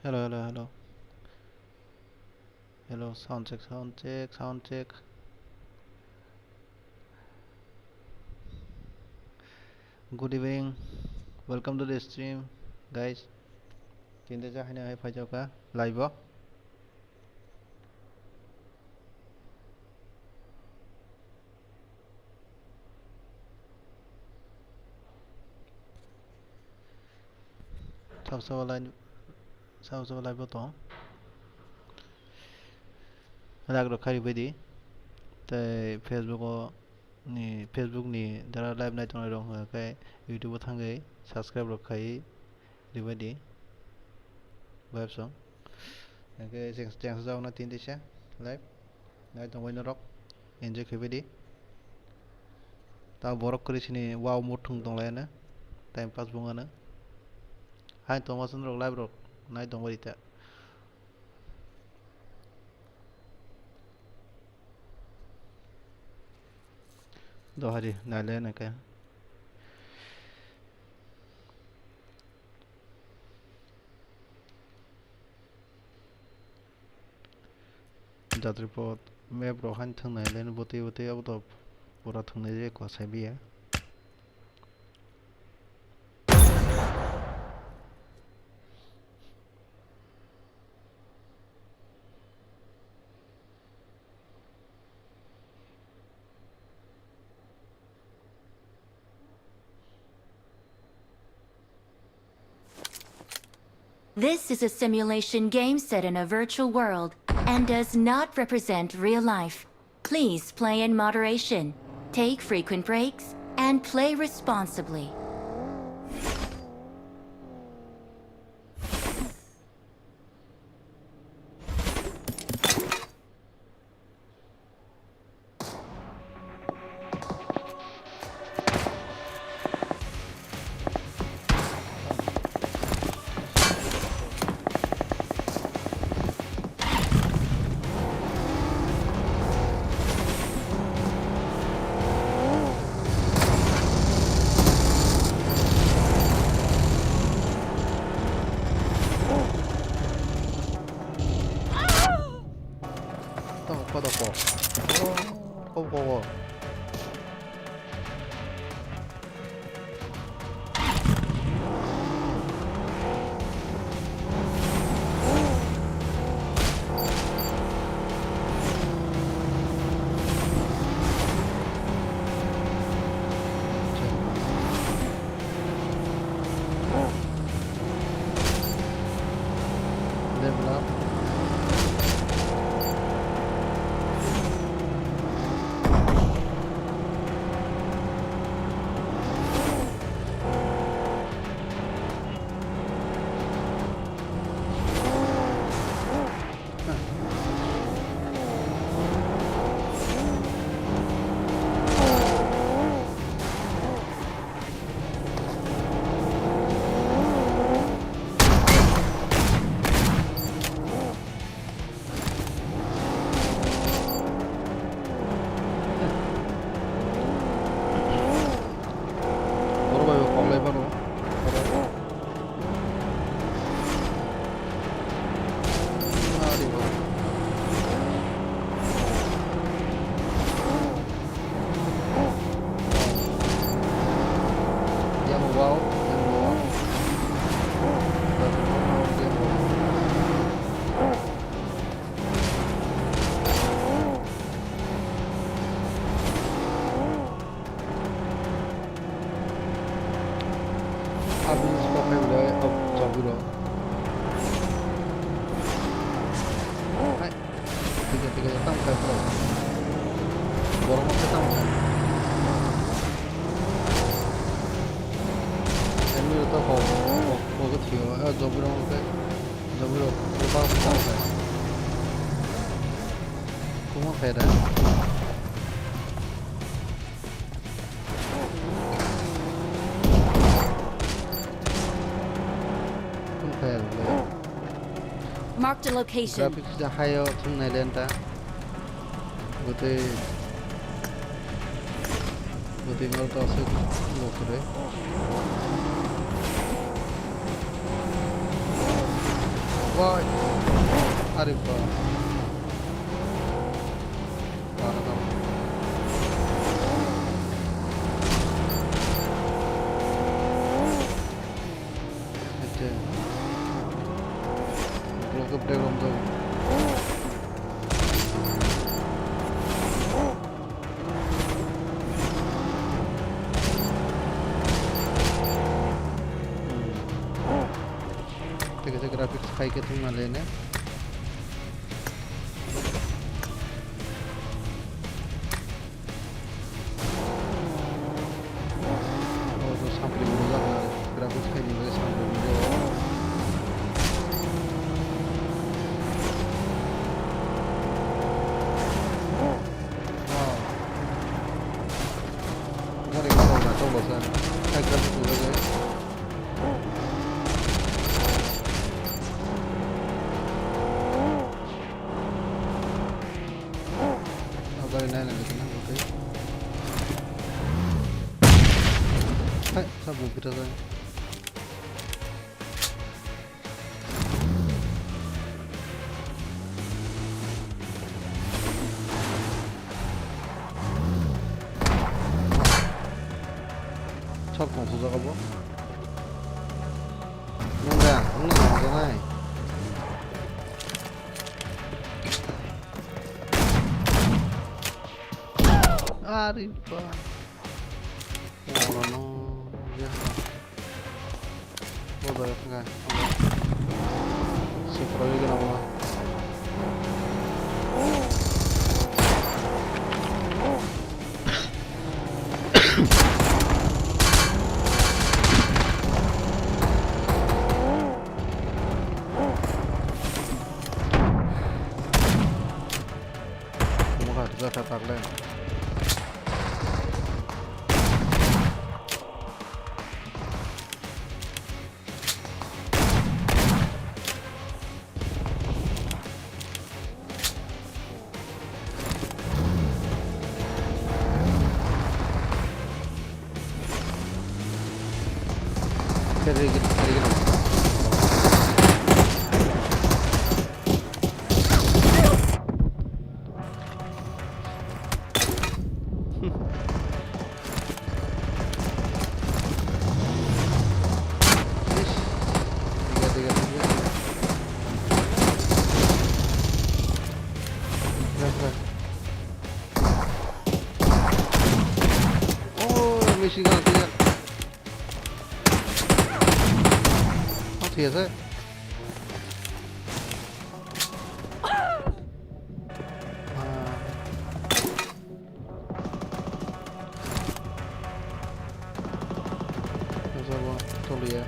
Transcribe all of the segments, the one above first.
Hello, hello, hello. Hello, sound check, sound check, sound check. Good evening. Welcome to the stream, guys. Tinda cha haina hai phai ka live ba. Sao sao live ba to. Lag ro khari bedi. Tai Facebook ni dara live nai tong rong ka YouTube thangai subscribe ro khai ribadi web song. Ke jeng sao na tinda cha live nai tong wai rock enjoy khai bedi. Ta borok kori sini wow mutung tong lai na time pass bunga na. Hai tong wasan rok live rok nai tong wai ta. Do hari nale na ka. Jatripot map ro han thang nai len bote bote ab to pura thang nai je ko sai bi. This is a simulation game set in a virtual world and does not represent real life. Please play in moderation, take frequent breaks, and play responsibly. Go. Level up. 뭐라고요? khwlai 바로. Habis pakai udah jauh hai tiga tang kai pro borong ke tang ini itu ho ke thio jauh ke ba tang kai kuma khai da Marked a location. graphics da hayo thung nai len ta bote ngal ta se lo kore Wah, Arif Pak. Parah kamu. Aja. Kalau ke belakang tuh. Tegak grafik high ke tuh malenya. Oh, tuh sampai di bawah lah. Grafik high juga sampai di bawah. Wow. Mari kalau nggak coba san. High grafik juga guys. Dari nana gitu kan, oke. Hai, sabun kita tuh. Chop kong susah kamu? Enggak naik. Arifa. Oh no, ya. Udah enggak. Super lagi nama. Semoga bisa dapat lagi. Kali gitu. Oh, misi ganti ya. Oh, biasa. Tolu ya.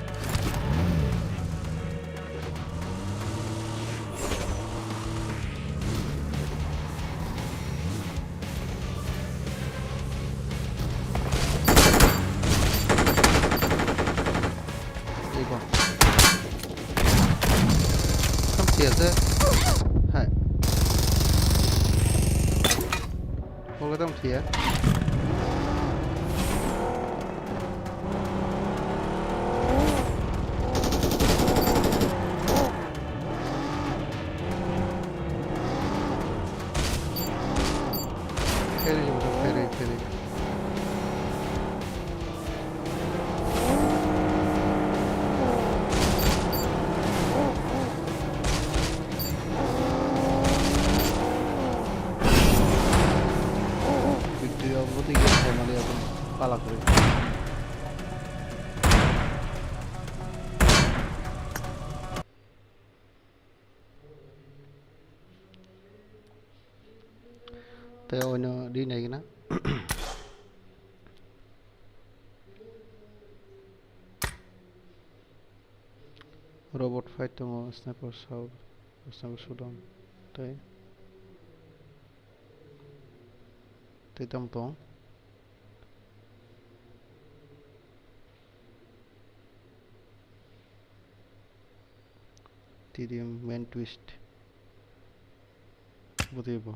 Ibu. Kan biasa. Hai. Boleh dong sih ya. Ferry. Video aku 3 sama dia pun palak bro. Teo nó đi này nó. Robot fight to sniper showdown. Đấy. Tới tầm tống. TDM main twist. Buti ba?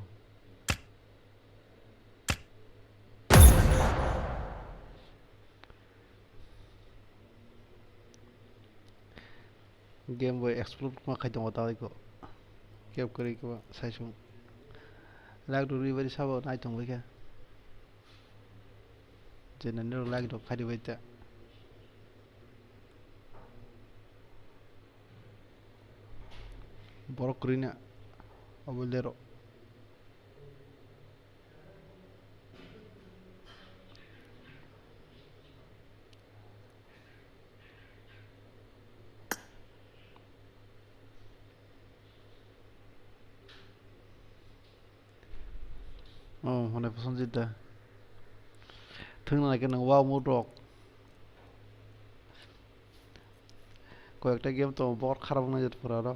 Game Boy explode kuma khai dong ta ko kep kori ko sai sung lag do ri bari sabo nai tong ka jena ne lag do khai di bai ta borok krina abulero oh hone pason jita thung na ke nang wow mo rok কয়েকটা game তো বহুত খারাপ না যেতে পারে আরো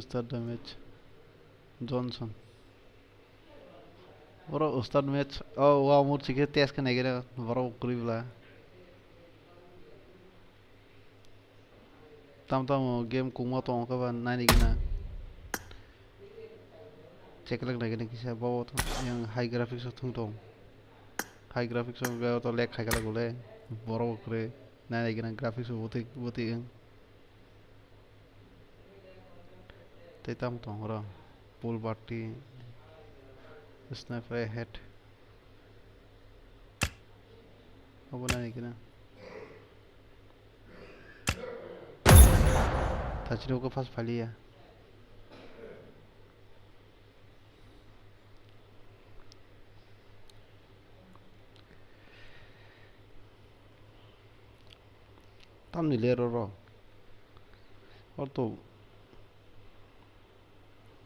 start damage Johnson bro start match oh wow mo chike tes ka negera bro kuribla tam tam game kuma to ka ban nani gina check lag nagi kisa bawo to yang high graphics thung tong high graphics ga to lek khai kala gole bro kre nani gina graphics botik botik te tam to ora pool party sniper head abo nani gina tachiro ko fast phaliya tam ni le ro or to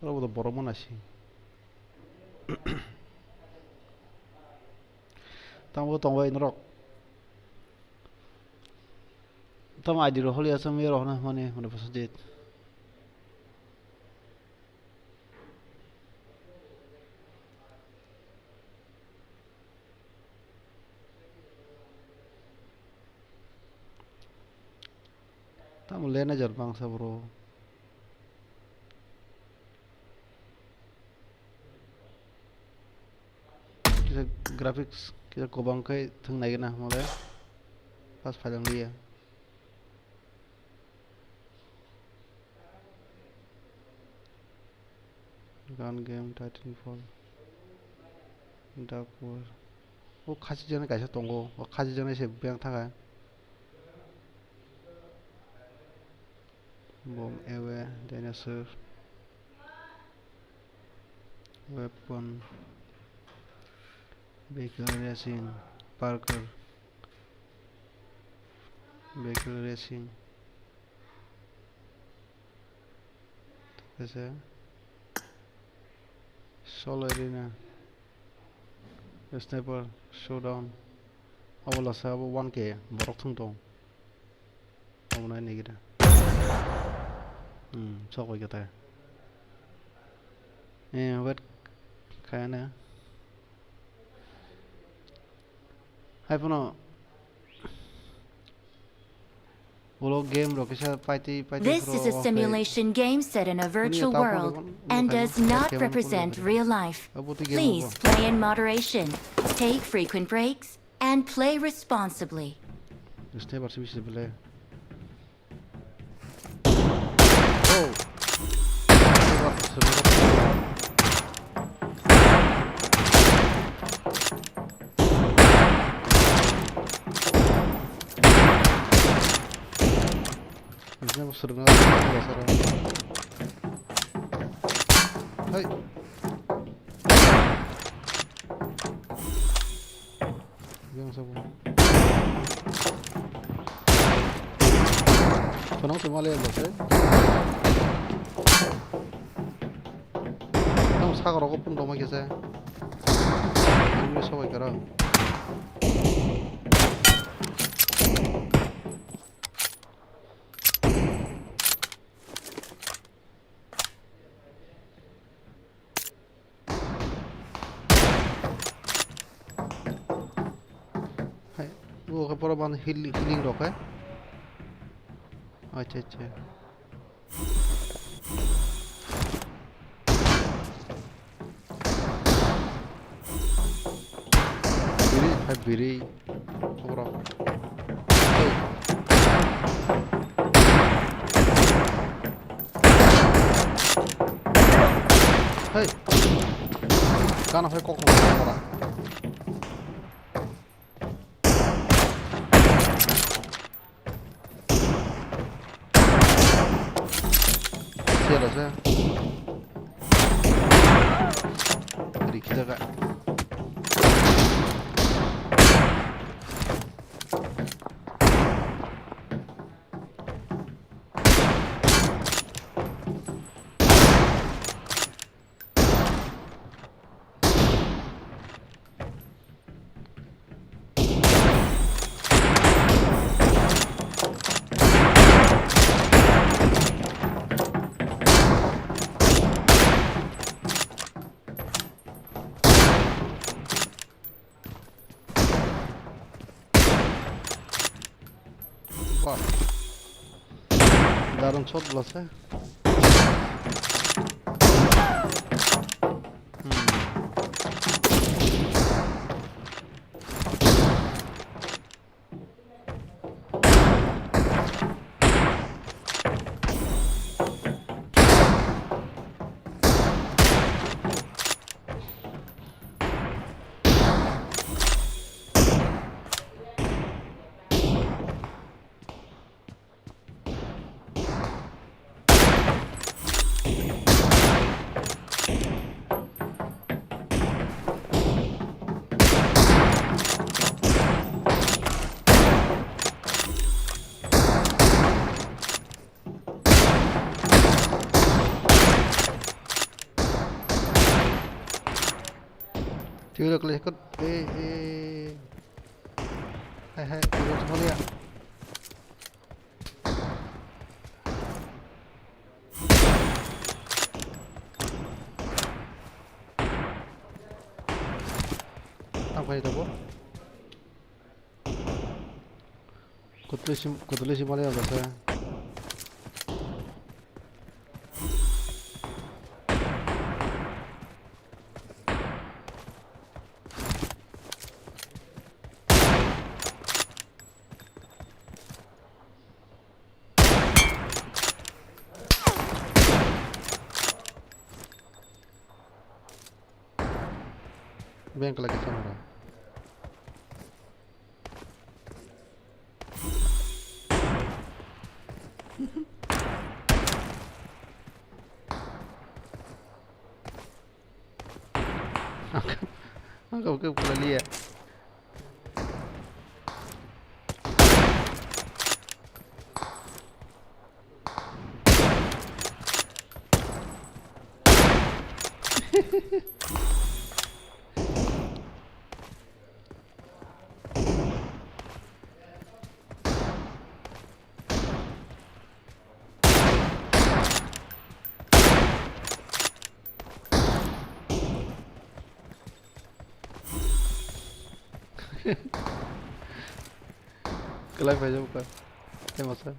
ora bodo boro mon ashi tam bo tong wai norok tam aji ro holi asam ye ro na mane mane pasajet tam le na jar bangsa bro kisa graphics kisa kobang kai thung nai na mole pas phalang liya gun game Titanfall Dark War o khasi jana kaisa tongo o khasi jana se bang thaka bomb away dinosaur weapon vehicle racing parker vehicle racing ऐसे solo arena sniper showdown awala sa 1k borok thung tong awna ni gida chokoi kata wait kana hai pono bolo game ro kisa paiti This is a simulation game set in a virtual world and does not represent real life. Please play in moderation, take frequent breaks, and play responsibly. Stay bar sibisi bele oh Ini sering banget dasarnya. Hai. Yang sabu. Kenapa cuma lihat saja? Kamu sagar aku pun doma kisah. Ini semua kira. वो का पूरा बंद healing rock है अच्छा अच्छा 비리 호라. 헤이. 까나 회 꺾고 먹어라. 알았어요. 우리 기다가. 와, 나름 첫 불렀어요. Chưa được lấy cất. Ê, ê. Hay hay, tôi không có liền. Tao quay đâu Kutulisi mali apa saya? Bank lagi sama. Angkat ke khwlai ya. Khwlai aja bukan. Ya masa.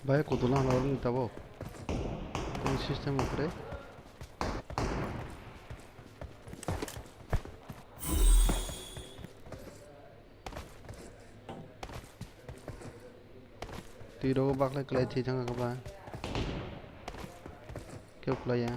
Vaya kutulang lawan tabo. Ini sistem apa? Tiro ko bakla klay thi changa ka ba? Kyo klay ya?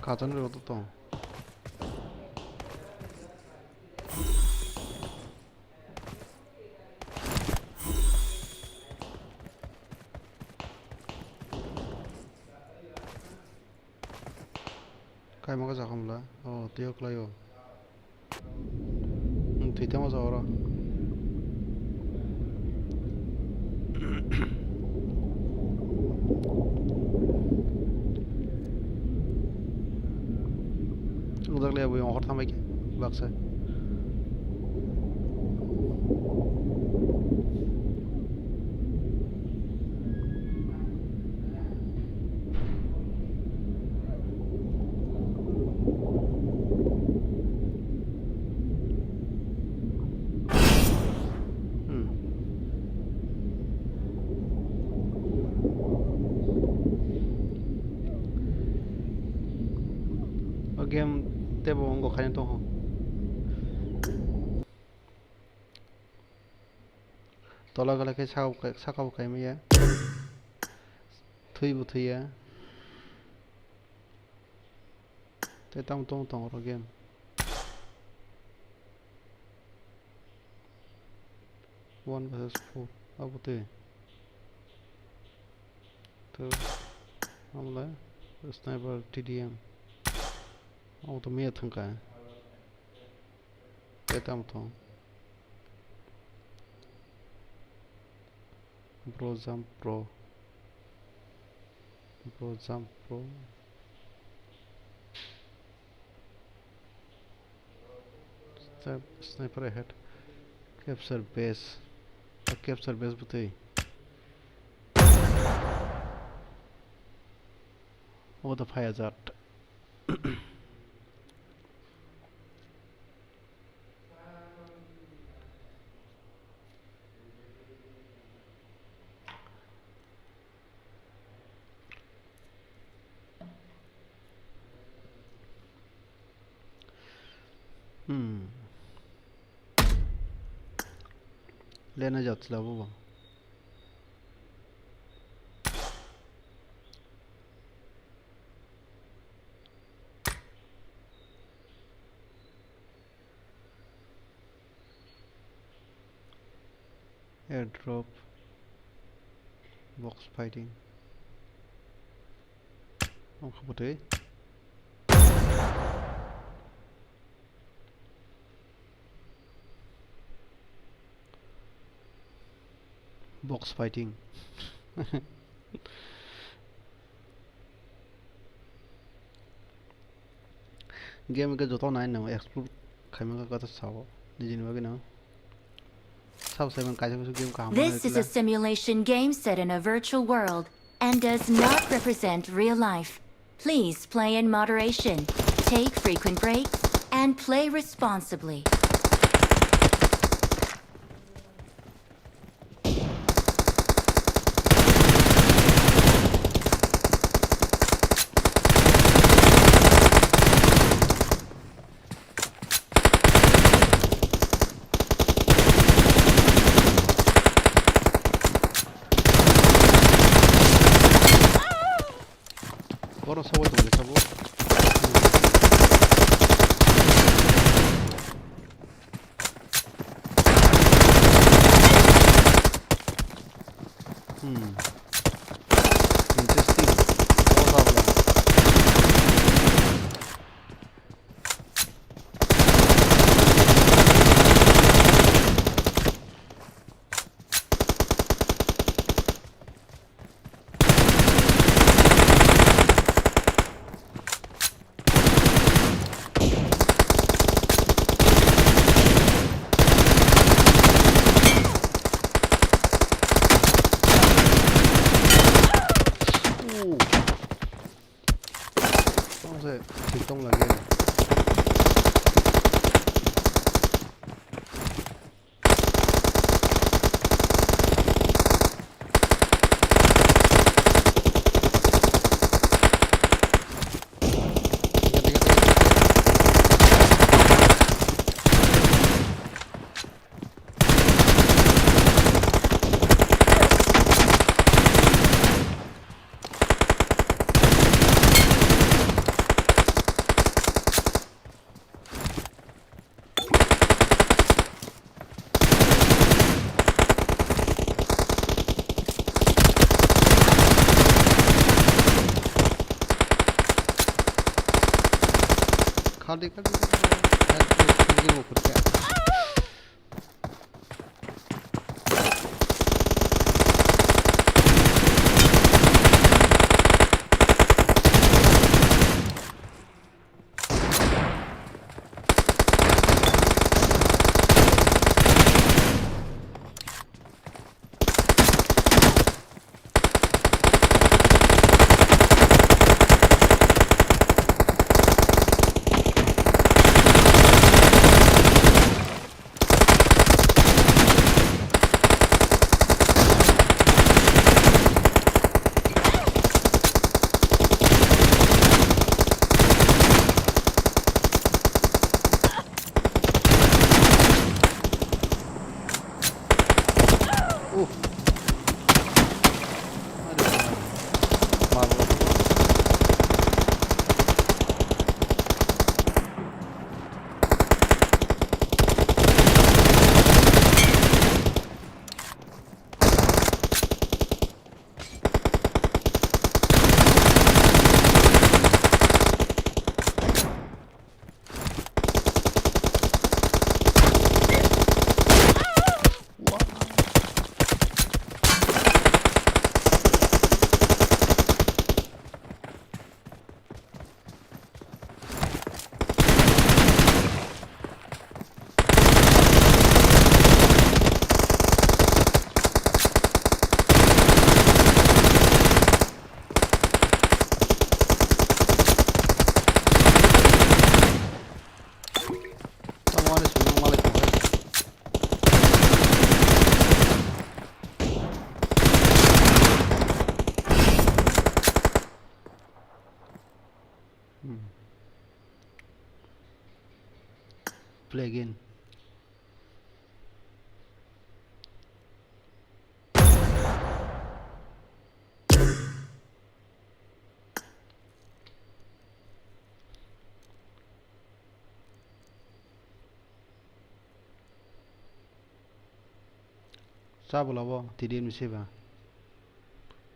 가전을 얻었다. खायमाखौ जाखांब्ला दैयाव खलायो थैथामा जावरा उदागले अब यहाँ थांबाय के Baksa game tebo ngo khain to ho tola gala ke sakau kai me thui bu thia te tam tong tong ro game one versus four abu te to amla sniper tdm to me thangka te tam tong bro jump pro sniper ahead capture base butai the fire art लेना जातला बाबा airdrop box fighting खबते box fighting game के जोतो nine न explore खाइमा का त साव निजिन बगे न This is a simulation game set in a virtual world and does not represent real life. Please play in moderation, take frequent breaks, and play responsibly. Orang sawah tu boleh sawah. Interesting. Sawah sawah. Hitung lagi. खाली खाली वो करके play again. Sa bola bo tidin misiba.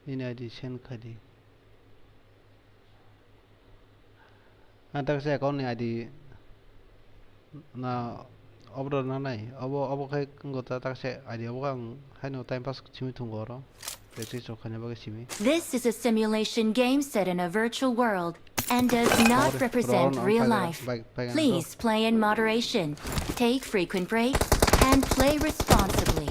Ini ID send kadi. Antak saya kau ni ID na obro na nai abo kai ngota tak se ID abo kang hai no time pass chimi thungoro. Practice chokhane ba chimi. This is a simulation game set in a virtual world and does not represent real life. Please play in moderation, take frequent breaks, and play responsibly.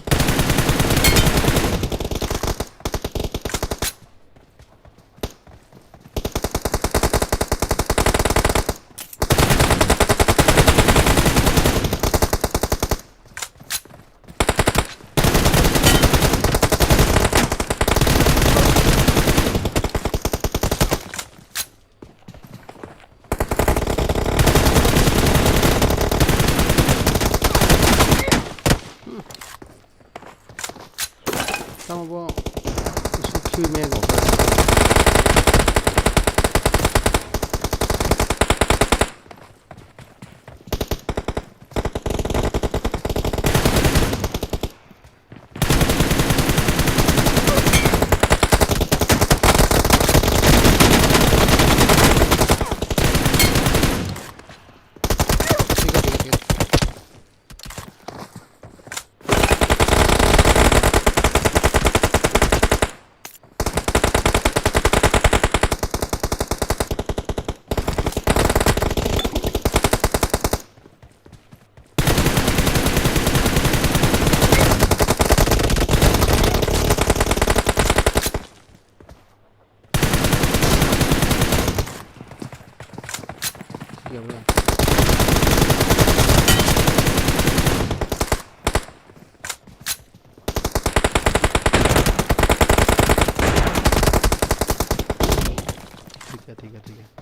Tama bo su me go. ठीक है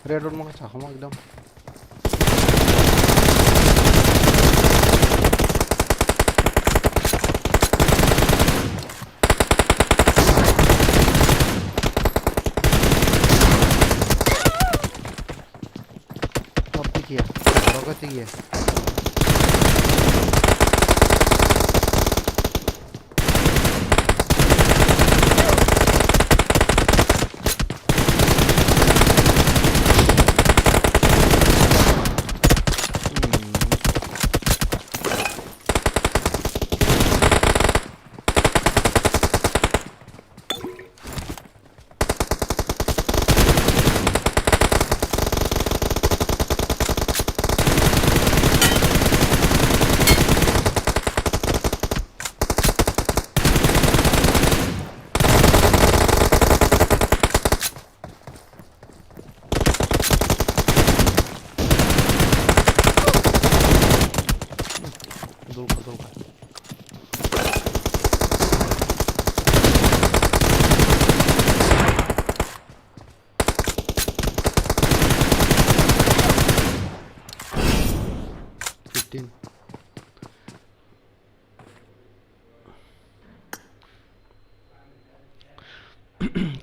red road में छाखो एकदम से गया Dolka.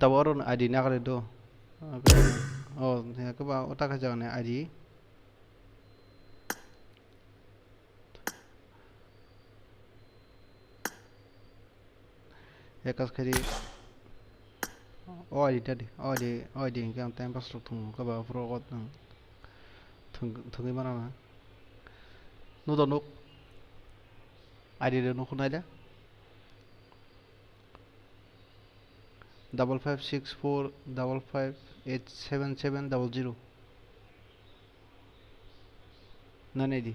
Tawaron ID na kali do. Oh, ya ke ba otak jangan ID. Ya kas kali. Oh ID tadi. Oh ID yang time pas tung ke ba pro kot nang. Tung mana na? Nu do nuk. ID do nuk na ada. 556455877700 na ne di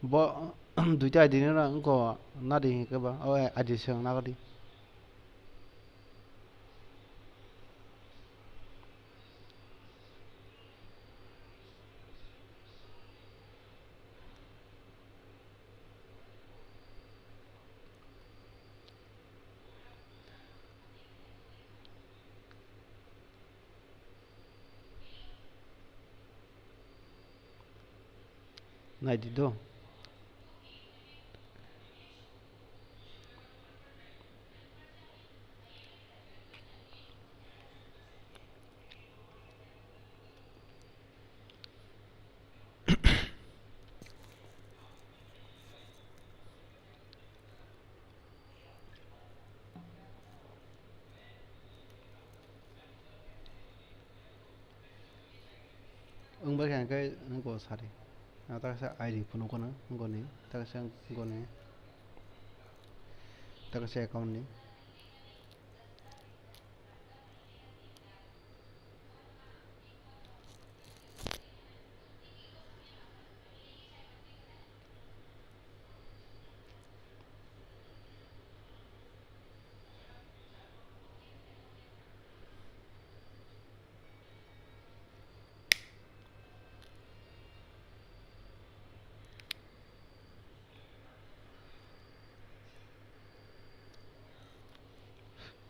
bo duita ID na ko na di ke ba o ID sang na ka di na di do ung ba kan kai ng ko sari na ta sa ID puno ko na ng ni ta sa ng ni ta sa account ni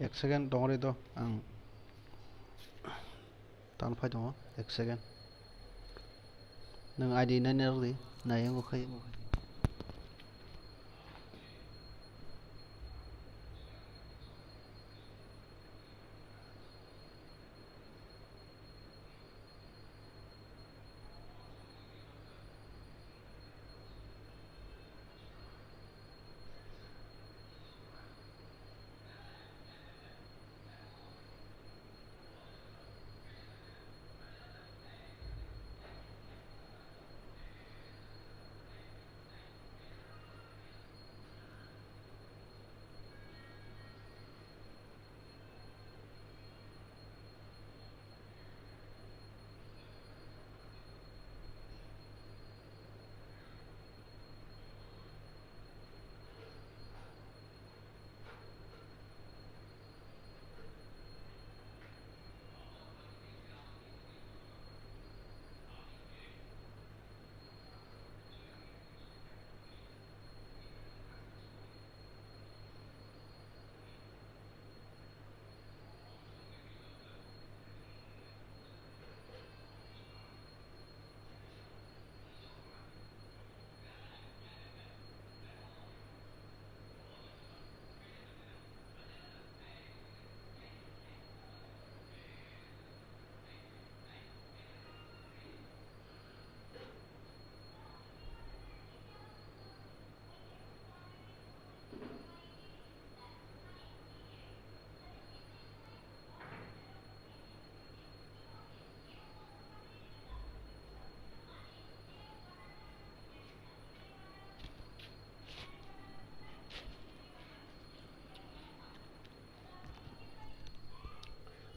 एक second dong re do ang tan phai dong एक second nang ID na ne ri na yang ko khai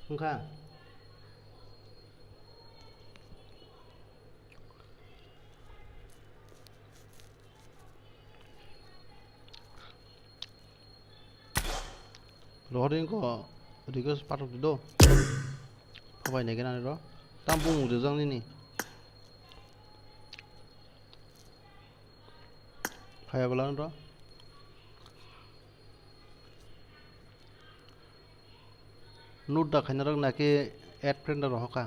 ข้างๆรอเรื่องก็ดีก็สปาร์ตดูดูพอไปไหนกันนะรอตามปุ่งดูจังนี่ใครเอาไปแล้วรอนูดดักให้นรักนักแอดเฟรนด์รอฮะค่ะ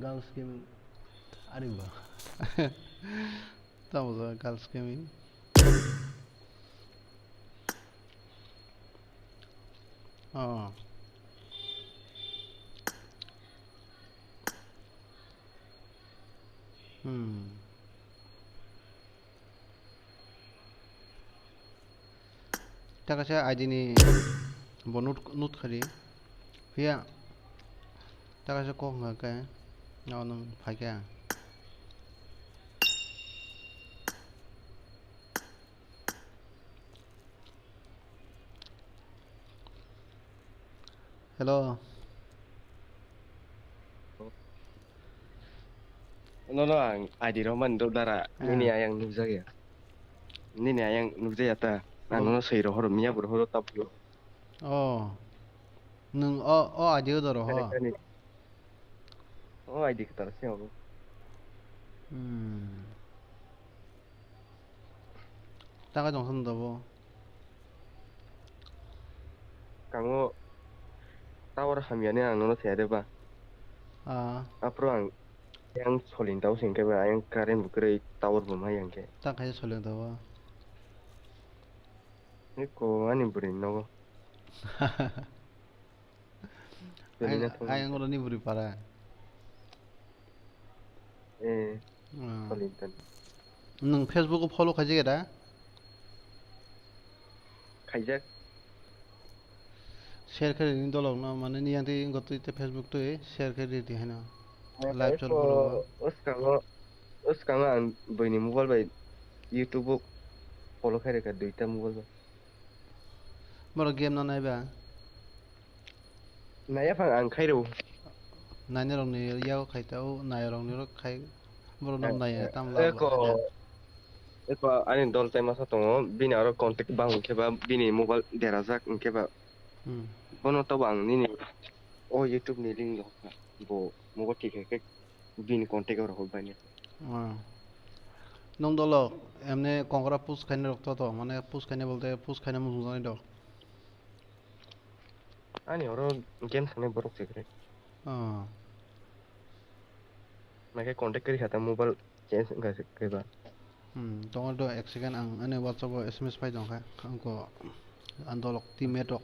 girls gaming अरे वाह that was a girls gaming oh ta kasi ID ni bonut nut khari phía ta kasi ko nga ka nó nang phải ka hello No, ang ID Roman do dara nini ayang nubza ya. Nini ayang nubza ya ta. Ano sei ro horo miya bro horo tap yo. oh nung ID đó rồi ha Oh ID kita sih aku. ta cái dòng thân đó vô Kamu tawar hamiane ang no sei ada ba. Apro ang yang solin tahu sing ke ba yang karen bukre tawar buma yang ke. ta cái số lượng đó vô Ni ko ani burin no. ai ang udah nih beri para Solin tan. nung Facebook को follow खाजी केरा Kajak share कर दी दलोग ना माने नहीं आती गतो इते Facebook तो ये share कर दी है ना live चल पड़ो us kamu ang bini mobile ba YouTube follow kare ka duita mobile ba. बड़ा game ना नहीं बा Naya pang ang kairo. नाइने रंग ने याव खाइता ओ नाइ रंग ने रो खाइ बड़ा नाम नाइ ताम ला Eko ani dol tema sa tongo bini aro kontak bang keba bini mobile derazak keba bono to bang nini o YouTube ni link lo bo mobile tik ke bini kontak aro hol bani नों दलो एमने Kongara push खाने रखता तो माने push खाने बोलते push खाने मुझे नहीं दो ani oro game sane borok sekre make kontak kari khata mobile change ga keba तो तो एक सेकंड आं अने WhatsApp SMS फाइ दं आंखो आंदोलक टीममेट रक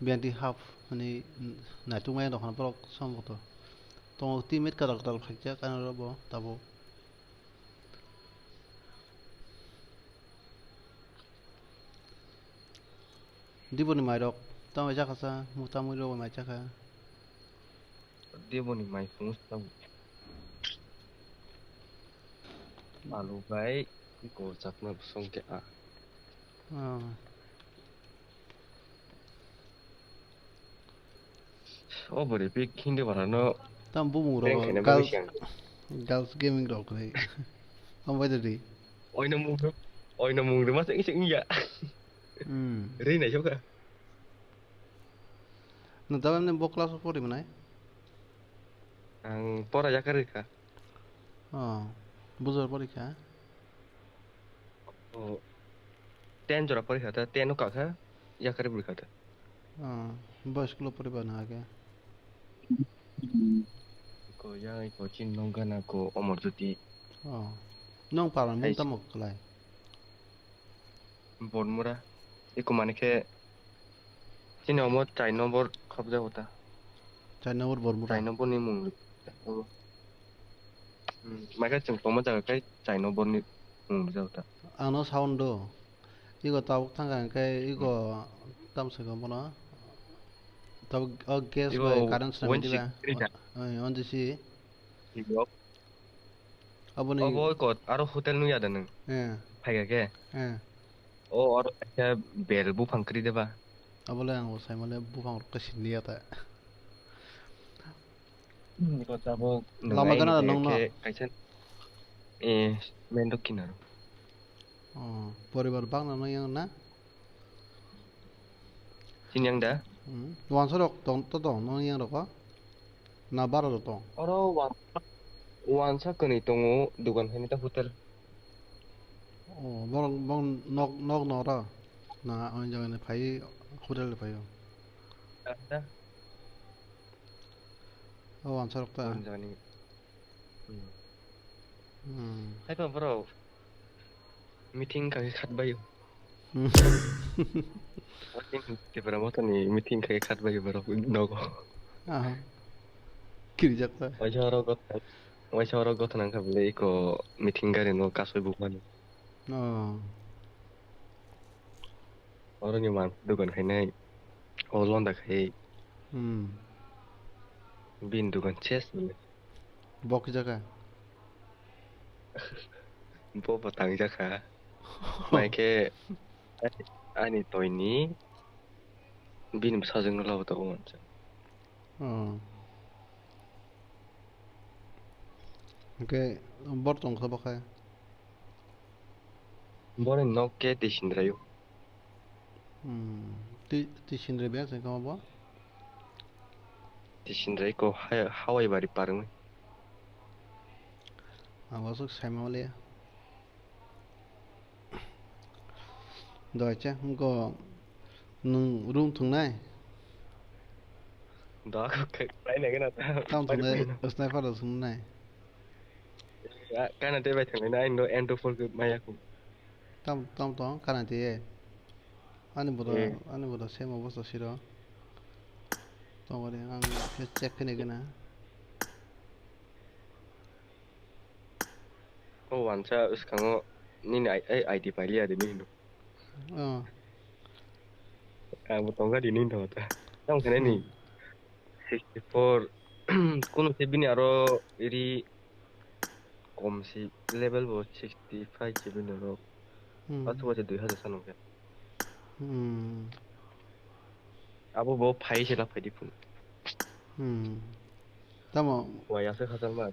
बियान्ति हाफ माने नाइटुमाय दखन परक समबतो तो टीममेट का दल Pfizer can't रबो Tabo दिबोनि माइरक तामै जाखासा मुता मुरो my जाखा dia boni mai fungus tahu malu baik ko sakna song ke a oh beri big hindi warano tam bu muro girls gaming dok rai am vai di oi na mung de mas ising ya ri na choka nang tawam ne bo class pori manai ang pora ya kari ka buzor pori ka oh 10 jora pori khata 10 ka kha ya kari buri khata boys club pori bana ke ko ya ko chin nongana ko omor juti nong paran mun tamok klai bon mura iko mane ke chin omor chai nombor khobja hota chai nombor bor mura chai nombor ni mung 마이가 좀 도마자 그 자이노 본니 무자우다 아노 사운드 이거 따복 탄가 이거 땀스가 뭐나 따복 게스 왜 이거 가른 사람이 원칙 디바 그리자 언제시 이거 아버님 어버 거 아로 호텔 누야 되는 예 파이게 예 어 아로 야 벨부 방크리 되바 아버래 안 saya mana bukan ke sini ya tak 이거 자보 lama kan ada nong no 이렇게 가이센 예 맨도키나로 poribar bang nong yang na 진양다 wan sorok tong to tong nong yang roko na baro tong 어로 wan 사건이 동호 두간 해니다 호텔 bong nok nora na on jangan pai hotel pai 다 wan sorok ta 원장님 하이번 바로 미팅 가게 갓바요 Kira mo ni meeting kay kat ba baro no ko. kiri jakta Wa shoro got nang ka bele ko meeting gare no kasoy bukan. Oro ni man dugan kay nai. O londa kay bin dugan chess. bok jaka Bo batang jaka. Mai ke ani toy ni bin 사정 올라오다 보면 오케이 버튼 써볼까요? 뭐는 넣게 되신다요? 티신들 비야 생각해 봐. 되신다 이거 하와이 말이 빠르면 와서 살면래. 너 있지? 이거 룸 통나이. 너 cái này cái 다음 통나이 스나이퍼로 통나이. cái này đây thằng này nó endorphin cái mày à cũng 다음 가난데 안에보다 세모 벌써 싫어. 또 그래 안 체크네 그나. 완차 उस강어 니네 아이디 빨리 해야 돼 니는 보통가 니는 더 왔다 형 전에 니 64 কোনো 세빈이 알아 이리 곰시 레벨 뭐 65 기분으로 아트워치 2000 사는 거야 아부 뭐 파이시라 파디푼 다뭐 와야서 하자마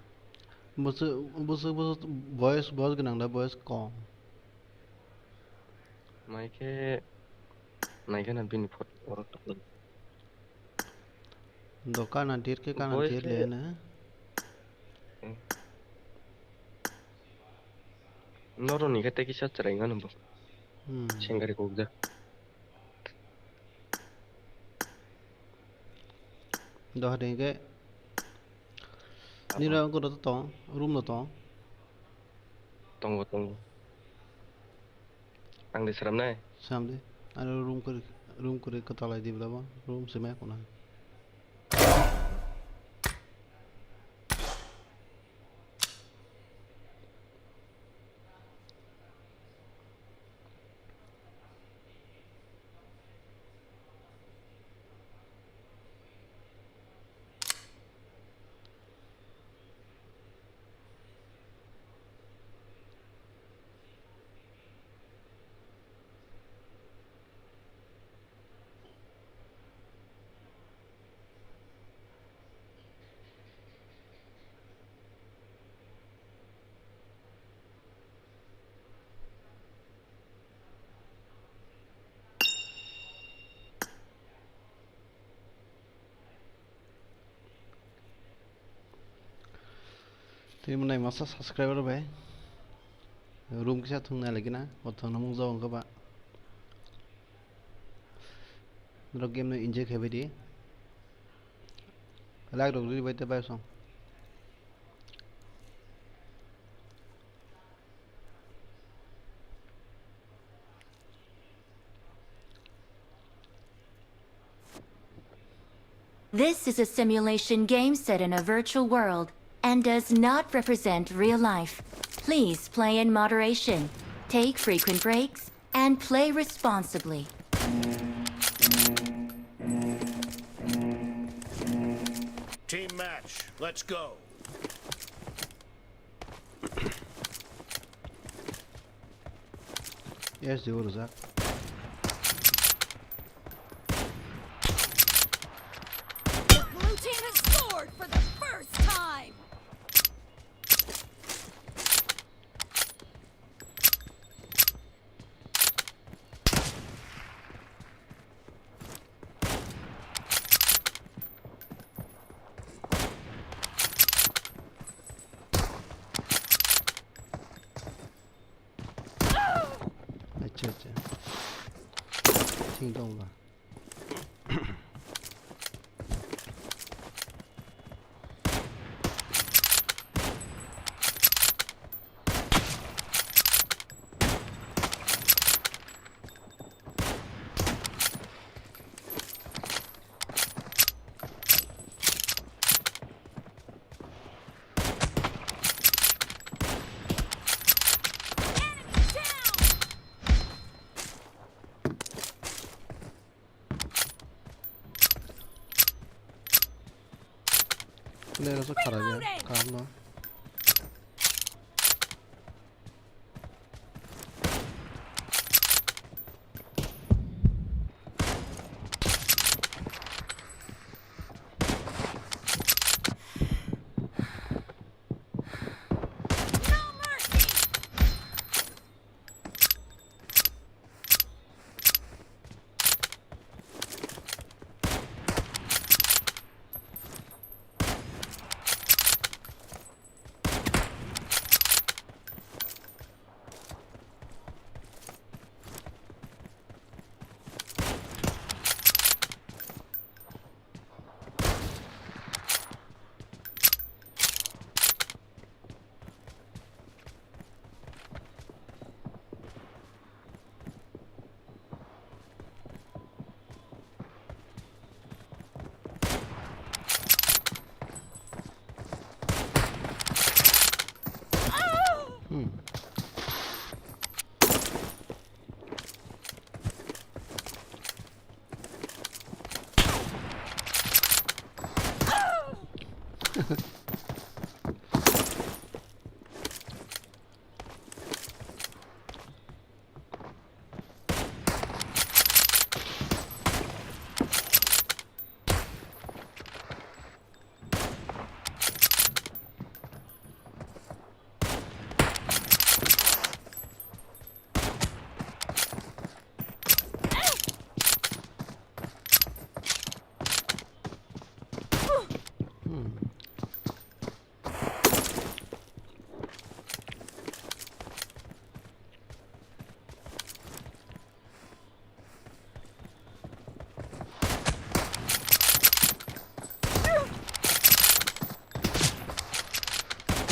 무슨 voice 그냥 voice call 마이케 나이게는 빈 포 어떻게 너 kanan dir lena 너로 니가 떼기 샷자라 인가는 뭐 생각이 고기다 너 하는 게 니랑 그것도 또 룸도 또 동고 안돼 사람 나이 samde ada room kuri ketala di berapa room semek mana Thì này mà subscribe rồi bé room cái thằng này là cái nào một thằng nó muốn giàu các bạn nó game này enjoy khai đi like được đi bây giờ bao xong This is a simulation game set in a virtual world and does not represent real life. Please play in moderation, take frequent breaks, and play responsibly. Team match, let's go. Yes diyoruz ha. The blue team has scored for the first time! अच्छा अच्छा ठीक होगा Enemy down! Player से खराब है Reloading! काम ना No mercy!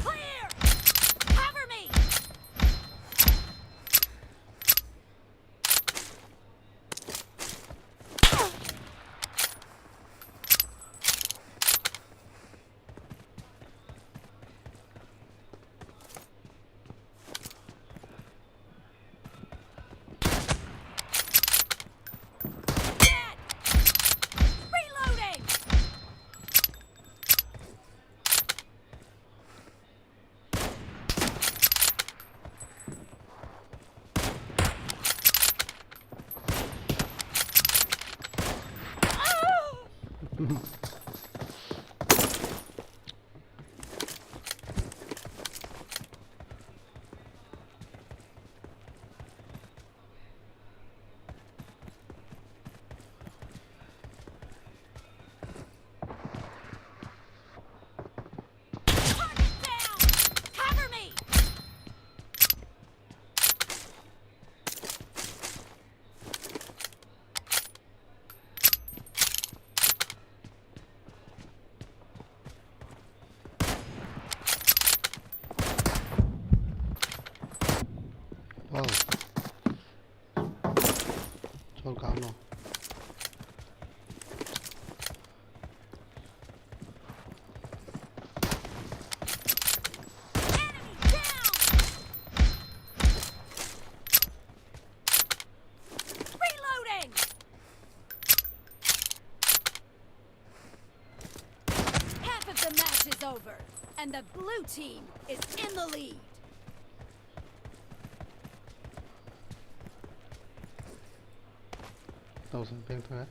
Clear! Cover me! Dead! Reloading! Target down! Cover me! is over, and the blue team is in the lead. Tao sang peng thôi á.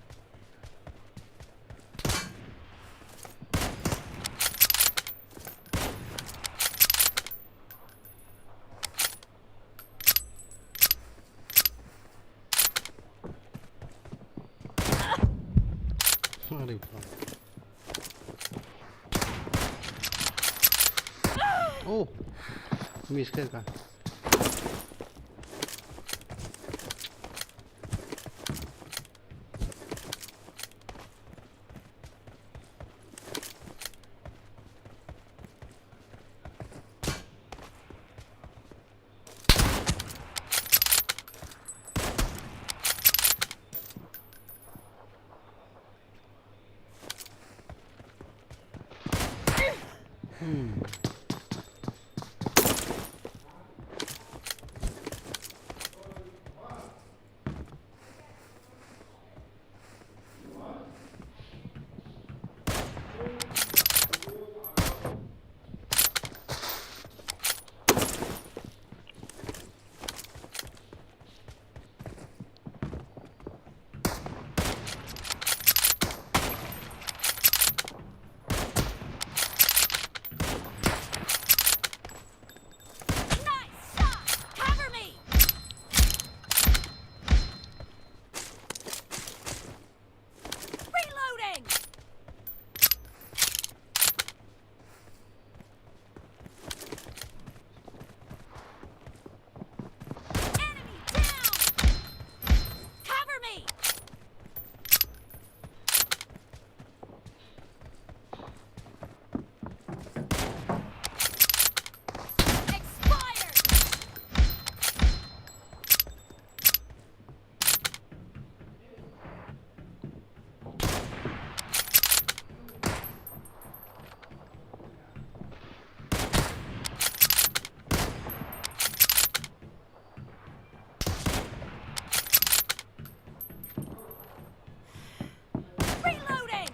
Đi vào. Oh, miss cái cả. Nice shot! Cover me! Reloading! Enemy down! Cover me! Expired! Reloading!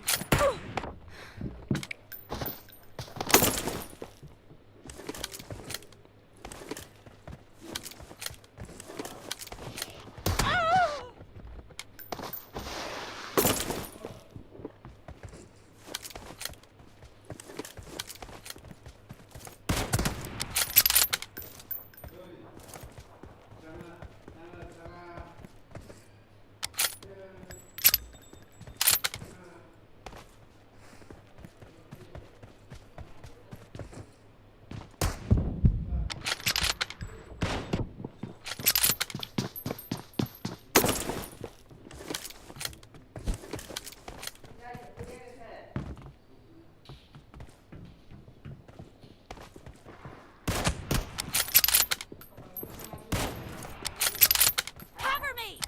Cover me!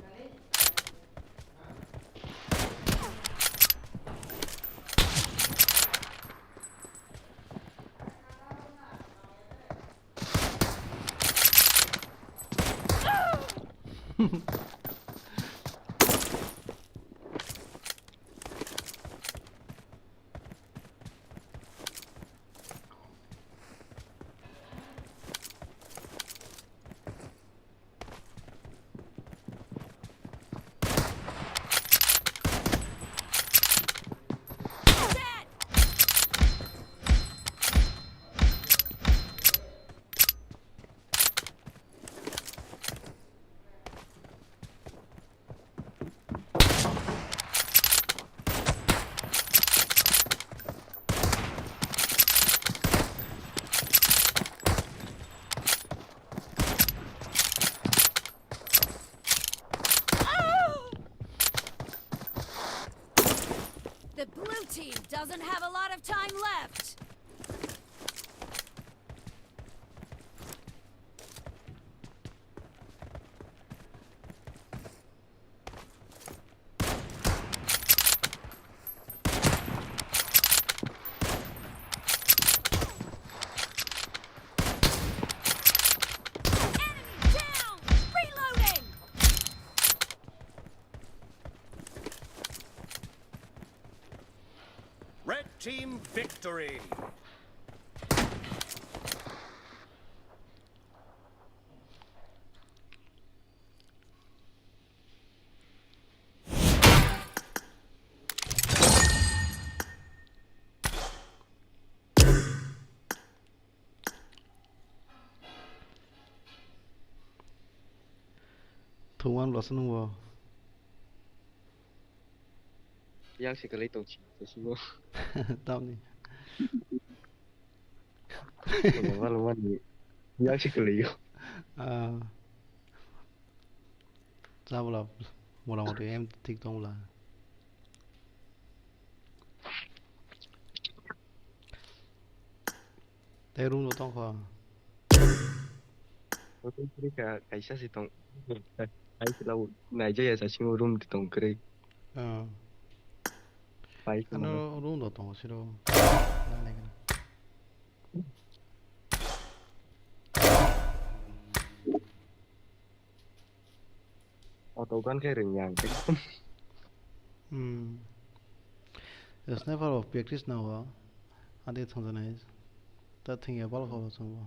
Dead! The blue team doesn't have a lot of time left. Enemy down! Reloading! team victory. Thủ ăn lost nung vào. Yang sih kali tong sih semua. Tao đi. Lumayan nih. Yang sih kali yo. À, sao là một lần một thì em thích tông là tay rung tông khoa. Mungkin mereka kaisa sih tong. Ai selalu naik aja sih semua room di tong kiri. Ờ, Baik anh semua. nó rung tông xí đâu. Lại này cái. Auto kan kayak renyang. It's never of practice now. Anh đi thằng này, ta thằng nhà bao lâu xong rồi.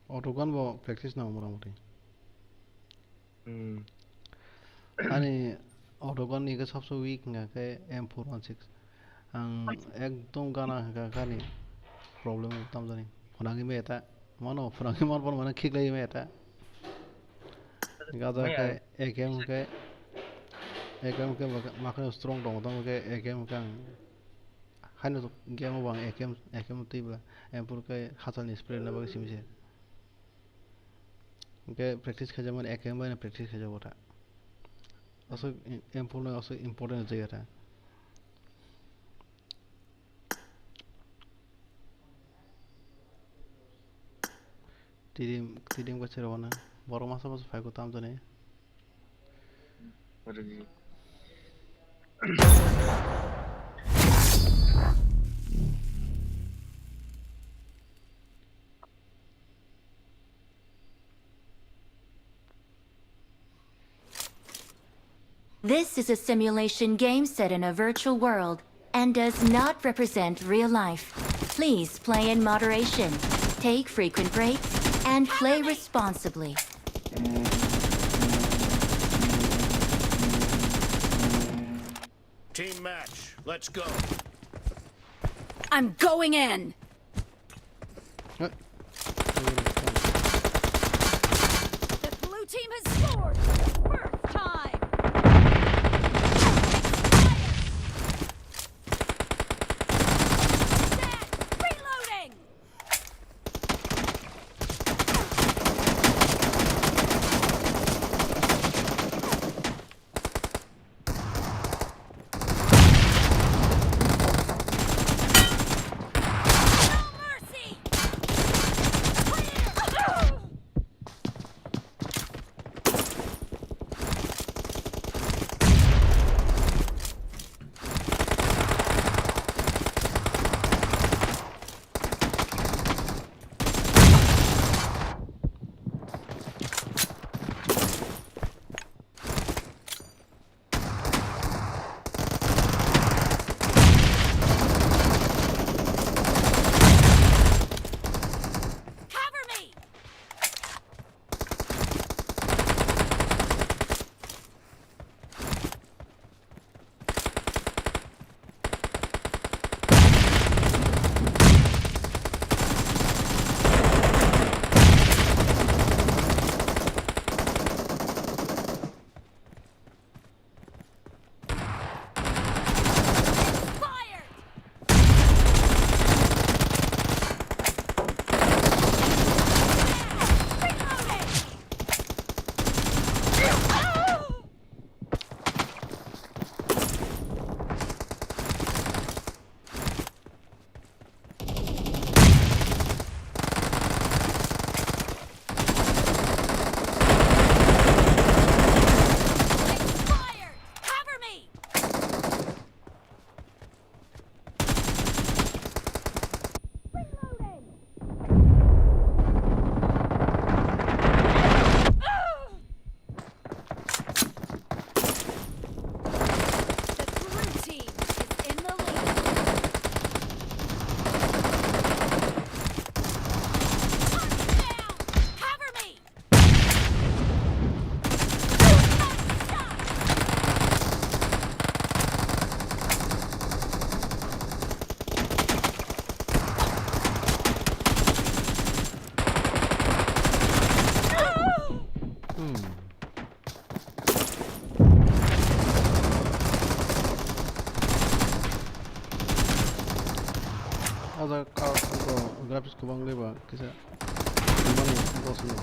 Auto kan vào practice nào một lần. Anh auto kan ini cái sắp số week nggak cái M416. Ang ekdom gana cái này problem utama nih. Phunangi me eta, mano phunangi man pon mana kick lagi me eta. Gada cái AKM cái makan strong dong tong cái AKM kan. Hai nó game bang AKM tiba. M4 cái hasil ni spray na bagi simse. Cái practice kerja mana AKM mana practice kerja bota. Also M4 na also important aja ya. Tidim kecil mana. Baru masa fight ko tam nih. This is a simulation game set in a virtual world and does not represent real life. Please play in moderation, take frequent breaks, and play responsibly. Team match. Let's go. I'm going in. Đấy. The blue team has scored for the first time. Set. Reloading. No mercy. Clear. graphics ko bang leba kisa gimana bosan lo.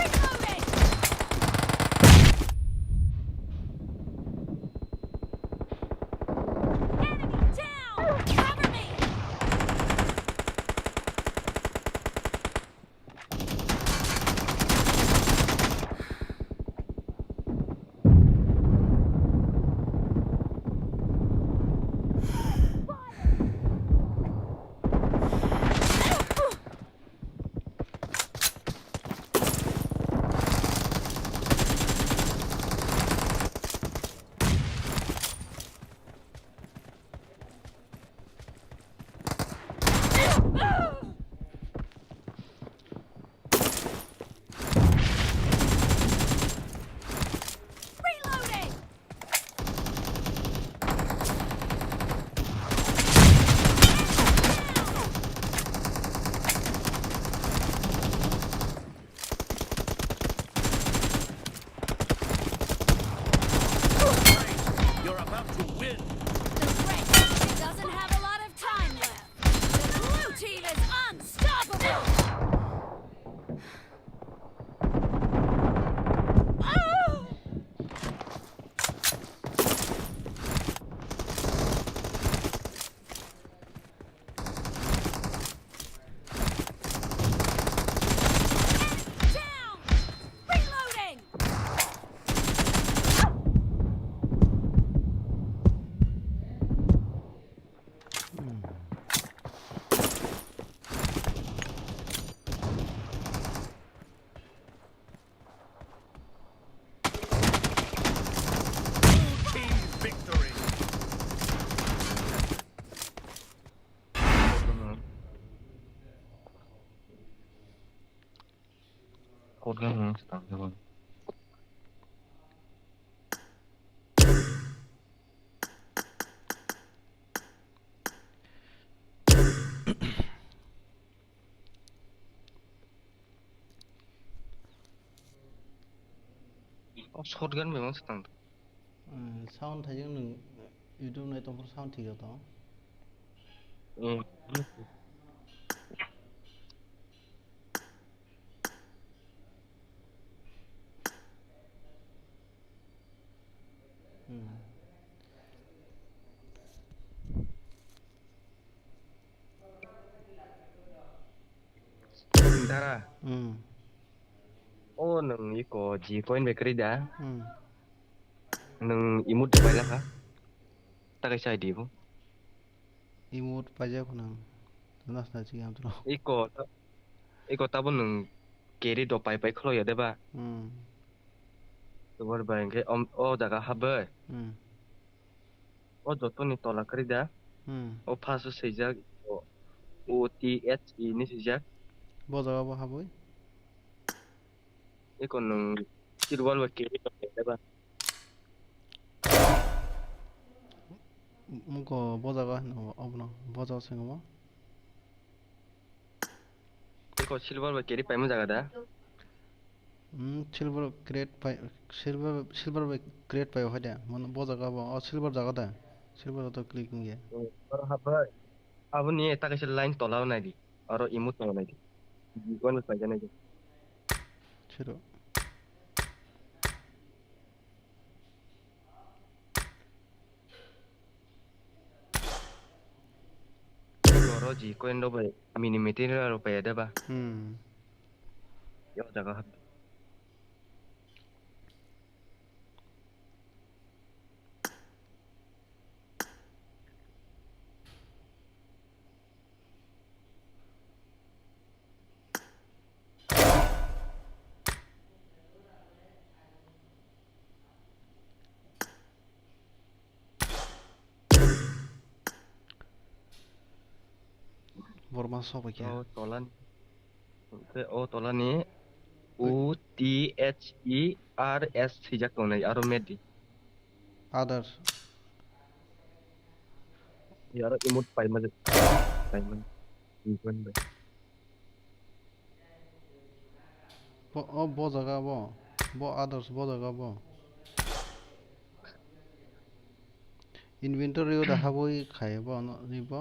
Reloading! Enemy down! Cover me! Reloading! Great. You're about to win. The red team doesn't have a lot of time left. The blue team is unstoppable! Oh! Down! Reloading! Team victory. Shotgun stang jabon. Shotgun memang stang. Sound thajing nung YouTube nai tong sound thik to. Hmm. Dara. Oh nung iko ji coin bakery dah. Nung imut dapat lah kah? Tak kisah di bu. Emote paja ko nang nas na chi am to. Iko tabun nung carry dopai pai khlo ya deba. Tubar barang ke oh daga haber. Oh joto ni tolak keri dah. Oh pasu sejak. OTH ini sejak. Boza ba haboi. Iko nung silwal wa carry dopai deba. Muko boza ga no obno boza sing ba. Iko silwal wa carry pai mu jaga dah. Silver crate pai silver crate pai hoja मन boza ga ba silver jaga da silver to clicking ya. Baru haber. Abu ni tak kisah line tolau nadi. Aro imut tolau nadi. Jikon lu saja nadi. Chiro. Aro jikon lu bay mini material lu bay ada ba. Yo jaga haber. Borma so ba kya. Oh tolan ni UTHERS sejak kau nadi. Aro medi. Others. Ya aro imut pai maju. Pai maju. Jikon bay. Bo boza ga bo. Bo others boza ga bo. inventory ও দেখাবই খাইব নিব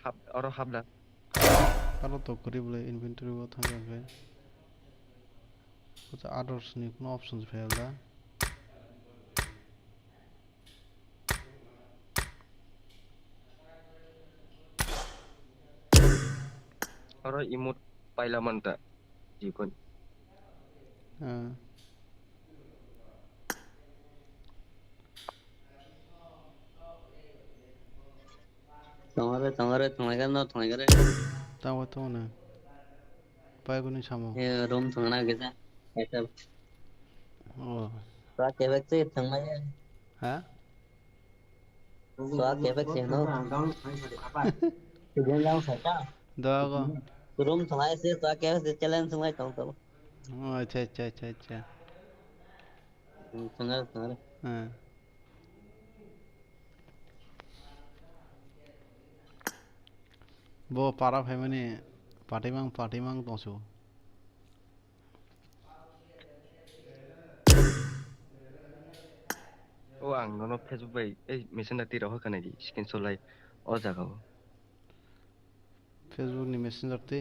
hub আৰু হাবলা কালো তো কৰিবলৈ inventory ও থাকাকে কত others नि কোনো options ফেললা আৰু ইমোট পাইলামান তা যিকোন Tongare tongaga no tongare tawa to na paiguni samo room tongana gesa eta oh so kebek se tongaya ha so kebek se no tugen jang sa ta dago room tongaya se so kebek se challenge tongaya tong to oh acha tongare bo para family patimang tongsu ओ आं ननो Facebook bye ए मेसेन दा तिराव होखानाय दि screen shut अ जागाव facebook ni messenger te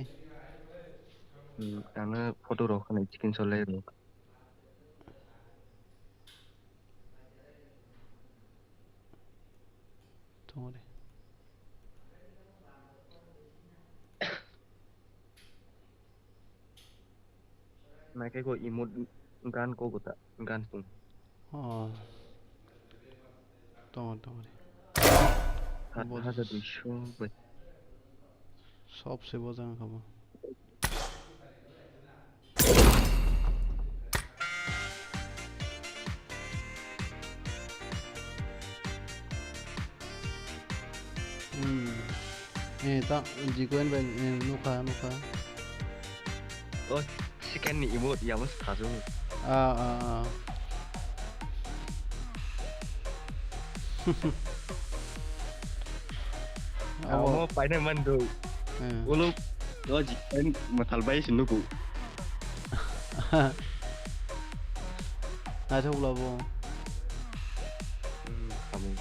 दानो फटो र होखानाय screen shut लाय र tongore नाके को emote गान को गोता गान तुम oh tongore 7200 बाय सबसे मोजां खामो ta jikoin ben nuka ओ स्कैन नि emote यामस थाजो mo paine mando ulo doji en matal bay sinuku na thuk lo bo kamu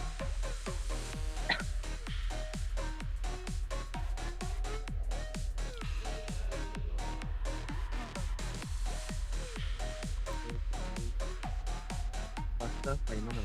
pasta paine na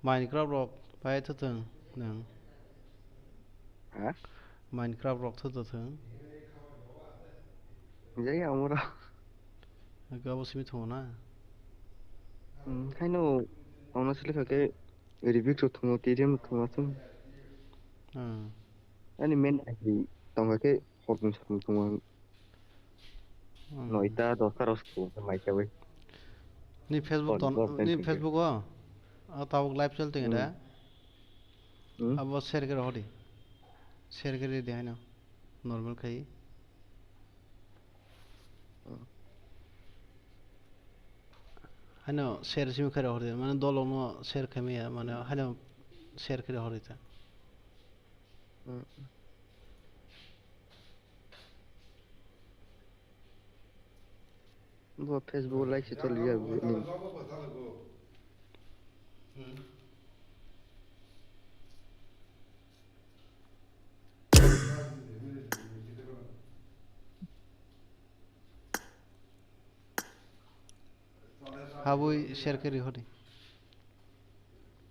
Minecraft rock pai thơ thường nang ha Minecraft rock thơ thường jai amura ga bo simi thona kaino honestly khake review to thungo tedium thungo sum ani men ai tongake hobun sam thungo noita dosta rosku mai chawe ni Facebook tao live चलते हैं रे अब वो share कर होड़ी share कर दे है ना normal खाई है ना शेयर सिम कर होड़ी माने दो लोग ना शेयर कमी है माने है ना शेयर कर होड़ी था वो फेसबुक लाइक से चल गया हाँ वो शेयर करी होड़ी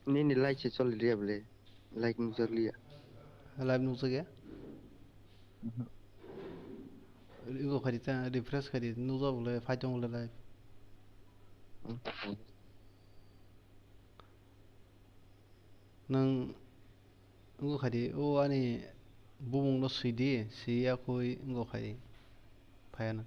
नहीं लाइक से चल रही है बोले लाइक नहीं चल लिया लाइव न्यूज़ गया इको खरीदता रिफ्रेश खरीद न्यूज़ बोले फाइटों बोले लाइव नंग इको खरीद ओ आनी बुमुंग लो सीडी सीया कोई इको खरीद फायना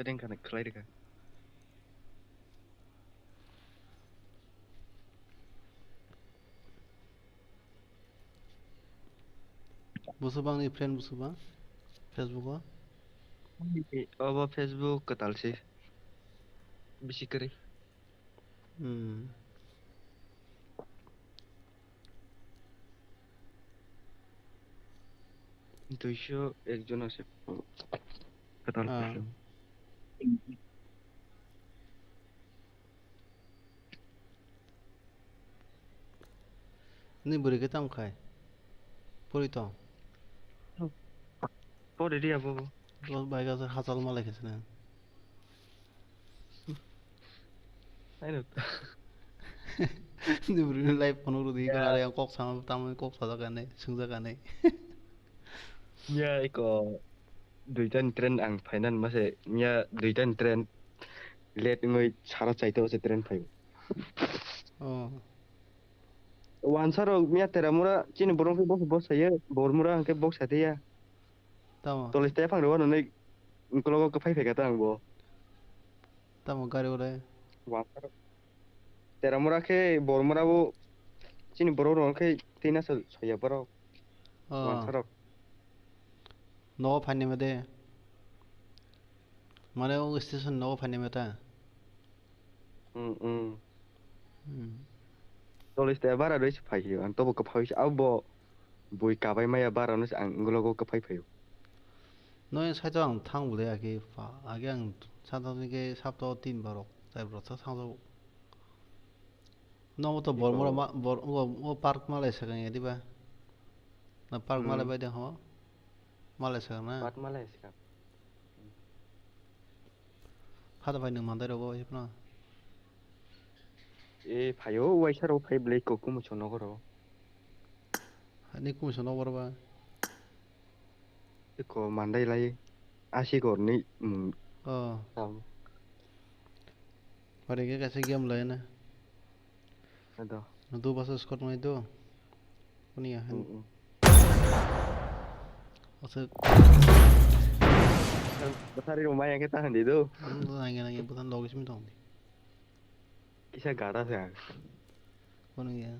Kadang kana khwlai deka. Busubang ni friend busubang Facebook Aba Facebook ketal sih. Bisi keri. দুইশো একজন আছে কেতাল person. ni buri ke tam khai puri to Pore dia apa? lo bai ga hasal malai khese na Ayo. ni buri ni live phone ru di kana yang kok sama tam kok sa ka nei sungja ka nei Nya iko duitan tren ang fainan mase nya duitan tren let ngoi sara chaite ose tren fayo. oh Wansaro mia teramura chini borong ke box saya bormura ke box ate ya. tamo Tolis te phang ro no nei ngkolo ko phai phai ka tang bo. tamo gari ore Wansaro teramura ke bormura bo chini borong ro ke tina saya boro. Wansaro no phani mede mane o station no phani meta Tolis te bara doi phai yo an to bo ka phai au bo bui ka bai maya bara no ang ngolo ko ka phai phai. 너의 사장 탕부대 아기 파 아기양 사장에게 삽도 뛴 바로 자이브로서 상서 너부터 뭘뭐라 뭐 파크 말레이시아 가 어디봐 나 파크 말레 바이데 하 말레이시아 나 Pat Malaysia. 하다 바이는 만다려고 싶나 E phayo waisaro phai blake ko kum chono goro. 아니 꿈이 너 버봐 Ko mandai lai asi gor ni 어 tam 바리게 가서 게임 라이나 ado. 너도 봐서 스쿼트 많이 도 보니야 한 어서 Besari rumah yang kita handi itu 너 나게 보단 너기 좀 더. kisah garas ya. 보는 게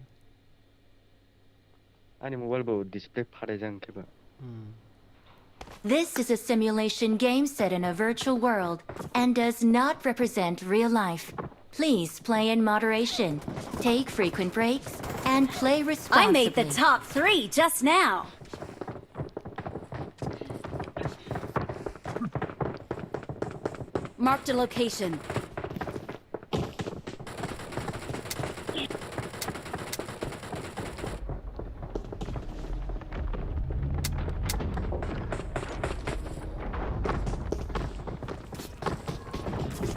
Ani mobile bawa display pada jang keba. This is a simulation game set in a virtual world and does not represent real life. Please play in moderation, take frequent breaks, and play responsibly. I made the top 3 just now. Marked a location.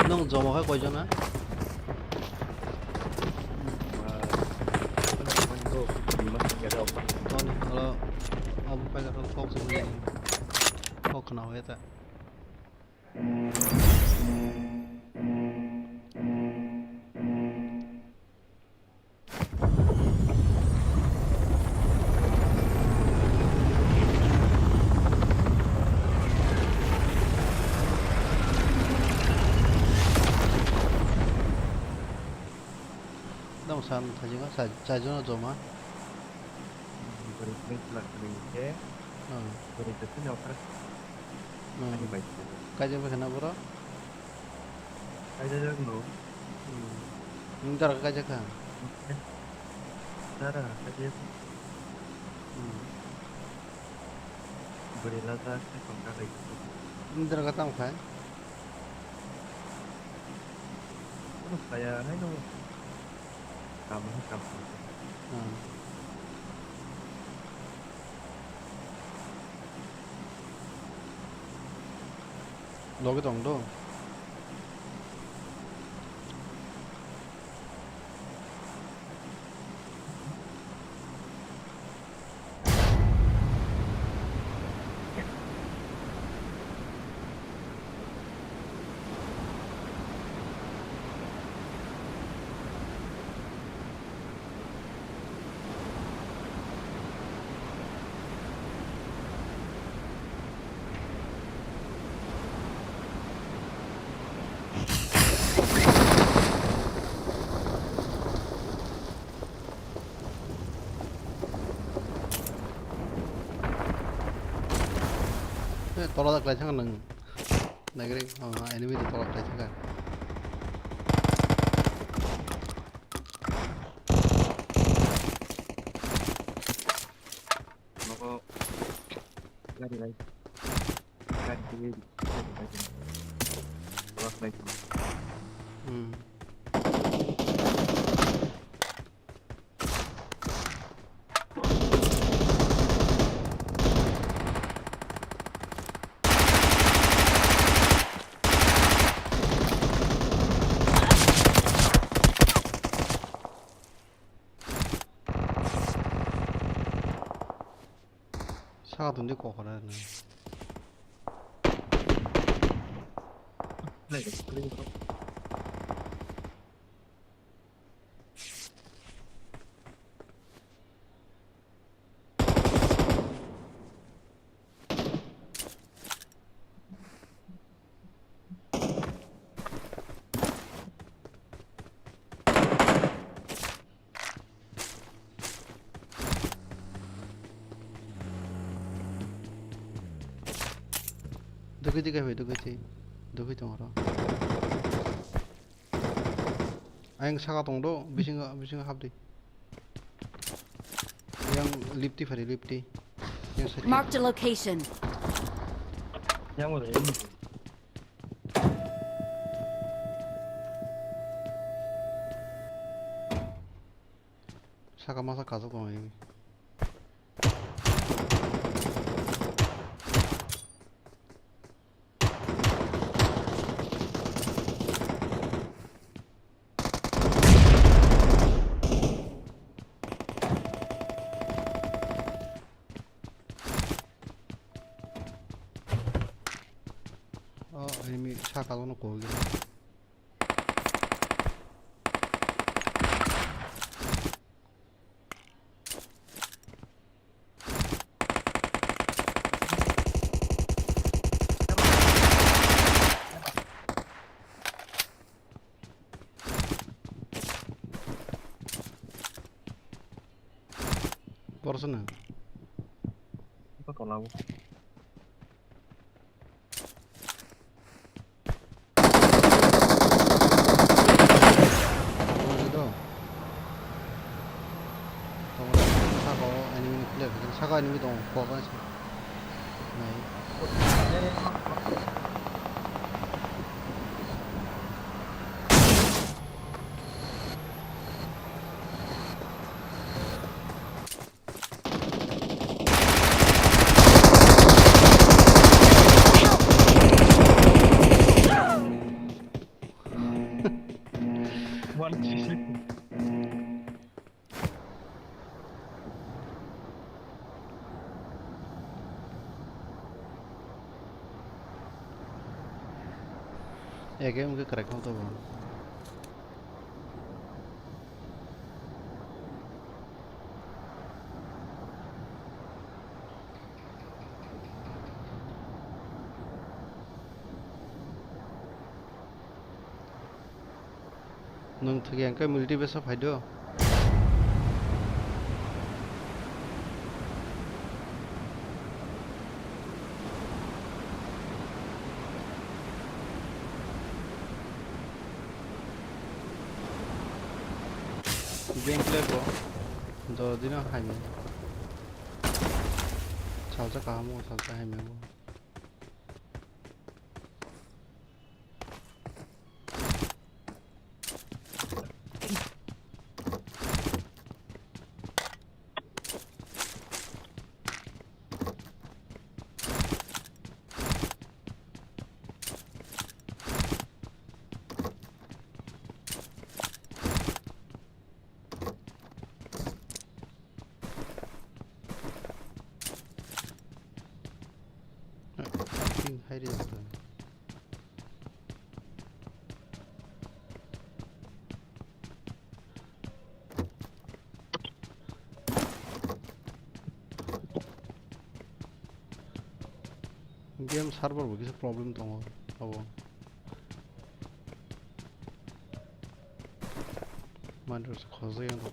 너 저거 할 거잖아. Con kalau ông phải là không dùng gì không nào hết ạ. Đâu sao thấy chứ sao cho nó rồi mà. Kaja pa kana bro? Kaja jang no. Ntar kaja ka. Tara kaja. Beri lata se pangka lagi. Ntar ka tam khai. Terus saya hai no. Kamu. 너게 정도. 떨어다 그래 생각나는 나 그래 애니메이터 떨어다 그래 생각 Mako lari lagi. Lari lagi. Lari lagi. 차가 던질 거 그래 Lagi. 너그지가 왜 너그지 너그지 알아 아잉 차가 동도 미싱가 합디 yang lipti fari lipti yang sakit Marked a location. Yang udah ini. 차가 마사 가서 거 여기 이미 차 가둬놓고 오기 버스는 Apa kalau 어디도 차가 아니면 클레 차가 아니면 동 거가지 one sisi? ya kayak mungkin crack tuh bang nung 특이한 게 물집에서 봐도 게임 플레이고 너 어디나 하면 자자 가면 자자 하면 하이리 됐어 게임 서버 여기서 프로블em 동어 하고 Commander's khwlai yang dong.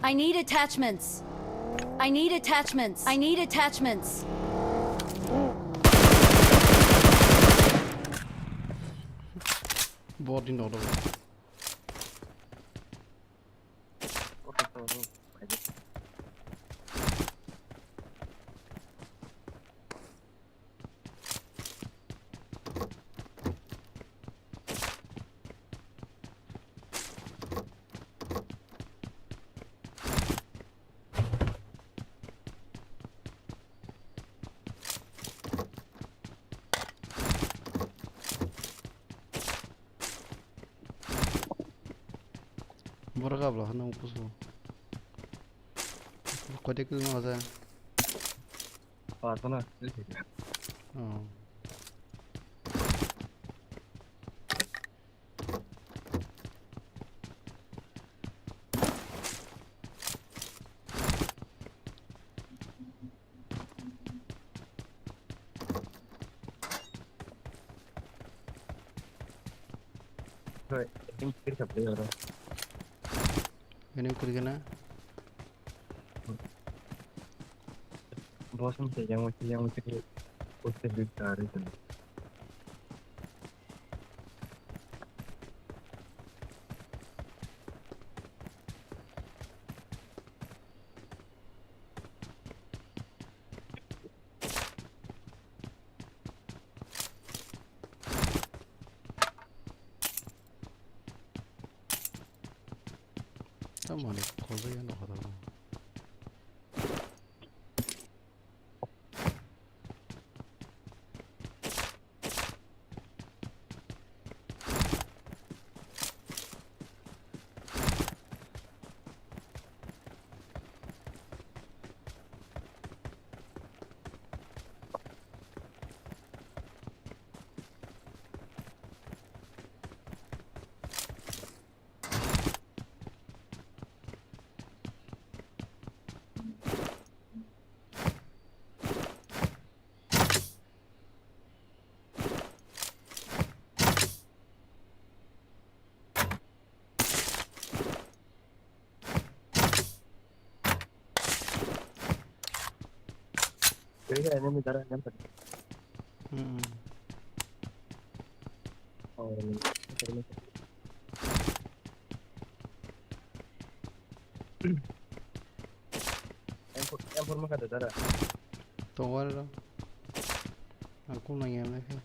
I need attachments. I need attachments. I need attachments. Body in order. Berapa lah, nang pusu. Kau dek tu mana? Partner. Oh. Right. Ini kita boleh orang. Ini kurang na? Bos mesti yang poster besar itu. Sama ni khwlai yang dong ada. Kira ini negara yang tadi. Oh, ini. Yang forma kada darah. Tunggu ada. Aku nanya lagi.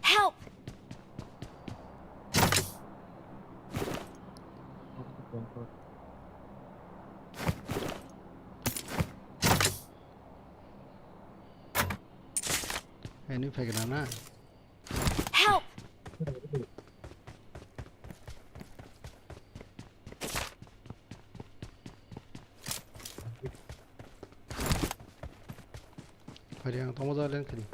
Help! Ini pakai mana? Help! Hari yang tamu jalan kiri.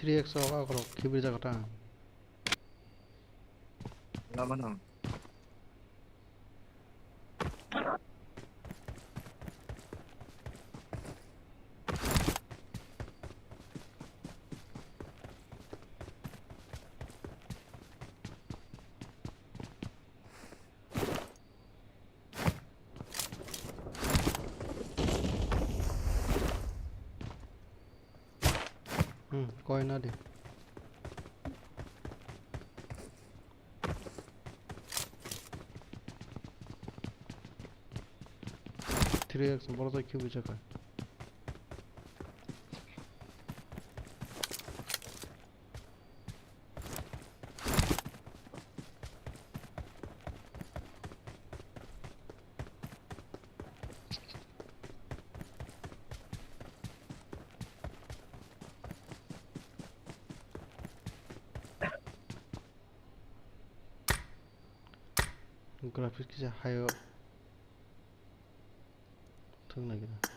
Three X apa kalau kibir Jakarta? Lama nang. Koin ada. Three X berapa kibir Jakarta? Grafik kisah hayo tung lagi dah.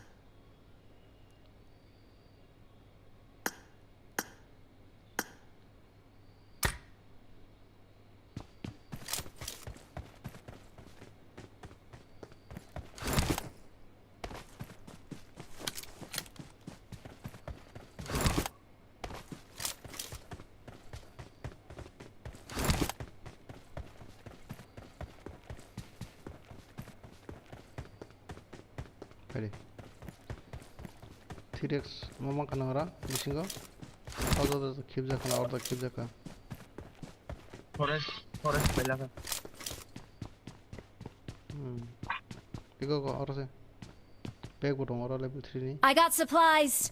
Ready. Three X mama kana ora missing go. Other keep the kana or keep the kana. Forest pala ka. Iko ko or se. Bag button or level 3 ni. I got supplies!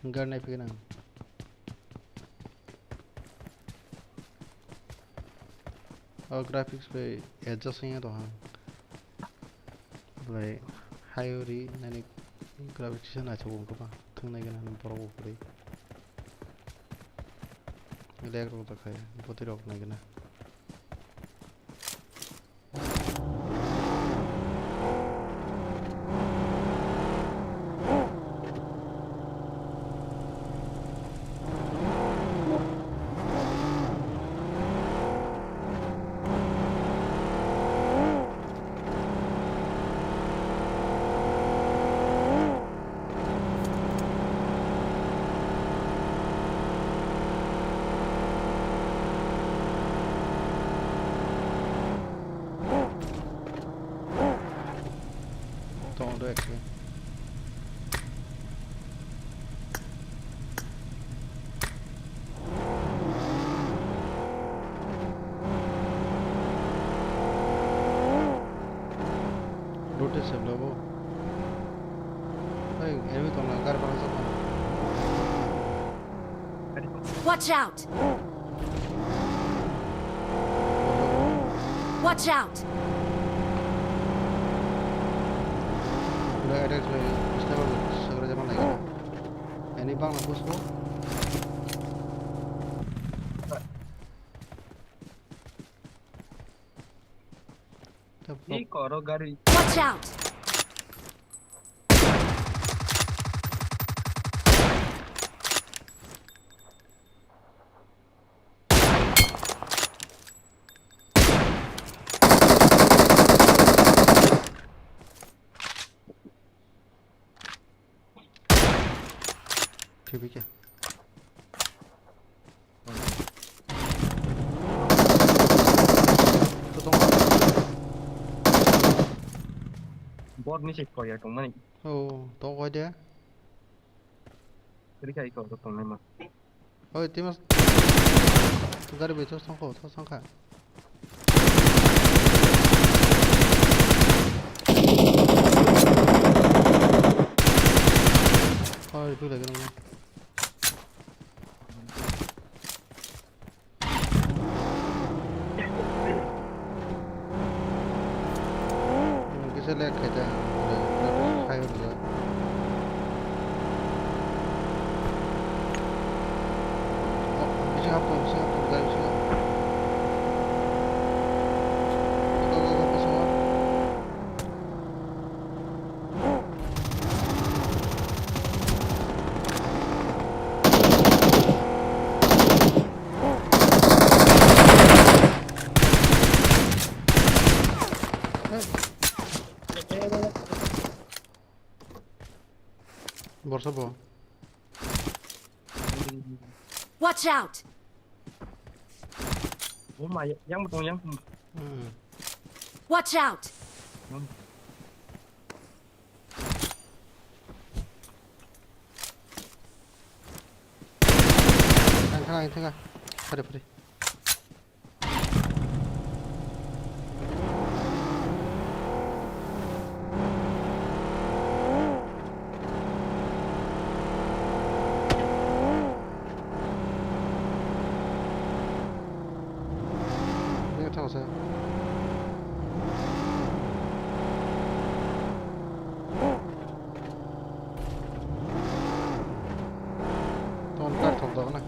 Gun naik na. और graphics पे adjust नहीं है तो हाँ भाई high हो रही Naini graphics से ना अच्छा वो कपा थंगने के ना हम पर वो करी लेकर वो तक है बहुत ही रोकने के ना Don't do actually. Rotate se habló. Ay, enemy con la cara para eso. Watch out! Watch out! Udah ada segera zaman lagi. Ini bang nak push bro. Ih, koro gari. Watch out! ठीक है. Bot ni sih kau ya tong mana? Oh, tao quay dia. Jadi kayak kau tong mana mah? Ôi, tí mà ra đi về cho xong khổ, cho xong khả. Thôi, tôi lấy cái này. Cái xe len khai ra, hay hơn rồi. Singapore, guys, Singapore. Go, semua. Borsa po. Watch out! Oh my, yang betul yang. Watch out! Tengah. Pada. Ini tahu saya. Tuan kartu tahu na.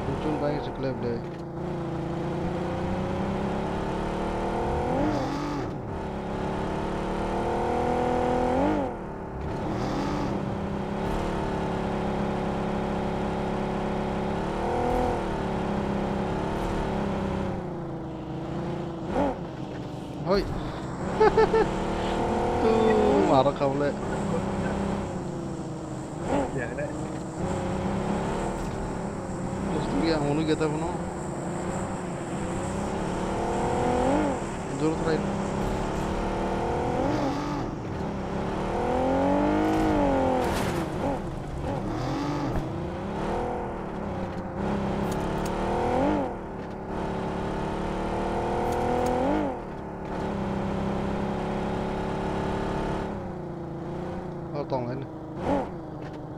Muncul banyak sekelip deh. Oi. Tuh, marah khwlai. Ya, ada. Terus dia ngunu kita puno. Jurut lain. Oh, tong lain.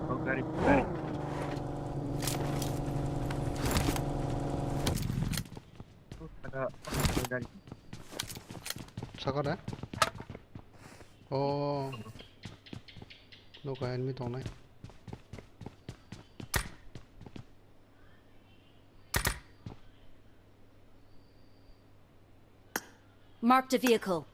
Oh, gari. Ada gari. Sakar ya? Oh. Đâu có enemy tong này. Marked a vehicle.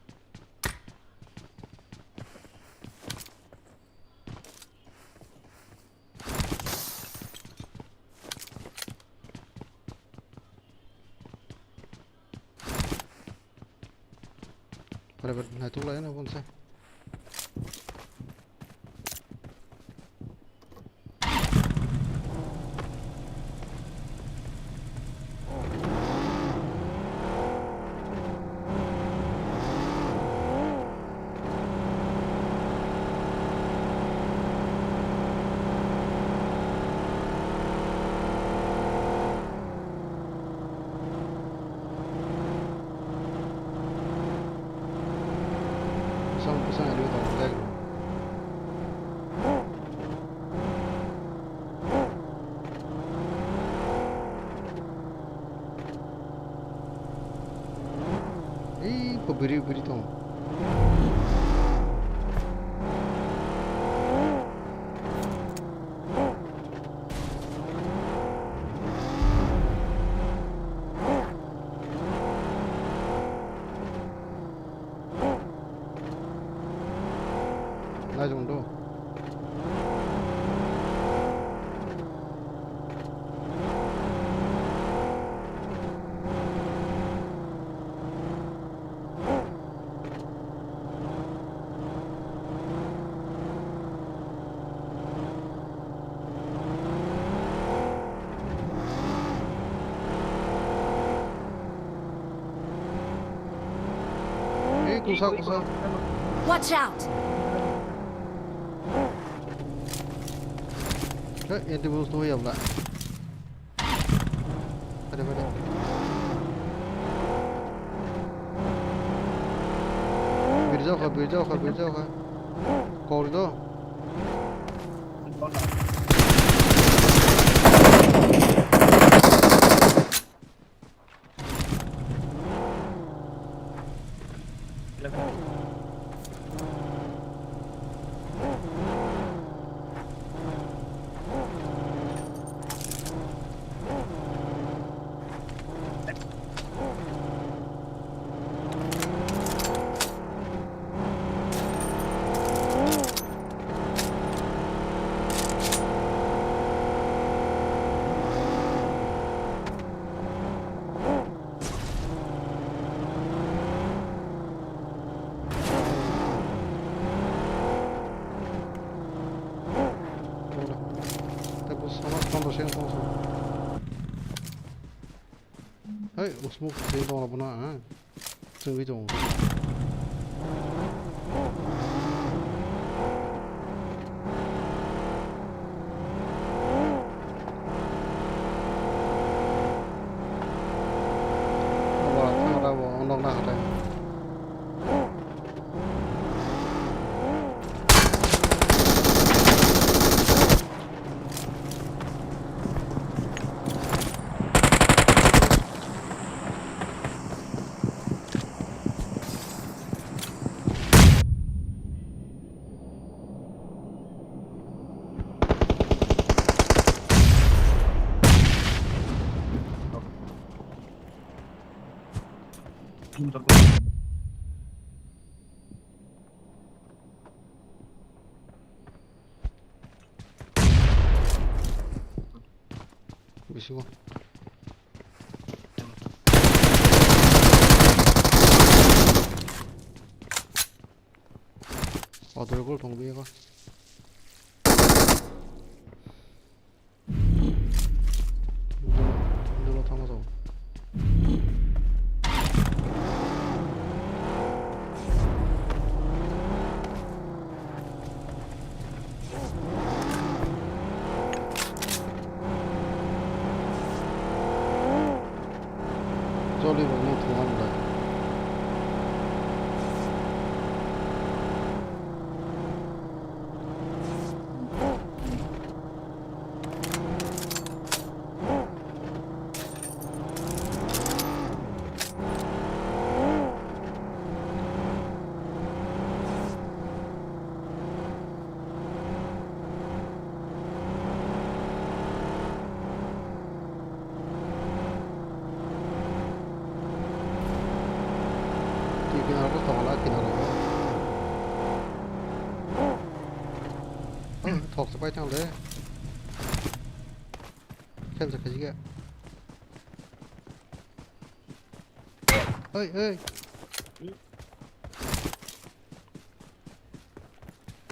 Pada nah itu lain apa sih? Pesan ada tong tag. kok beri dong. 나 정도. 구사. Watch out! 얘한테 무슨 소리야, 몰라. 그래. 빌자가. 거기도. 에이, 스모크 대동하나 보나. 저기 좀. ông nào đây. 미시고 얼굴 동비가 눈으로 담아서 쫄리고 너무 통합니다. 기나로 더나 기나로 턱스 파이팅한데 캔석해지게 어이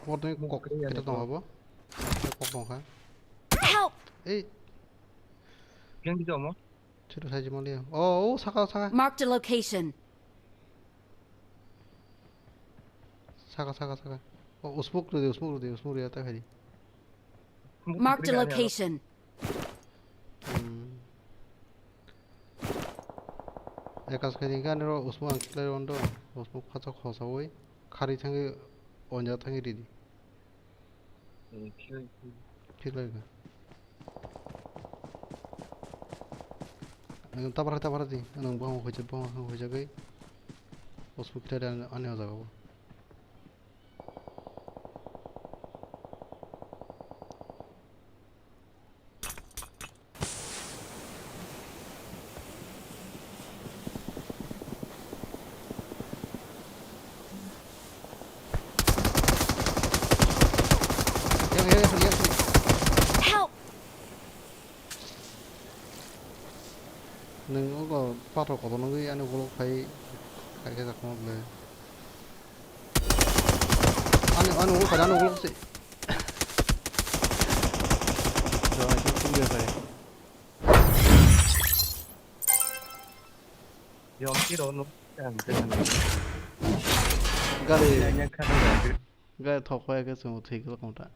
뭐더니 꼭 kita tong apa kok tong kan Help! 그냥 기자 뭐? 뒤로 살지 말이야. 오 사과 Marked a location. 사과 우스모크로 딱 하지. Marked a location. 약간 그러니까 아니라 우스모 안 클레론도 우스모 파서 커서오이 카리 탕이 언제 탕이 리디. 필요가. 이건 따바라지. 너는 뭐 하고 있지? 뭐 하고 있지? Osmo kita aneh aja kau. Yang. Help! Neng kau patok kau nunggu anu golok kai kayak tak mau beli. Anu golok sih. Jangan itu tunggu ya kai. Yang kira no jangan Gali, yang kan gali thok kai ke semua tiga kau tak.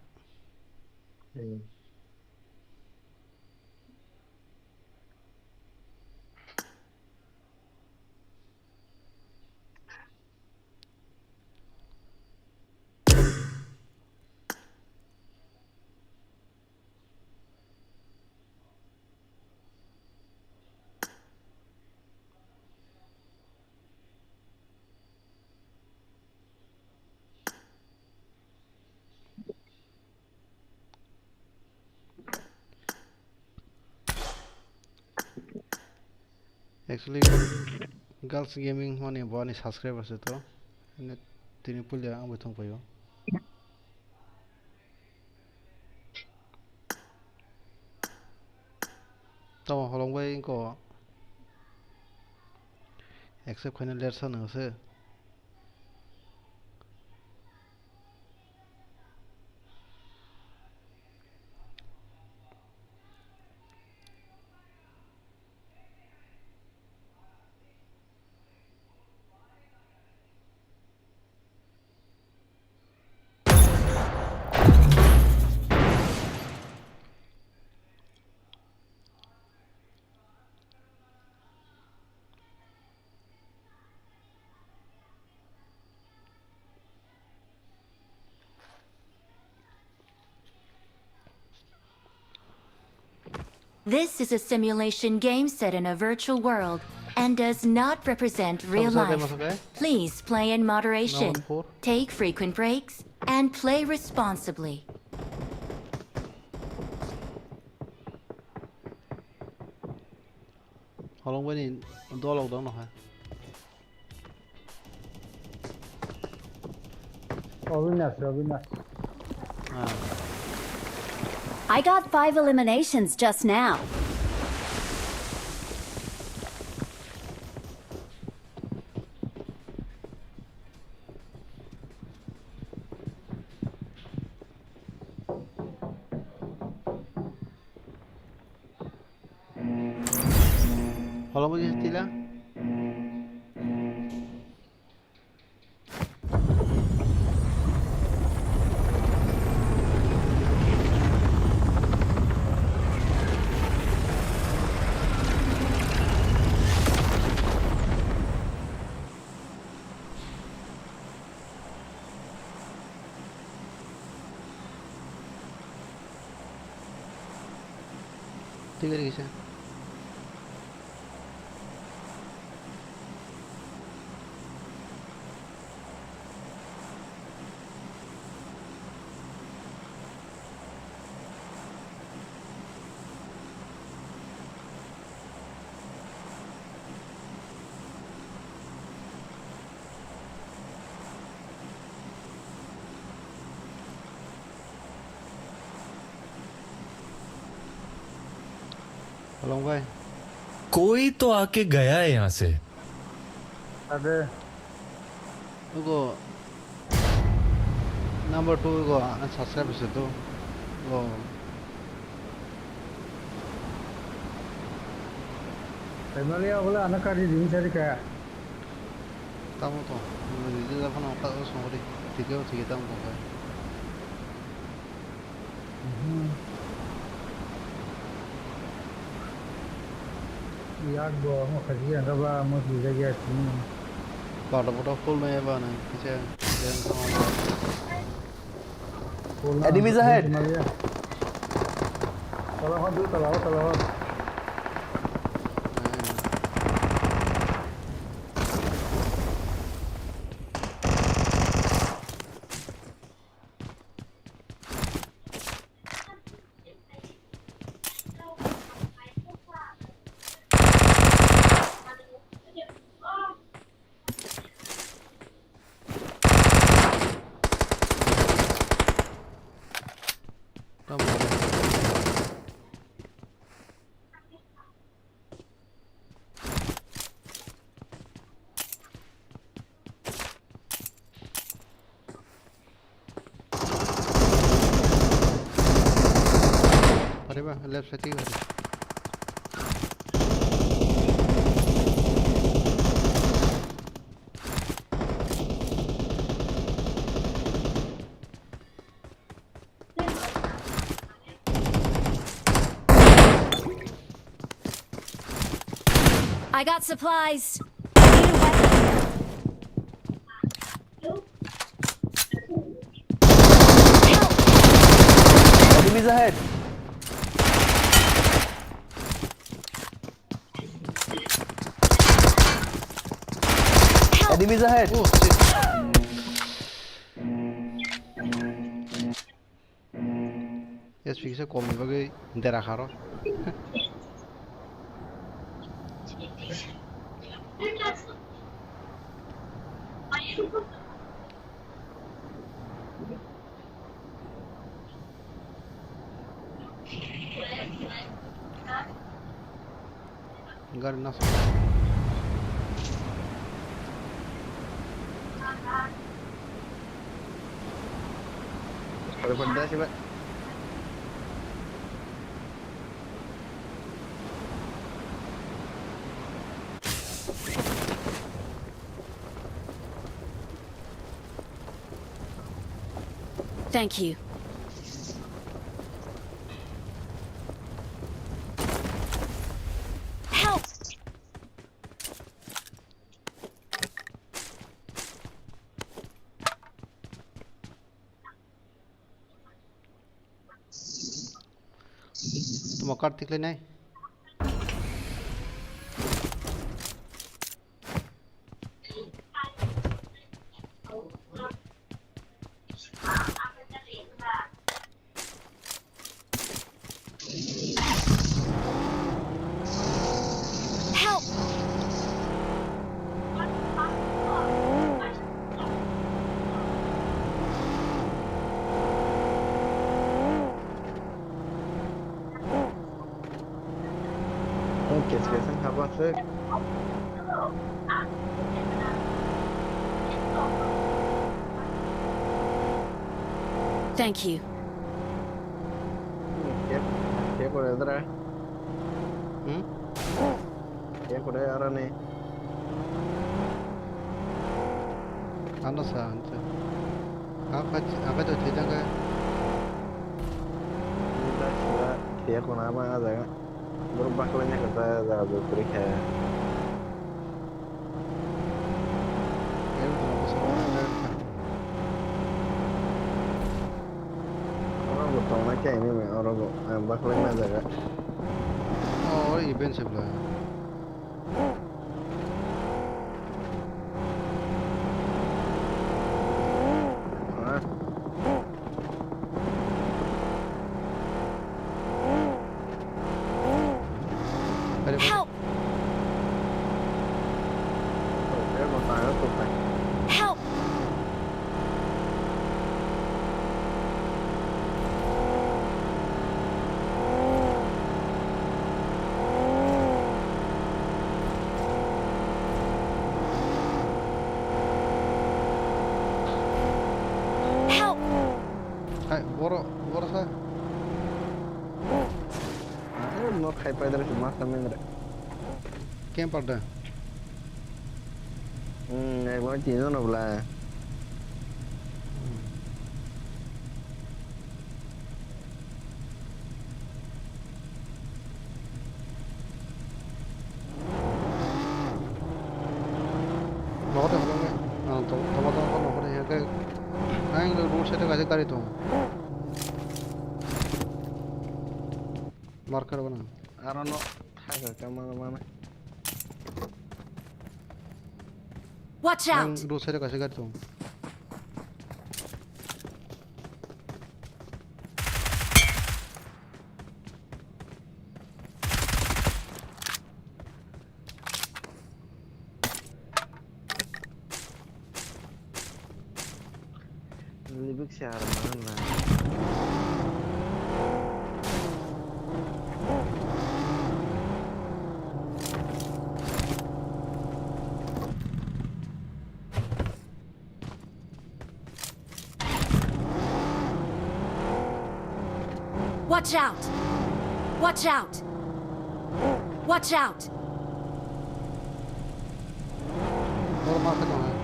Actually, girls gaming mana buat ni subscribers itu, ini tini pun dia ambil tong payo. Tahu holong bay ko accept kena leer sana se. This is a simulation game set in a virtual world and does not represent real Sama-sama life. masuk, eh? Please play in moderation, Nomor 4. take frequent breaks, and play responsibly. Holong bay ni dolog dong noh. Robin. Ah, I got 5 eliminations just now. holong bay stila. Tiga lagi sih. Holong bay. कोई तो आके गया है यहाँ से। अबे Ugo number 2 ugo subscribers itu. Ugo family वाला अनकारी दिन से क्या tamu to. Ini dia pun nak tahu semua ni. Tiga tamu to bay. यार गो हम खजी रबा मत ले गया थी Pada full में है बाने. पीछे एनिमीज अहेड चलो हम दूर चलाओ ba left side ti ba I got supplies. Enemies ahead. Enemies ahead. oh shit yes fix komi bagi dera kharo gar na Pada pada sih, Pak. Thank you. Help! तुम कार्तिक ले नहीं Help! Kes-kesan apa sih? Thank you. Kayak udah ada. Kayak udah ada nih. आना सा अंत apa tuh tidak kan Kita sudah kayak kenapa ada kan? Berubah kelenya kita ada patikha. ya udah aku sama Orang betul kayak ini, orang berubah kelenya ada kan? oh event sebelah Help! Saya mau tanya tuh, Pak. Help! Help! hai boro sa Mau kayak pada dari semua sama ini. kem pada Ngày mới chỉ nó đâu là nó có không nghe tao nó có thể cái anh được road side का गाड़ी तो marker बना I don't know. Hai cái mana. Watch anh out! road side का गाड़ी तो Lebih siar mana? Watch out! Watch out! Watch out! और मार के जाना है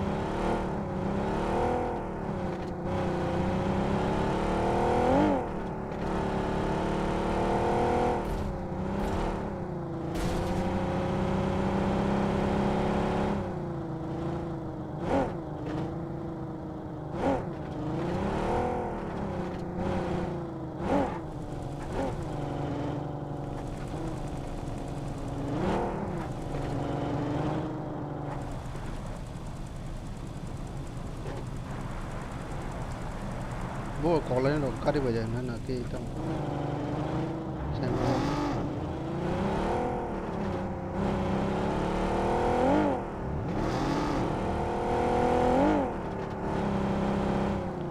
वो khwlai nó cari bajai na na ke itam sen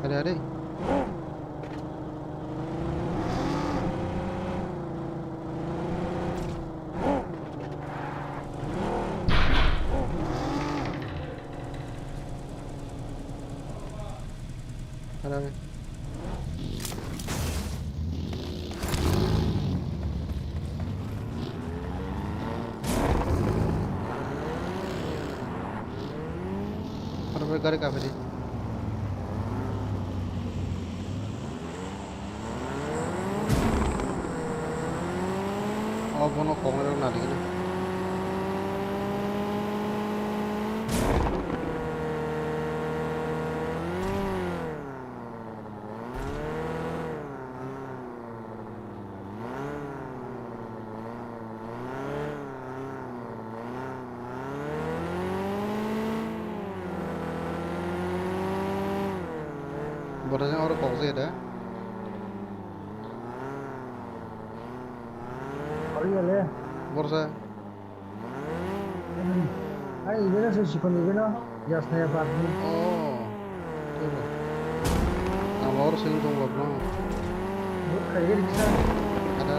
अरे अरे अरे अरे अरे घर का फिर और बोनो khwlai ना दिखे ना borasnya orang khwlai ada और ये ले borsa आई इधर से चिकन इधर या स्नेह पार्क में oh coba nama orang sini tuh nggak pernah वो खाइए rickshaw ada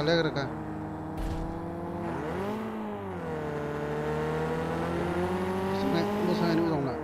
leg reka ini dong nak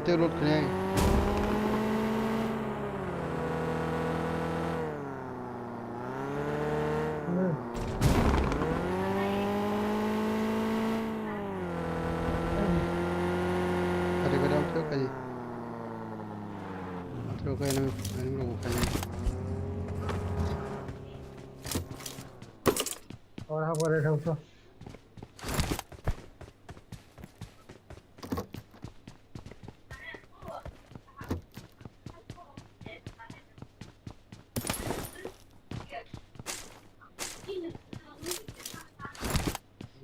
Pati load kene ada kadang tu kaji atau kau ini mau kaji और हाँ पर बैठा तो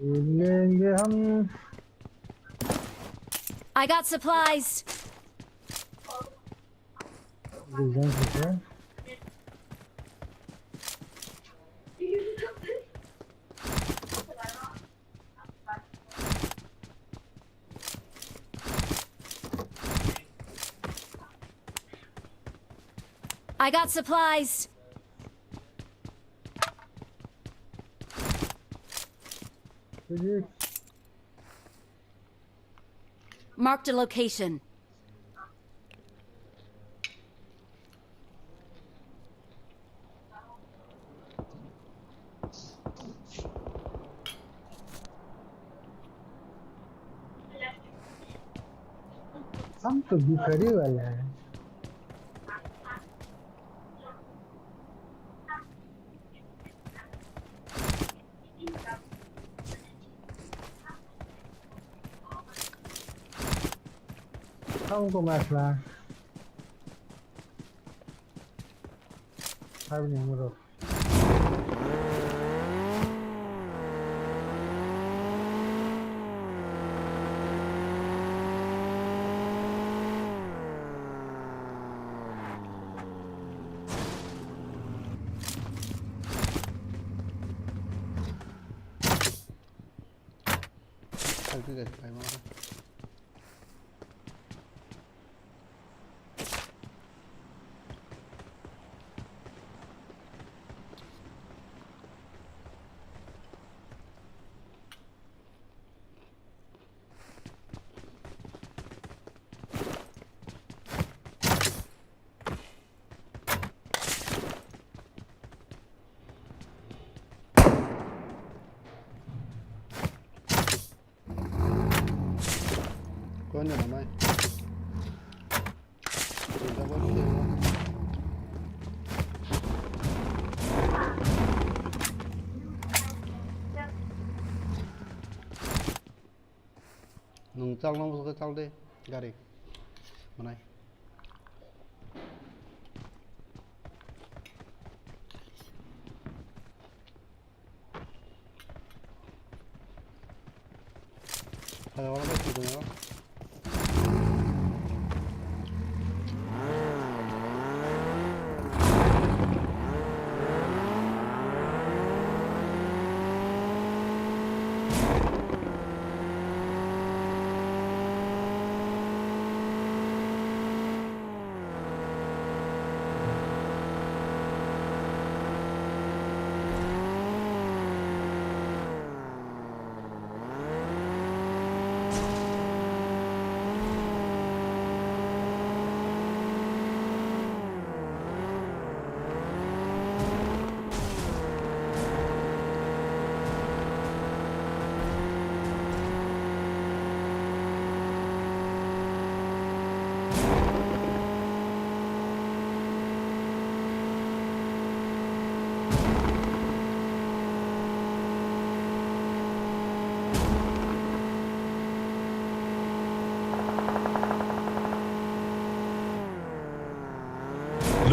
लेंगे हम I got supplies. डिजाइन से I got supplies. Marked a location. हम तो बिखरे वाला है हमको मसला अब नहीं मरो không cứ cái mà có nhiều lắm anh chúng ta vẫn kêu nung trong đi garing mana ada orang lagi tu ya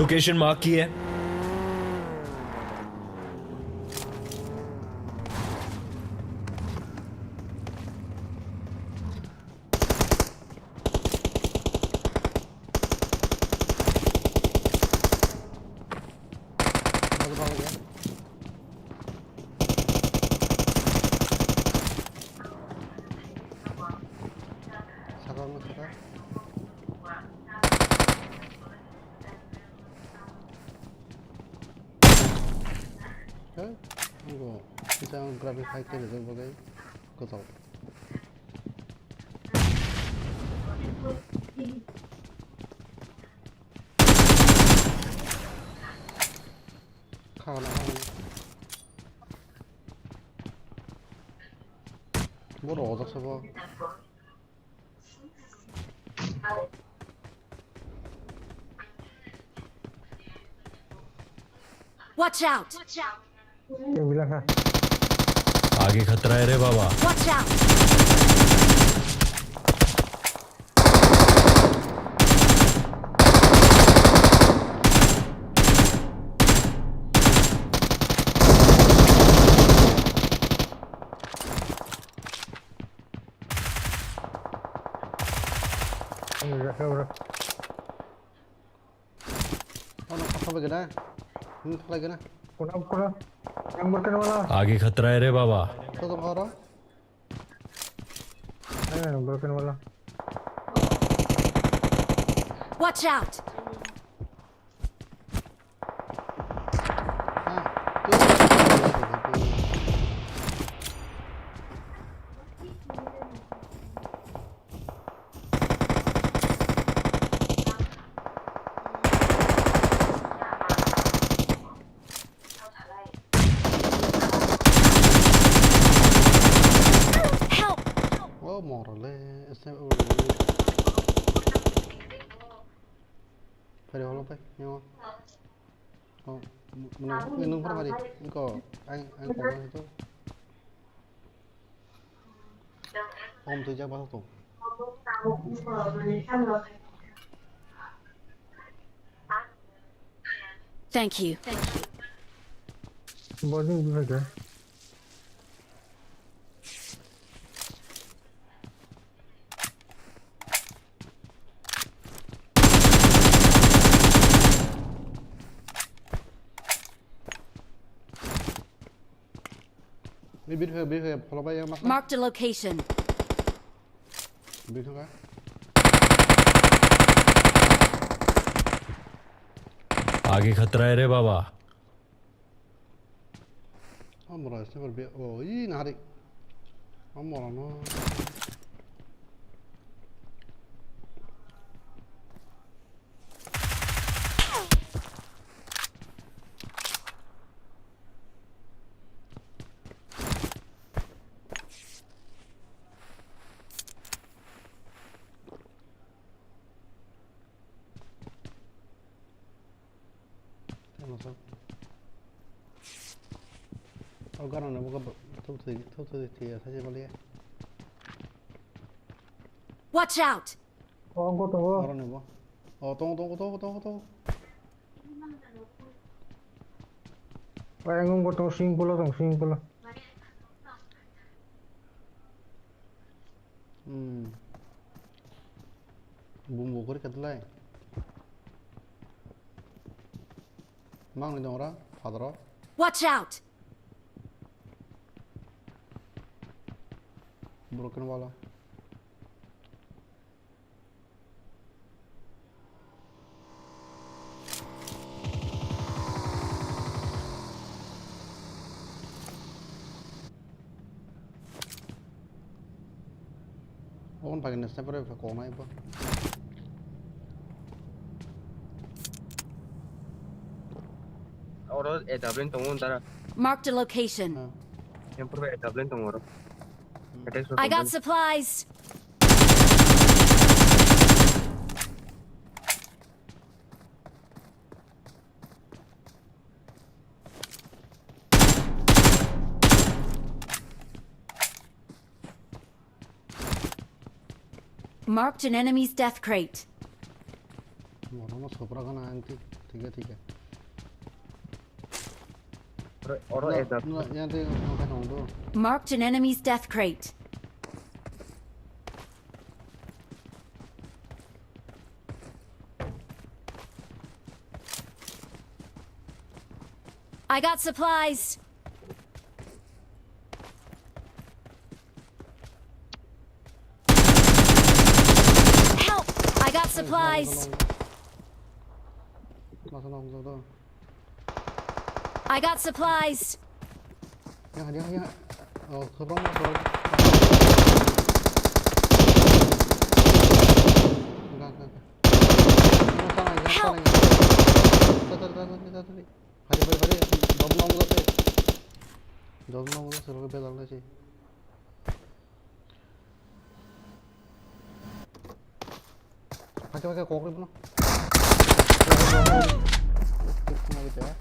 location mark की है 이거 기장 그래픽 할 때는 저거게 그거 카나 뭘 얻어서 봐 Watch out! Yang bilang ha. आगे खतरा है रे बाबा Watch out! Udah. apa gana khwlai gana Kuna yang berkena wala. आगे खतरा है रे बाबा to to orang Yang berkena wala. Watch out! oh morale phải được không phải nhau không mình nâng phát đi có anh có cái thôi hôm thứ chắc bao tổng Thank you. Boarding juga ke? biết follow bay em Marked a location. biết không cái आगे खतरा है रे बाबा 뭐라 했어 그걸 이 나리 뭐라 너 해놓서 얼가랑 뭐가 토토 뒤에 사실 빨리 Watch out! Tunggu, tunggu. 알아내 봐. tunggu. Pengen gue tunggu sing pula. bumbu kuri kadlai. mang ni dong padra. Watch out! broken wala. Open pakai sniper ya kau naik apa? Orang etablin tunggu ntar. Marked a location. Yang perlu etablin tunggu orang. I got supplies. Marked an enemy's death crate. Orang sopra kan nanti tiga. Orang etablin. Yang tu makan orang tu. Marked an enemy's death crate. I got supplies. Help! I got supplies. I got supplies. Ya. Oh, sopra. Help! Tadi. Hari. Double seluruh pedalnya sih. Pakai konkret belum? Gitu ya.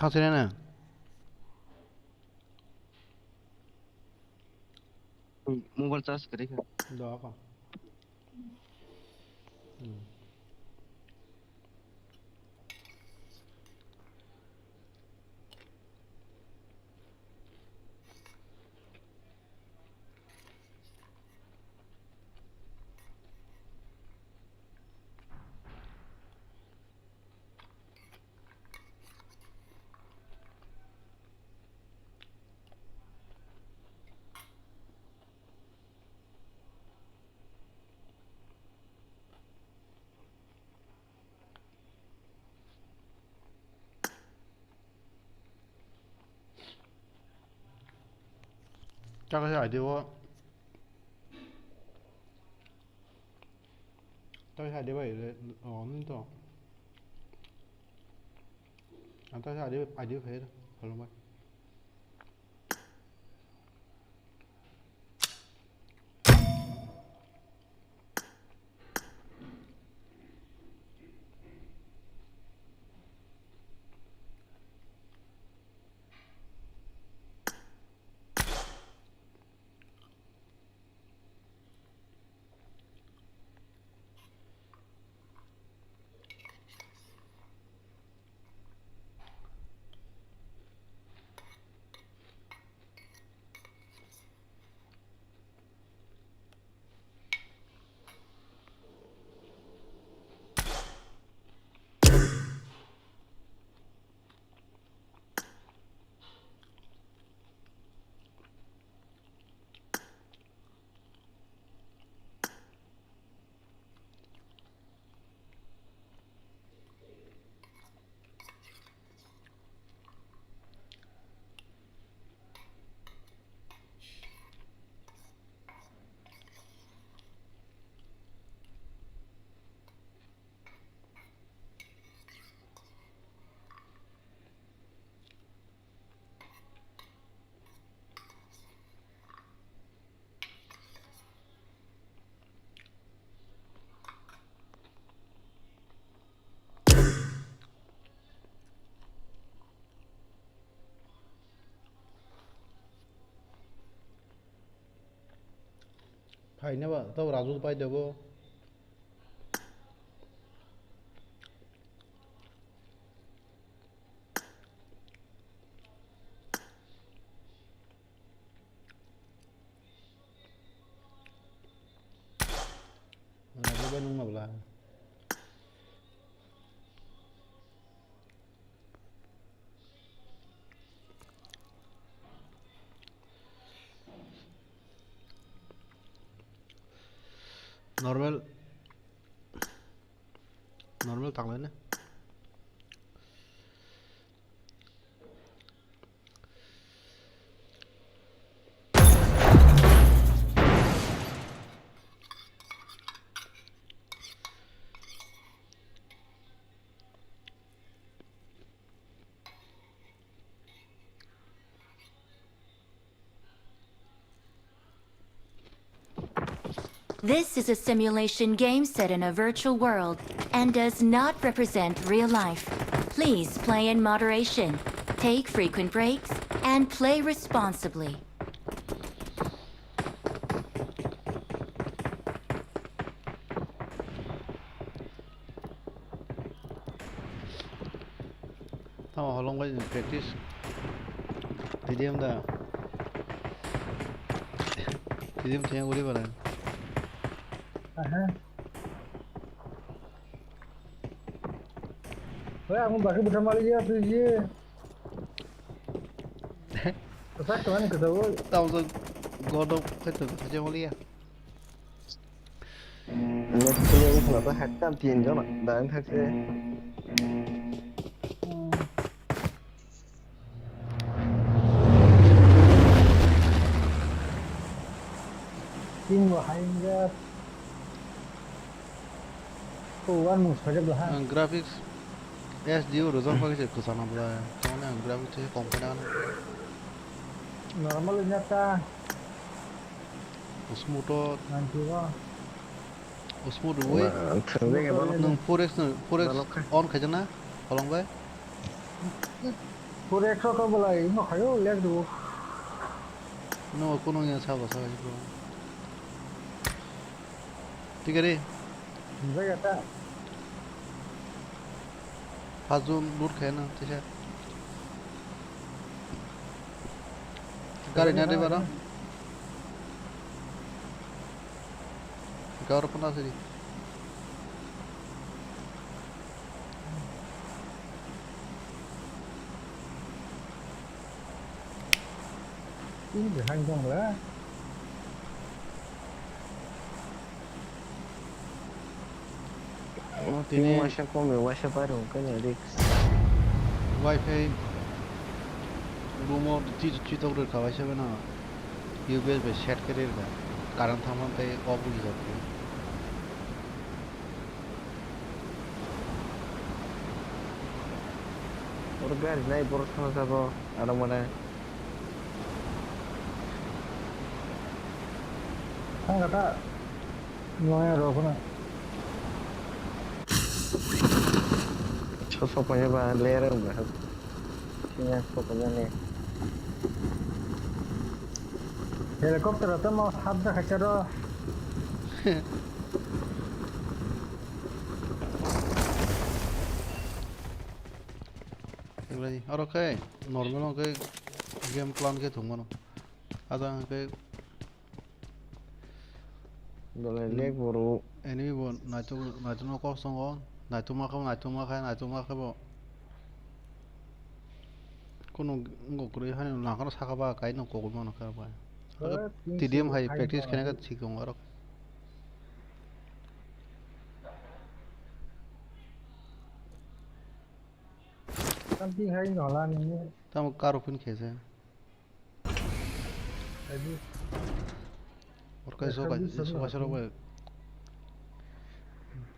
당신에는 Mobile charge करेगा. 너 아까. 작아서 아이디어 이래 없는데 안 따서 아이디어 해야 별로 말 हायनाबा तो राजू पाई देबो राजू पाई नंग नबला normal normal तांगले ने This is a simulation game set in a virtual world and does not represent real life. Please play in moderation, take frequent breaks, and play responsibly. how long was in practice TDM da TDM thaya guri bala aku bagi bersama dia tu je. Pasal tuan ketahu. tao rồi godo cái từ thaya guri à nó chơi là có hạt tam tiền cho bạn đáng thật sự Tin vào hai ra. Tuan musuh je belah. graphics SDO rozon pakai cek kesana bala soalnya graphics itu komponen Normal nyata. smooth to Nanti wah. smooth way thường cái bao nung 4x on khai jana kolong bay Pura ekso kau belai. Nak kau lihat dulu. no kuno yang sao sao itu ठीक है रे Enggak kata. Fazun lur खाया ना तेरे गाड़ी ना रे बारा गावर पना से Ini berhanjong lah. Ini masya kome masya baru kan ya Rex wifi room और चीज तो उधर खावा से बना यूपीएस पे सेट करे रहा कारण था हम पे ऑफ हो जाते हैं और गाड़ी नहीं bore sama sabo ada mana Kan kata nyonya roh pun. sosoknya bah lera bah punya sosoknya nih Helikopter atau mau habda kacaro. lagi और okay normal okay game plan के थुंगो नो आदा के boleh lihat buru एनिमी बो नाइटो no को संगो नाइटो मा खाबो कोनो गोकुरे हाने नाखनो साखाबा गाय नो कोगल मनो करबा टीडीएम हाई प्रैक्टिस खेने का ठीक दं और Nanti hari nolan ini. तम कार ओपन खेसे Jadi और कैसो का सो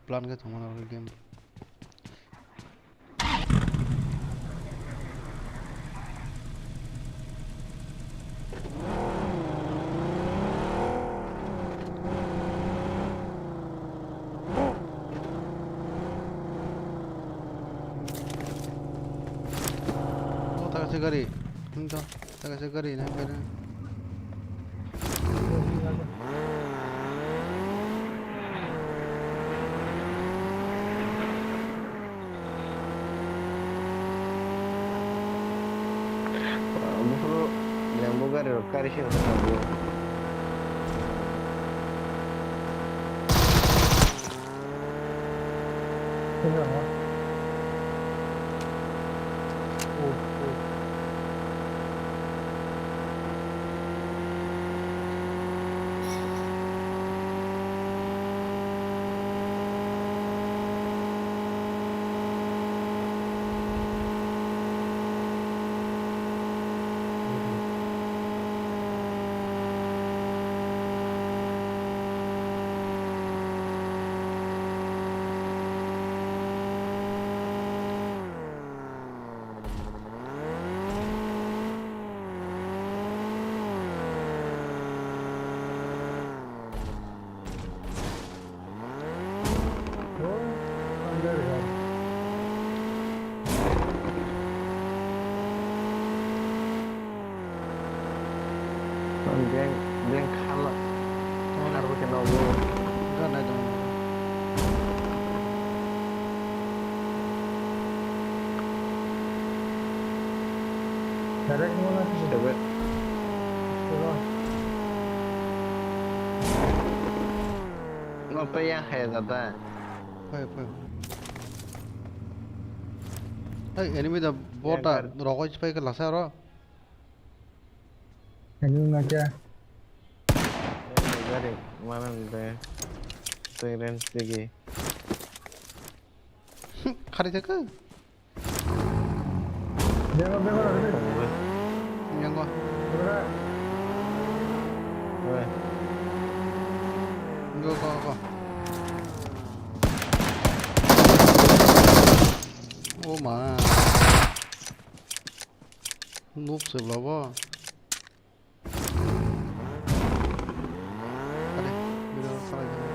प्लान के थुंगो नो गेम segari entah tak segari nak गारि सेराव दोननांगौ Blank color. Taruh ke nogo. गारनाय दं Direct mau nanti Coba. Apa yang hai tata? फै फै ओइ एनिमी द बोटा रगज फैके लासा र ini ngaca Dari mana deh? Teren segi. खारि थेको jangan jangan ada यंगो berapa गो गो गो ओ मा नुब सेब्लाबो अरे मेरो सारा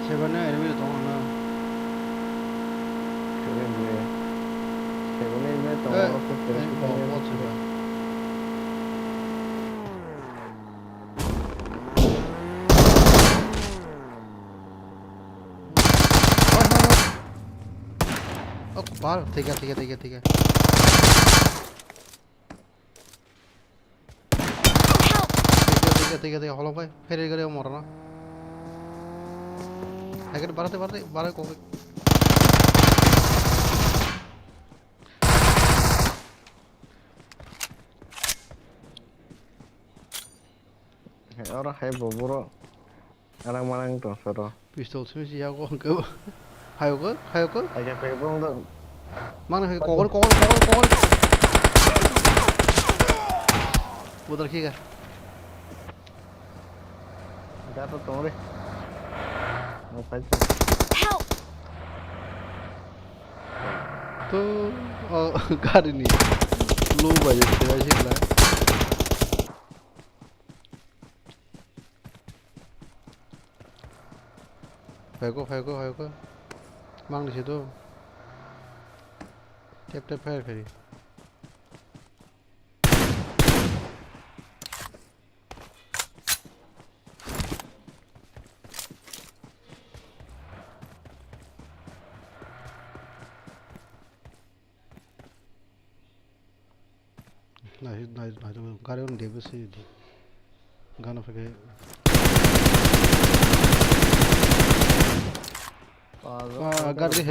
세번에 에니미 동안 Keren deh. Sebenarnya ini tahu Eh, apa terus mau buat coba. Oh, बाहर tiga. Tiga, holo भाई फिर एक गरे मरना अगर बारह को Orang hai boboro. Arang-marang tuh soro. pistol sih ya kok ke hayo ke Aja pebong tuh. mana है कोगल उधर की का Jatuh tuh deh. Ngapain? Help! तो गाड़ी नहीं लो भाई तेरा शिकला फेंको मांग ली तो टेप फायर करी नहीं तो गाड़ी उन देव से गाना फेंके गाड़ी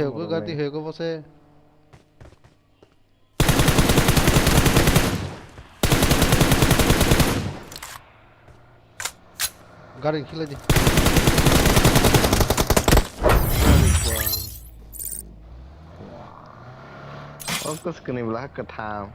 है को बसे गाड़ी खिला दी Focus ke ni belah ke tham.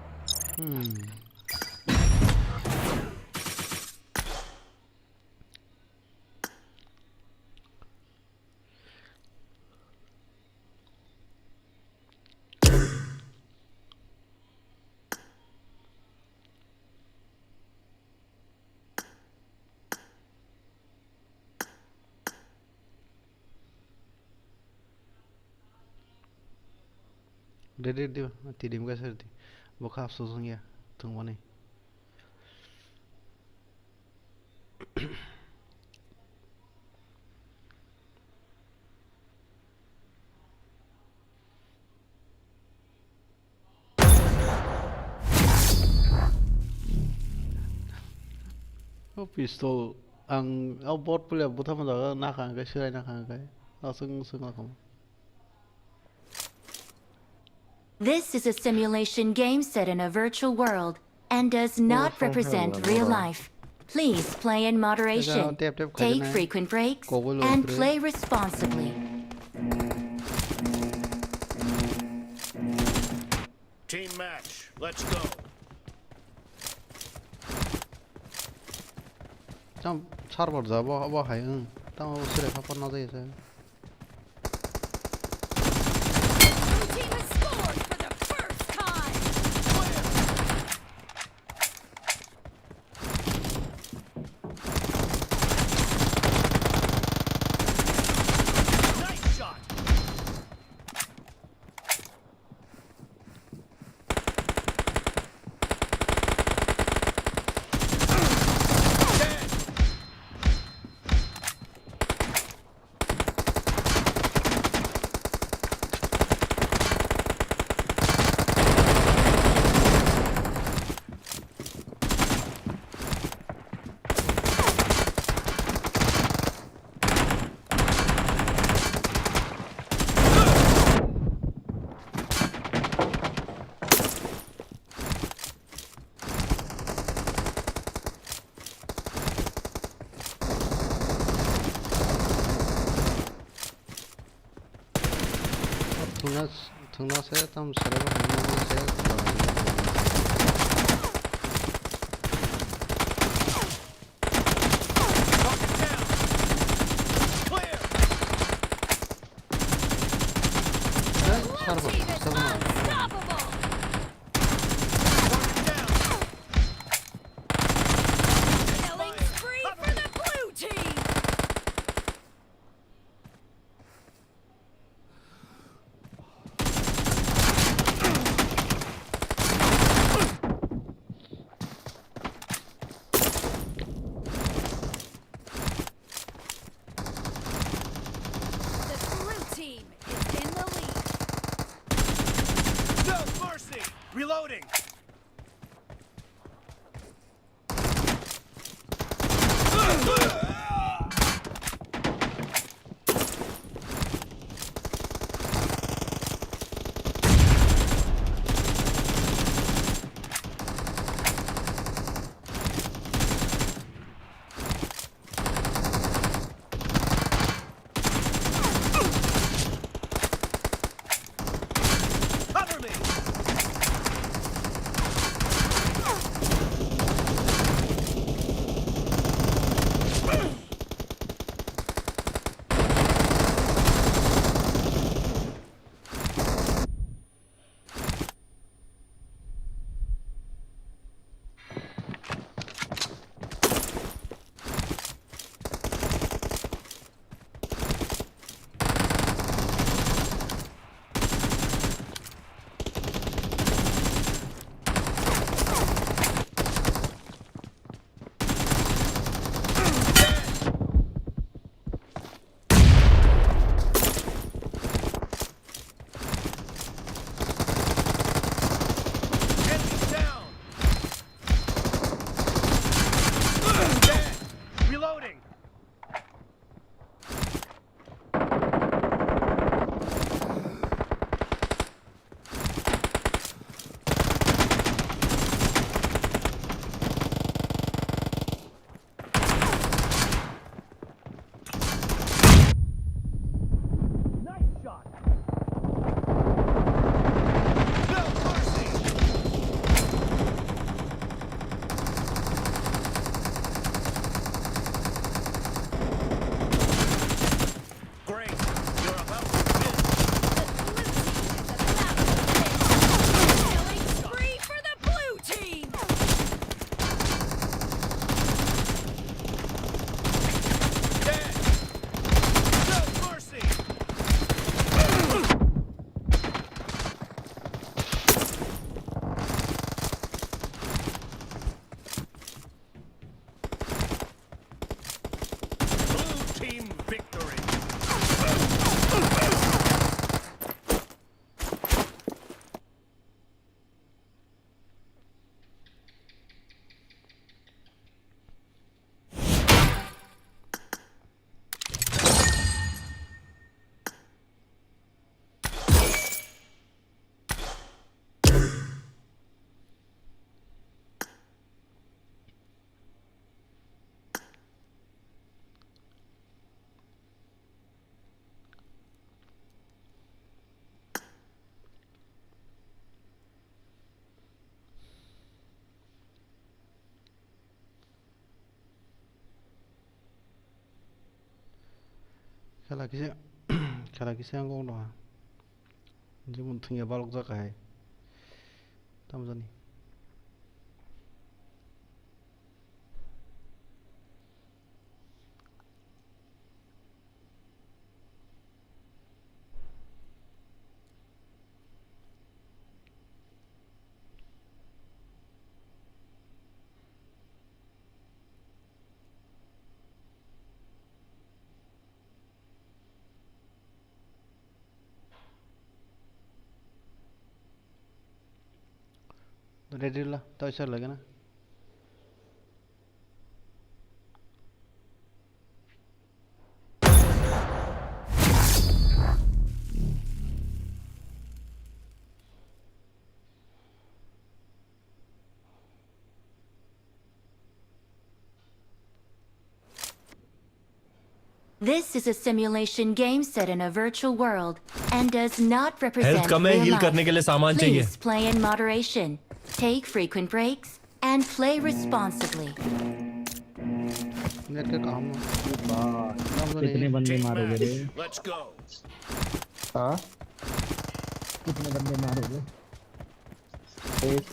deh mati dim ka serti boka afsosung ya tung mane oh pistol ang bot pula buta mo daga nakang ka sirai nakang ka asung sung nakam This is a simulation game set in a virtual world and does not represent real life. Please play in moderation, take frequent breaks, and play responsibly. Team match. Let's go. 참 차로 벌자 뭐 하여 땅 옷을 한번 나자 이제 Blue team has scored for the first time. Nice shot. thungna se tam sareba hanu se Clear. sareba Team is sareba unstoppable. Killing spree for the blue team. The blue team is in the lead. No mercy. Reloading. Cover me. खेला किसे आं गं दङ जिमन थुंया बालक जाखाय तामजानि ready ला तैसा लगे ना This is a simulation game set in a virtual world and does not health represent कम है, real हील life. करने के लिए सामान चाहिए। Please play in moderation, take frequent breaks, and play responsibly. Net का काम कितने बंदे Team मारोगे रे? match. Let's go. हाँ कितने बंदे मारोगे? एक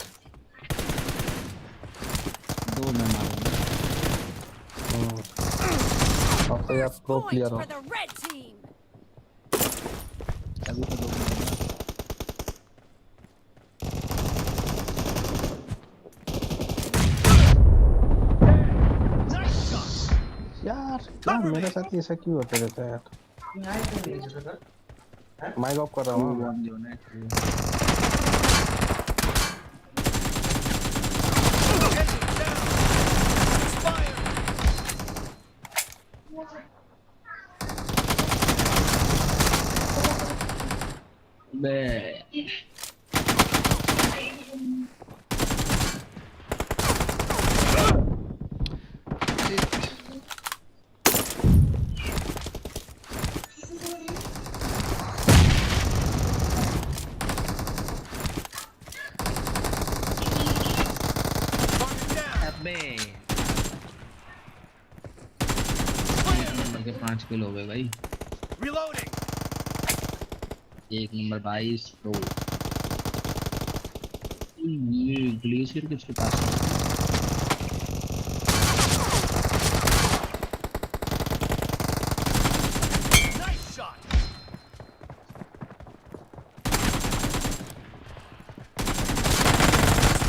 दो मैं मारूंगा। अब तो यार प्रो Point प्लेयर हो। for the red team. अभी तो दो मारूंगा। यार मेरे साथ ऐसा क्यों होता रहता है यार? माइक ऑफ कर रहा हूँ। नंबर के 5 किलो हो गए भाई। Reloading. 1 number 22 pro. ये ग्लेशियर किसके पास है? Nice shot.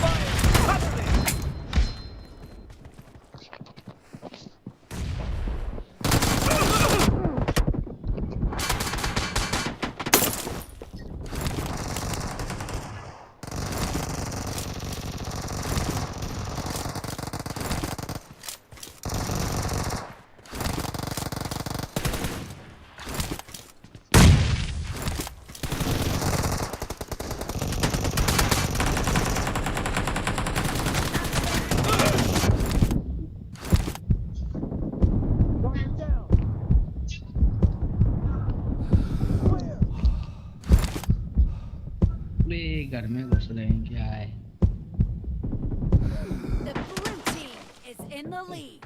Fire. Cover me. घर में घुस रहे हैं क्या है? The blue team is in the lead.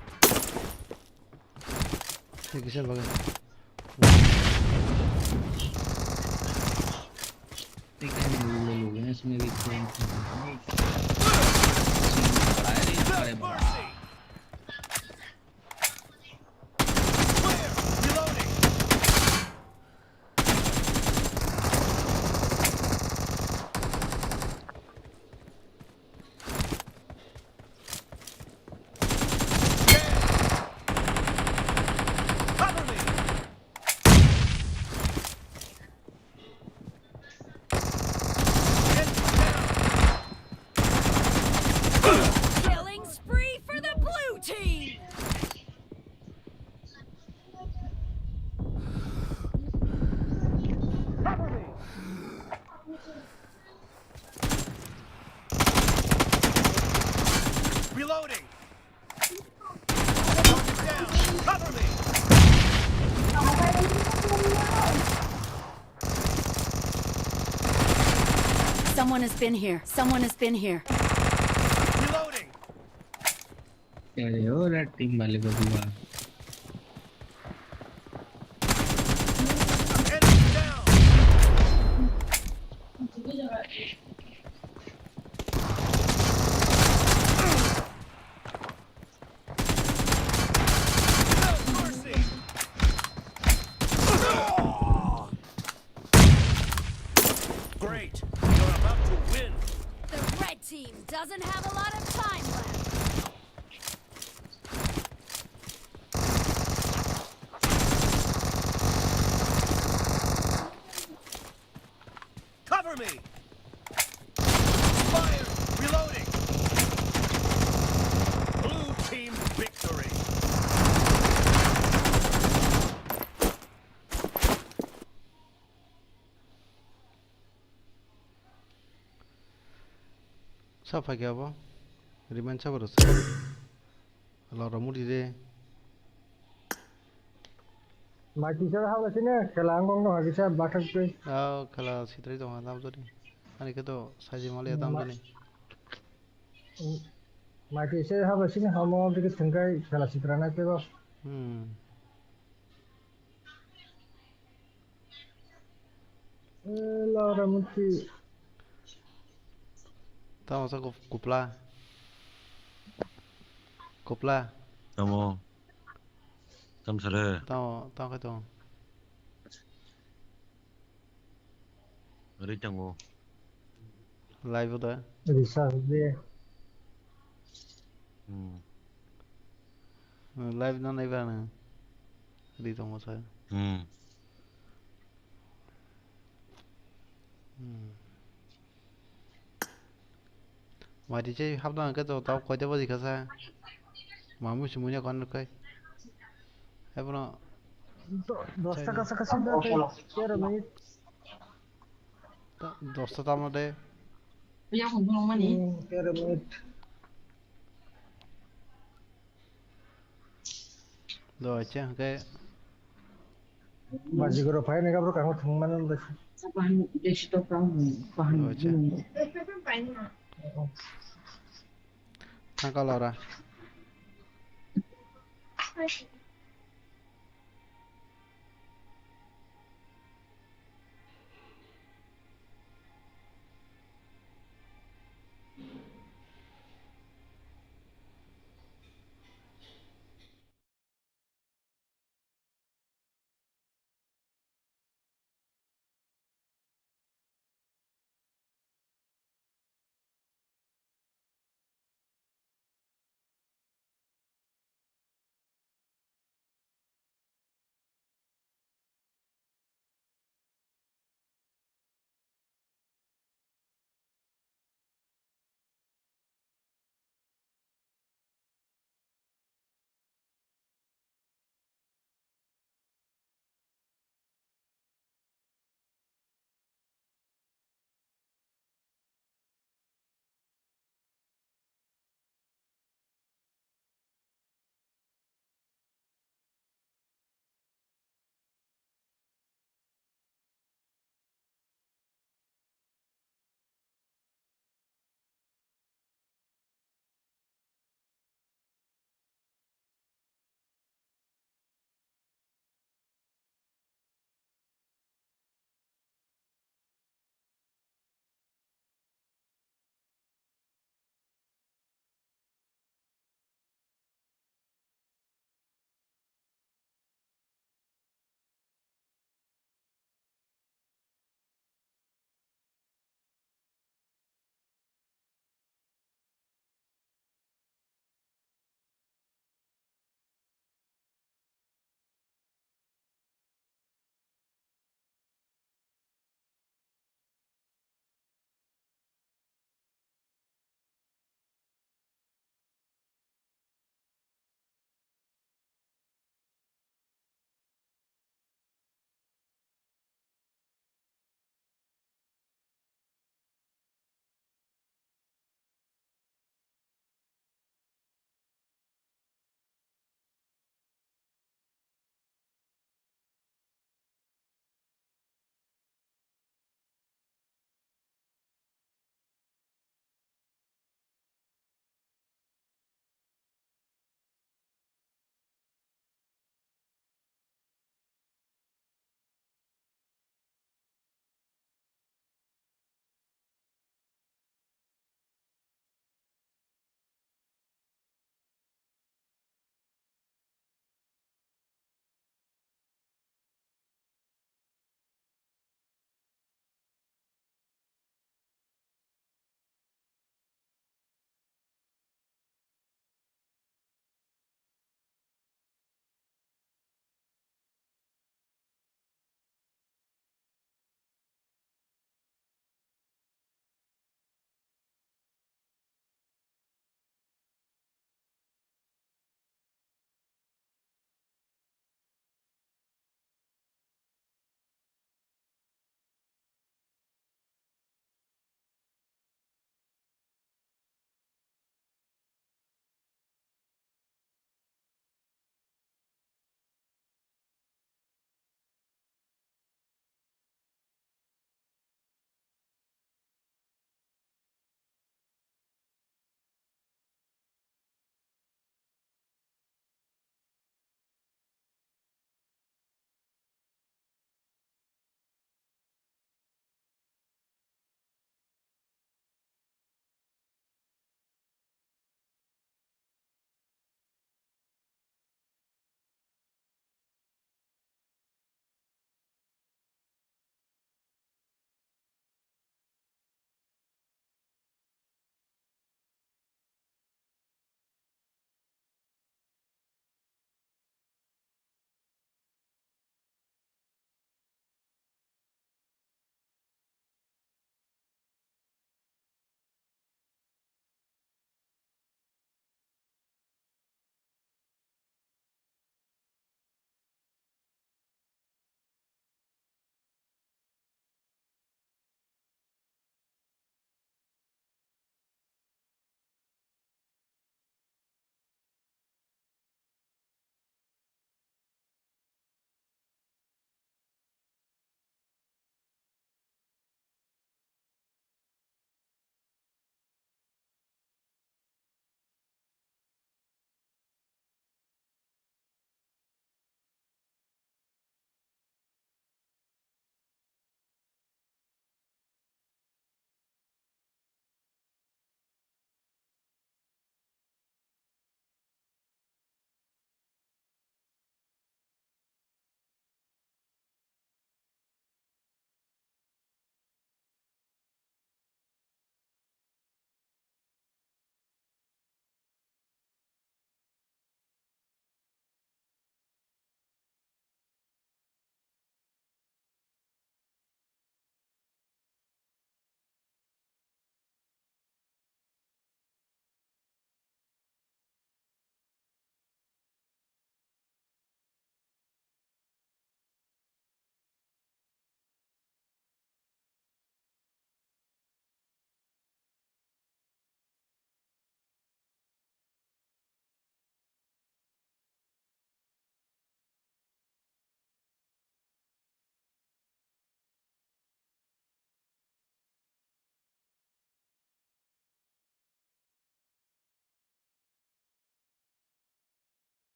किसे बगल लोग हैं इसमें भी Mercy. Clear. Reloading. Cover me. Killing spree for the blue team. Cover me. Reloading. Target down. Cover me. Someone has been here. Someone has been here. Reloading. अरे हो red team वाले को दुआ doesn't have a lot of time left. Cover me! Fire! Reloading! Blue team victory! Siapa lagi apa? Remind siapa terus? Kalau kamu di deh. Mati saya hal sini kelanggong no bisa batak tuh. Kalau si tadi tu orang tahu tu ni. Ani kita saja malah tahu tu ni. Mati saya hal sini hamu dikit tengkai kalau si terana tu. Laura mesti. Tahu masa kupla. Kupla. Kamu, kamu salah. Tahu ke tu? Hari jangu. Live tu. Bisa dia. Live na naik mana? Di tu masa. Mati je habis ke tu tahu kau jawab di kasa. Mamu semuanya kan kai. Apa na? Dosta kasa kasa dah tu. Kira minit. Dosta tamu deh. Kira minit. Do aja ke. Baji guru payah ni kabur kamu tengah mana tu. Do aja. Tangkal Laura.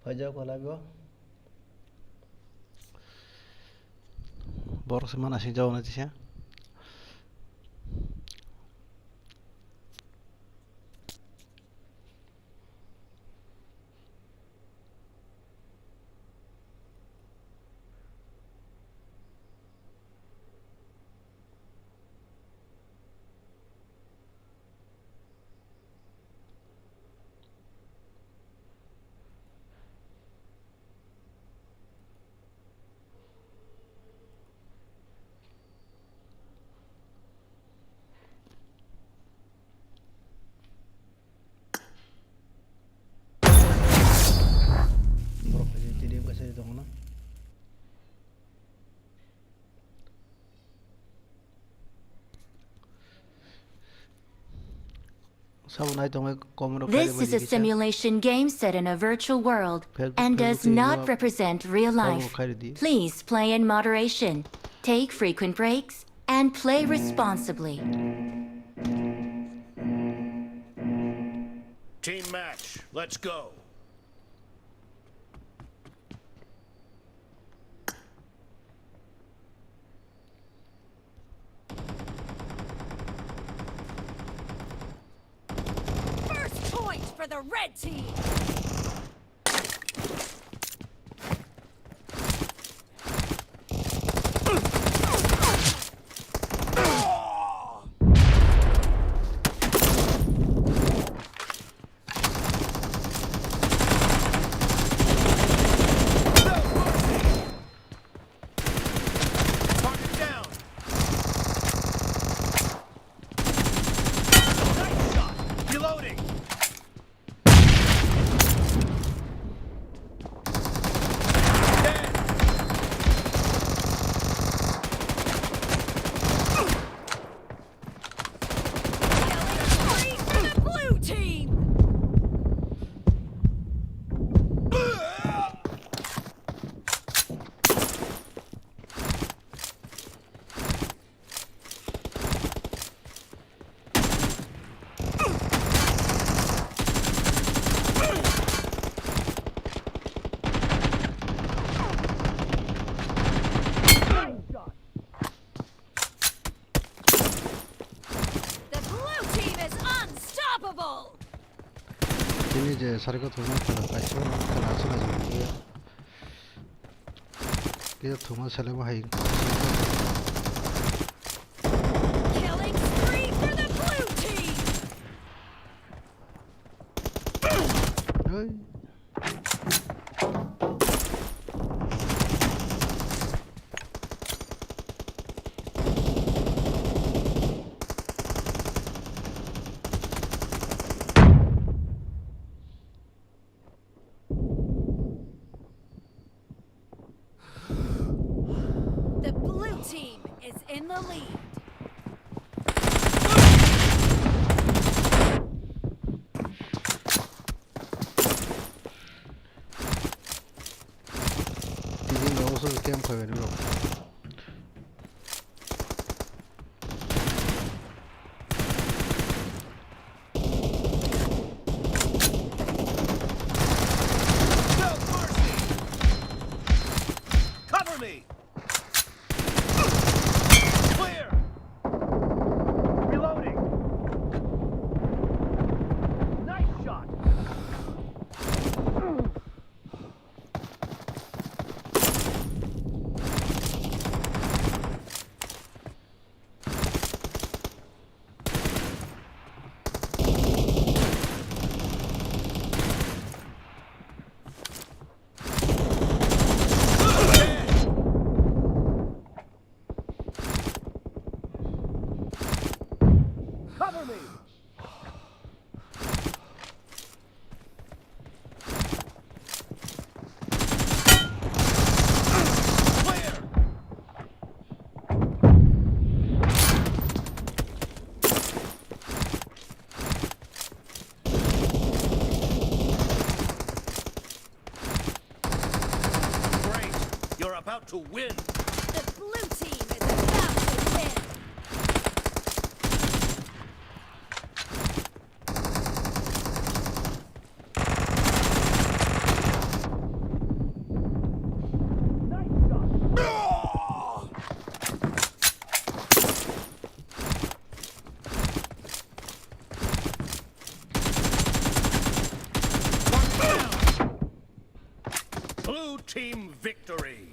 Aja khwlai bo. Borok semana sing jauh nanti sih. Borok aja jadi bahasa itu mana? This is a simulation game set in a virtual world and does not represent real life. Please play in moderation, take frequent breaks, and play responsibly. Team match. Let's go. First point for the red team. Target down. Nice shot. Reloading. Dead. Killing spree for the blue team. The blue team is unstoppable. Ini je sarga thuma kala kaisho kala asuna jamiye. Kita thuma selema hai. Killing spree for the blue team. Oi. The blue team is in the lead. Tijin lo usul kem khawe ni lo. No mercy. Cover me. Clear. Reloading. Nice shot. Cover me. Clear. Great. You're about to win. The blue team is about to win. team victory.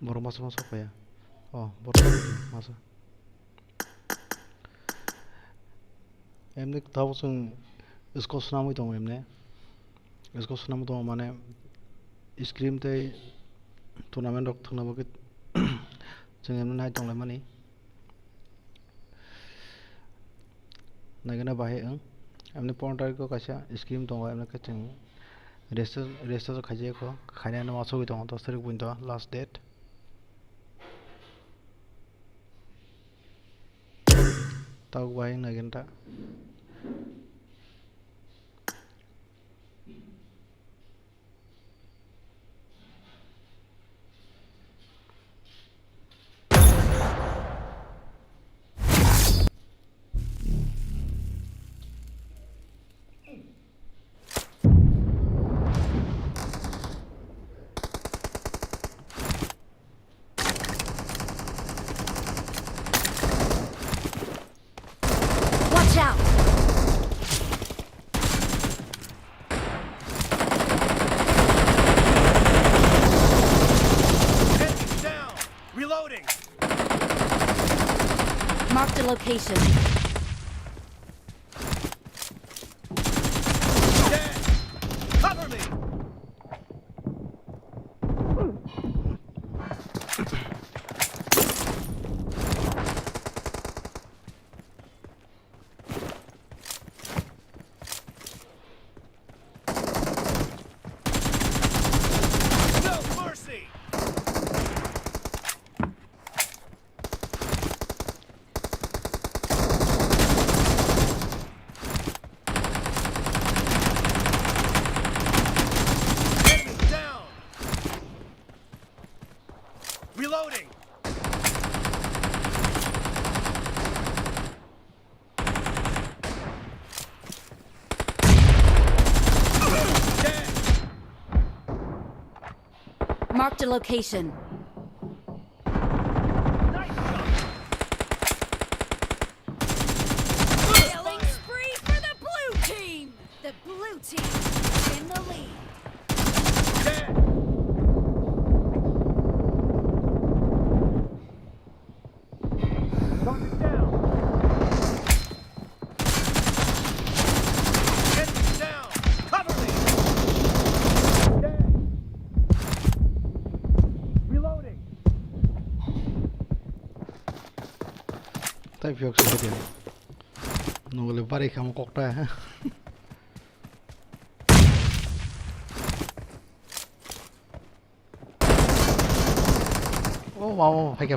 Baru masuk apa ya? Oh, baru masuk. Emne tahu sung इसको सुनामु तो एमने इसको सुनामु तो माने scream ते tournament रक थांनाबो के जों एमने नाय दंलाय माने नायगोना बाहे ओं एमने पॉइंटर को कासा स्क्रीम दंगा एमने के जों रेस्ट तो खाजे को खाने न मासो दं 10 तारिख बुइन द लास्ट डेट ताव बाहे नायगोन ता Watch out! Enemies down. Reloading. Marked a location. Dead. Cover me. No mercy. Enemies down. Reloading. Dead. Marked a location. Nice shot. Killing spree for the blue team. The blue team in the lead. Dead. Target down. Enemies down. Cover me. Dead. Reloading. Tai phiok su dia no le pare kham kokta ha oh wow phải kìa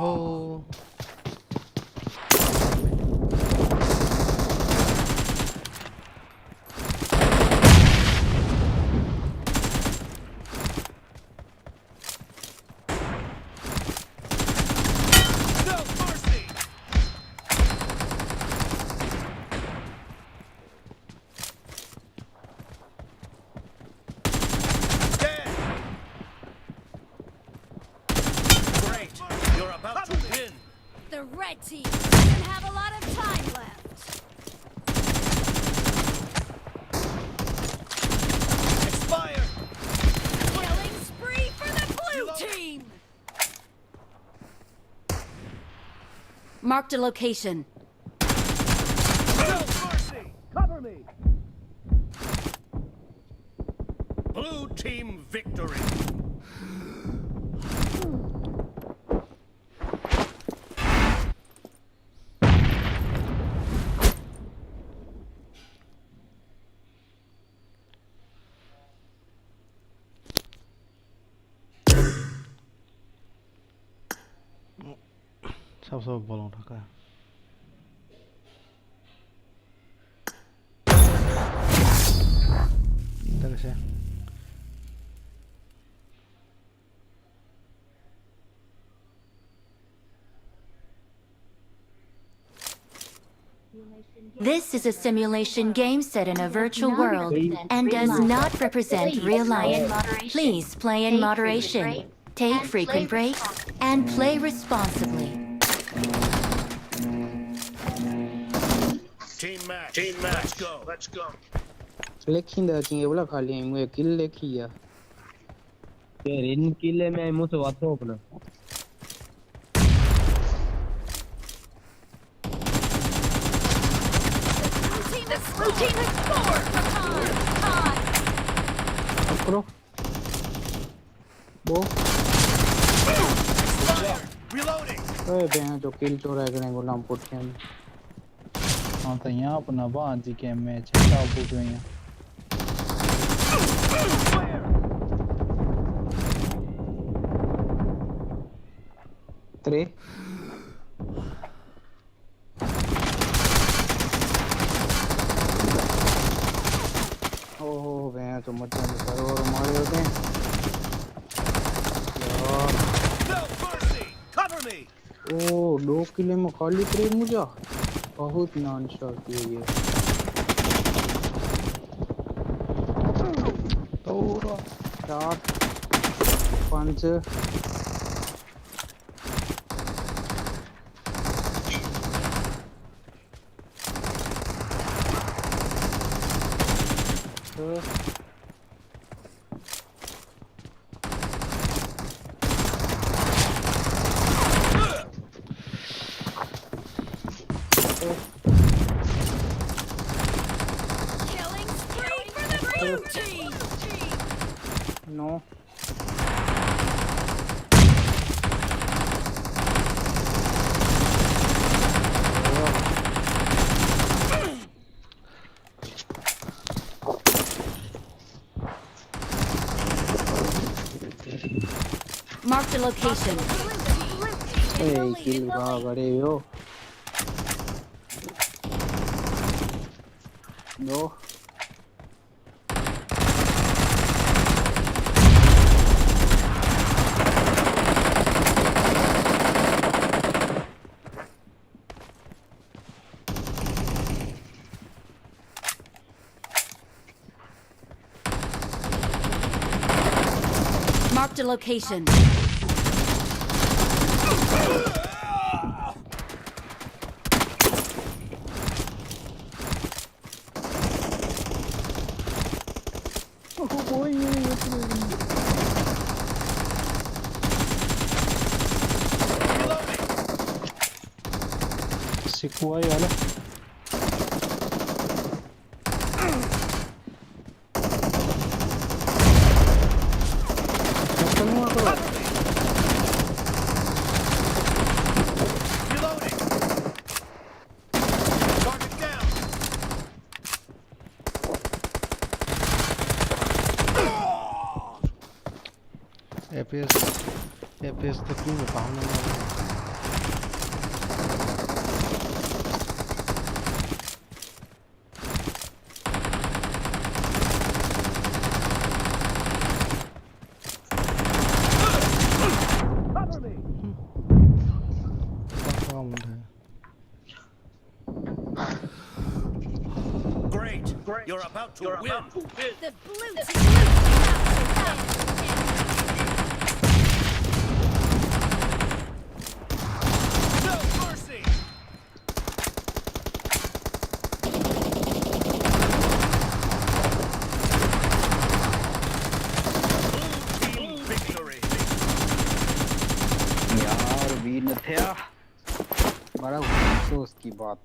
oh No mercy. Dead. Great. You're about to win. The red team doesn't have a lot of time left. Expired. Killing spree for the blue Reload. team. Marked a location. No mercy. Cover me. Blue team victory. सब बॉलों ठका तक से This is a simulation game set in a virtual world and does not represent real life. Please play in moderation, take frequent breaks, and play responsibly. Team match. Team match. Let's go. लेखिन दा चिंगे बोला खाली मुझे किल लेखिया यार इन किले में मुझे बात हो अपना Blue team has scored! Time! करो वो Reloading. ओए बहन जो किल चोरा करने को नाम पुट्ठे हैं हाँ तो यहाँ अपना बाहर जी के मैच है काबू पे यहाँ त्रे ओह बहन तो मत करो और मारे होते हैं यार No mercy. Cover me. ओ 2 किले में खाली त्रे मुझे बहुत नान शॉट किए ये तोरा 4 5 Killing spree for the blue team! No. Mark the location. Hey, kill कहाँ करे हो? No. Marked a location. सिकुआई वाला Reloading. Target down. APS तकलीफ में पाहने वाला Cover me. काम है Great. You're about to win. The blue team! No mercy. Blue team victory. यार भी न थे बड़ा अफसोस की बात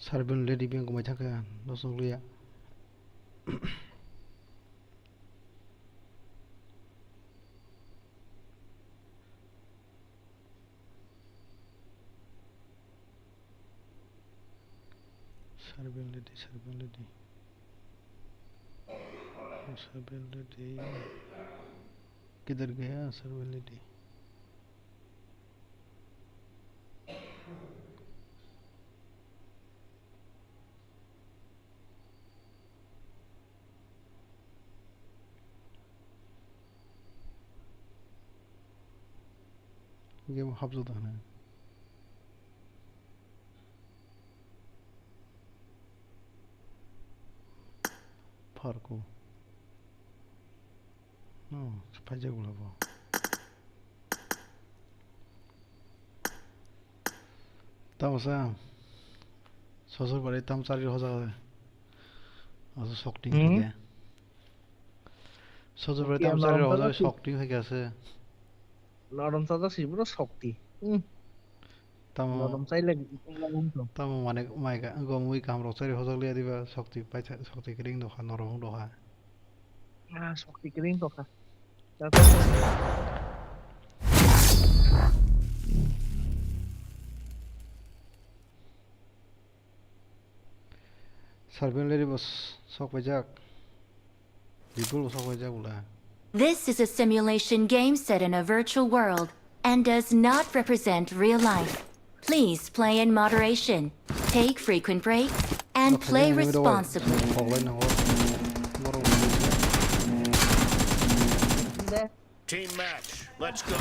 Sarbin lady biang kumai thaka nosong liya. Sarbin lady किधर गया सर्विन लेडी ये वो हफ्जुदान है फारको 파이제 골라봐 따오사 서서거리 땀짜리 하자 아주 속딩 되게 서서거리 땀짜리 하자 속딩 되게 আছে নরম চাচা শিবুর শক্তি তাম নরম চাইলে তাম মানে মাইকা গমুই কাম রচারি হজলিয়া দিবা শক্তি পাইছা শক্তি কিরিং দখা নরম দখা শক্তি কিরিং দখা Sarbin lady bos sok pajak Bibul sok pajak ula This is a simulation game set in a virtual world and does not represent real life. Please play in moderation, take frequent breaks, and play responsibly. Team match. Let's go.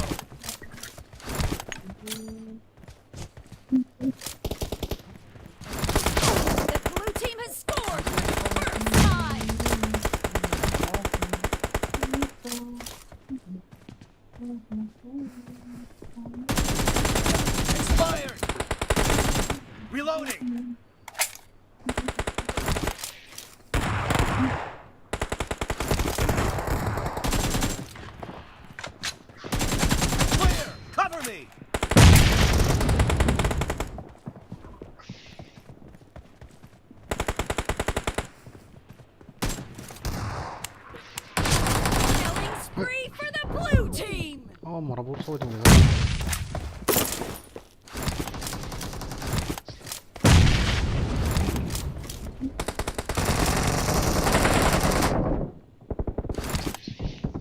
The blue team has scored for the first time. Expired. Reloading. Clear. Cover me. Killing spree for the blue team. Oh marabur so jeng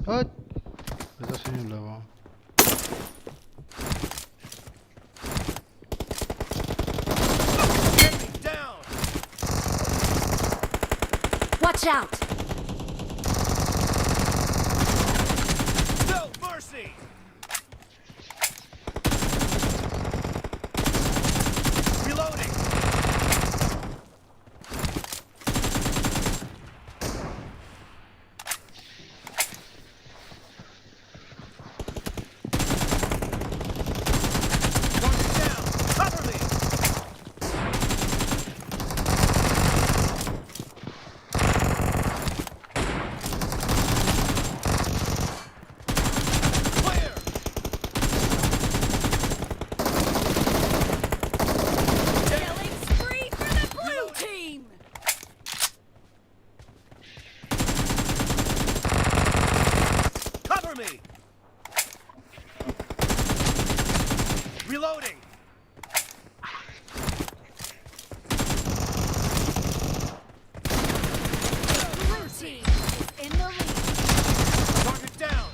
Hut bisa sini lah Enemy down. Watch out! No mercy. Reloading. Target down. Cover me. Clear. Killing spree for the blue team. Cover me. Reloading. The blue team is in the lead. Target down.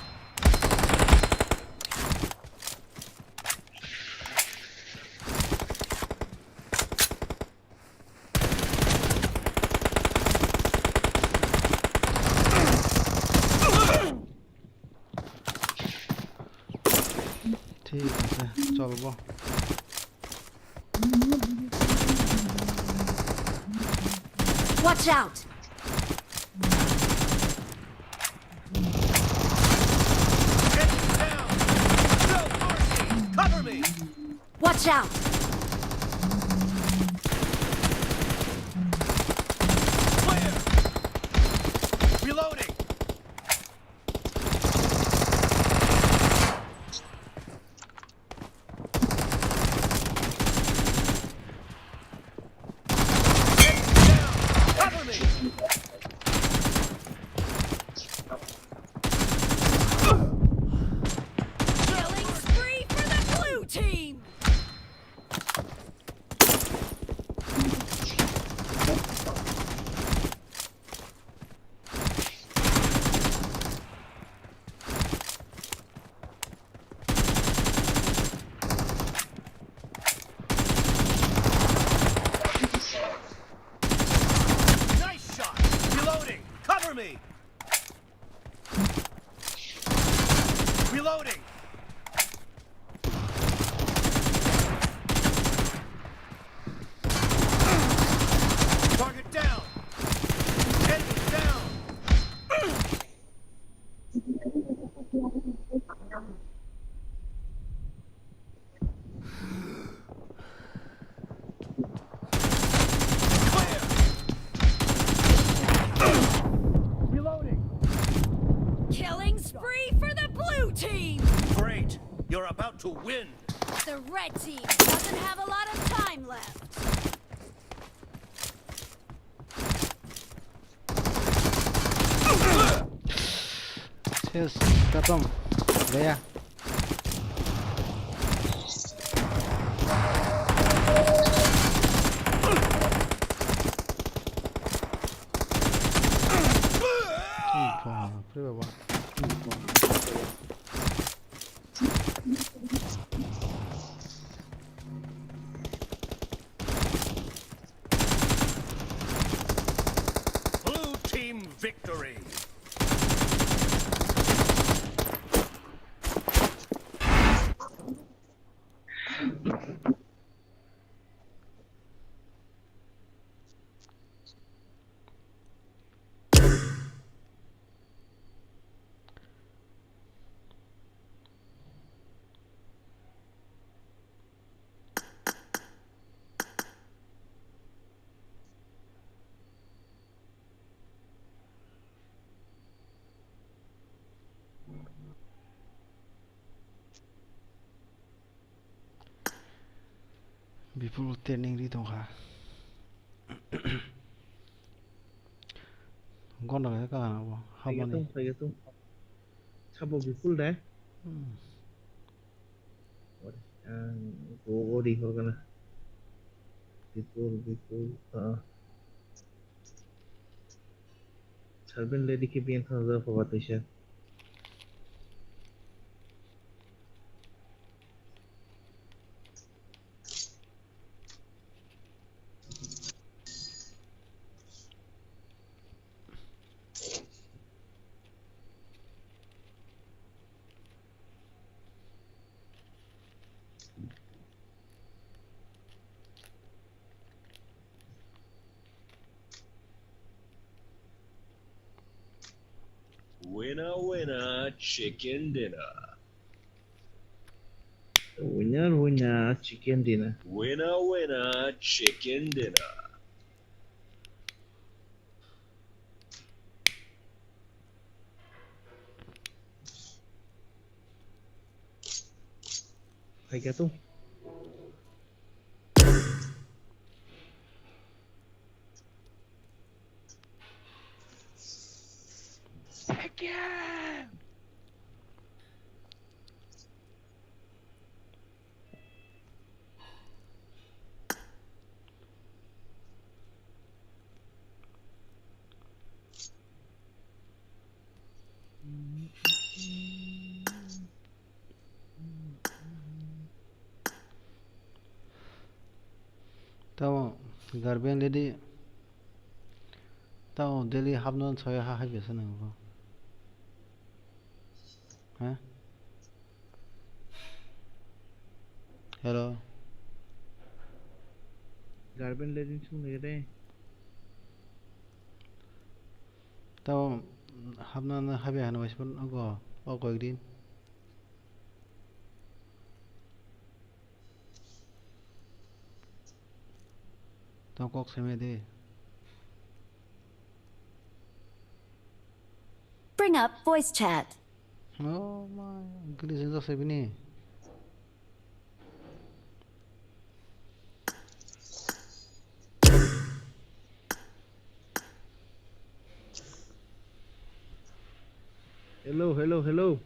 ঠিক আছে চলবো Watch out! Enemy down. No mercy. Cover me. Watch out! Clear. Reloading. Cover me. Reloading. Target down. Enemy down. Clear. Reloading. Killing spree for the blue team! Great. You're about to win. The red team doesn't have a lot of time left. Cheers, खत्म गया बाप रे बाबा Blue team victory. People turning đi thông khá con nào cái nào không con này 되겠어. 차보 비풀 돼? 어디 거기나 비풀 잘ben lady के bien था ज़रा फवाते शायद Winner, winner, chicken dinner. winner chicken dinner Winner, winner, chicken dinner. phải क्या तू tao garben lady tao daily habnon choy ha ha besa nang ko ha hello garben lady chung ne re tao habnon ha be han waspon ko o ko din tao kok seme de Bring up voice chat. oh my english is also bini hello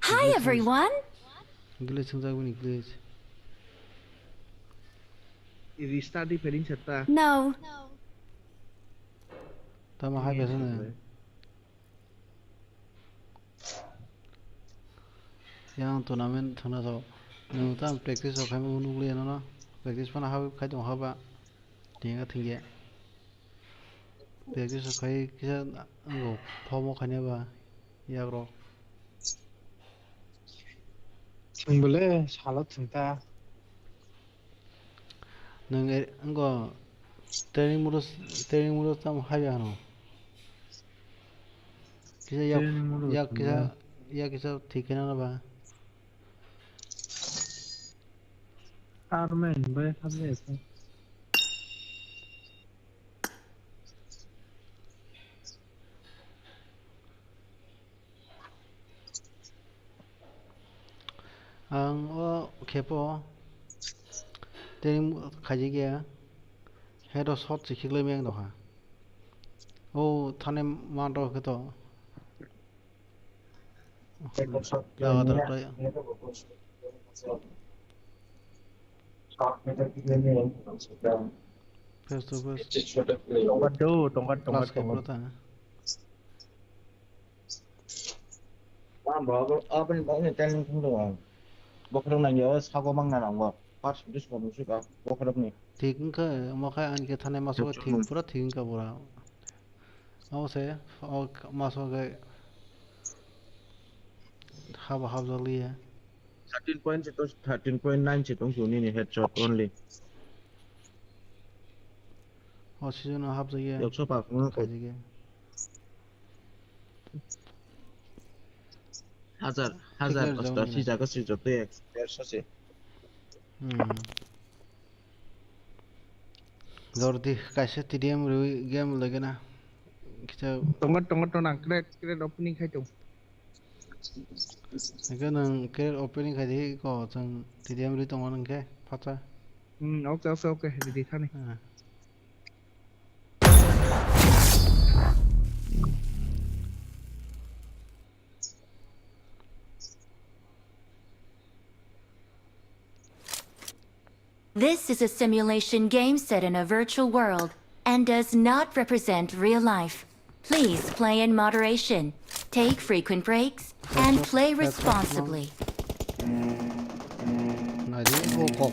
Hi, everyone. english sang bini english restart di pedin serta No. tao ma ha besa na yang tournament thona so nu tam practice of ham unu le no practice pana ha khai dong ha ba tinga thingye 여기서 거의 그냥 이거 버먹하냐 봐. 약으로. 승불에 잘로 튼다. 능 이거 때리므로 싸움 하잖아. 그래서 때리므로 약 튼다. 그래서 되게나 봐. Armen với phát về không? 개포 때림 가지게 해도 솥 지키려면 너 오 타네 만도 그도 나가더라고요. 페스트 Tongkat 클래스 개포다. 아버님 방에 짤린 통도 뭐 그런 날 여기 사고 막 나는 거 같이 주시고 무시가 뭐 그러니 디근가 뭐가 아니게 타네 마소가 디근보라 디근가 보라. 아우세 마소가 하버리야. 13.9 headshot only 시즌은 합작이야. 역시 바꾸는 거 가지게. 하자 색깔 어떤 정리네. 시작을 시작돼 versi지 Dordi kasih tidiam rui game lagi na. Kita Tongkat nang create opening khai chung. cái nang cái opening khai thì có chẳng tidiam rui tong nang cái phát ra. Ok đi thằng này. This is a simulation game set in a virtual world and does not represent real life. Please play in moderation, take frequent breaks, and play responsibly. Này đi vô cột.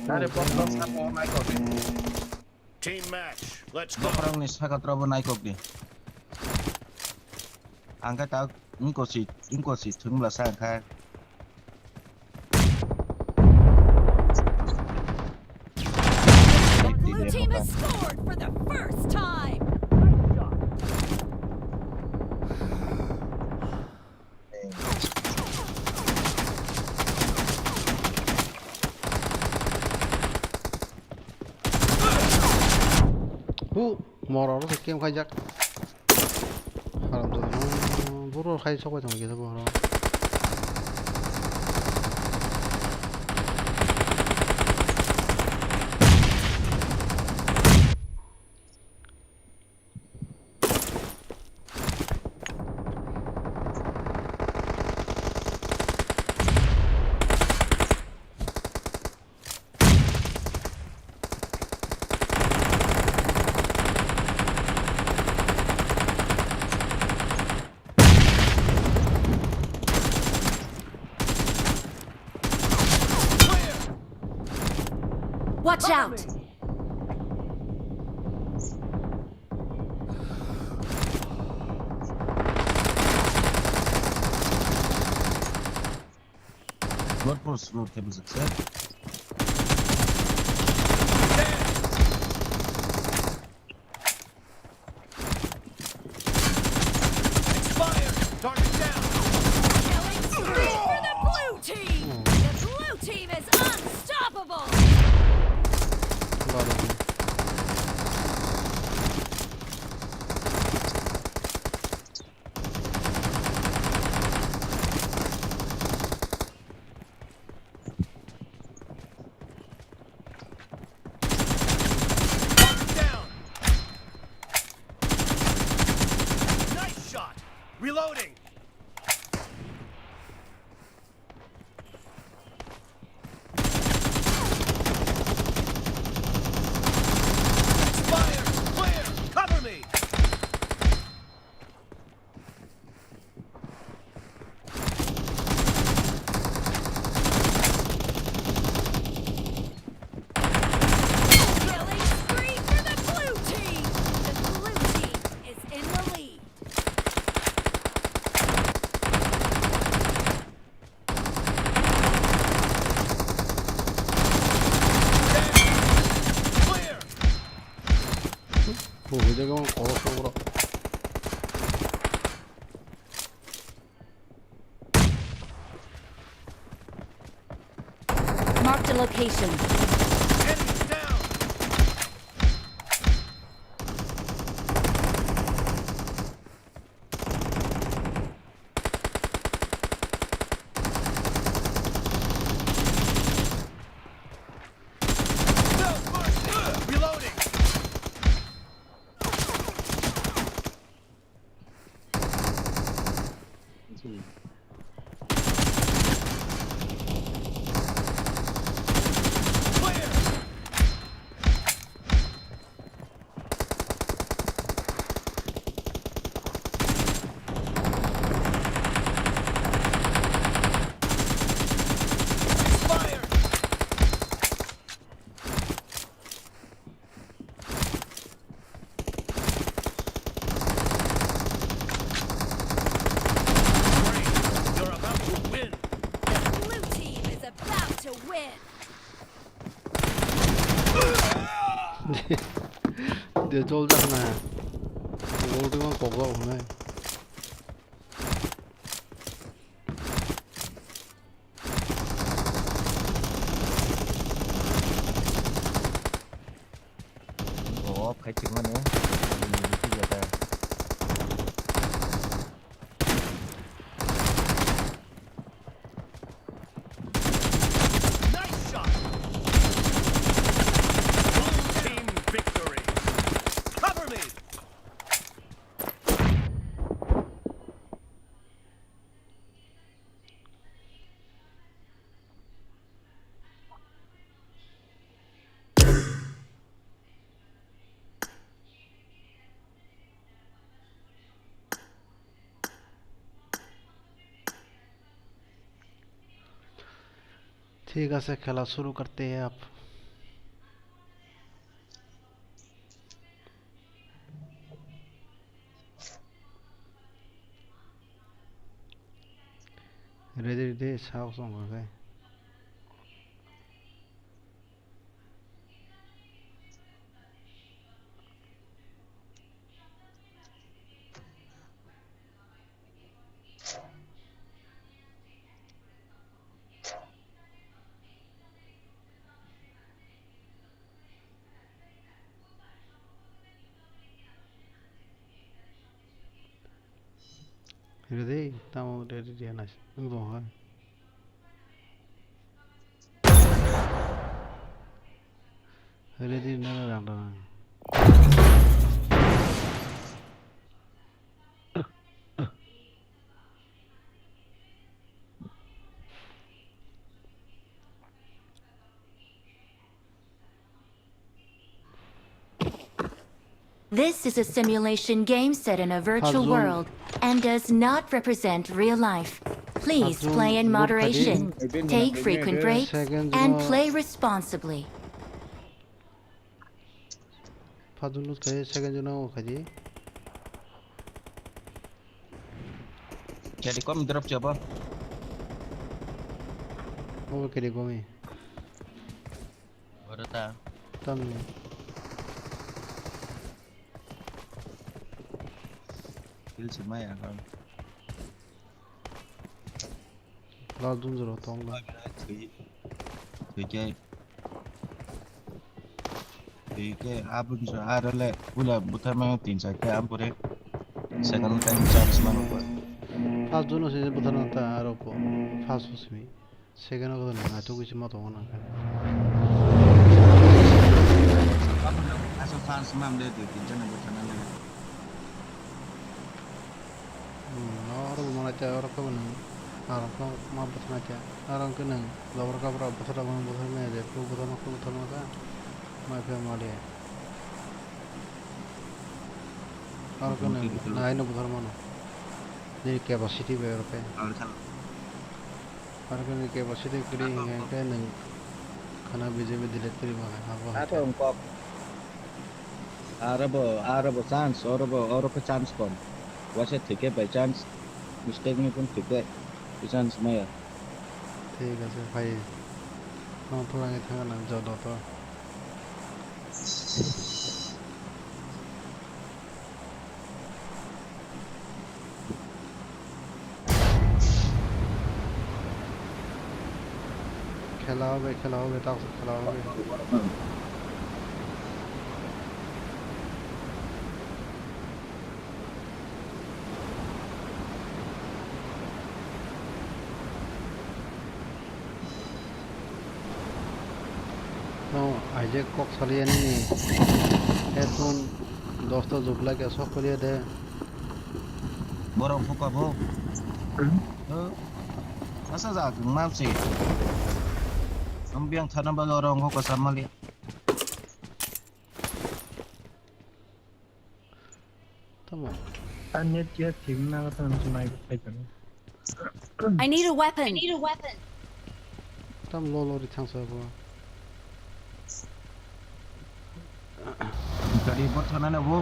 Team match. Let's go. orang ni saga trouble naik kok ni angkat tak ingko si thung la sang kha Blue team has scored for the first time. Moro nó game khai giặc. Haram rồi nó bút rồi khai sốc vào trong kia thôi bỏ. Watch out! What was road tables set? Expired. Target down. Killing spree for the blue team. The blue team is unstoppable. Target down. Nice shot. Reloading. Expired. Clear. Cover me. Killing spree for the blue team. The blue team is location. Enemies down. No mercy. Reloading. Clear. Fire. Great. You're about to win. The blue team is about to win. 내 쫄잖아. 모두만 보고 오네. Ủa, phải chừng nữa. Bây giờ ta. Nice shot. Blue team victory. Cover me. ठीक है, से खेला शुरू करते हैं आप। Ready दे Sao song हो गए। Ready? Tao ready đi này. Đúng rồi. Ready nó làm rồi. This is a simulation game set in a virtual Hazul. world and does not represent real life. Please Hazul play in look moderation, again. take frequent breaks, Second and one. play responsibly. 파둘루 가지 세컨 주나 가지. Jadi kau drop siapa? 오 그리 고미. Baru tahu. 땀. Kill semua ya kau. 라둔 들어 똥라. Thì chơi. Thì cái abun sa arale pula buta mang tin sa cái ampure. Second time chance manu ko. 파스 주노 세제 부터는 다 알았고. 파스 수미. 세컨 거는 나 두고 있으면 또 오나. Asal fans mam dia tu tinjau nak buat mana. orang mana cah orang kau mana. Orang kau mau buat mana cah. Orang kau neng. Lawan kau berapa besar orang buat mana aja. Kau buat mana kan. Macam mana dia. Orang kau neng. Nah ini buat mana. Jadi capacity berapa? Orang kau ni capacity kiri kan neng. Karena BJB delete kiri mana. Apa engkau? Arabo chance, Arabo chance kon. वैसे ठीक है by chance mistake में कौन ठीक है by chance में यार ठीक है सर भाई हम थोड़ा ये थोड़ा ना ज़्यादा तो খেলা হবে তাও খেলা হবে তো আইজে কক চালিয়ে আনি হেডফোন 10টা জুবলাকে চব কৰিয়ে দে Borong fuka bo. Asa za kung mam si. Ambiang thana ba borong fuka samali. tama I need a weapon. tam lo ri thangsa bo Gari bot thana na bo.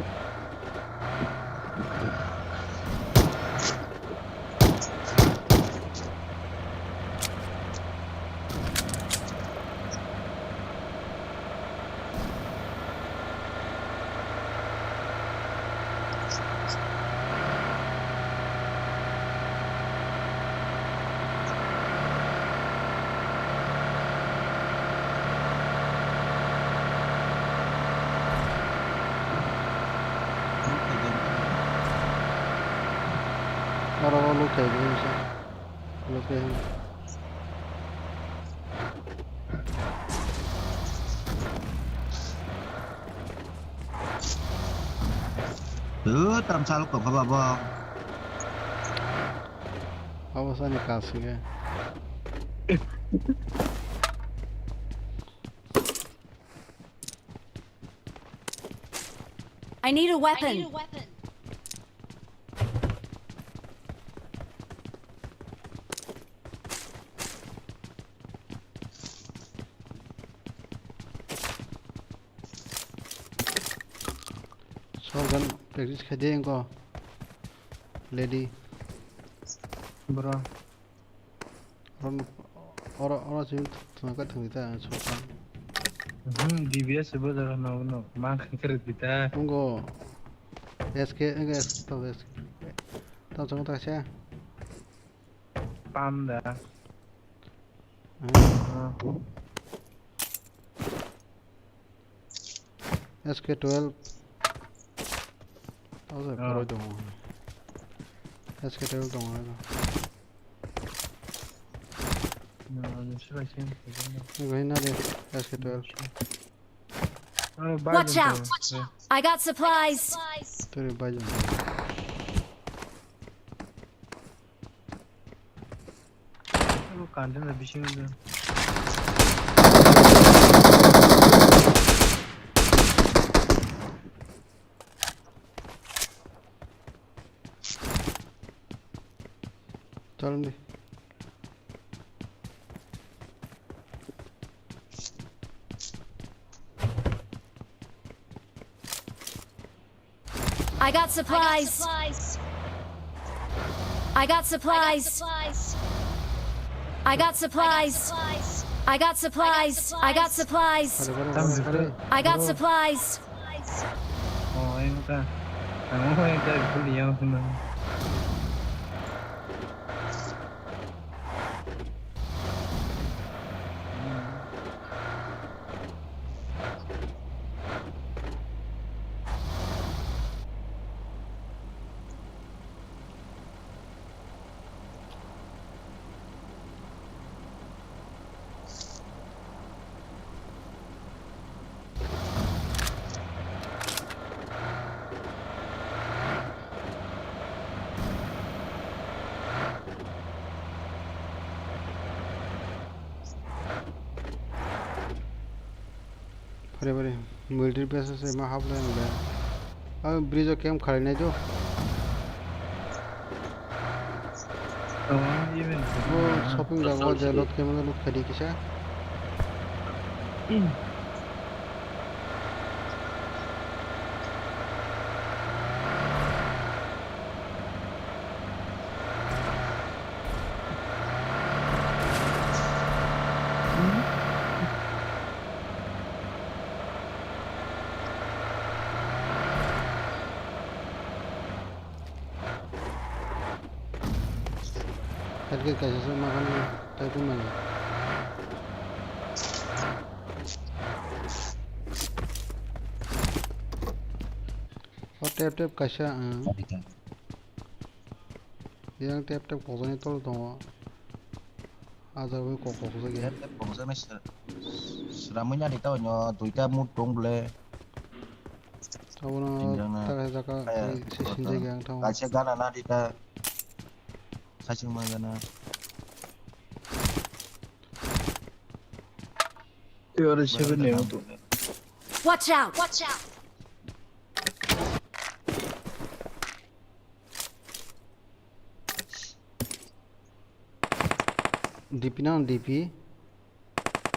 ora lo kai ni sa lo kai Tam saluk ko ba bo. awasan ni kasi ke I need a weapon. shotgun practice khade ko lady bro ora jin tuna ka thungi ta shotgun DBS se boda no man kar dita tungo sk to chong ta cha pam da SK12 also karo dong SK12 dong no should I change go hina de SK12 Watch out! I got supplies. tere bajan वो कांटे में बिशी में चल दे I got supplies. I got supplies. I got supplies. I got supplies. I got supplies. I got supplies. oh em ta I'm going to pull you out now अरे बरे military base से मैं half line ले अब bridge और camp खड़े नहीं जो even वो शॉपिंग जगह जलोत के मतलब लोग खड़ी किसा करके कैसे से मकान टाइप में tap kaisa patikha yang tap kokoni tol dong aja gue kok lagi tap tap bongsa mes seramanya di tahu nyo duita mudong boleh tahu na taka sesin jaga yang tahu kaisa gana na dita kasing magana You're a 7 now. Watch out! Watch out! DP na DP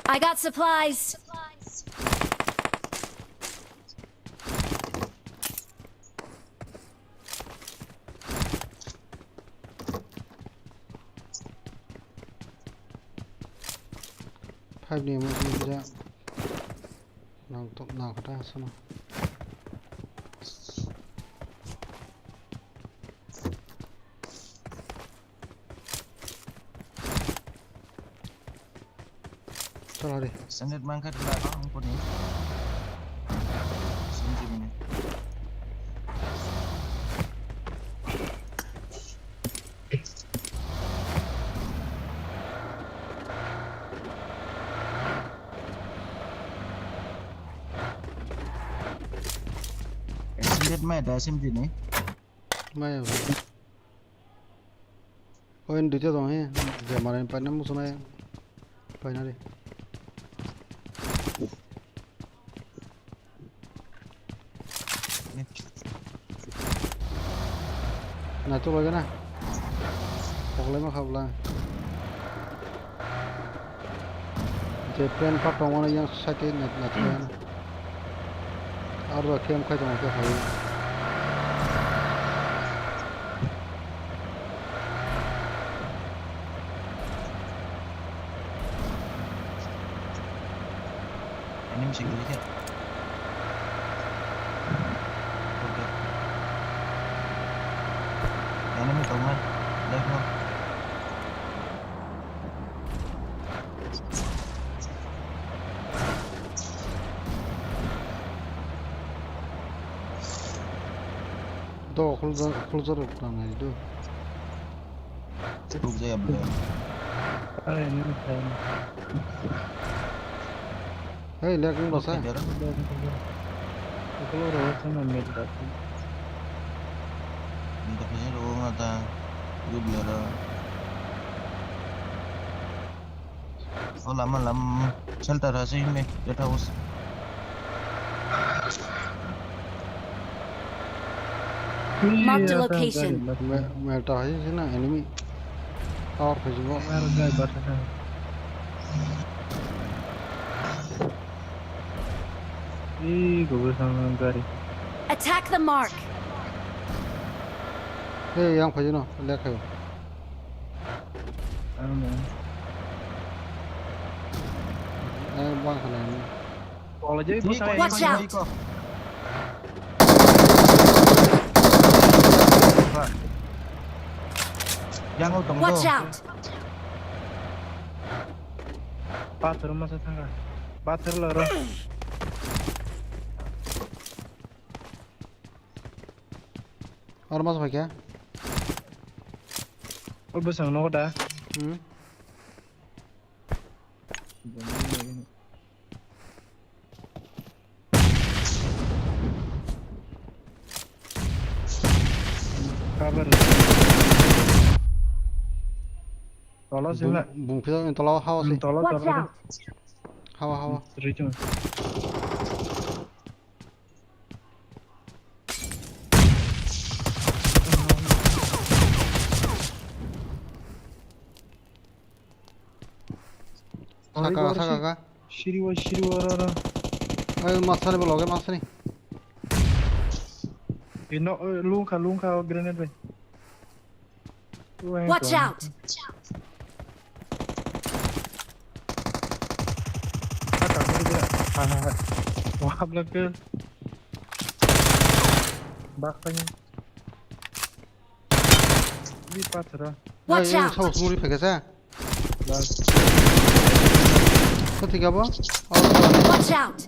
I got supplies. 5 นี่มันจะนางก็ได้ซะนะSorry. Sangat mangkat di belakang ampun ya. Sini ini. Sangat mai dah sini ni. Mai. Oh ini dia tu ni. Jamaran panjang musuh ni. Panjang ni. Nah tu lagi na, khwlai mah khwlai. Japan patong mana yang sakit nak tu na. Aru akhirnya kau jangan kau khwlai. Ini mesti gila. Enemy teman, left no. Do closer plan itu. Rup saya boleh. Ini kan. Hey, lihat ni dosa. Kalau rawat sama media. Untuk punya doang ada, gue biar. Oh lama shelter aja ini, kita harus. Mark the location. Meta aja sih na enemy. Or Facebook. Harga berapa? Gue sama gari. Attack the mark. Hey, yang apa je no? Lihat kau. Bang sana ni. Kalau jadi bos saya. Watch out. Yang utang Watch out. Pathar masa tangga. Pathar laro. और मस्त है क्या और बस हम लोग dah kabar tolong sih nak bung film tolong hawa sih tolong hawa terus Saka. Shiriwa rara. Ayo masa ni belum, masa ni. Ino lungka grenade bay. Watch out. Wah belakang. Bakanya. Di pathara. Watch out. Saus muri pakai saya. Kau tiga apa? Watch out.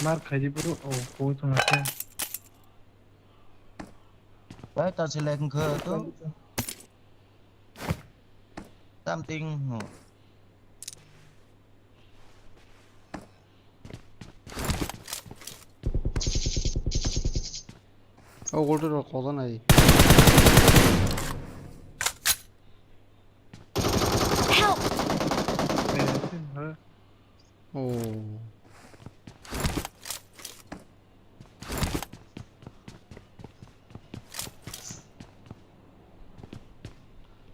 मार खाजी बरो बहुत समस्या Đấy, ta sẽ lên khờ tôi tam tinh 골드로 거잖아 이. Help! 오.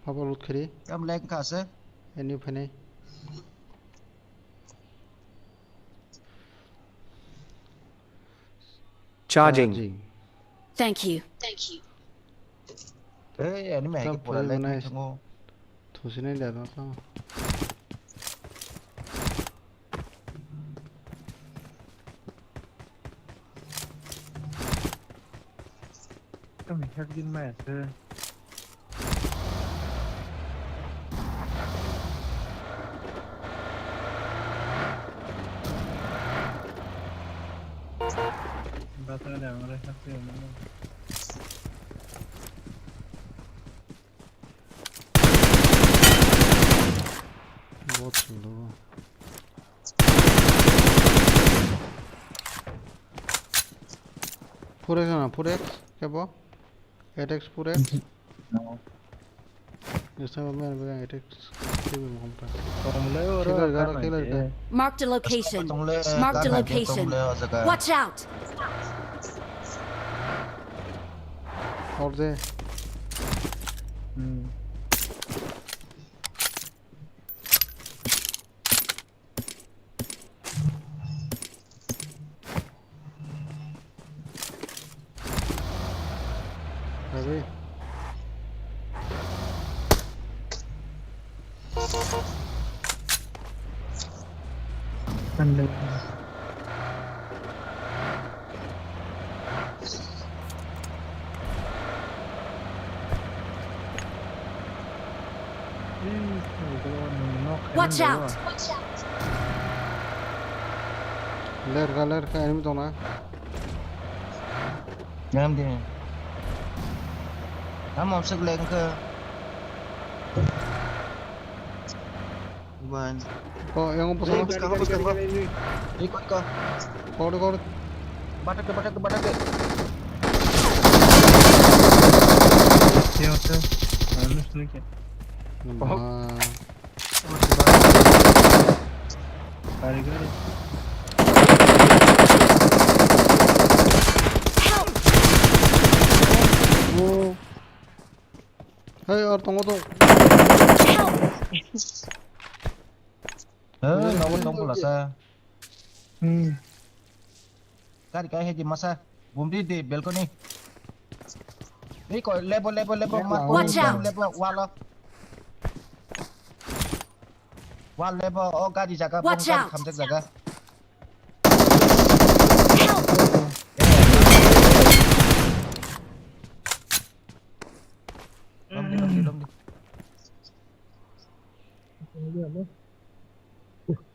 봐봐 로트리. Em lên cả sẽ 애니 페네. Charging. Thank you. Thế em mẹ cái Tam bộ là lên play cái ngô 도시는 내려서. Kami hak din master. Bata ada orang hak din mana? 뭐 줄로. 포렉스나 포렉스 해봐. 에덱스 포렉스. Esta mamá me va a eres que me compra. Killer gara killer. Marked a location. Tông lê Marked a tông location. lê ở cái Watch out! और दे अबे Pandai. Watch out! लड़का enemy तो ना em đi em học sức lên cơ vâng 영어 보소 đi coi cơ 거리 bắt cái Siapa? Harus lagi. Kali-kali. 오 헤이 어 동호동 nó vẫn đông là sao cái hay gì mà sao bùm đi balcony đi coi level mà Watch out. level wall level गाड़ी जगह Watch out. हम जगह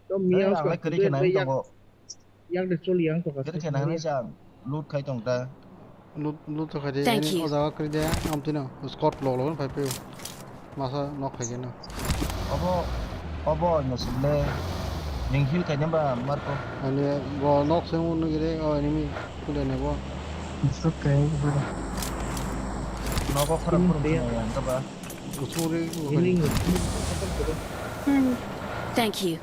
Đông đi. Lấy cái này này tông bộ. Yang được số liang của Cái này nó sang lút khai tông ta. lút तो खाई Thank any you. ओजागा कर दिया हम तीन स्कॉट लो भाई पे मासा नॉक खाई ना Obo nó sụp lê. Nhưng hill cái nhá Marco. अनि वो नॉक से उन गिरे और एनिमी कुले ने वो Suka bro. Nó có khá là các bạn. उसूरी Ini Thank you.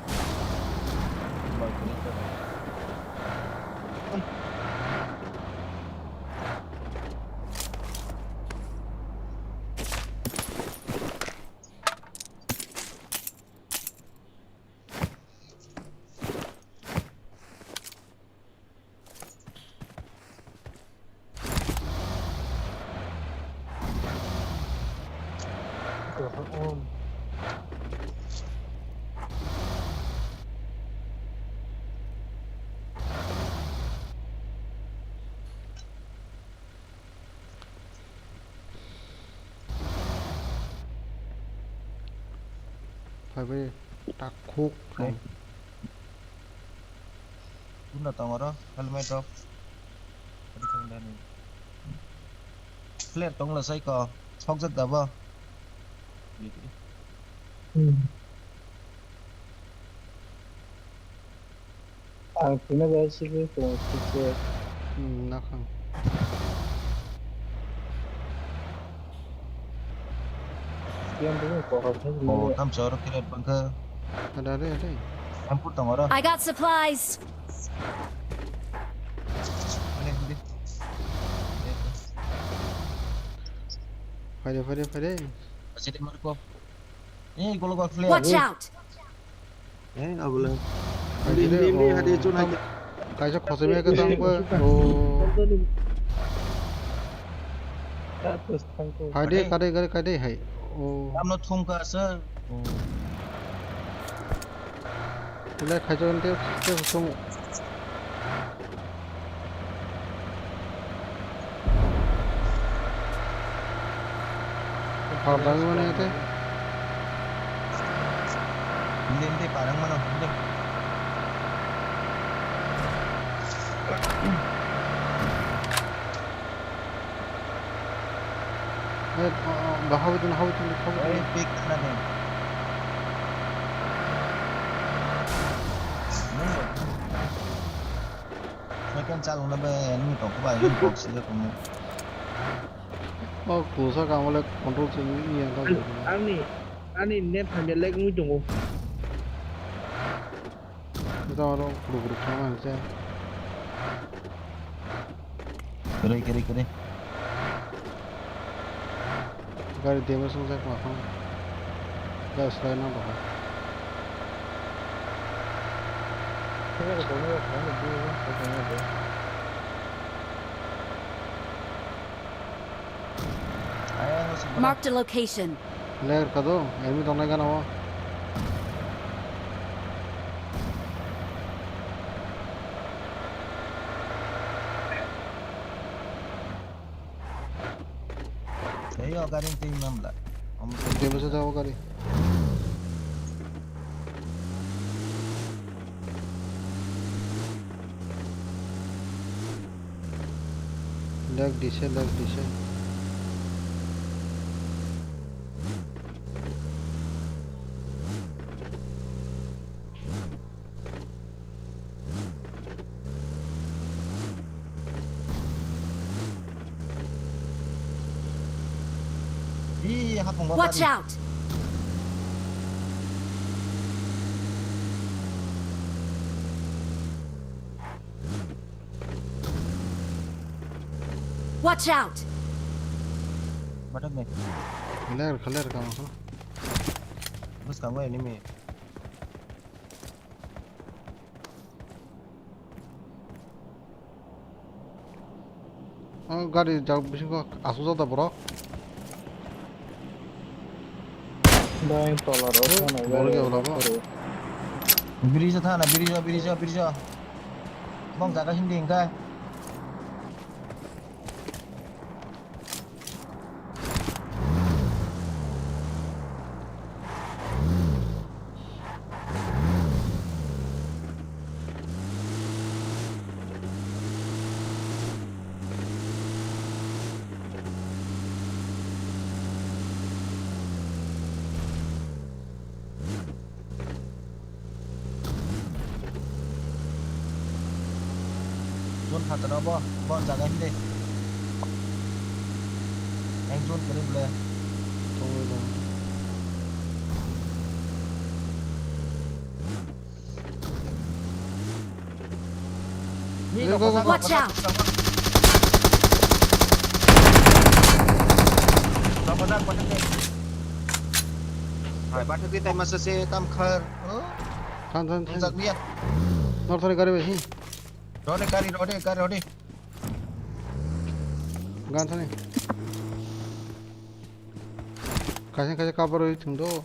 phải về đặt khúc Đây. Bunda tongoro helmet off. Tadi kang dani. Flare tong la sai ko. Chok jak da ba. Kena biasa ke kita nakang. yang tu kau Oh, tam soro kiret bangka. Ada. Ampur tongoro. I got supplies. Ini. Fire. Masih di marco. Eh, kalau kau flare. Watch out. Nggak boleh. Ini hadi cuna. Kaisa khosme ke tang ba. Oh. terus tangkap. Hadi kade hai. Oh. I'm not home ka sir. Ile khajo ante ke sum. Parang mana itu? Hindi parang mana? Hindi. Bahawitun. Ay, pick na din. Saya kan calon na ba ni to ko ba yung box niya ko mo. Oh, kusa kamu lek control sini yang kau. Ani net hanya leg mu jongo. Kita orang guru sama aja. Kere. Gari demo sungguh mahal. Dah selain apa? Kita ketemu kan di Marked a location. Layer kado, ini dona kan awak. Saya garing tim 16. Demo saja awak kali. Lag dice. Watch out. Watch out. Badak nih. Clear kamu. Terus kamu ini mi. Gari jauh bising kok asuh tak bro. Yang tolar orang Birija thana, birija. Bang jaga hindi enggak? Zone khát đó bo, bọn jaga hindi. Anh zone kiri boleh. Watch out. Ramadan patikha. Hai patikha tay masa se tam khar. Kan. Jak lihat. Northern kari besi. Rode kari. Gan sana. Kasih kabar itu tuh.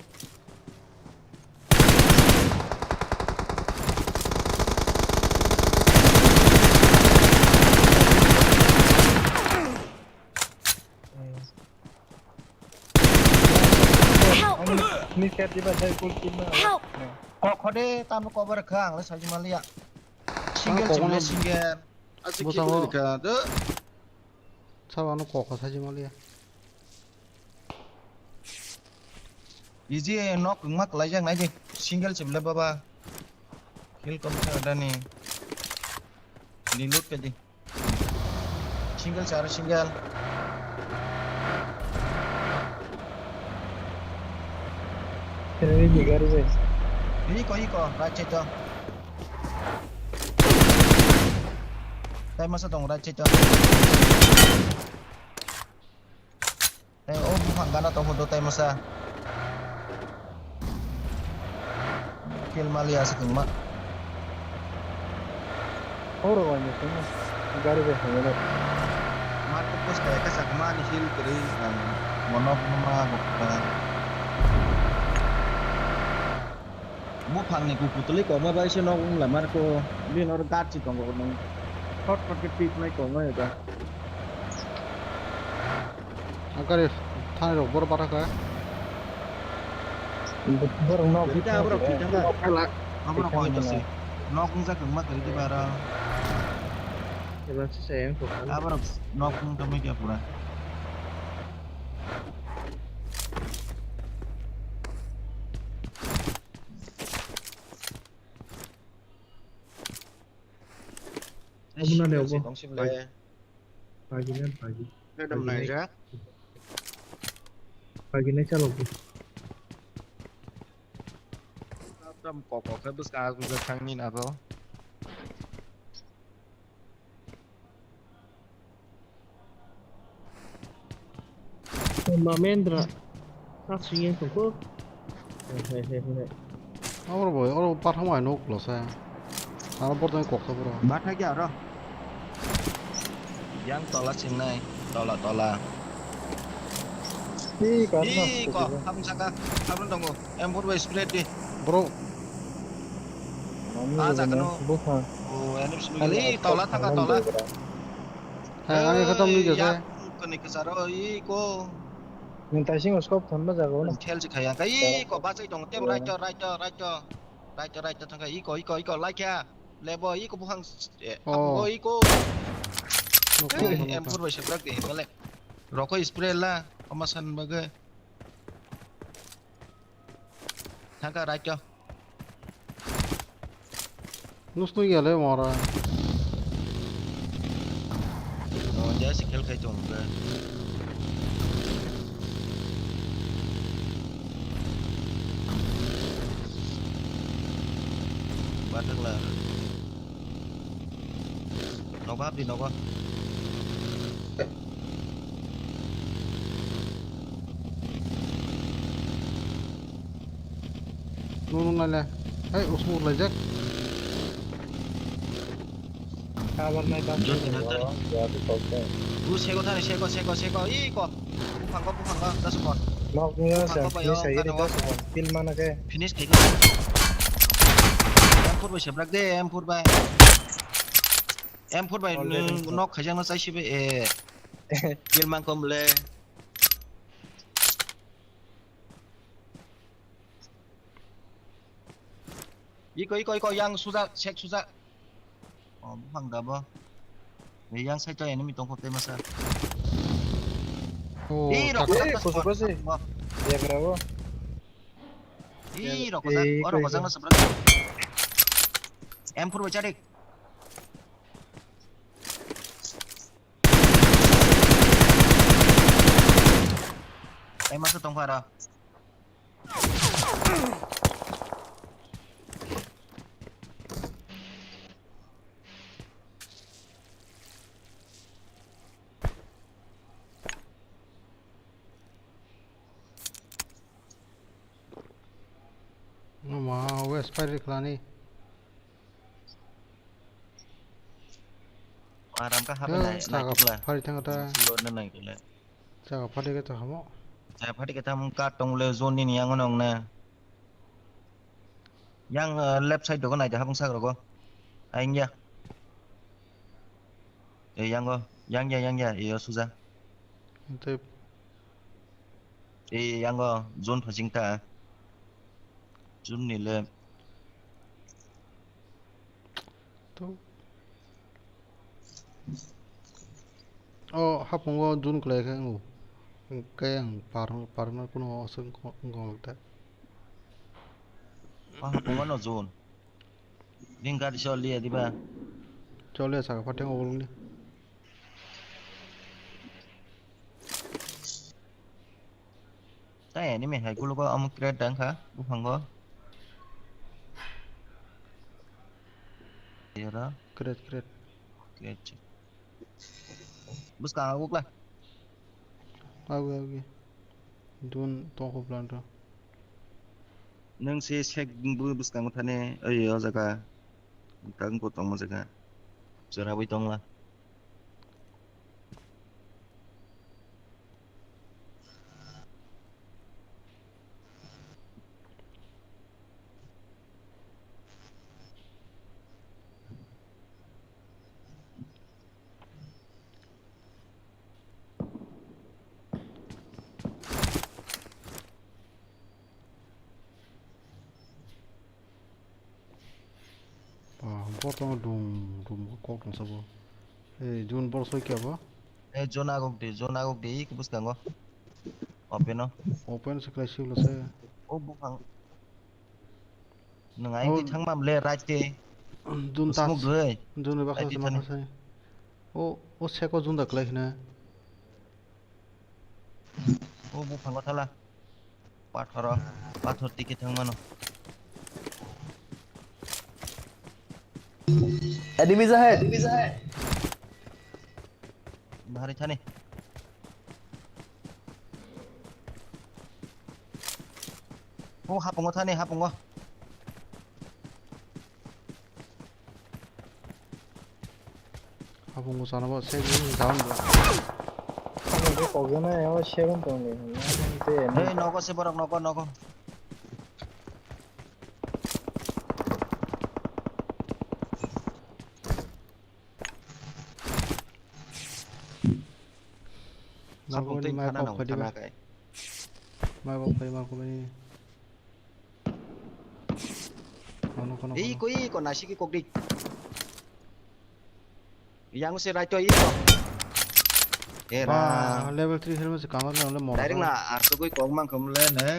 Ni siapa di bawah kultur? Help. Oh, kode tam cover khang, lalu saya cuma lihat. 싱글 집래 싱글 아직 기울니까 너 차와는 꼭가 사지 말이야. 이제 너 금막 라이장 나지 싱글 집래 봐봐 킬 컴퓨터다니 리로드 까지 싱글 차라 싱글 Ini juga harus. 이거 라체죠 타이머서 동 라체죠 타이 오 부판 가나 또 호도 타이머사 킬 말리아스 금마 Orang banyak semua. Negara berhamil. Marco pus kayak kasakman hil kiri monok nama bukta bu phang này của tôi có mà bây giờ nó cũng là Marco nên nó cắt chỉ còn một mình hot cái tip này có ngay rồi 아까리 탄으로 뭐라 바라까? Orang nak kita bro kita nggak apa nak kau sih nó cũng ra cứng mắt cái đi bà ra Coba sih saya yang tuh. apa nó cũng trong mấy cái phụ này Kamu ada apa? Tổng sim lệ Pagi kan pagi. cái đầm này rác Pagi ini calon. đầm có cái bức xa cũng rất thăng nhìn à bro Mamendra. Tak singin tuh. Hehehe. 아무로 뭐야? 어로 빠트 한마이 놓고 러서. 나는 보더니 꼭 써보라. bắt hay giờ rồi giang to là xin này to là Ih, kan. 이 거 한번 잠깐 한번 동고 em muốn về spread đi 브로. Ah, jangan no. Bukan. oh em sekali tola thanga tola 아니 그다음 이제 cái này cái sao rồi ý cô Minta sih ngeskop tambah jago nih. theo gì khai cái có ba giây đồng tem right cho thằng cái ý có like kia level ý có buang oh ý cô em muốn về spread đi vậy rồi có spread là kemasan bagai thằng cái right cho 누스도 이게 뭐라. giờ sẽ kêu khai trồng về bắt được là nó bắp đi nó quá 누누날래. 아이 우스무 라이작. Kabar naik kan. Jadi oke. 새거 타네 새거 이거 부판 거 다섯 번 Mau punya sih. Ini saya ini dah semua. Film mana ke? finish 되게 em phút 10 rắc đi em phút 3 em phút 7 nó khả năng nó sai ship ấy film mang công lệ 이거 양 색 수자 bukan dabo yang saya coy ini mitong kote masa 오. Apa sih? Ya berapa? orang pasang na seberang em pur cari masuk tong para 와, 왜 스파이를 클라니? Aram kah apa nih? 자가 파리 탱거다. Lo này cái 자가 파리겠다 하모. saya phát cái tham ca trong le zone ini yang nong na yang left side đó cái này thì không sao rồi anh nha yang go yang ya iyo suza 근데 yang go zone phải chính ta zone này là 또 Oh, hapungo dun klay ka ngu. Kaya ang parang na kuno aseng ngong lagta. hapong ano zone ringa di soli di ba Chole sa pateng olung ni. tay ni me hai kulo ko am kret dang kha buhang go ya Kret. kret bus ka guk la Agi. Dun tong plan to. nang se sek bu bus ka thane ai yo jaga kang ko tong ma jaga jara bai tong la Potong dum kok dong sabo. Dun bor soi kya ba? zona gok de ki bus ka go open no Open sa klay siu sa. o buhang nang ai ti thang mam le right te Dun tas. smok de Dun ba ai kha ti sa ma thane kha sa. O seko dun da klay na. o buhang ko thala pathor ti ki thang mano Enemies ahead. bahari thane o hapong ko thane hapong ko Hapung sana ba seko down ba. 이게 거기는 세금 돈이. hey noko se borok noko hapong tin thana no thana kai Mai bok phai ma ko ni. Kono. ko nasi ki kok dik yang se right to ko era Level 3 helmet se kamar na le mo. direct na arto koi kong mang khom le ne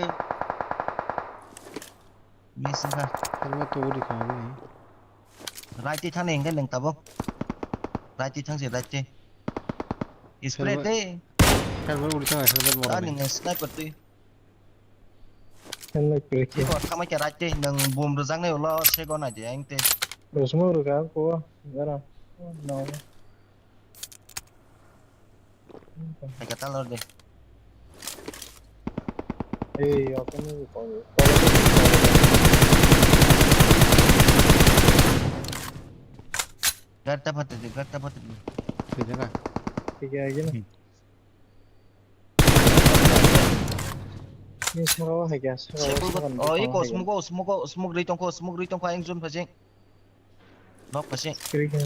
missing ka Helmet to uri kha ni. right ti thang neng cái neng tabok right ti thang se right ti spray te Helmet uri kha helmet mo. da neng sniper ti 헬멧 그렇게. ko thang mai cái right ti neng boom ro jang ne lo se ko na je anh te 로스모르 가고 나라. 나. phải cái ta lo de 에이, 아까는 거기. gatta phat Thì thế này. 이게 아기는. 이 서로 하게 se ko ko smoke ri tong ko anh zoom phajing nok phajing 그렇게.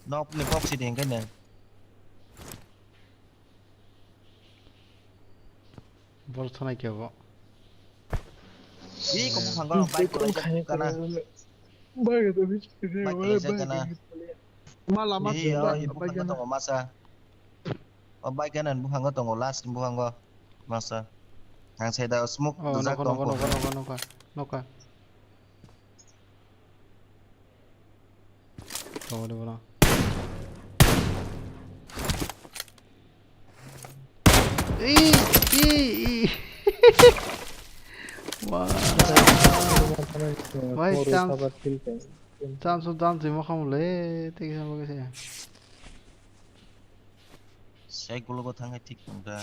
nok ni box si ding cái này Bor sana kya ba. ko buhang ko bike ko kana 바이가 더 비치네. bike le kana 말라마 iya buhang ko masa bike kanan buhang ko last buhang ko masa thang se da smoke Noka. Boleh bola. Wah. Vai chance dance mo kham le te ke mo ke se. se gulo ko thang thik da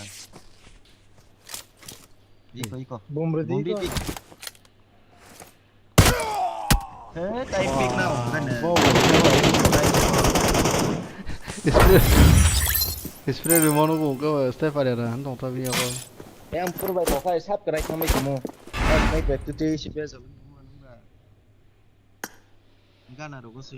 iko 봄브레디 thế tay pick nào cái này Spray remono ko ko step area ra han tong ta bi ko. em pur bai ko khai sap cái không mấy mo mấy cái tu ti ship giờ gana ro ko se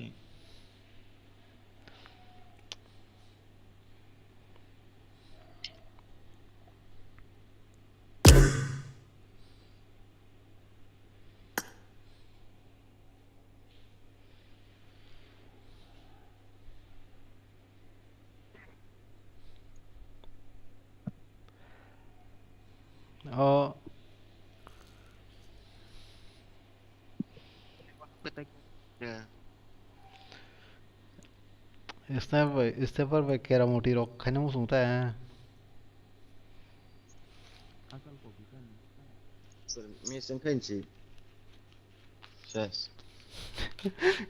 Stepper by Keramoti Rock, kind of something. Mission Kenchi. Yes.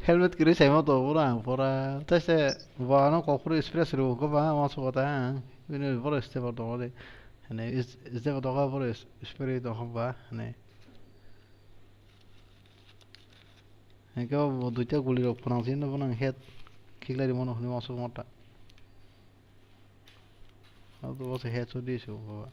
Helmet kiri saya mau tahu orang, pora, tapi wah, no kau kuru express ru, kau bah masuk kota, ini pora stepper tahu deh, ini stepper tahu kau pora express tahu bah, ini kau dua tiga kuli rok pernah sih, no pernah head, kira di mana, ini masuk mata, atau masuk head so di situ, kau.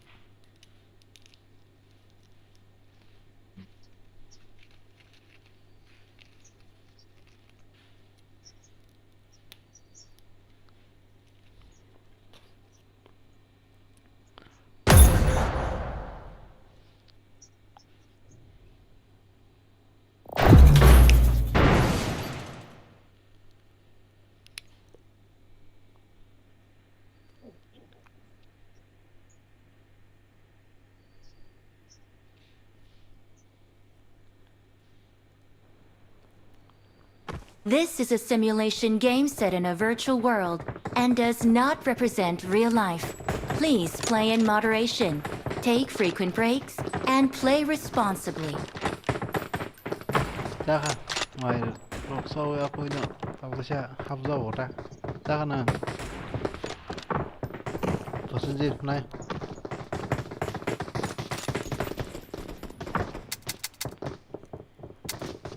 This is a simulation game set in a virtual world and does not represent real life. Please play in moderation, take frequent breaks, and play responsibly. Jangan, mai rok sau aku ini, aku saya hafzah orang, jangan Tosun ji, nai.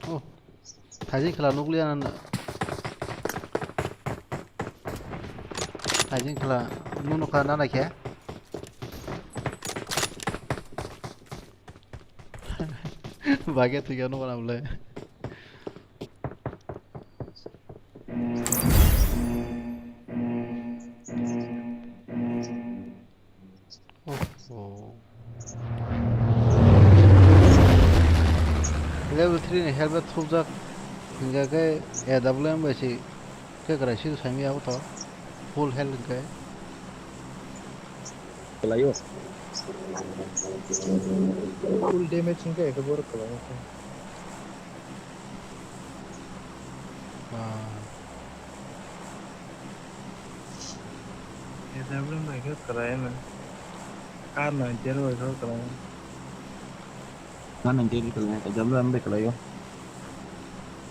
Oh, tadi kalau nuklir tadi kalau nuklir nana kya? Bagai tu kya nuklir boleh. Level 3 nih helmet khubzak hingga ke AWM besi ke kerasi tu sami aku tahu full health ke Kelayo. Full damage enggak ya kebor kalau ya tapi mereka keren karena jero itu keren Kan nanti kalau jam lu ambil kelayo.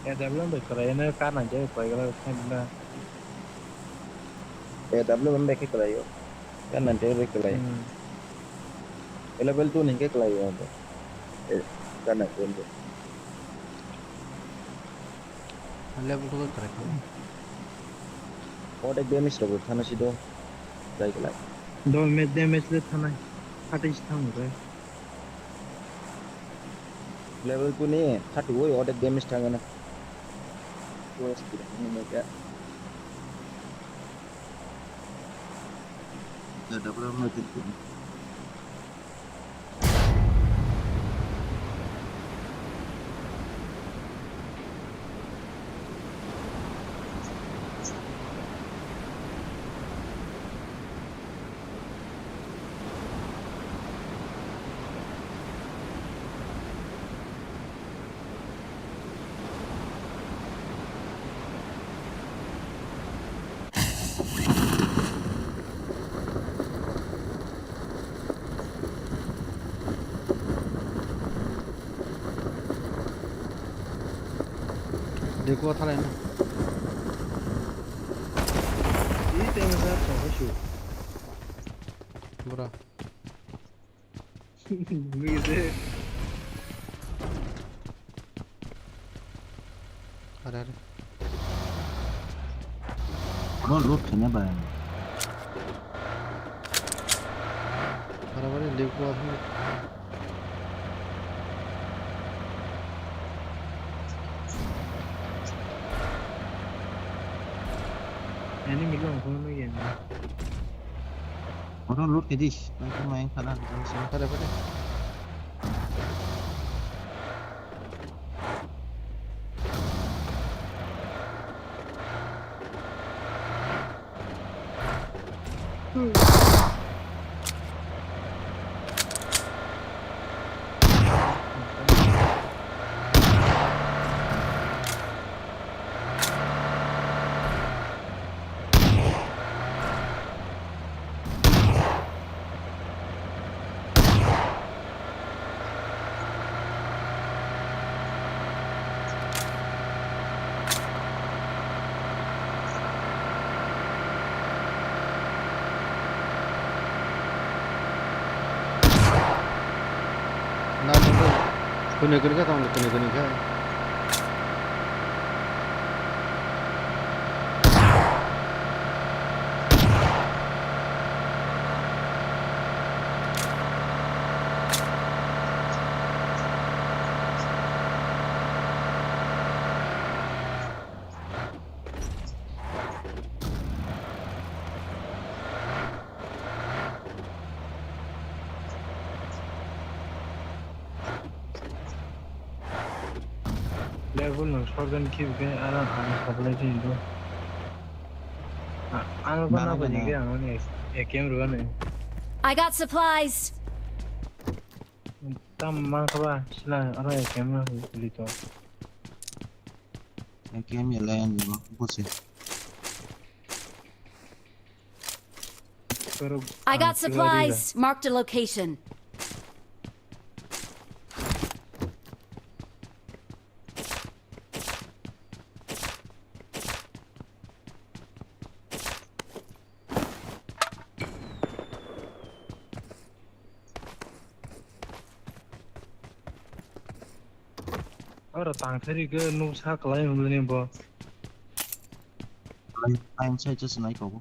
ya tapi mereka keren karena jero kalau kan AW ambil kelayo. Kan nanti kelayo. Level 2 nih kelayo apa? Kan nanti ambil. level tu correct. और एक damage रखो थाना सीधो जाएगा like दो में damage ले थाना अटैच था मुझे लेवल 2 नहीं है 30 वो और एक डैमेज था ना वो स्पीड में क्या डबल में तो देखो था लेना ये टाइम का तो शू बुरा मुझे अरे अरे रो लूट करने बाय बराबर है देखो आपने ini milang kau lagi ni orang looट के दिस मैं main खाना खाना अरे अरे 그네 가면 그네 level ng shotgun keep ke alam ang supply din do ano ba na ba jige ang ni AKM ro na I got supplies. tam man ka ba sila ara AKM na dito AKM ya layan di ba busi pero I got supplies. Marked a location. ora tang thari ke nu sa klai hum ne bo I'm say just like go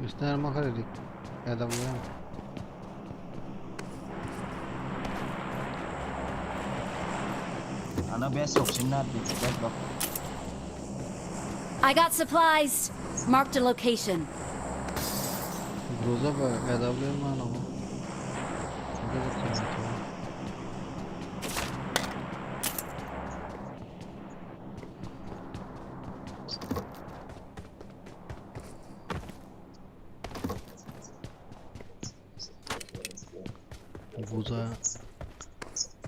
İster makar edik. Adam ya. ana besok sinat di go I got supplies. Marked a location. Groza ba adam ya mana ho.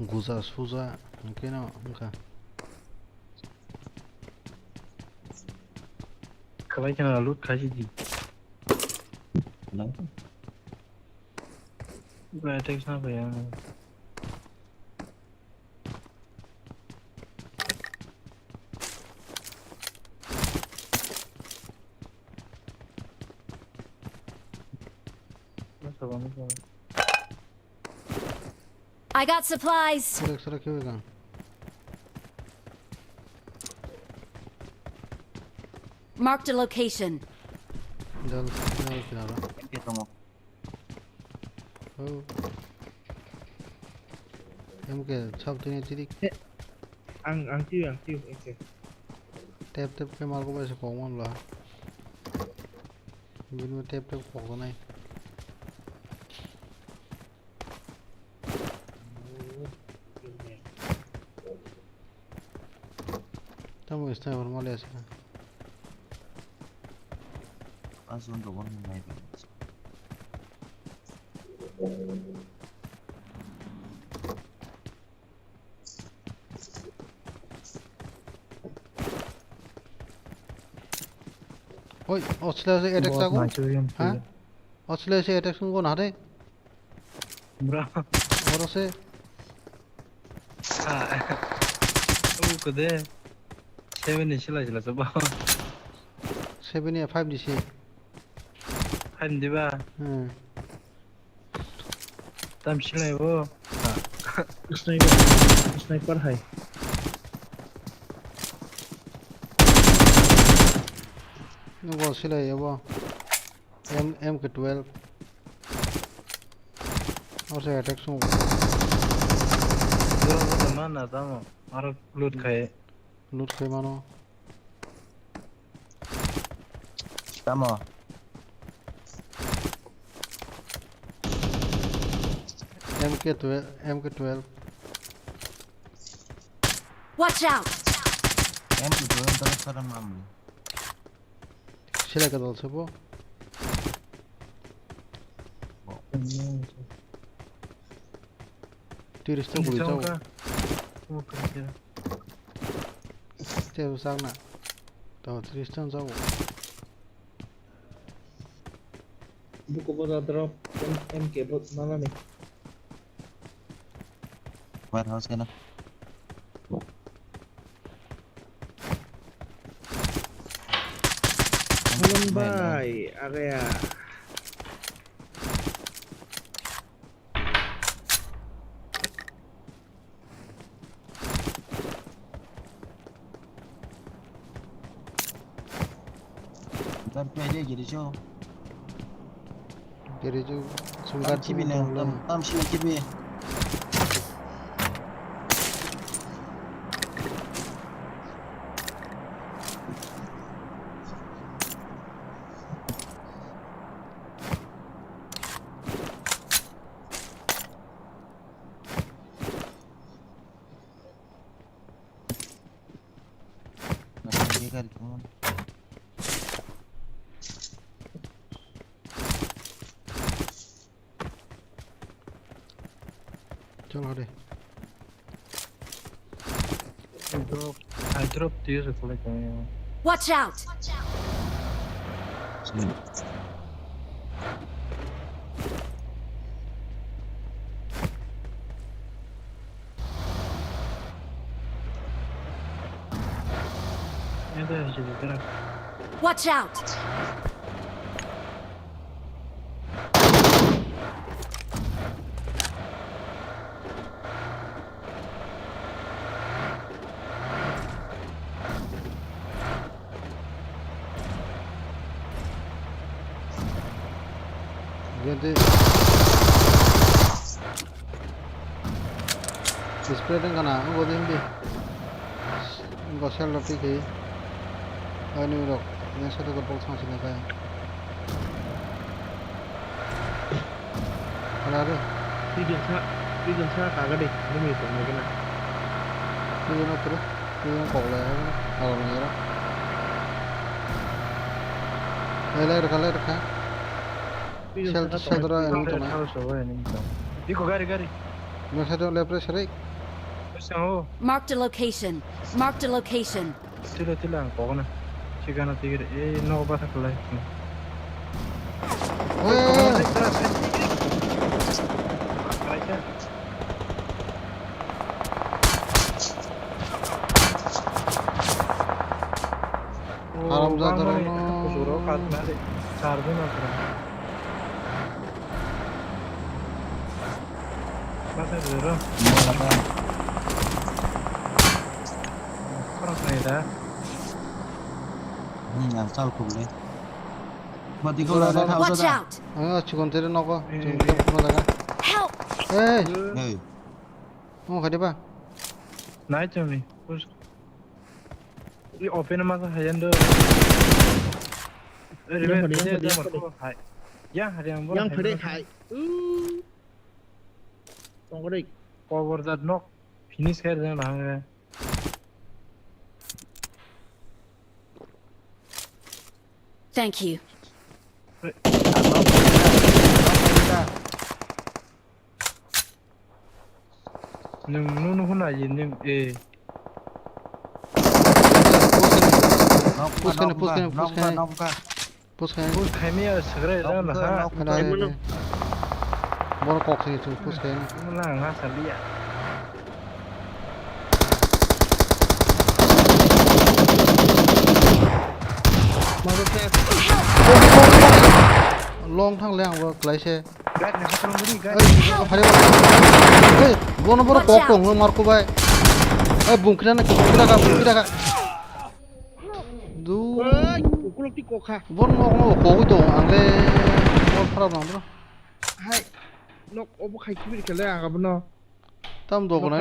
Guza suza mungkin enggak klai kana loot khaji di no ba attack na ba yang I got supplies. Sıra köyden. Marked a location. Dal kenara. kita mo Oh. Em ke sab tini tirik. ang tiu okay Tap ke mal ko ba se pawon la. Binu tap ko nai. Estamos está normal essa. asun do one mai Oi, Australia se attack sa ko. Ha? Australia se attack sun ko na re. bra Oro se ko de 7 ni sila sa ba 7 ya 5 di se. han di ba tam sila bo sniper hai No go sila ya bo. M ke 12. और से attack soon duro ko mana tamo aro loot khay mano tamo MK12 Watch out. em tu terus sekarang mam sila ka dal sabo tiris to guli jaw te usang na to tiris tan jaw buku pada drop MK buat mana nih? Warehouse kana. Bye, area. Kan pede jadi cho. Jadi tu Tam sungkat chibi ne, tam shi chibi. Masih kan cuma. चलो दे I drop this khwlai kaya. Watch out! Ada jadi gerak. Watch out! jadi display dengan apa buat ini enggak sel tapi ke ini udah yang satu terpol sama sini kayak ada Bikin sa kagak deh. Ini nih tuh mungkin. ini yang apa ini yang khwlai kalau mengira layar kan sel ini tuh nah Iko gari. masa tu lepre serik Sama. Marked a location. Marked a location. Tila kok na. Chigana tigre. No bata khwlai. Haramzada Kusuro kat nade. Sardo na pura. Masa dulu. Kurang saya dah. Yang sal khwlai. Patikha ada thao Watch da. out! chicken tere noko chicken daga Help! Hey. oh khadi ba Naik jam ni. Terus. Ini open masa hayan do. Ya, ada yang boleh. Yang pedek hai. Tunggu deh. Cover that knock. Finish hair jangan lah. Thank you. Nung huna yin nung push kan Push kami segera jangan lah. ada bola kok sih tu push kan Lang ha salia. long thang leng wa klai se Guys, nak tolong beri guys. khadi ba bola bola kok dong mar ko bai bungkira ka du Kuluk di kokha. bon ngok ko to angle bol khara bang bro Hai. Nok obo khai kibir kele aga bno. tam do ko na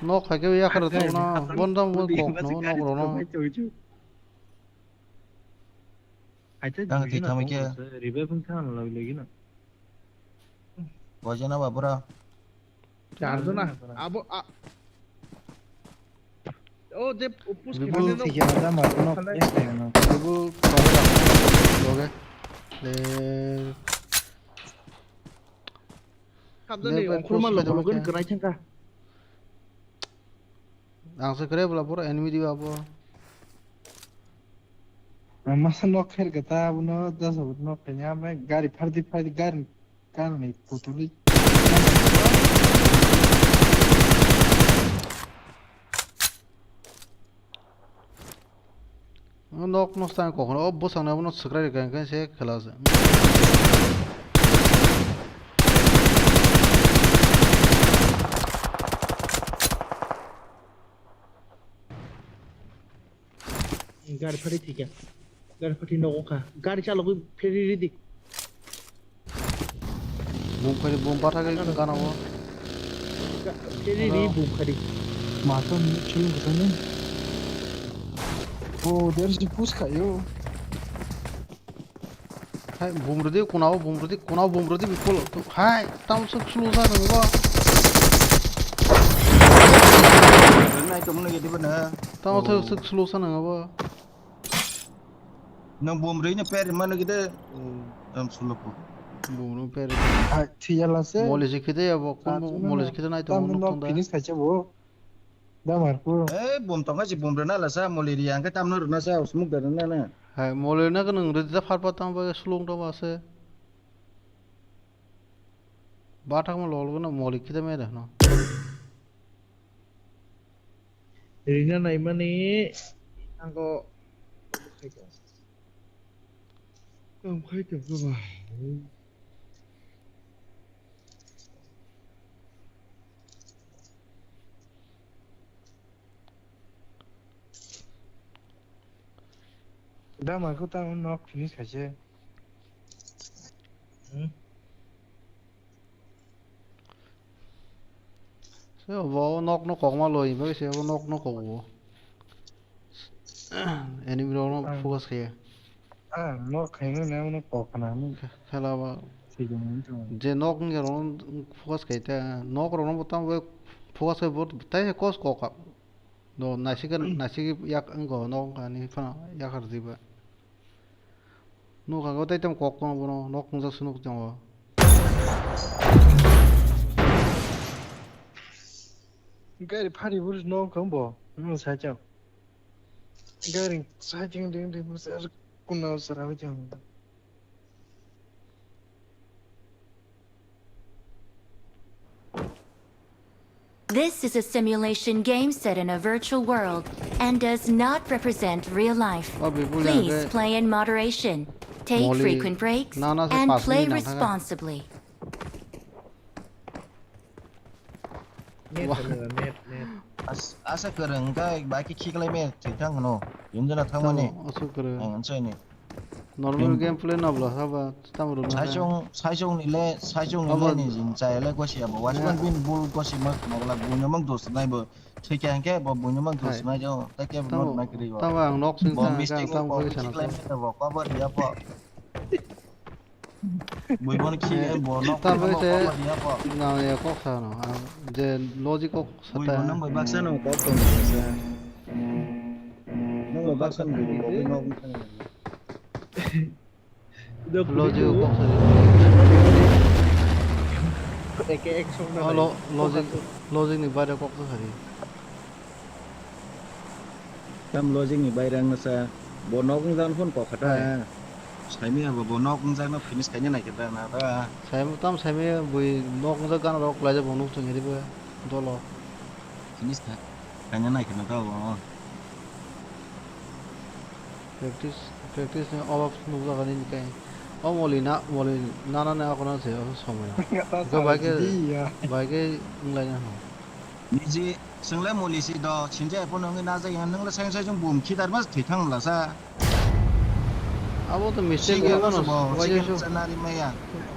nok khai ke ya khara to na bon dam bon kok no no Aja Dah kita sama ke. Ribe pun kan lagi na. Wajana ba bro. Chardo na. Abo Oh, de upus ke Bibu no. tiga ada mar no bibu oke le Kabda ni ongkul mal lo kan gerai changka. ang se kare bola pura enemy diwa po masa nok khair kata buno 10 nok kanya me gari fardi gari kan ni putuli Nok no stan ko no bo sang na no subscribe kan se khalas gari fardi ठीक है gari fardi nok ka gari chalo ko feri ridi bum khari bum bata ga kana wo feri ri bum khari mato ni chulu butane oh there's the push kayo hai bumrudi kunao bumrudi bikol hai tam suk slu sa no ba Nay tụi nó gì bên nữa tam suk slu sa no ba nang bom ri nya per mana gitu am suluku bumru per ah thiyala se mole sikite ya bo kun mole sikite nai to no nok finish kache bo da marko bom tong si bom rena la sa mole ri ang ka tam no rena sa smuk da na na hai mole na kan ngri da far patam ba slung to ba se batak mo lol na mole kite me da no rina nai mani angko không khai chụp cơ mà đã mà có tao nó finish cả chứ se wo nok no ko ma loi ba se wo nok no ko wo enemy ro no focus ke à nó khai nó bỏ khả năng khala ba thì cũng không je nok nge ro focus ke ta nok ro no botam we focus ke bot tai kos ko ka no nasik yak ang go no ka ni fa yak har di ba no ka go tai tam ko ko no nok ng jak sunuk jang wa cái party bus nó không bỏ nó sai chậm cái sai chừng đến đến bus cũng nào sao vậy chăng This is a simulation game set in a virtual world and does not represent real life. Please play in moderation, take frequent breaks, and play responsibly. net asa kereng cái bài cái khi cái mẹ thì thằng nó yun jana thằng mani asu kare anh chơi này normal gameplay na bla ha ba tam ro sai chung ni le ni jin chai le ko sia ba watchman bin bul ko si mak ma la bu nyamang dos nai ba thei kyang ke ba bu nyamang dos nai jo ta ke ba na kri wa tam ang nok sing ba ta mistake tam ko ko ki sana klem ta ba ko ba dia pa bui bon khi em bo nok tam ko we ba se dia pa na ye ko sa no je logic ko bui sata bon nam bak sa no ko to sa no bak san bui ko bi nok logic ko sa cái action nó logic ni ba ko sa hari tam logic ni bai rang na sa bo nok ng dan phun ko khata sai mi ba bo nok ng jang na finish kanya nai kita na ta sai tam sai me bui nok za gan rok la ja bonuk chung heri ba do lo finish ta kanya nai kita ta bo practice ne off nu za gan ni kai o moli na na ko na se o somo ya ga ba ke nglai na ho ni ji sing le moli si do chin je po nang na za yan nang la sang sa jung bum ki dar mas thei thang la sa abo to mistake ge ga no no wa wa je je sa na ri me ya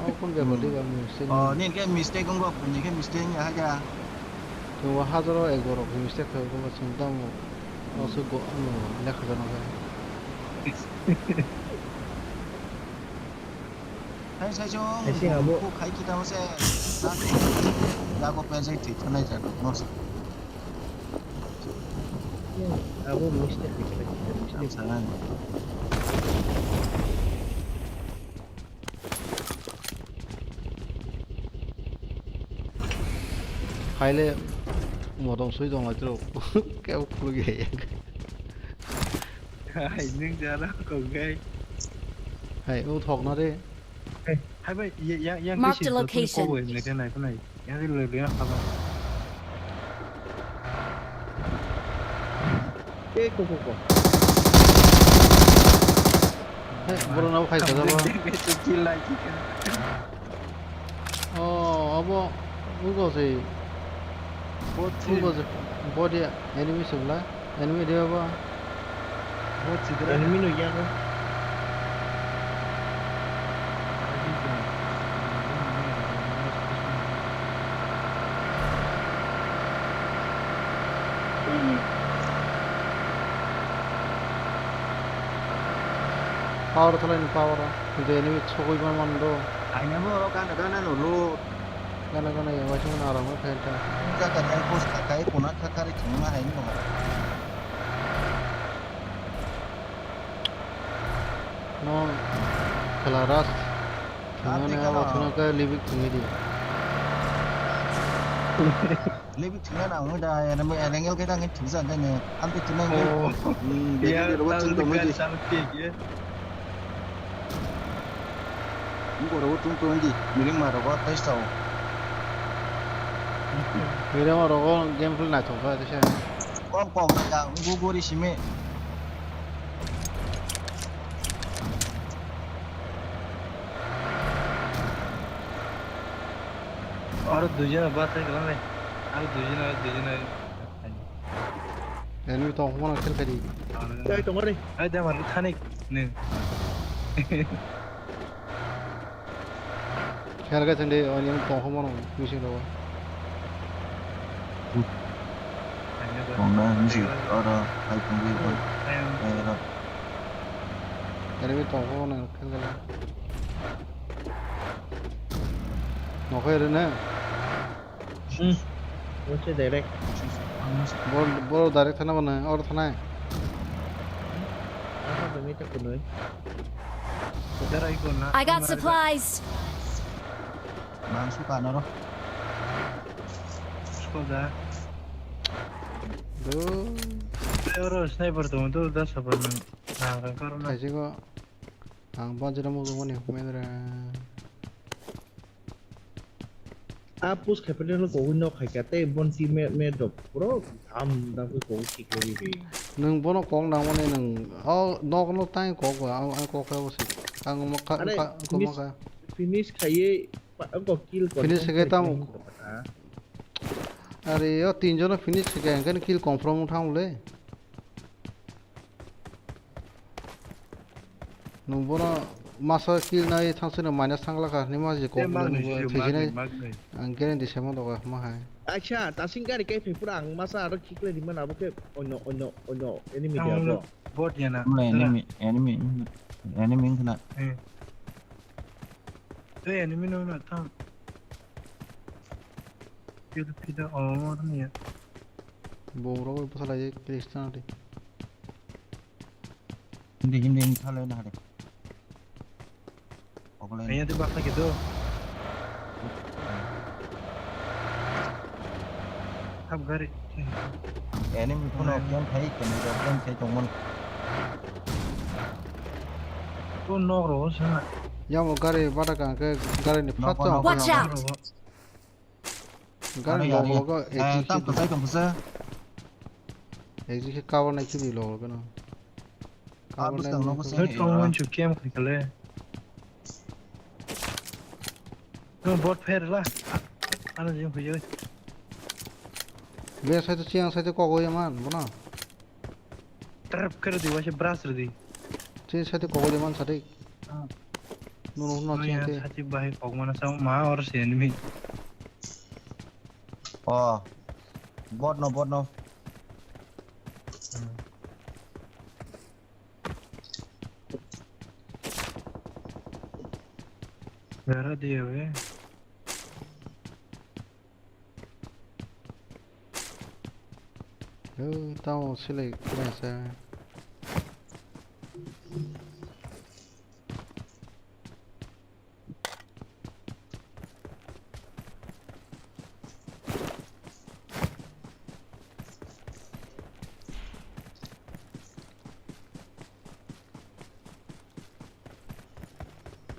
o kun be boli ga mistake ni ke mistake ngok ni ke mistake ya ha ja to wa hadro e goro mistake ko ko chung tam o su go no le kha na ga hai sai chung ko khai ki ta ma se da ko pe jai thei thana ja no sa abo mistake sa na khai le mo dong sui dong la tro ke o ku ge Hai nhưng giờ đó còn ghê. Hay ưu thuộc nó đi. Hai bây yang cái Marked gì a tôi location. có về người cái này yang cái lời nó không. Ê cô. Hey, bro nó phải sao đó? Cái chi lại chi cả. Abo, Ugo gì? Ugo gì? Body enemy sumla, enemy dia apa? Bot si dia. Enemy no yang. Power thôi ni power. কিন্তু enemy ছকই মান মান do. Anh em nó cái nó lô Kana kana yang macam mana orang mau kaya tak? cái Rankpush cái của nó cái chúng nó hay như vậy. No, kalau ras, thằng nàyเอาthằng cái living thằng gì? Lấy bị chúng nó nào người ta nó mới anh em cái thằng cái chúng dân cái này ăn cái chúng nó cái Ya, nó chúng tôi mới đi sang tiga. cũng có đâu chúng tôi đi mình mà đâu có tới sau Vì đó mà đâu có game play này thuộc về thế sao? con này là Google đi xem ấy और दूसरा बात है क्या नहीं और दूसरा Enemy to không có kill cái gì? đây tụi nó đi ai đang mà thanh nè Kaya cái thằng đấy anh em to không có mission đâu. còn đó những gì ở đó hay cũng đi thôi rồi Enemy to không có kill cái gì? Nó khơi rồi nè. nó sẽ direct Bol direct thằng nào bana, or thằng này. I got supplies. mang số cả nó đó Skoda Do, euro sniper tuh 10 apa nah kan karena cái gì có, ang bao nhiêu mua cái này không biết rồi. Apus capital ko no khaikate bon si me drop pro tham da ko ki ko ri Nung bono kong na one nung, no no tay ko ang ko kaya si, ang maka ko maka. finish khaye ko kill ko Finish cái tao. अरे यो तीन जन finish गए हैं किल confirm उठाऊं ले नंबरा मासा किल ना ये थांसे ना माइनस थांगला का नहीं माजे को फिजिने अंकेन दिसमा दगा मा है अच्छा तासिंगा रे के फेपुरांग masa ro kikle di mana boke ono enemy dia bro bot ya na enemy kena enemy no na tam Pida oh nih ya. बोरो को पता लगे क्रिस्टियन रे hindi thale na hare ogle Kayaknya tebak lagi tuh. Hap garis. enemy pun okian thấy cái này được lên thấy trong mình Tuh noro sana. या वो गाड़ी बाटा का के गाड़ी ने फटता Watch out. गाड़ी लोगों का tam tu sai kamu sa exit cover नहीं चुकी लोगों का ना abis tang no ko sa Lihat kamu cuci kali. Tuh bot fair lah. Ano yung huyo? वे साइड चियांग साइड को कोई मान बना Trap कर दी वैसे ब्रास दी. ची साइड को कोई मान साइड नो नो नो चियांग थे Hati baik kok mana sama mah harus ya enemy. oh bot no Berapa dia we? tao sẽ lấy cái này ra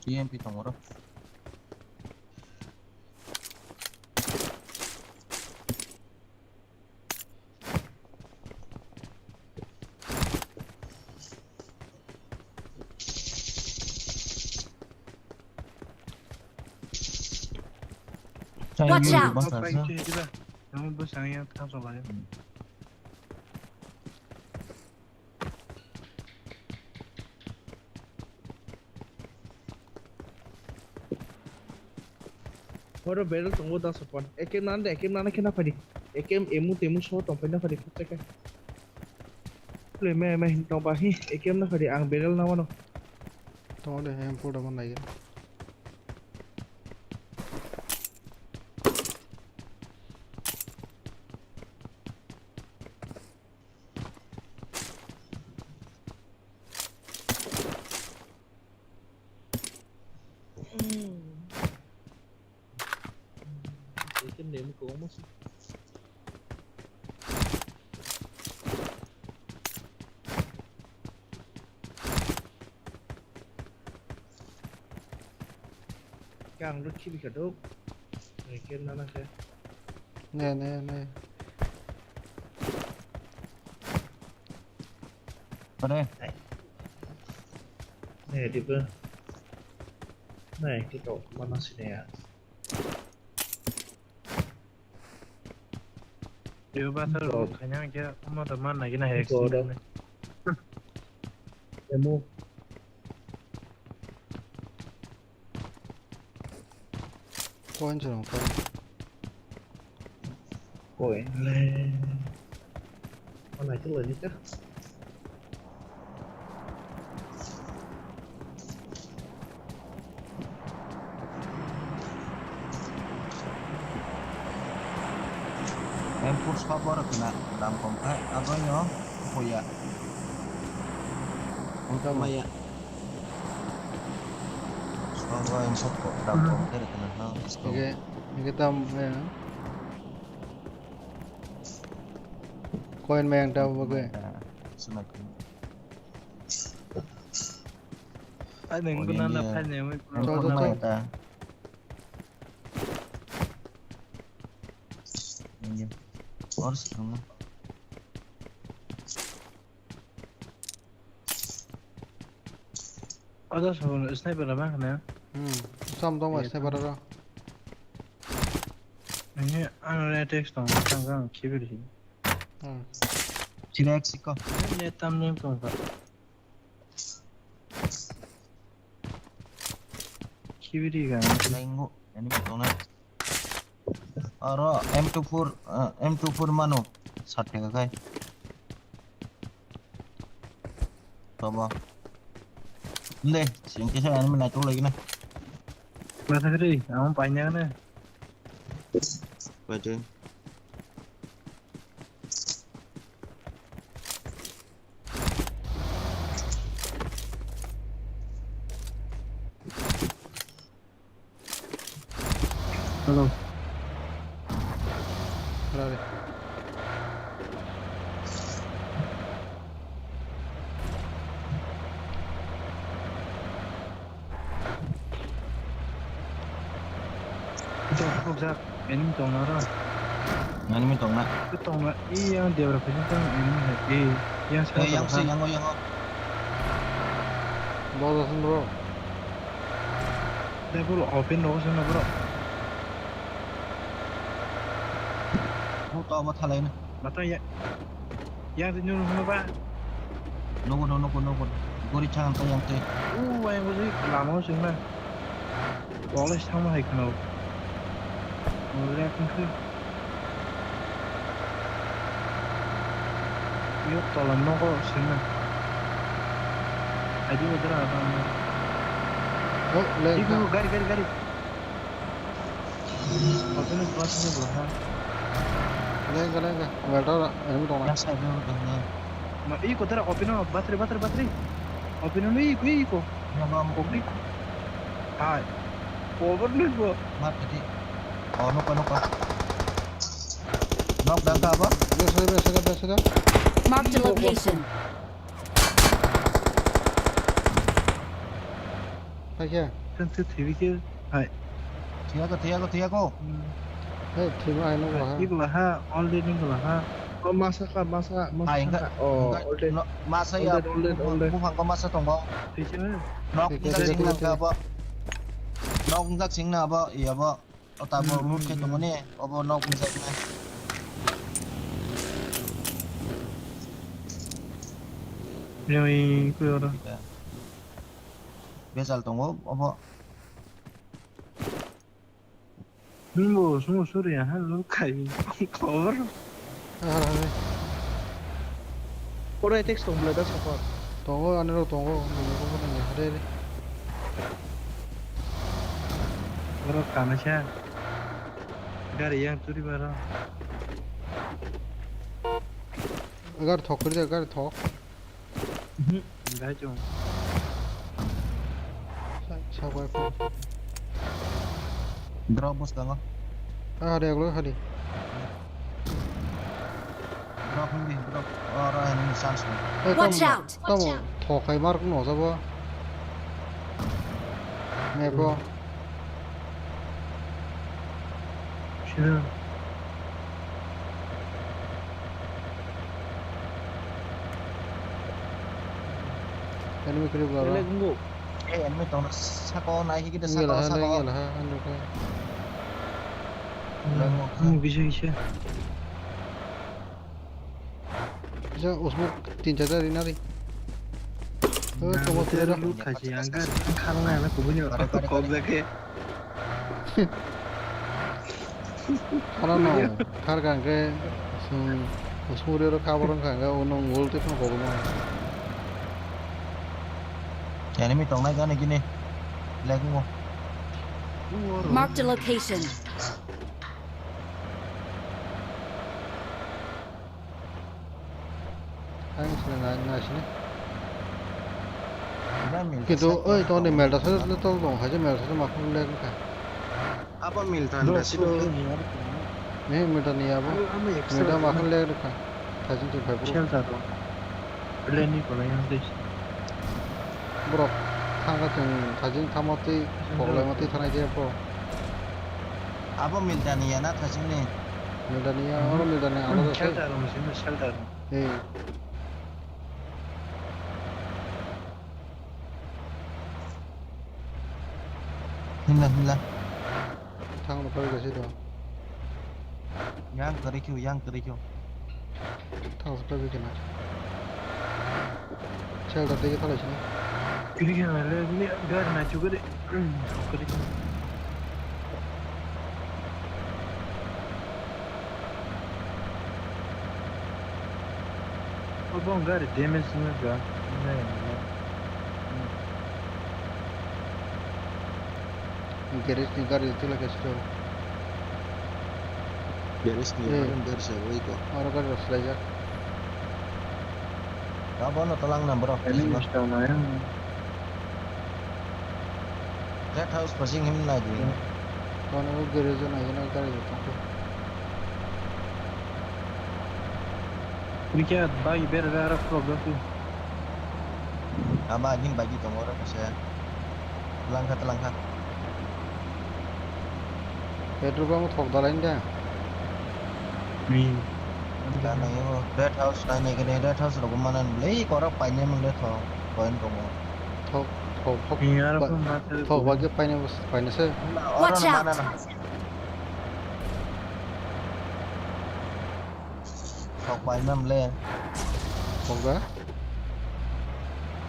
TMP 동으로. Watch out! 너무 불쌍해요. 타줘봐요. Ora barrel tunggu dah support. Ekem nanda kena padi. Ekem emu so tong pena padi cek. Le me tong pahi. Ekem na padi ang barrel na wano. Tunggu deh, M4 dah mana lagi? Ekem nemu ko mo. Càng rút chi bị cả đốt. Ekem nana ke. Nè. Ở đây. Nè đi bơ. Này cái cậu mana sih nè. 이거 봐서 그냥 이제 엄마도 만나긴 해. Có đâu. Emu. 코인처럼 코인. Coi lên. Con này chắc là như chắc. Em push cover kena dalam komplek apa yo? Oh ya. Untuk maya. Cover yang support dalam komplek kena hal. Cái tâm này nó. Coin mang đâu vào cái? Semakin. 아니 이거는 나 팔네. Cho mày ta. Harus kamu. Ada sonra sniper ama ne? Xong đâu mà sniper đó. 아니 안에 텍스트 안 상관 기별이. Cirexico. 내 땀님 좀 봐. 기별이가 Nengok. Ini betul nak. Aro M24 mano. Sate ka kai. Coba. Le, sing kisa ini naik lagi na. Masa kiri, kamu panjang nih. Baca. Halo. Berapa? Rucksack, benim donlara. Ini minta nak. Itu donlar, yang dia representasi ini, yang Yang saya yang. Bozasın bro. level open olsun bro. Mau tahu apa hal ini? Mata ya, yang di nyuruh apa? Nunggu. Gori jangan yang teh. yang sih lama sih mah. Boleh sama hai kenal. Mulai kan ke. Yuk tolong nongko sih mah. Aja udah apa? Oh, lagi. Ibu gari. Open kelasnya belum. Lagi. Wadah, ini betul nak. Yang saya bilang. Ma iko tara open battery. Open no iko. Yang mau Open. Ah. Over nih bro. mat tadi. Oh, nuka. Nok dah apa? Biasa. Marked a location. Kayak chân thứ thì kia hay thiệt cô Hey, team ai nó quá. cái là ha all day cái là ha Oh, masa. hay enggak Oh, all day. masa ya bukan kau masa tunggu thì chứ nó cũng rất chính là cái bộ nó cũng rất chính là bộ iya bộ ở tại bộ lúc cái tunggu này ở bộ nó cũng rất này rồi cứ rồi biasa tunggu ở bộ 숨어 소리야 할로 카이 cover Ora text tong blada support. Tunggu aneh lo tunggu. Nunggu kau nanya ada deh. 그런 가나샤 가리 양 둘이 봐라 Agar thok kiri agar thok. 나좀 Sabar kau. drop bos tengah Ada yang lo ada. drop ini drop orang ini sans Watch out! Kamu thok kai mark no sabo. Mepo. 싫어 Enemy kiri Ele belara. gungu. ini tahu sako naik kita Ini lah, sako ini lah, anu kai. 기셔 Bisa usmu tin jada di nari. Kamu तेरा tidak. लूट खासी अंगा खाना है ना कुबनी कौन देखे Karena no, harga ke usmu dia kabaran kan, ke unong gold itu kan kau ini tahu naik kan gini lagi mau Marked a location. Ang senang nasi ni. ini Gitu, itu ni melda saja tu dong, aja melda saja makan lagi kan. apa miltan nasi tuh Ni melda ni apa? Melda makan lagi kan. Tajin tu baik bro. 쉘터로 블레니 걸어야 돼 Bro, tangga tu tajin kamati, pokoknya mati tanah dia bro. apa miltan ya nak kasih nih Melda ni ya, orang melda ni ada tu. 쉘터로 무슨 쉘터로 Eh, Hila tang lu pergi ke situ. yang kerikil Tang pergi ke mana? Cel tadi kita lagi sini. 그렇게 말해 근데 가리 나 죽으래 그래 bom garis demesini ga Garis ni garis itu lagi situ. garis nih garis apa itu Orang garis saja. apa no telang na bro ini mustahil ya that house passing him lagi Kalau orang garis tu nak garis itu. Kriket bagi berdarah problem tu apa anjing bagi kamu orang saya telangkah Petrol kamu thok dalain dah. karena itu red house lain ini red house lo kemana beli korak panjang melihat thok poin kamu Thok Biar apa mati thok bagi paine se. Watch orang out. mana nah thok panjang melihat Thok dah.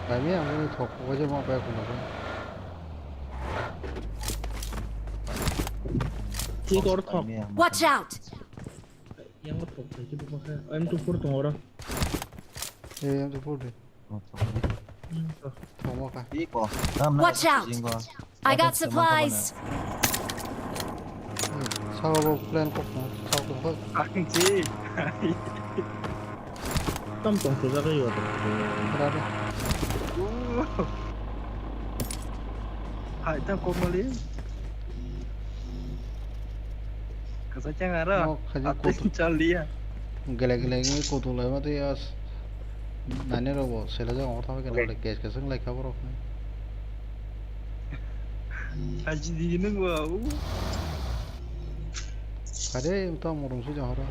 Kami yang ini thok aja mau pakai aku nak. Ini kau top. Watch out! Yang kau top saja bukan saya. M24 tong orang. Yang tu pun deh. Thok mau kah? iko Watch out! I got supplies. Sawa bawa plan kok, sawa kok. Anjing Tam tong sudah kayu ada. Berada. Hai ta kau mali Kasih ngara Mau kerja atin calia Gele-gele ini kutu lah mati as. Nane robo, selaja orang tahu kan ada cash keseng like apa roh. 다시 뒤지는 거야. 가래 또 모롱 수정 하라.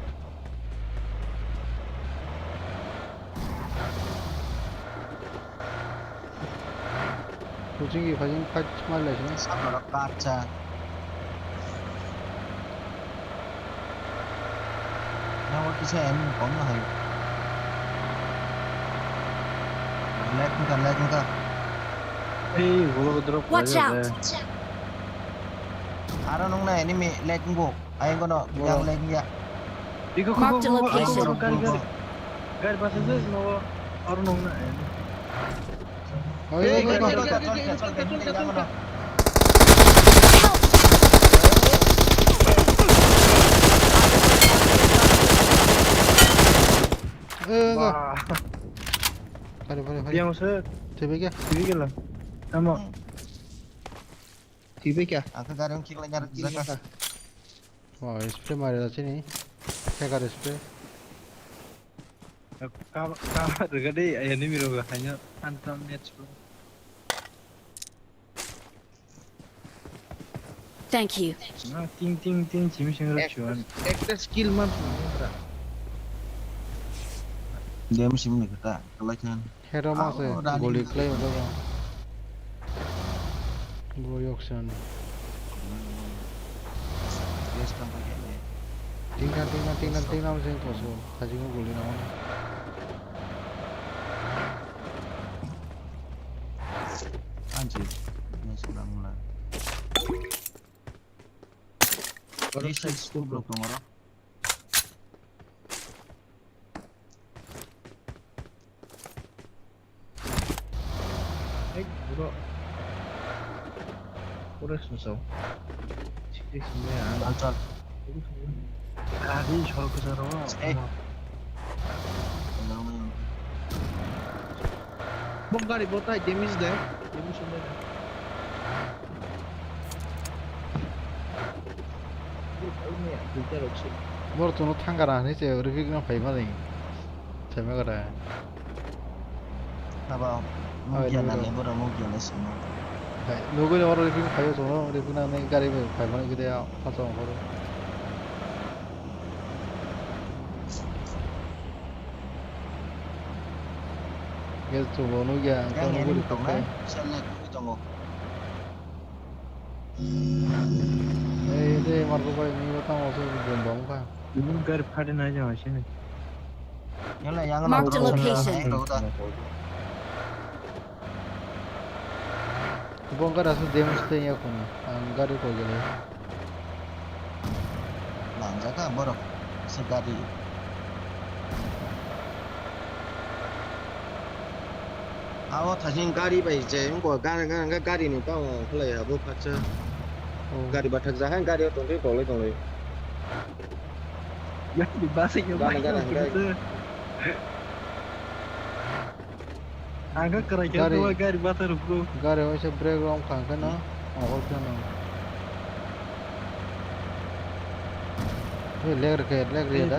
솔직히 가진 파지 말래시네. 사과라 까짜. Nào cái xe em có người lên con 에이, 그거 들어. Watch out! 알아 놓네 enemy lên con bộ ai con nó yang lên ya 이거 Mark the 그거 location. 가리 봤었어? 너 바로 놓나? 어이 cái 이거 cái cái yang nó 이거 와, 가래 가래 비양서 대백이야. 비비길라. 한번 뒤백이야. à cái cái kia là nhà rất là 와 스프레이 말이다 치니. 해가래 스프레이. 가르가데 애니미로가 하냐 안탐 네츠. Thank you. 나 띵띵띵 짐승으로 주원. Extra skill만 주는 dia mesti ini kita kalau kan 헤러 마세 골리 클레이 먹어. 뭐 역전. dia sedang pakai 띵ting 나오는 도서 가지고 골리 나오네. anjir dia sedang mulai 거라. dia school block nomor 에이, 물어. 오래 순서. 직접 순서야. lancar 아니 저렇게 살아. namanya 뭔가리 못다 데미지 돼. 데미지 돼. 글자로 치. 뭐 또는 탄가라 안 했지. 우리 그냥 바이바네. 재미가래. apa mungkin nanti baru mungkin lah semua 누구냐 바로 이렇게 가요 저는 우리 그냥 내 가리면 바이바네 그대야 가서 바로. 그래서 좀 원우기야. yang 또 ini 누구를 tong 또 đấy xem lại cái tong 에이, 네, 말고 봐요. 이거 땅 와서 좀 뭔가. 이분 가리 팔이 나지 마시네. yang là yang Mark the nó location. 이번 가라서 데몬스테이였구나. 안 가를 거길래. 남자가 뭐라 색깔이 아워 다신 가리 바 이제 뭐 가는 가리는 또 플레이야 뭐 파츠 가리 바 탁자 한 가리 동네 동네 야, 이 맛이 가는 아가 그래 가리 바타로 브로. 가리 어디서 브레이크라운 칸카나? 어디서나? 왜 렉이다?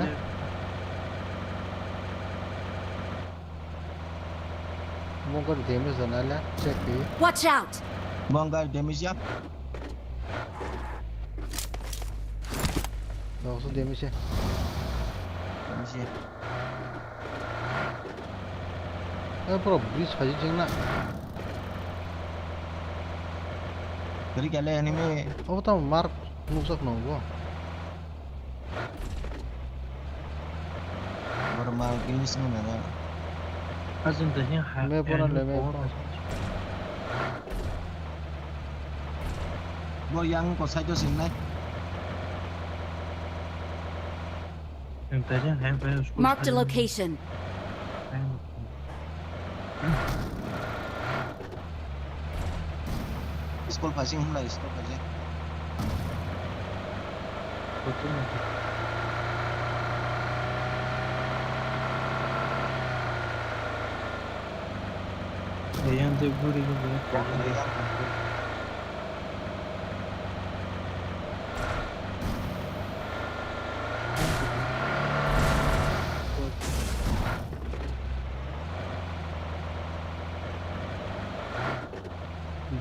뭔가 데미지 나라? 체크. Watch out! 뭔가 데미지야? 여기서 데미지. 데미지 앞으로 우리 사진 찍나? 그렇게 할래 아니면 어부터 마르 무섭 나오고. normal gini sebenarnya 아좀 대신 하. 매번은 매번. 뭐 yang có sai cho xin này 형 대신 한 번. Mark the location. school passing không là school passing 얘한테 부리는 거야.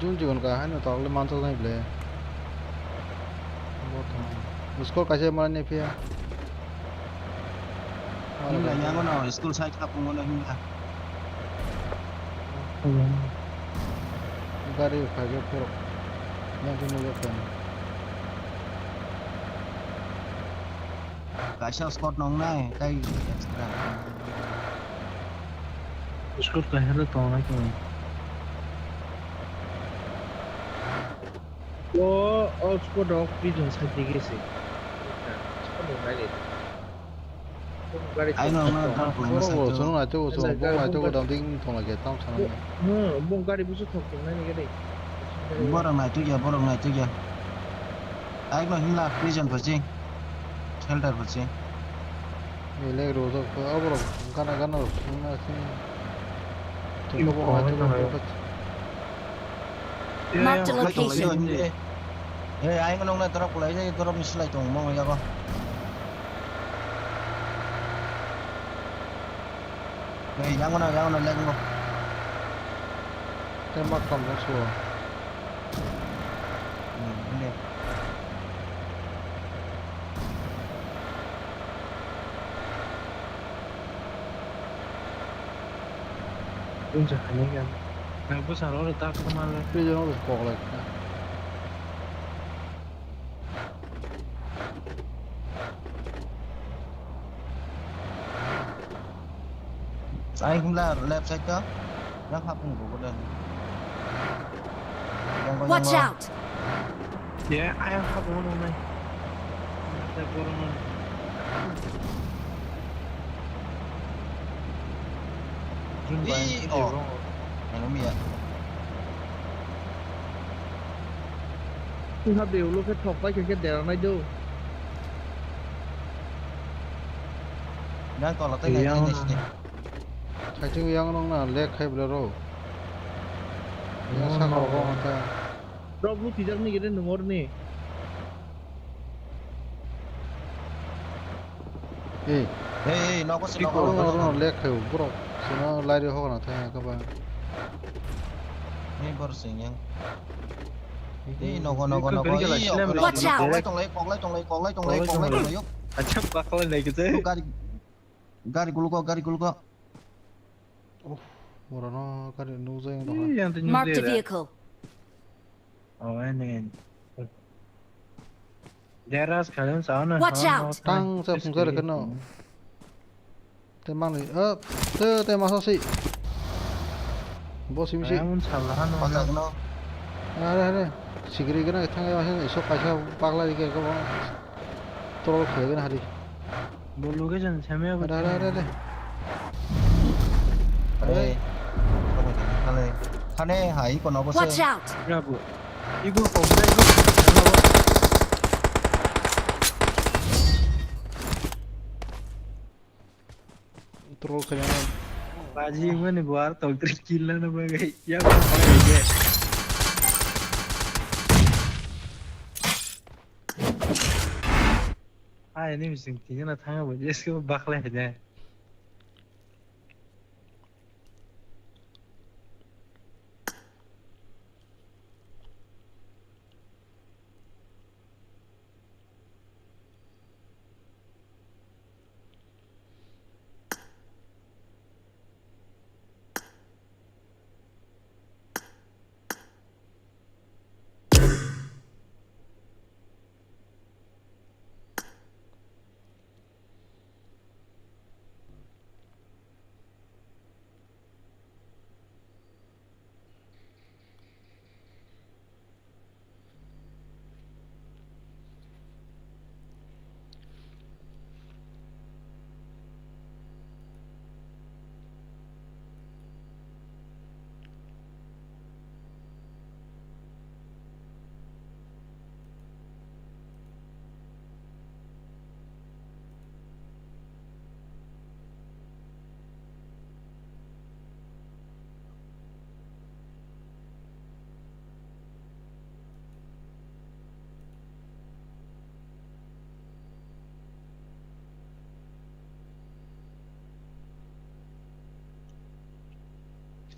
Jun jigon ka hai no tawle man tak nai ble उसको कैसे मारने फिर himla yang ono school side kapung ono himla गाड़ी उठा के फिर मैं तो नहीं करता kaisa spot nong nai kai extra उसको कहना तो ना क्यों वो उसको डॉग भी जो सा दिखे से उसको मोबाइल है ai no na dra ko वो सुनो ना तो वो वो डाउन थिंग तो लगे तम सामने हाँ वो गाड़ी भी तो ठोक नहीं के दे borong nai tu ya ai no himla prison paching shelter paching ये ले रोज को अब रो गाना गाना सुनना से तो वो Marked a location. ai ngon na drop lai dai drop mislai tong mo ya ko yang ono leng mo tembak kamu semua ini cũng chẳng hay cái nào có sao đó là ta không ăn bây giờ nó được cọ lại ai cũng là left side đó nó hấp của đây Watch out! yeah ai ăn không có đâu này ta có đâu Ih, oh, ano miya? Không hợp điều luôn cái thọc cái đèo này đâu Đang còn là cái này này sai chứ yang nó là lek hay bờ rồi yang sang họ không ta drop lu tidak nih kita nomor nih nó có cái nó lek hay bro nó lại được không nào thay các bạn ini baru senyang ini nó có watch out tong lấy yuk acap bakal naik gitu gari gulu ko murah nó cái nụ dây nó Marked a vehicle. oh ini Deras kalian sana Watch out! tăng sẽ không được cái nào tem mang này tem mang sao xị bố xí xị Kamu salahan pasang no đây sigiri cái này thằng em hiện số cái sao bạc lại cái các bạn tôi khởi cái này đi dulu cái chân xem em đây đây khane hai ko no Watch bose out! berapa ibu komplek itu troll cái này Baji mana buat tol terkilan apa guys ya apa ini mesti tinggal na thang apa jadi sih bakal aja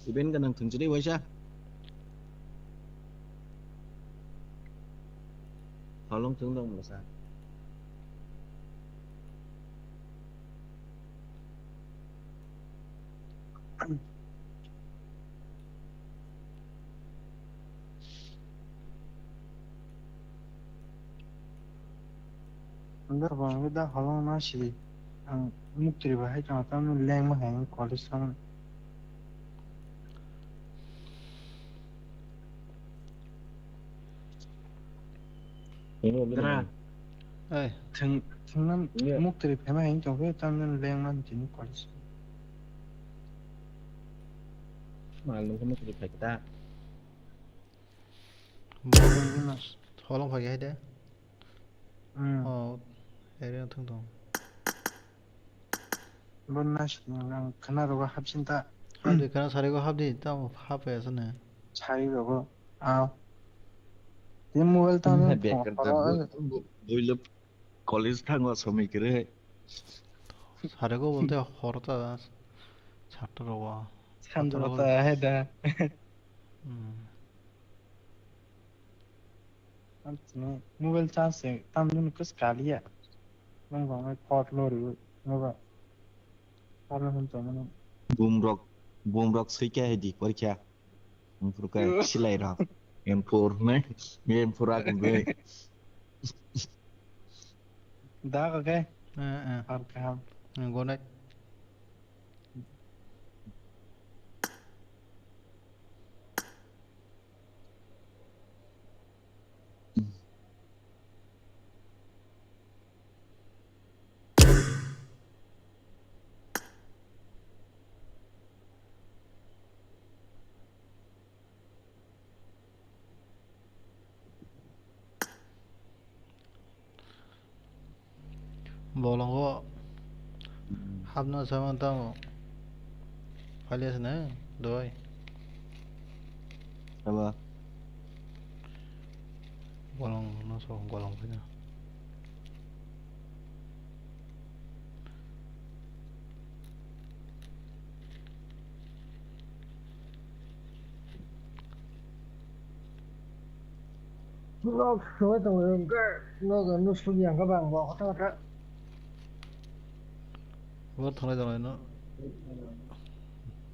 thì bên cái năng thường chỉ đi với cha họ lông tướng đông là sao Under bang with the hollow nashi. And Mukri by Jonathan Lang hang college son. Ra ơi thường năm Mukri phải mà hang trong cái tam Lang man chính college. mà luôn không có phải ta họ long phải cái đấy 애랑 통통 론 나시랑 그나로가 합친다. 합디 그나 사리고 합디 또 합해서네 차이로고 아 데모를 따면 biết cái buổi lớp college thằng ở số mấy cái đấy 사리고 볼 때 허르다 잘 들어와 참 들었다 해다. 아무튼 모바일 찬스 땀는 그 스칼이야. 뭔가 포트로를 뭐가 하면 좀 boom rock xây cái gì quá cha em phụ cái xí lại rồi em phụ này em phụ ra cùng với 다 그게 응 아까 이거는 bolong kok habna sama tao παλιέσαι rồi apa bolong nó số bolong punya nó nói tụi nó xuất hiện các bạn bỏ thật á 뭐 통해서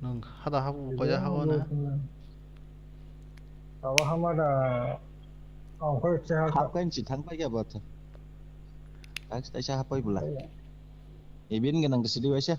너 하다 하고 거자 하고는 저거 하마다 벌써 học cái anh chỉ thắng bay cái bật tại sao học bay bù lại để biến cái năng cái gì đi vậy chứ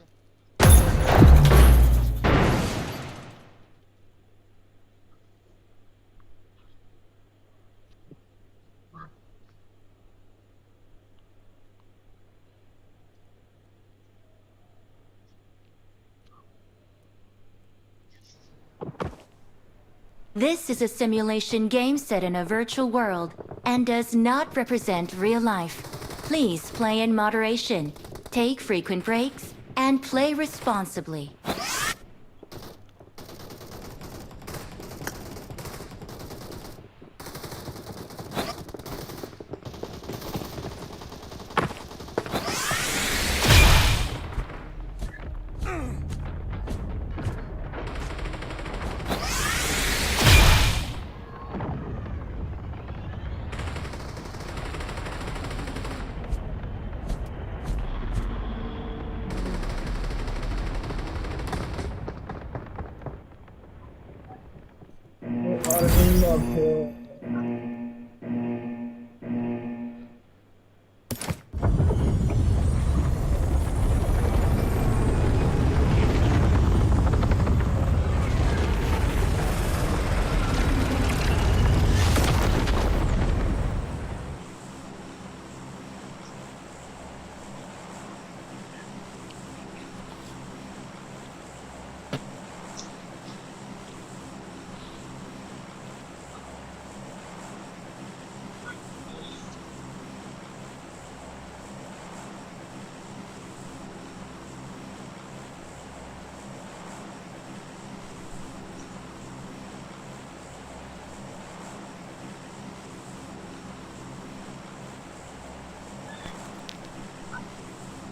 This is a simulation game set in a virtual world and does not represent real life. Please play in moderation, take frequent breaks, and play responsibly.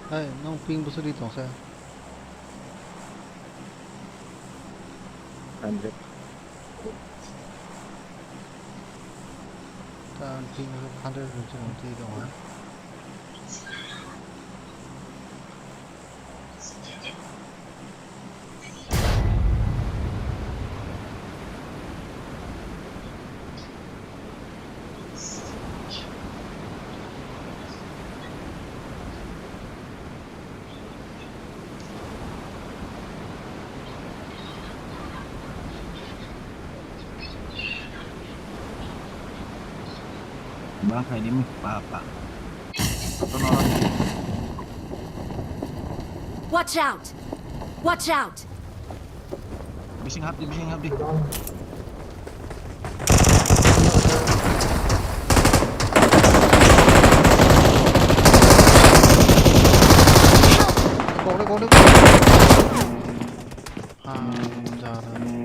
哎，那并不是你懂噻。짠 핑크 한달 정도 넘지 동안. Bác phải đi mình bà tôi nói Watch out! Watch out! bị sinh hấp đi Có đấy à giờ rồi.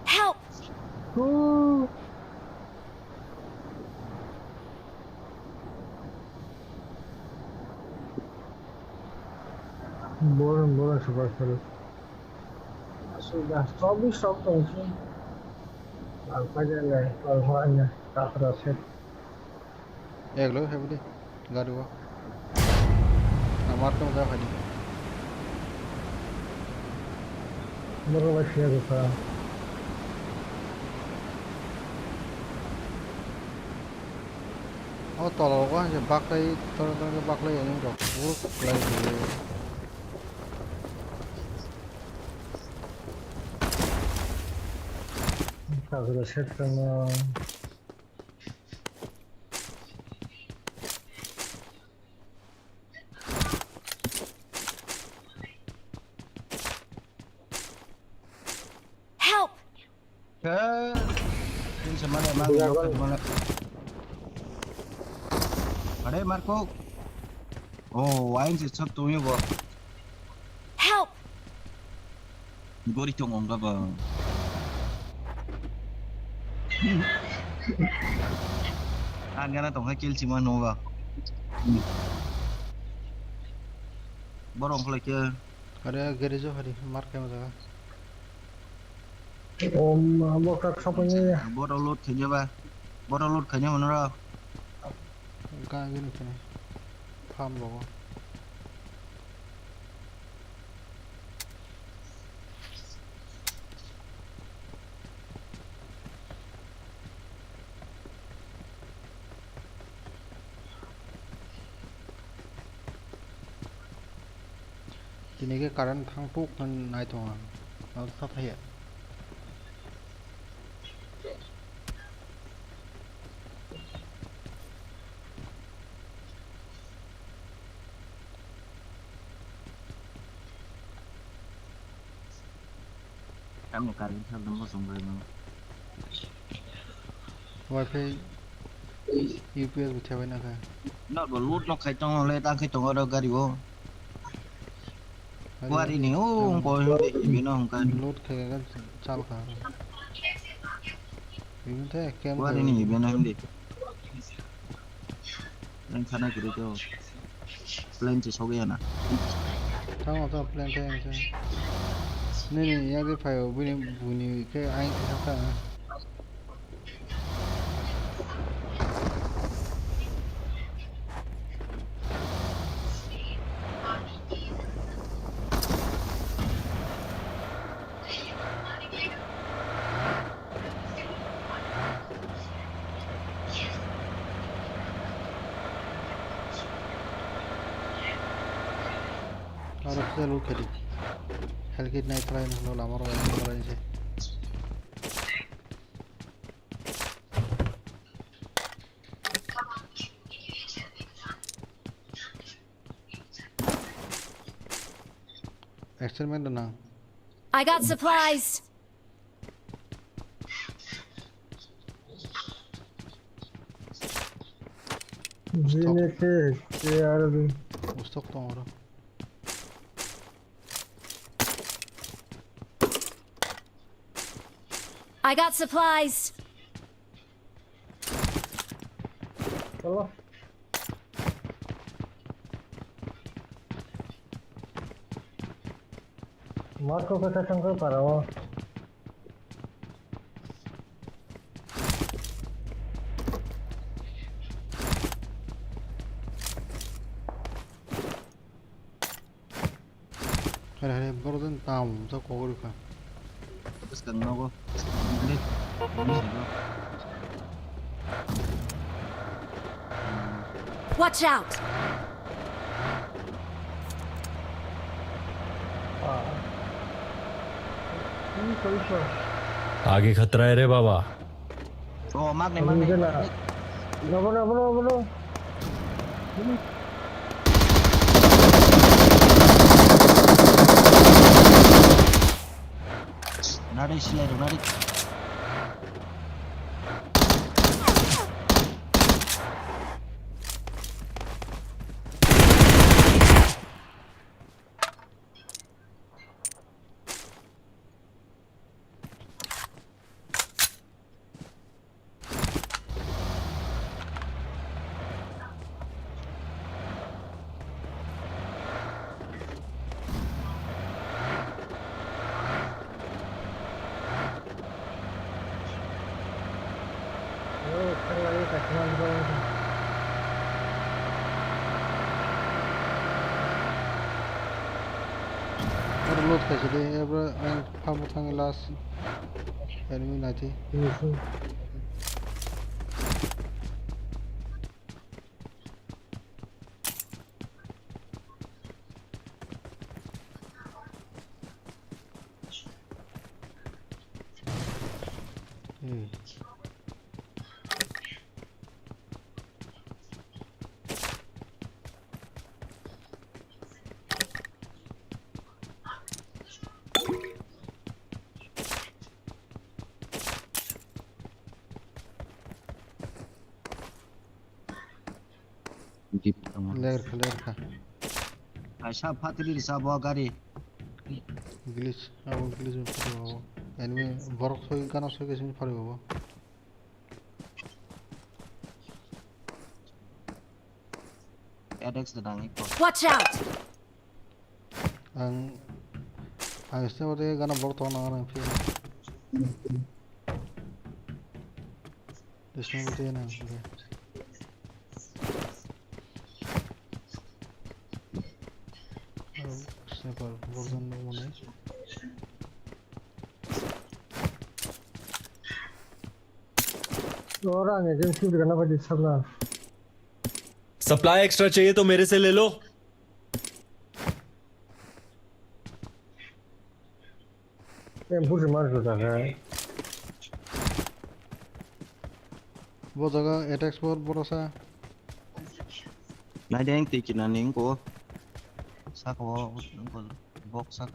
Help! Bora super feliz. Sudah stop dong sih. Apa aja lah kalau hanya tak terasa. एक लो है बोले गाड़ी वो हमारे को क्या खाली Baru lagi ya kita. oh tolong gua aja bak lagi tolong ke bak lagi ini dok buruk lagi Tak terasa karena Help! ke ini sama dia mang ke mana ada Marco oh anh sẽ sắp tối rồi Help! gua ditunggu enggak bang anh gana tong hai kill cuma nova borong play ke ada garage hari mark ke mana buka sampingnya ya. borong load kayaknya mana ra kah gini kan farm logo ini ke karan thang tuk kan naik tuh nó sắp thể hiện kamu karin sao nó có dùng người mà wifi UPS của theo bên nào cả nó bảo lút nó khai trong lên đang khai trong ở đâu cái điều qua đi nếu coi biết nó không cần lút khai cái sao cả vì thế kem qua đi nhỉ bên này không đi đang khá là kiểu cho lên chỉ số kia nè thằng nào plan thế anh xem nên là cái phải ở bên bùn cái anh thì sao cả और उससे लूट करी हेल्किट नहीं थोड़ा इन लोग Lamar वाले वाले से एक्सपेरिमेंट ना I got supplies! Sini ke ada उसको तो और I got supplies! Kalau Marco kata sangka parawa. Hadi buradan tamam da koğur ka. Terus kan nogo. Ini. Watch out! आगे खतरा है रे बाबा. Oh, magne. No. Nari sila nari. Ada load kaçı de ebra en pamutang last enemy nati. Ler ka. Aisha fatiri sabwa gari. Glitch. Abo glitch में पड़े हो. Enemy work सोई गाना सोई कैसे में पड़े हो. Adex sedang ikut. Watch out! Ang इसने बोले गाना बहुत होना आ रहा है फिर. इसमें बोलते ना. Sniper version one. Orang aja sih kenapa di sana? Supply extra चाहिए तो मेरे से ले लो. Yang pun cuma sudah kan. वो जगह अटैक्स बहुत बड़ा सा. Nah dia yang tikinan ningko. Sako ningko box sak.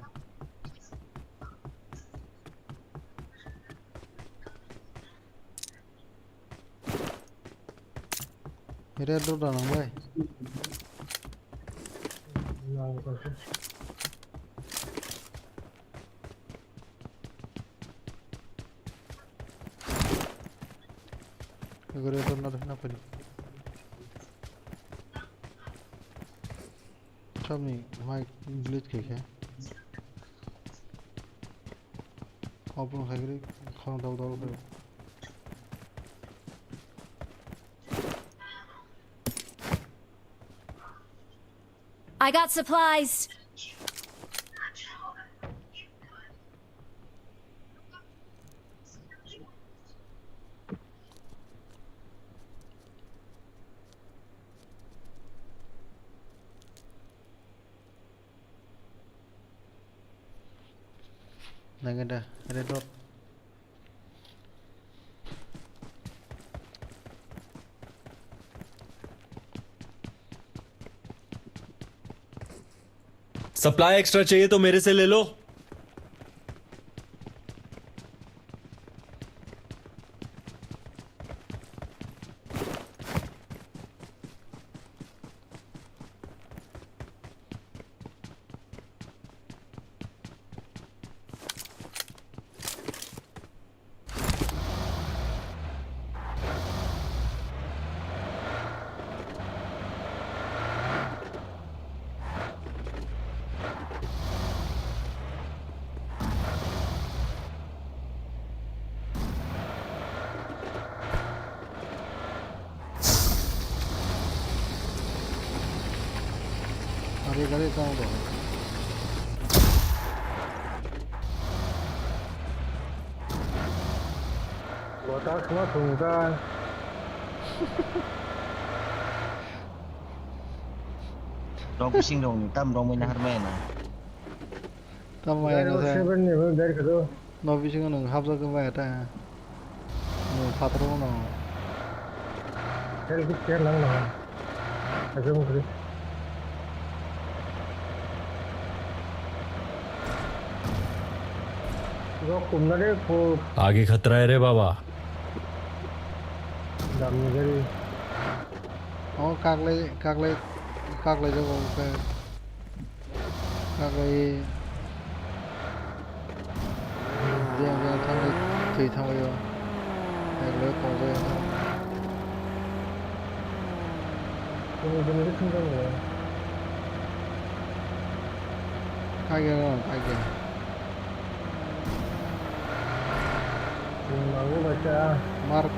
मेरे दो डालना भाई. अगर ये तो ना रखना पड़े. सब नहीं माइक ग्लिच के क्या? ओपन खाएगी खाना दाव दाव करो. I got supplies. नहीं ada dot. सप्लाई एक्स्ट्रा चाहिए तो मेरे से ले लो. गाड़ी कहाँ तो Bota semua tunggal. Rong pusing dong, tam rong main harmena. tam mai nó thế Seven ni pun dari kedua. nó bị chứng nó hấp dẫn cái mai ta nó phát rồi nó Dari kita lang lah. Aku mungkin. Gua kumna deh ko आगे खतरा है रे बाबा dam ni dari. nó các lấy cho con cái các lấy riêng thằng ấy tùy thằng ấy rồi lấy con rồi Ini benar tinggal ni. cái kia Aku baca. mark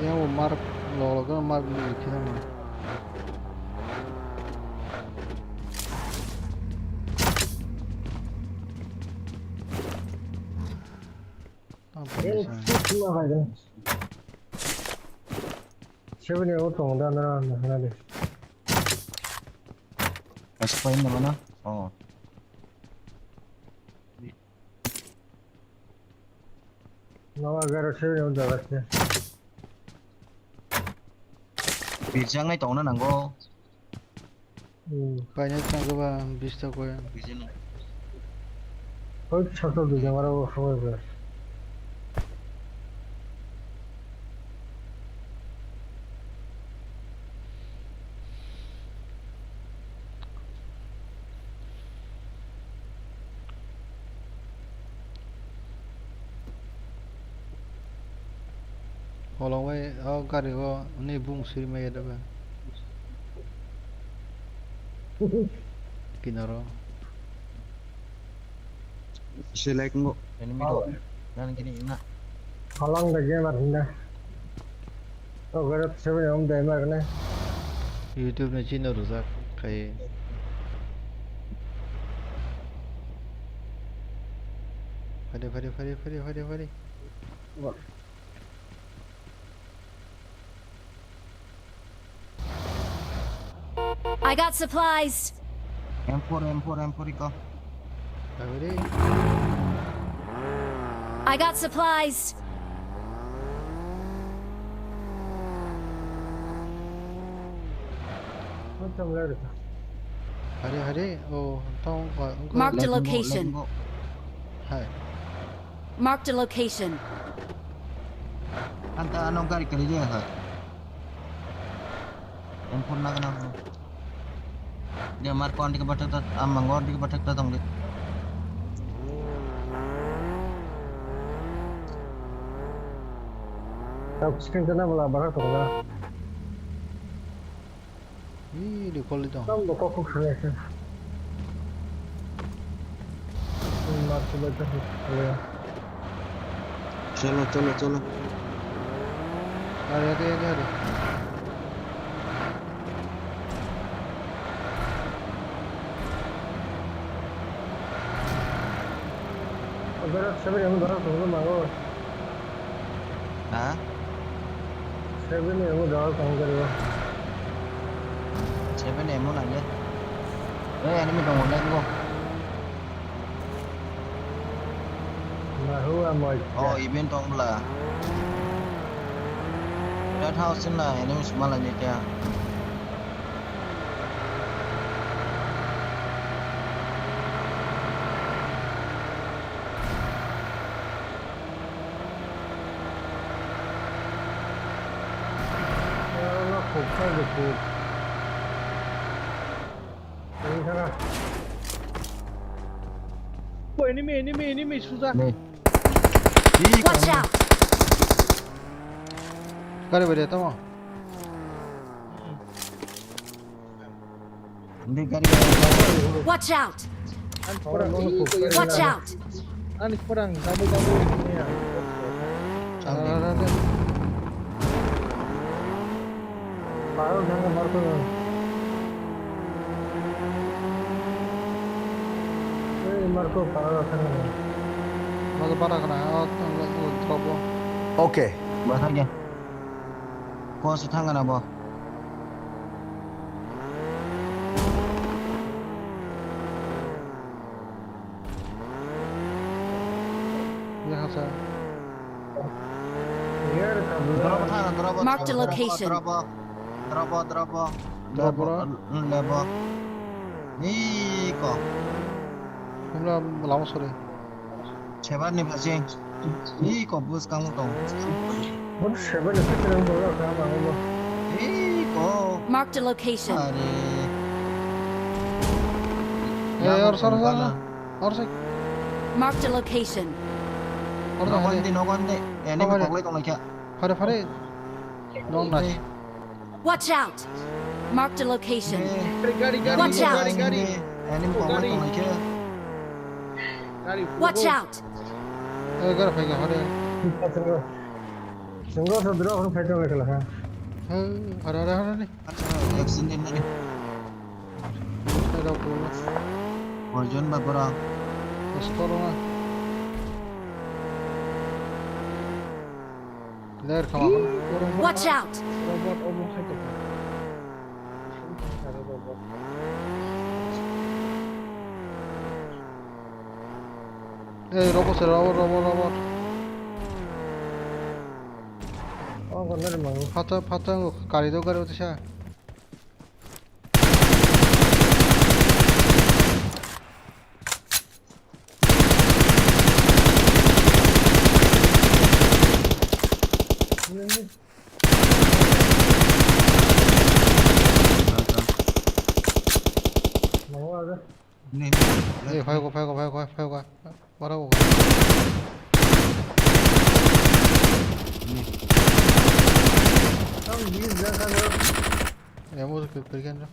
yang mau mark lo cái mark gì kia mà Semua ada. Seven ni orang dah nak deh. Explain na mana? Oh. Nawa gara seven ni dah rasa. Bijang ngay tong na nanggo. banyak kan ke bang bisa kau yang Bijang. Kau cakap tu jangan orang semua ber. kalau way garis kau ni bung siri mai ada bang kinaro Select mo. Enemy do. Nan gini ina. Halang dah je macam Kau gara seven ni orang dah macam YouTube ni channel rusak kayak Fadi. I got supplies. M4 ikaw. Fadi. I got supplies. Macam lari. Hari. Oh, tahu kau. Marked a location. Hai. Marked a location. Anta anong gari kali dia ha? M4 na kana. Dia markon di kebatak tat amangor di kebatak tatong di. Tapi sekarang kena bola barat tu lah. Ih, di call itu. Tam buka kok sih. Macam macam tu. Chalo. Ada. Agar seven yang darah tu mahu. Ha? Seven yang darah tu kau. 7 mo lang yan. Enemy dong online ko. Mahu amoy. Oh, event tong la. That house in la enemy semua la niya. Nak kau tu. Ini sana. Oh, enemy susah. Watch out. Kali berapa tahu? Hindi gari. Watch out. Watch out. Anis perang, kamu. Ada. Baru jangan baru tu. Nó para cái nào drop lo. Okay. Bahaya. Kau setangan apa? यहाँ से Marked a location. Level. Ih, kau. हम लोग लाओ sorry Cepat nih pasien. Ih, kau bus kamu tuh. Ih, kau. Marked a location. Aduh. और sir Marked a location. और No ganti, no ganti. Ini mau kau lagi kau फरे non naik Watch out. Marked a location. Gari. Watch out. Ini mau kau lagi. Watch out. अगर भाई का फरे अरे नहीं Accident ini. ada apa Orjon berapa? skor ना leer kama Watch out. Robot omong saya tuh. robot Oh, bener emang. 파타 가리도 가리도 샤 Mau ada. Ini. 파이고 뭐라고 Kamu bisa kan? ya mau kerjaan lo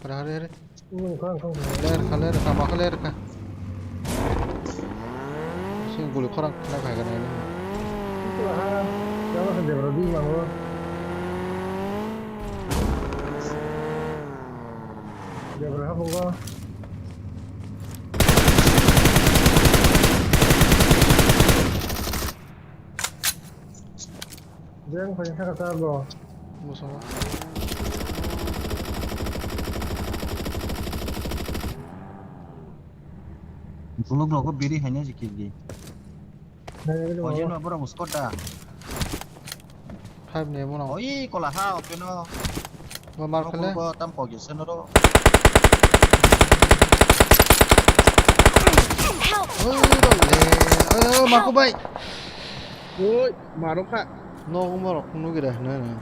pada hari Kan. leer sama leer kan sih gulu korang kenapa kayak gini Itulah. Kamu sudah berarti mau. Dia berapa kok? Jangan banyak kata bro. musuh Dulu bro, kok biri hanya sedikit gini. Orjon berapa muskota? 5 nih mau Oh iya, kalau hal, kena. mau marker le Kau tampok ya, senoro. marco bay Ôi, marok kak. no marok nu kira nah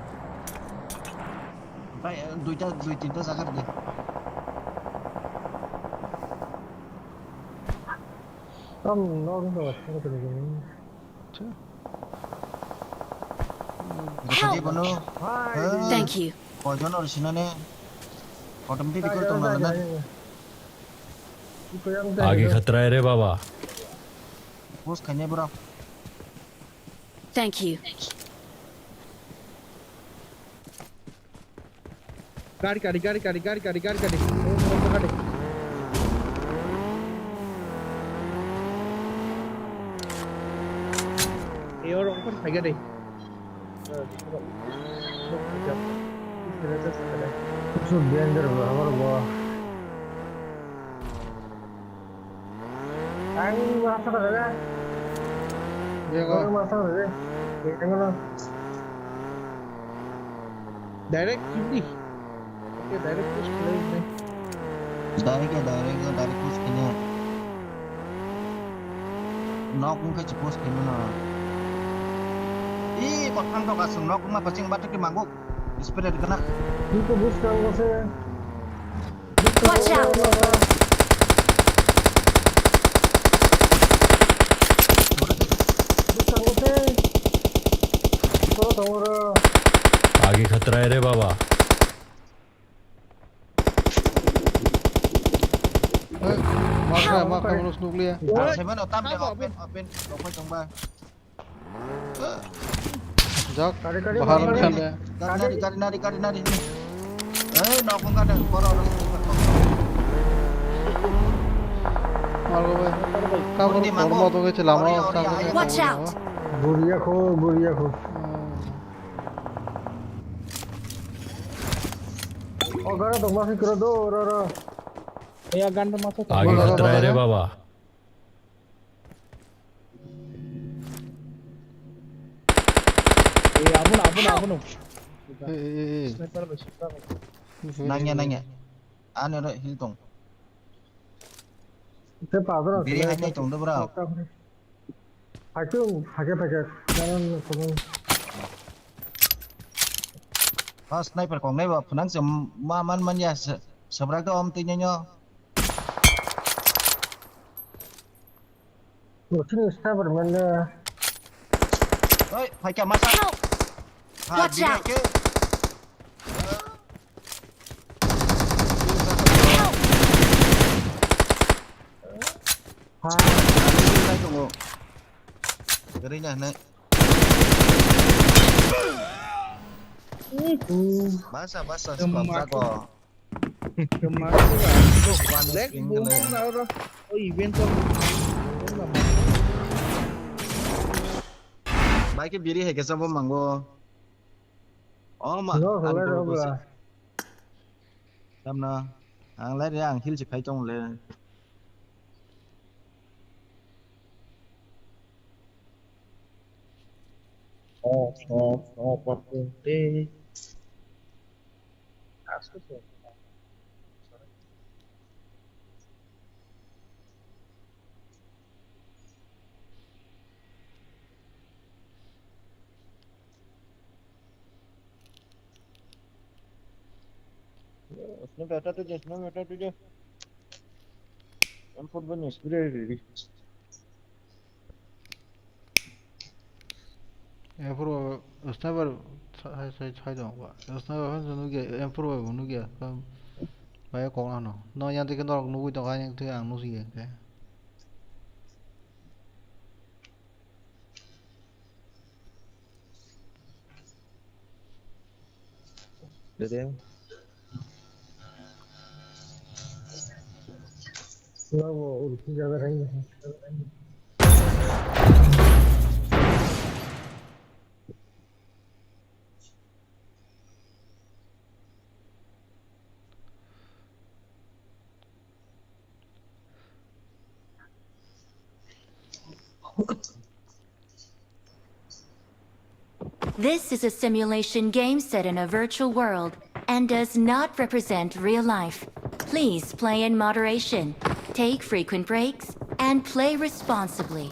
Baik, dua tinta sakit deh. Kamu nol tuh, kamu tuh gini. Jadi penuh. Thank you. Orjon harus sini nih. Otomatis ikut teman-teman. आगे खतरा है रे बाबा Bos kayaknya bro. Thank you. Gari. Oh, gari. orang kan kayak gini. Sudah ender berapa? Ang masak ada. iya kok Masak ada. Yang mana? Direct ini. Oke, direct push play ini. Dari push kayaknya. Knock mungkin cepos kayaknya na. Ih, kok kan kau kasih knock mah pasti batuk di mangkuk. Sepeda dikena. Itu bus kan saya. Watch out. आगे खतरा है रे बाबा makan bonus nuklir Saya mana otam dia open trong ba. jak baharan kan ya Kari. Knock mungkin ada. Koro. मारो भाई काबर और मत हो गए चला मारो Watch out! Guria ko. Oh, gara to masih kira do, ra. Ya ganda masuk. आगे खतरा है रे बाबा Abun. Sniper ba sniper. Nanya. Ane ro hiltong. Ite padra. Biri hanya tong do bra. Hakim, hake. Jangan kono. Pas sniper kong nei ba phunang sem man ya sabrak to om ti nyo. Sini sniper mana? Oi, phải chạm masa. Watch out! Cái này này. Masa sebab apa? Kemarin Black Boom nào oh event tuh Baik cái biri hay cái sao manggo. Oh mà. Làm na. Ang lấy ra ang hill chỉ phải trong lên. Papunte. उसने बैठा तो जिसमें बैठा तुझे M4 बन spray ready M4 sniper sai dong ba sniper han nu ge M4 ba nu ge kam ba ko na no yan ti kan dog nu dog yan ti ang nu si ge được đấy वो उनकी जगह रही है This is a simulation game set in a virtual world and does not represent real life. Please play in moderation, take frequent breaks, and play responsibly.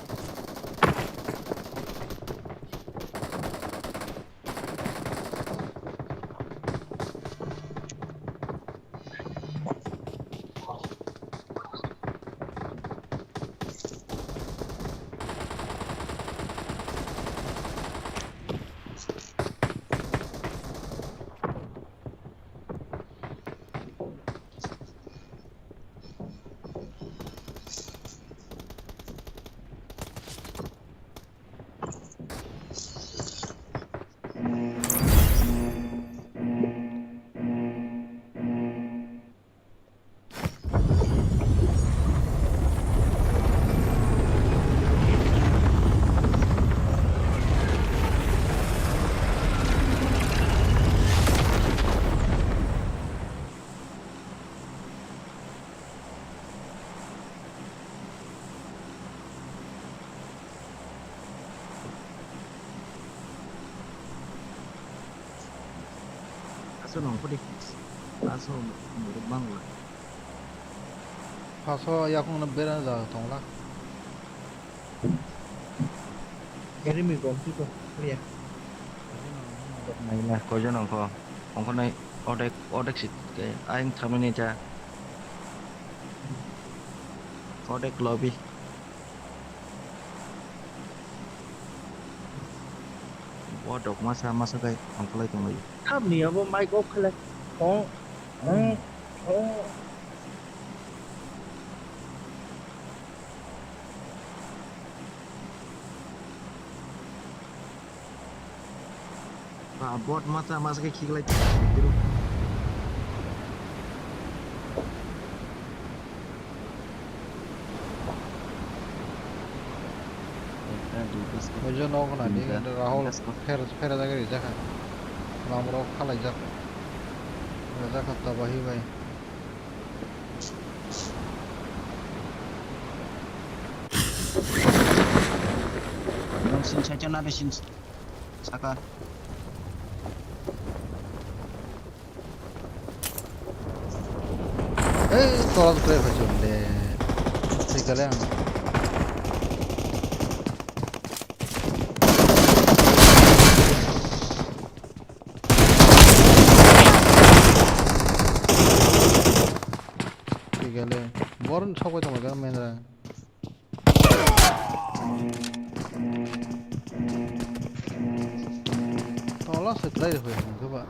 Aso nong pudi. Aso murid bang lah. Aso ya kung nabera za tong la. Enemy gom tu tu, lihat. Này là có cho nó có. Ông con này order xịt cái anh tham này cha. Order lobby. Waduh masa kayak ông play tong lagi. Tháp nia vô mai có khwlai. Có. Bot masa kayak khwlai biru. Ojo no kena ni Rahul fera jaga ni jaka. Lamro khalai jak. Jaka tabahi bai. Yang sin saja nada sin saka. Tolak play bajul le. Sikale ang. Sikale. Born sokoy tong ga mendra. Tolak setlai hoy coba.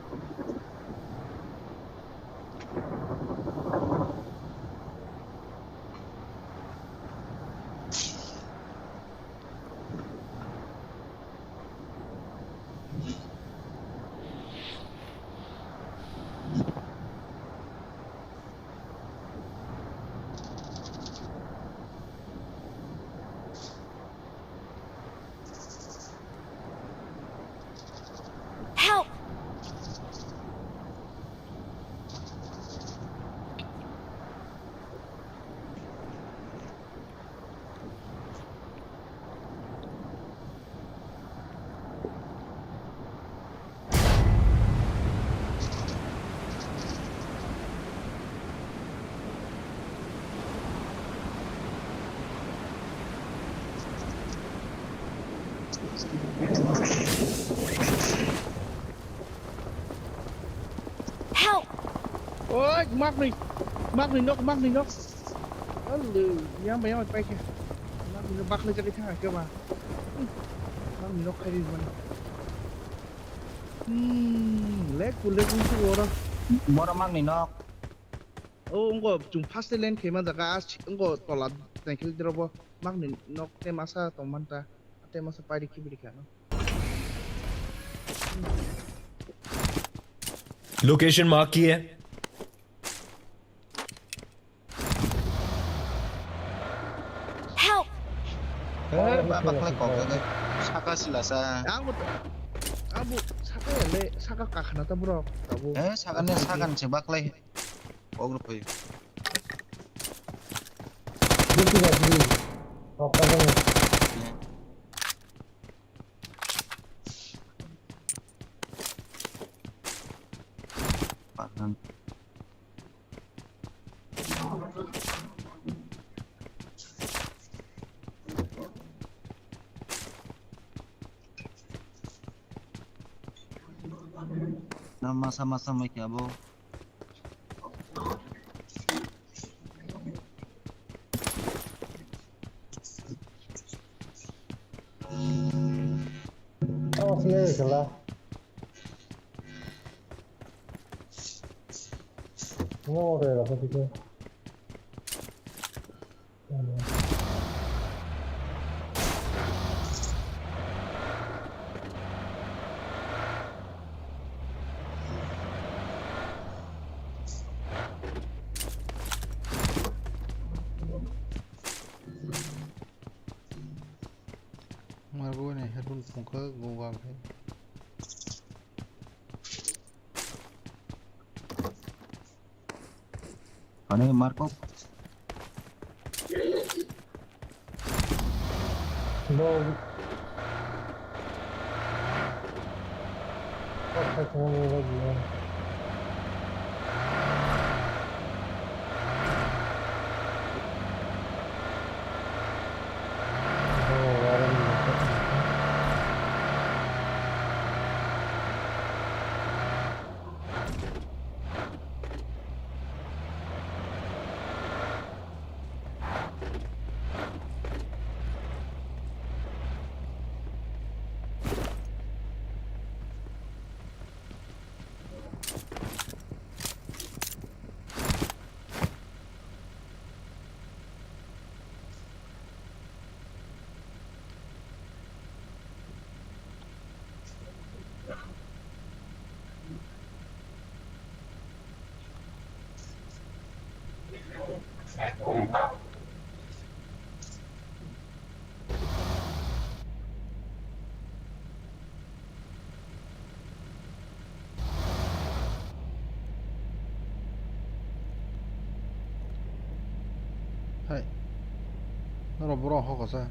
Help! Help! Ôi, mắc đi nóc. Ơ lừ, nhá mấy ông bay kìa. Nó bắt lên cho cái thằng kia mà. Mắc đi nóc hay đi mà. Lek ku su ora. Bora mang ni nok. Ông có chúng pass lên khi mà jaga ông có tola này kia đi rồi mắc đi nóc tem masa tong manta. Tem masa pai di kibri kan. Location mark की है Help! Bapak lek kok saka silasa. Abu saka ya le saka kakana ta bro. Abu. Sakan sebak leh. Oh grup ayo. Pahan. Nama sama-sama ya, Bu. Oh, sih salah. Ngore lah patikha. Margo ne headphone pungka gowang hai. Ane Marco. No. Apa kamu lagi ya? Hai. Nó bro ho có sao?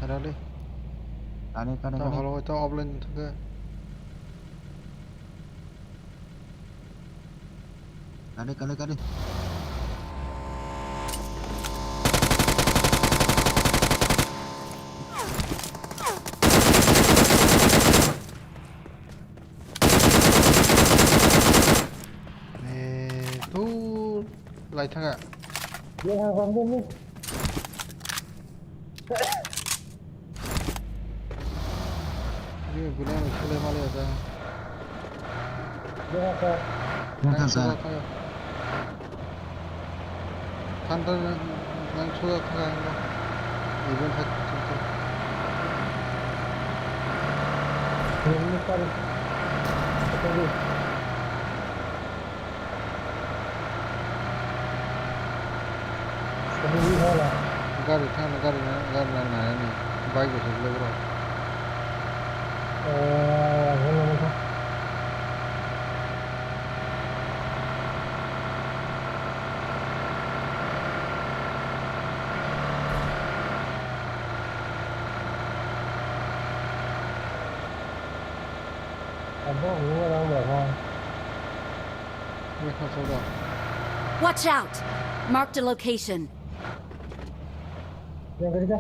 Hai đâu đi. Cái Tao này hollow tao off lên thôi. cái đi Tu lại thằng ạ. Dia hàng vòng đi. Ini guna sulle male ada. Dia hàng. Thằng sao Tanda nang sudah thang lo. Even hat. Ini kan. Betul. Ini hola. Gari na ni. Bike ko sulle bro. Hola macam. Watch out! Marked a location. Yang ketiga.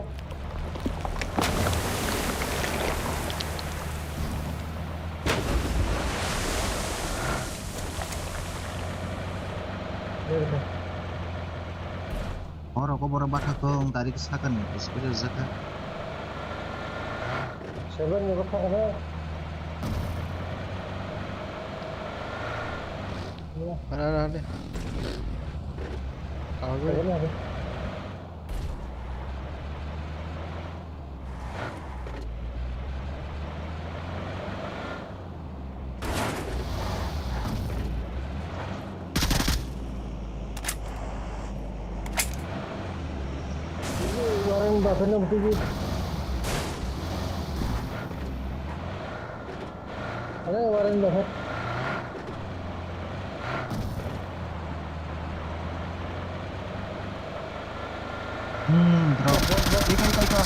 Orang kau baru baca kau tarik sakan sepeda zakat. Seven ni apa ada? Ada. Kalau gue Seven ada. Orang bahasa nama tu. Ada orang bahasa. Drop. Ika.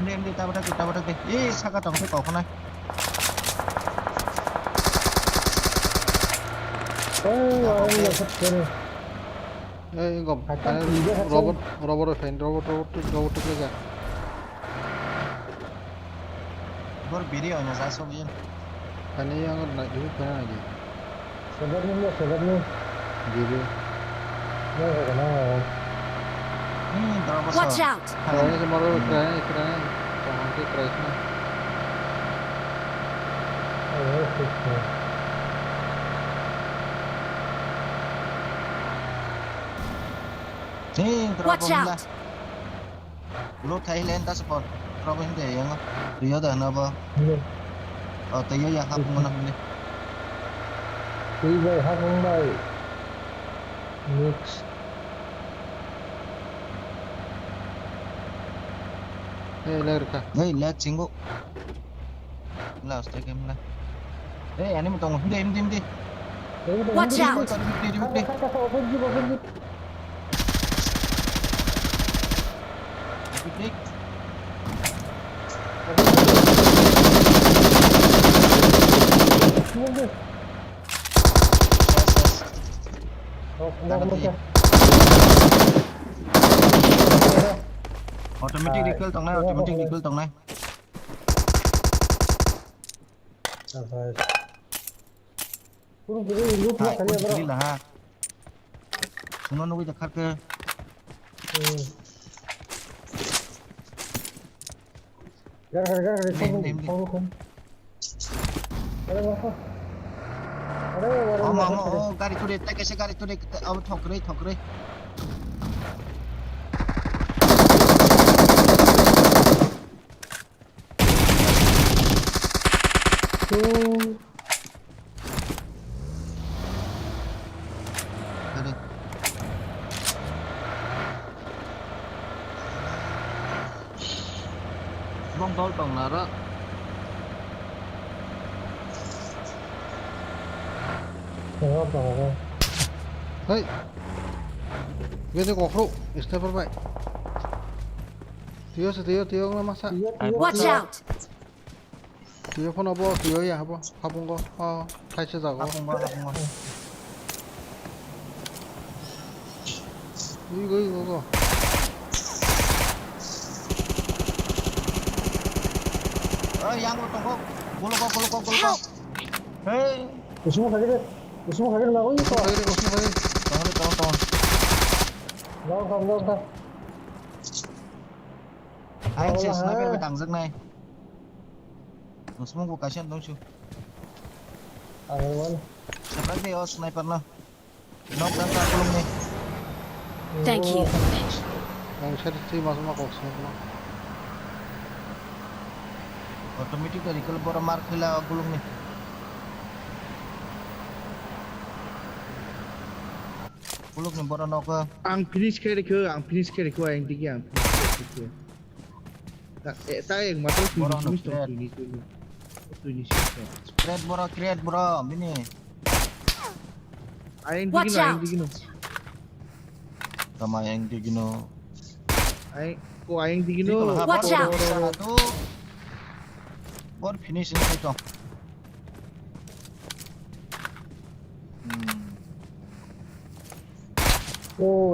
Ini tabrak deh. Sakat dong kau kena. Orang bahasa kene. Gom. Robot fan robot juga. Baru video nya saya sobian. Kan yang nak juga kan lagi. Sebenarnya. Video. Ya kenal. Drop. Watch out! Kalau ini semua robot keren. Jangan keren. Watch out! Lu Thailand ta support. Drop hindi yang. Rio dah na ba? Oh, tayo ya hap mo na ni. Tiba hap mo ba? Mix. Lag cinggu. Last game lah. Ini mo tong hindi. Watch out! Automatic recall tong này. Puro lah ha. Suno no kita khar ke. Gar. Oh, गाड़ी थोड़ी कैसे गाड़ी थोड़ी अब ठोक रही Bom bol tong nara Hey, viene con Fru, está por ahí. Tío, nggak masak. Watch out! Tío pun apa? Tío ya apa? Habung ko, thay chơi giặc ko. habung ba 이거. yang lo tong ko golo ko hey 무슨 가게를 나고 있어. tong 나가. anh sẽ sniper với đằng rừng này nó smoke của cái chân đúng chưa sniper đi sniper nào nó đang ra kulung này Thank you. Yang saya masuk 없어. automatic dari kalau bora mark hila kulung này kulung này bora nó cơ ang finish kere ko ang digi ang finish ta yang mato finish create bora ini ang Watch out. digi no sama yang di gino ang digi no Watch out. satu bor finish ini itu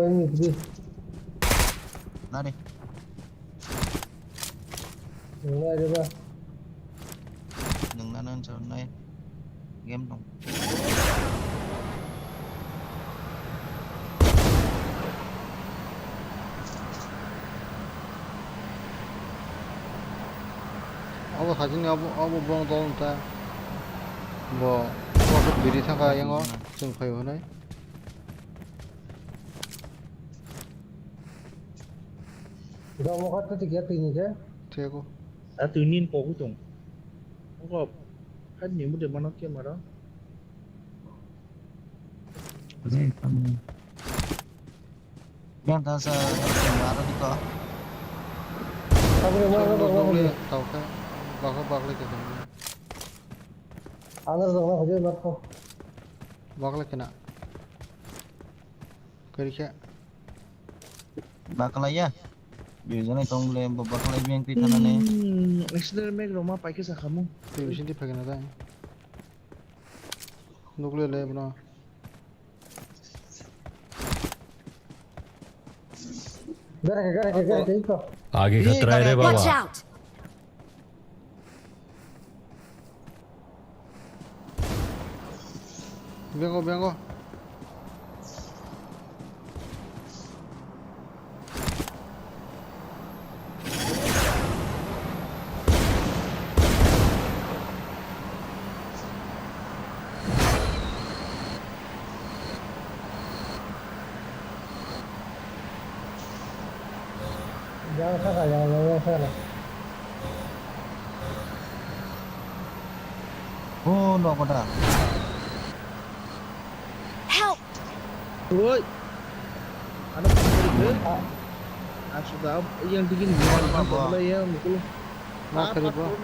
MG. nari Ada ba? đừng lên sau này game dong Aku 사진이 아무 뭐 넣는다. 뭐 미리 상가 영어 좀 거요 하네. Udah mau kata tiga ini ke? 되고. tự nhiên có cái tổng không có hết những vấn đề mà nó kia mà đó yang ta sa mara di ko Boleh tahu kan? Bakal ke sana. Angar dong lah, hujur mat ko. Bakal kena. Kerja. bakal ya biasanya tong le bakal yang kita nane accident make roma pakai sa kamu Tuh sini pakai nada. Nuklir le bna. Gara itu. आगे खतरा है रे Watch Baba out! Biango. Jangan salah. oh no koda Help! ôi ada apa sudah yang bikin apa ya mukul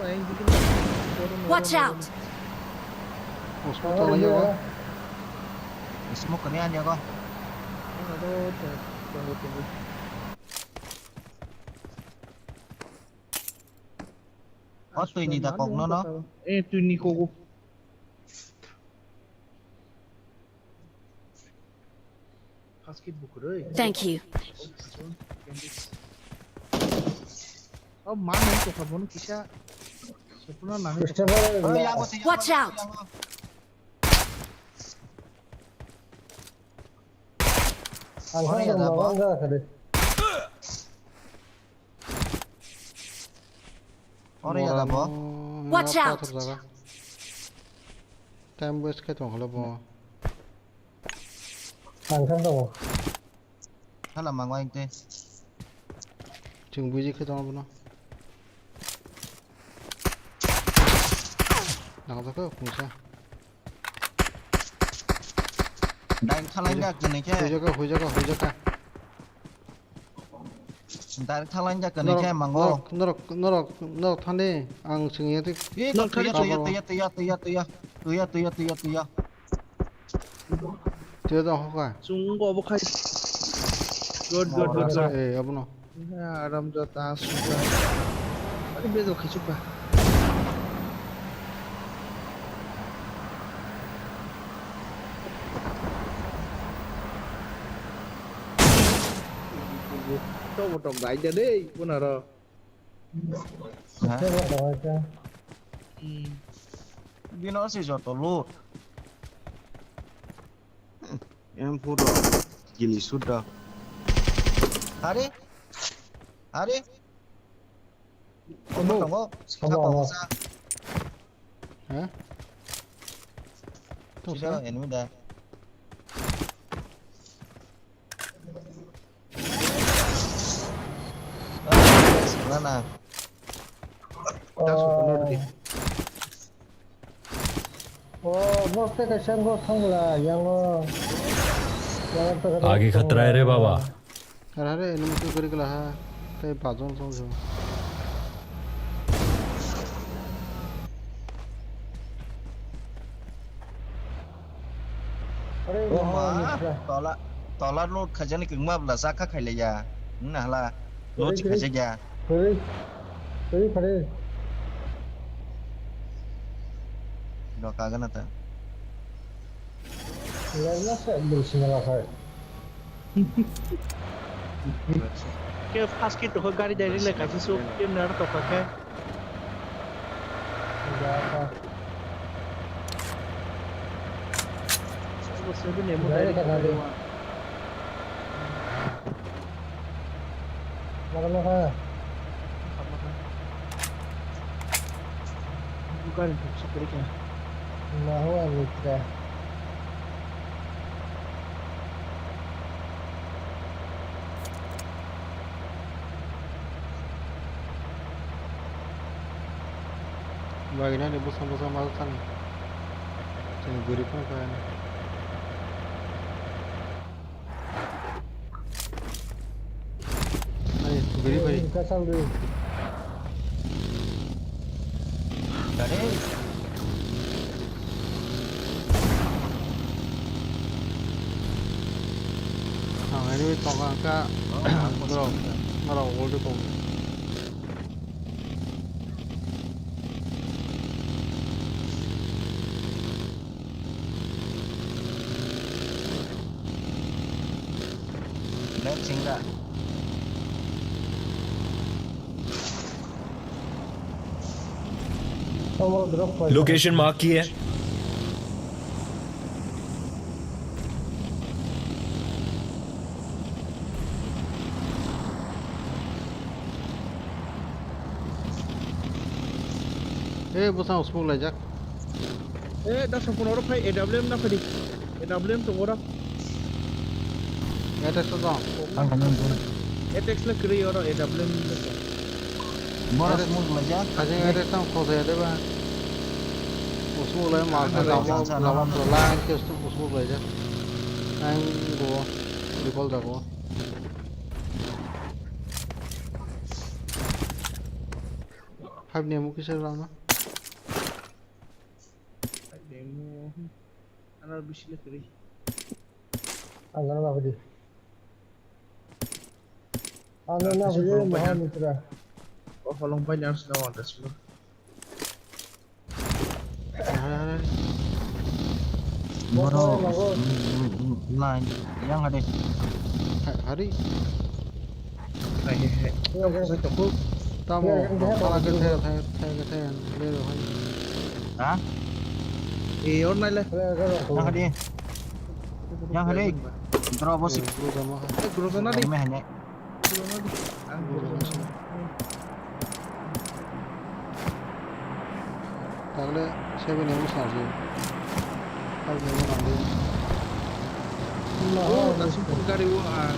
yang bikin Watch out! Hospital aja kan? smoke kalian ya kok tunggu oh tuh ini dah kok no tu ni kok basketball rồi Thank you. mana itu kamu kisah sepuluh nane oh yang Watch out! orang ya dah boh orang ya dah boh Watch out! Time waste kayak tuh kalau boh. halah mang anh tê Chừng bùi gì kayak tuh apa? Nakata ke fungsa. đánh thằng anh gác này chứ Hujaga. Direct thalan ja kan ke mango. Norok thande ang singye te. Tuya. Te da ho ka. Sungguh bukan. Good. Eh abuno. Ya, Aram jata sudah. Tadi bezel kecupa. Kau potong aja deh, benar. Bino sih joto lu. Yang puro gili sudah. Hari? Tunggu. Hah? Tuh Sudah, ini udah. Mana? आगे खतरा है रे बाबा। अरे इनमें क्यों करी कला है? ते बाजों समझो। Tolak lu kerjanya ke rumah belah saka kali ya. Nah lah, lu kerja ya. Udah kagak nata. Ke pas gitu kok gari dari lek kasih sup dia nar to pakai. Você vê mulher dari. Bukan seperti itu. Bagina ni bosan makan. Jangan gurih pun kan. Ayo, gurih. Kasar dulu. Dari. Ini tongkang ka. Marah old kong. Singa. Location mark की है। Bosan usmuk lajak. Dah sempurna orang pay AWM na padi. AWM tu orang. Atex tu dong. Atex la kiri orang AWM na. Bora usmuk lajak. Kaje atex tu kau saya deh bang. Usmuk lajak makan lama lain ke usmuk lajak. Ang gua recall dah gua. Five ni mungkin saya lama. Anak bisi la kiri. Anak apa dia? Anak apa dia? Mahal mitra. Oh, kalau banyak harus lawan atas lu. Boro lain yang ada. Hari. Hehehe. Saya tunggu. Tamu. Kalau kita lihat Hah? Orang lain. Yang ada. Terobos. Grosan ada. Ini hanya. Tagle saya ni musnah je. Kalau ni mana dia? Oh, nasi pun kari wah.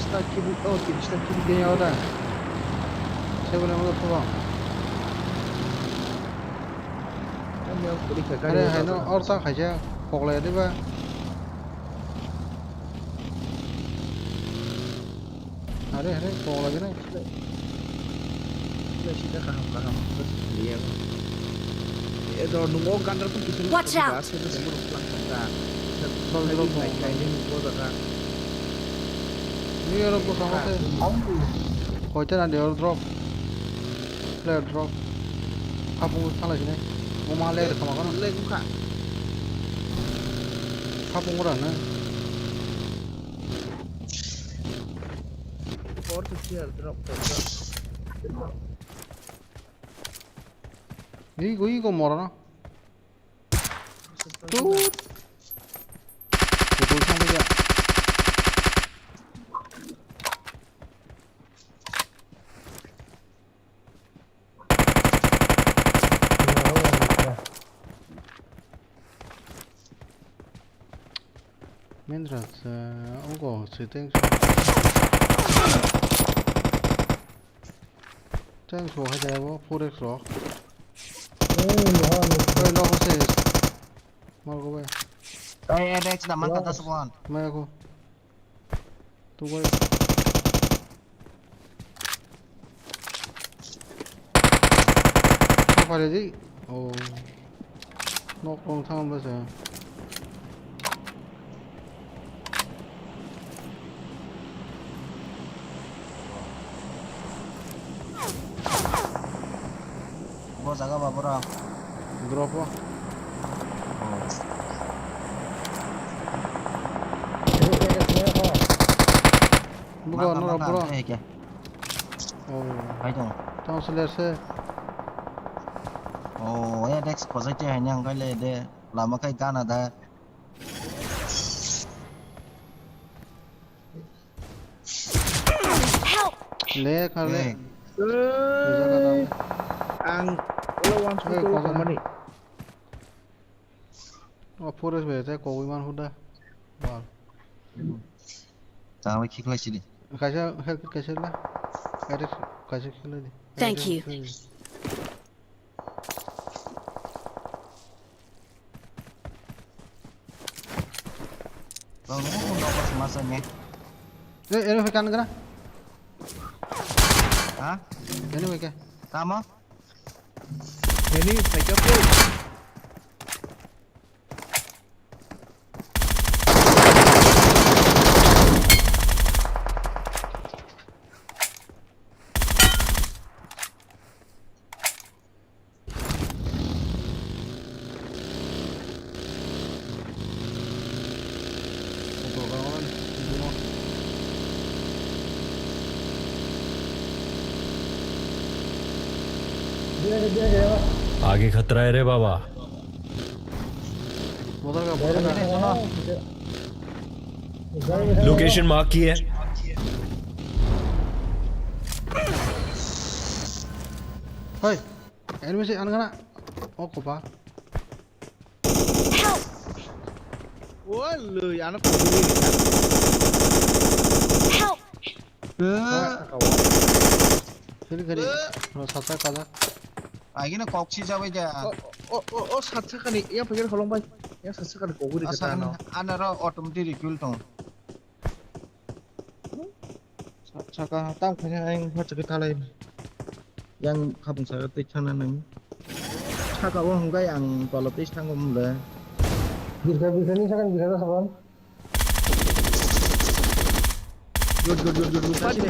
Start kiri, start kiri dia ada. Saya boleh masuk pulang. अरे है ना और सा खाजा खगलाय देबा Hari tong lagi nih. Kita kaham terus dia. Itu nunggu kantor pun kita. Watch out. Itu semua pulang kita. Sol drop Kayak ini nunggu dah. Ini orang bukan apa? Kau itu nanti orang drop. Player drop. Kamu salah sini. Mau malah ada sama kan? Lagi buka. Kamu murah nih. Or to share drop. 이거 뭐라나? 또 이거 상대야. Mientras algo si tengo hay de algo por eso. Oi, não vocês. Marco vai. Ay, Rex naman kata sebuan. Mai aku. Tu vai. Apa lagi? Oh. Nok long thang ba sa. Bos agak apa bro? Drop wah. Bukan orang bro. Oh. Phải không? Tao sẽ lên xe. Oh, ya Rex có dây chơi hành nhang cái lề để làm một cái Canada. Le kan le. Ang lawan suatu mana ni? Oh, forest về thế có man hút đây. Wow. Tao mới kick lại đi. Cái xe là. Cái xe đi. Thank you. Kalau mau dapat semasanya. Ini phải căn cái đó. Hah? Ini phải cái. Kamu? Ini saya jawab. आगे खतरा है रे बाबा location mark की है Hoi, enemy sih anak-anak. Oh, kopa. Wah, lu anak. Help! Sini kali. Kalau sasa kaza. Lagi nak kok sih jawab aja. Oh, satu kali. Yang pikir kalau baik. Yang satu kali kau beri kata no. Anda ro otomatis recall tong. Saka tam kaya ang cerita lain. Yang kabung saya tik sana nang. Saka wong enggak yang politis tanggung lah. Bisa ni sekarang bisa saban. Good. Padi.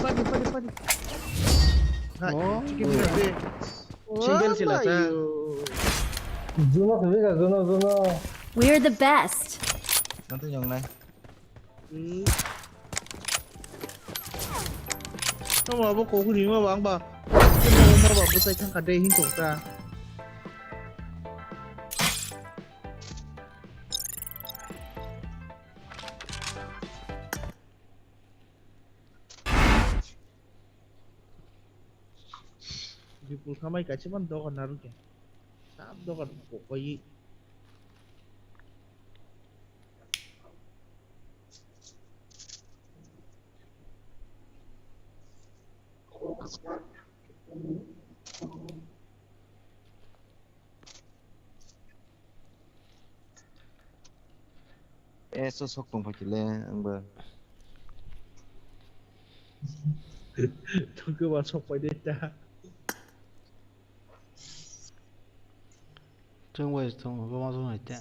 Oh, single sila sa. Zona. We're the best. Nanti yang lain. Kamu apa kau ni mah bang ba? Kamu mah buat saya kadai hin tung ta. Di pulsa mai kaci man dokan naruh ke. Sam dokan pokoknya. Eso sok tong pakile ang ba. tôi cứ vào sọc phải đi cha Trông quay trông có bao nhiêu này chả.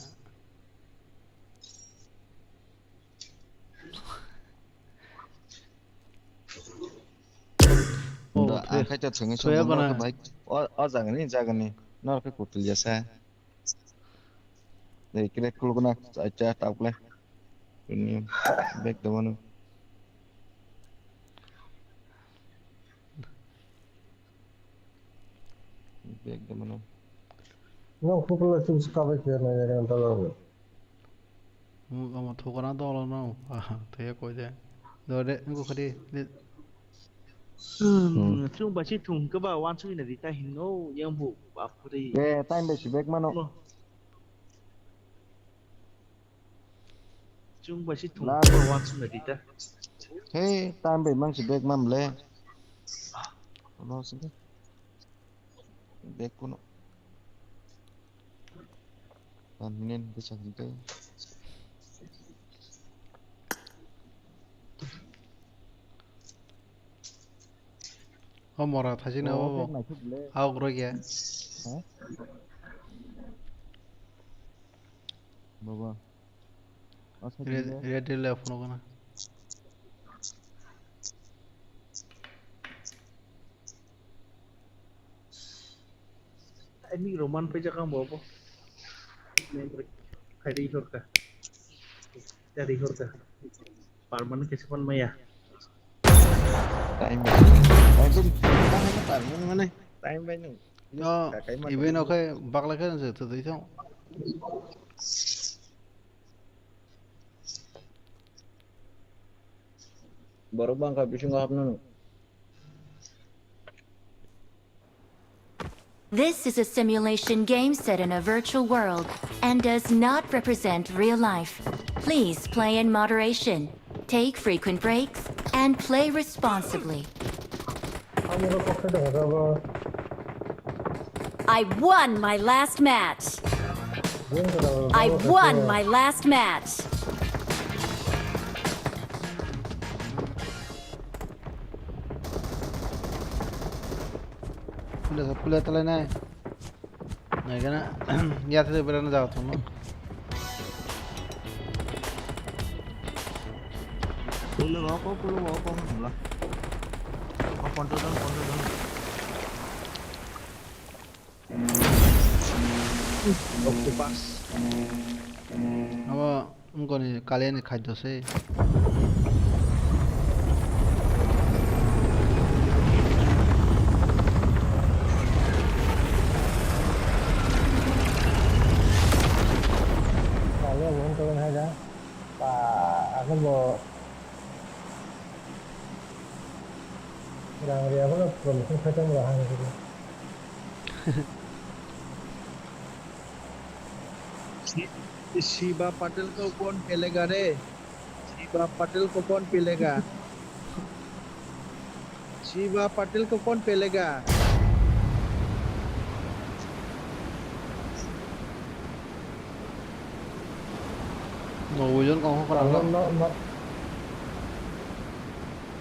Ndo angka cat sungai sungai no ke baik. Oh jangan nih. No ke kutul jasa. Dari kira kalau kena aja tak boleh. Ini baik teman. Baik teman. No, kutul itu suka baik ya nih yang tolong. Kamu tuh kan ada orang no. Tuh ya kau aja. Dore, aku kadi. chung bà chỉ thùng cái bà quan suy này thì ta hình nô yang vụ bà phụ đi Time besi baik mana? chung bà chỉ thùng cái bà quan suy này thì ta Time besi mang si baik mam le. Lo sih. Baik kuno. Panen bisa gitu. Mora thasi na ao kuro kya. Baba. Red le phone ko na. Ini roman pe jaka mo po khari hor ka dari hor ka parman ke sepan maya Time mana? Time banyak. Yo, event okay, bakla kan se tu itu. Baru bang habis nggak hafal. This is a simulation game set in a virtual world and does not represent real life. Please play in moderation, take frequent breaks, and play responsibly. I won my last match. I won my last match. Pula telah naik. Naik kan? Ya tu berana jauh tu, no. Pulau apa lah. Kontrol. Octopus. Apa? Engkau ni kalian ni khajar se. Kalian belum turun aja. Pak, aku mau. Orang dia pun belum sempat melahan gitu. Shiva Patil को कौन पेलेगा रे शिवा पाटिल को कौन पेलेगा शिवा पाटिल को कौन पेलेगा Norwegian kau orang lah.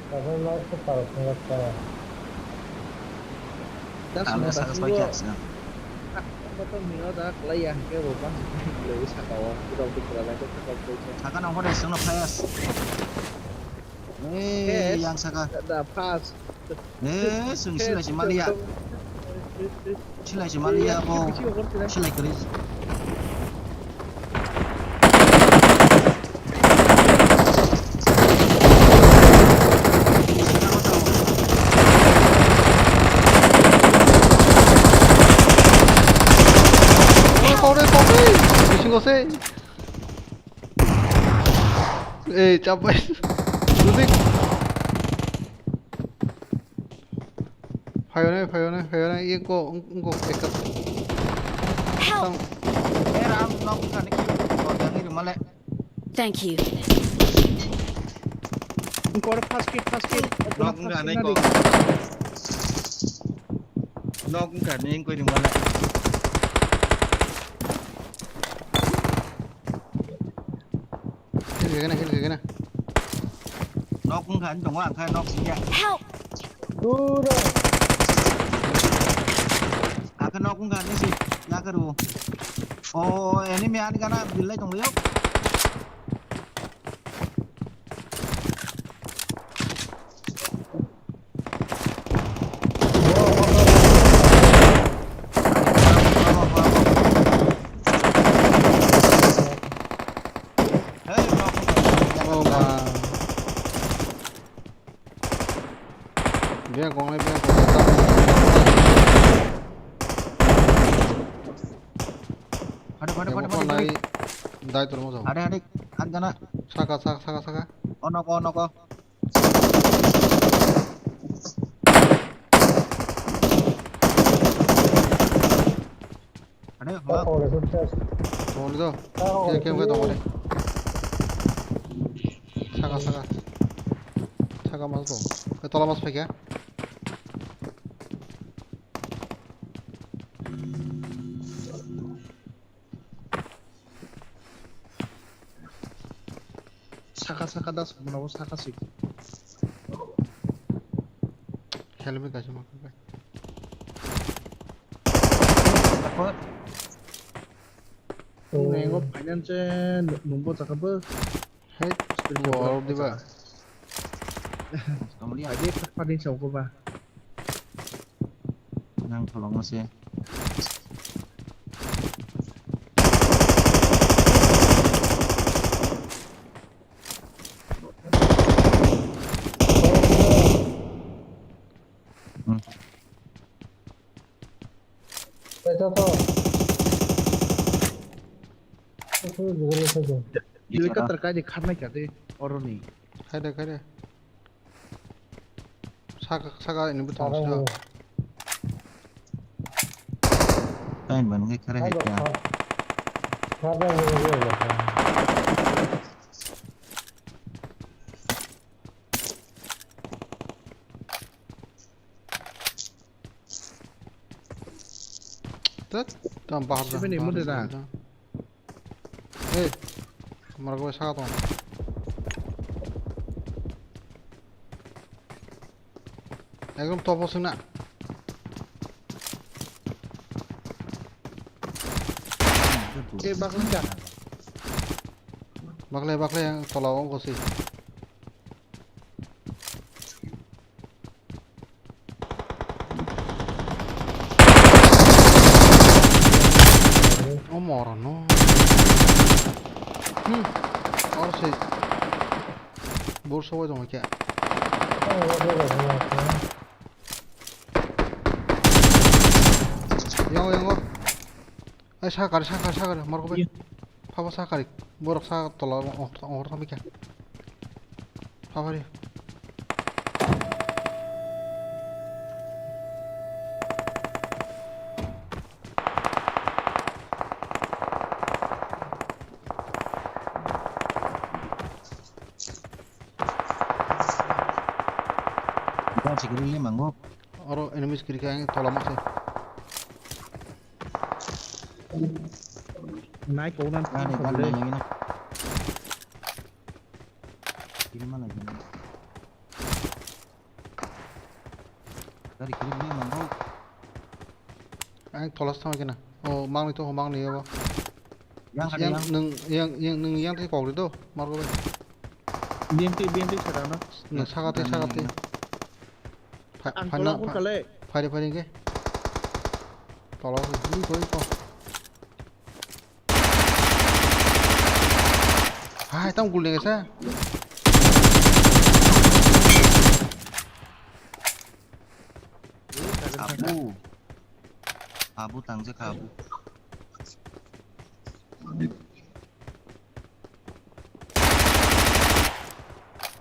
Kalau nak separuh setengah. That's not a betul mino dah khwlai yang ke roban lebih sakawa kita untuk khwlai itu Saka nang kau dah senang pass. Yang saka. ada pass Sila si Malia. Sila si Malia po. Sila Chris. Gose. Capek. Musik. Fayona. Ini kok backup. Help! Ram nok kan iki. Kau ni malek. Thank you. Engkau pass kit. Nok enggak naik kok. Nok enggak naik kau di malek. Kena. Nó cũng gần đồng ạ, khai nó cũng vậy. Help! Akan aku nggak nih sih, ya keru. Oh, ini mian karena bilai tong liok. Dia kong này bên kong này đại tur mau Ada adik, kan kana. Saka. Ono ko. Ada, wah. Mau itu, kia ke dong ini. Saka masuk dong. Ke tolak masuk ya. Saka das menawa saka sih. Helmet aja makan kan. Dapat. Nengok banyak cen numpuk cakap ber. Hei, wow, di ba? Kamu lihat Aja terpaling siapa bah? yang tolong masih. Mereka terkait karena kade orang ni. Kaya. Saka ini betul sudah. Kain ban ngai kare ya. Tet, tambah dah. Siapa ni muda dah? Hei, marah gue saka tuh. Ekrom topo sena. Bakal dah. Bakle yang tolong kau sih. Oh moro no. Harus sih. Bursa aja dong kayak. Yang kok. Sakar, marco be. Papa sakar, borok sakar tolong orang tapi kayak. Papa dia. Kita sikili manggop. Orang enemies kiri kayak tolong masih. Naik kau nanti. Ada kan yang ini. Kiri mana lagi? Dari kiri ni manggop. Tolong sama kena. Oh, mang itu nih apa? Yang yang tadi kau itu, marco be. BMT serana. Neng sakati. Angkola pun kale. Pari ke. Tolong ini kau. Hai, tao guleng sa. Kabu tangse kabu.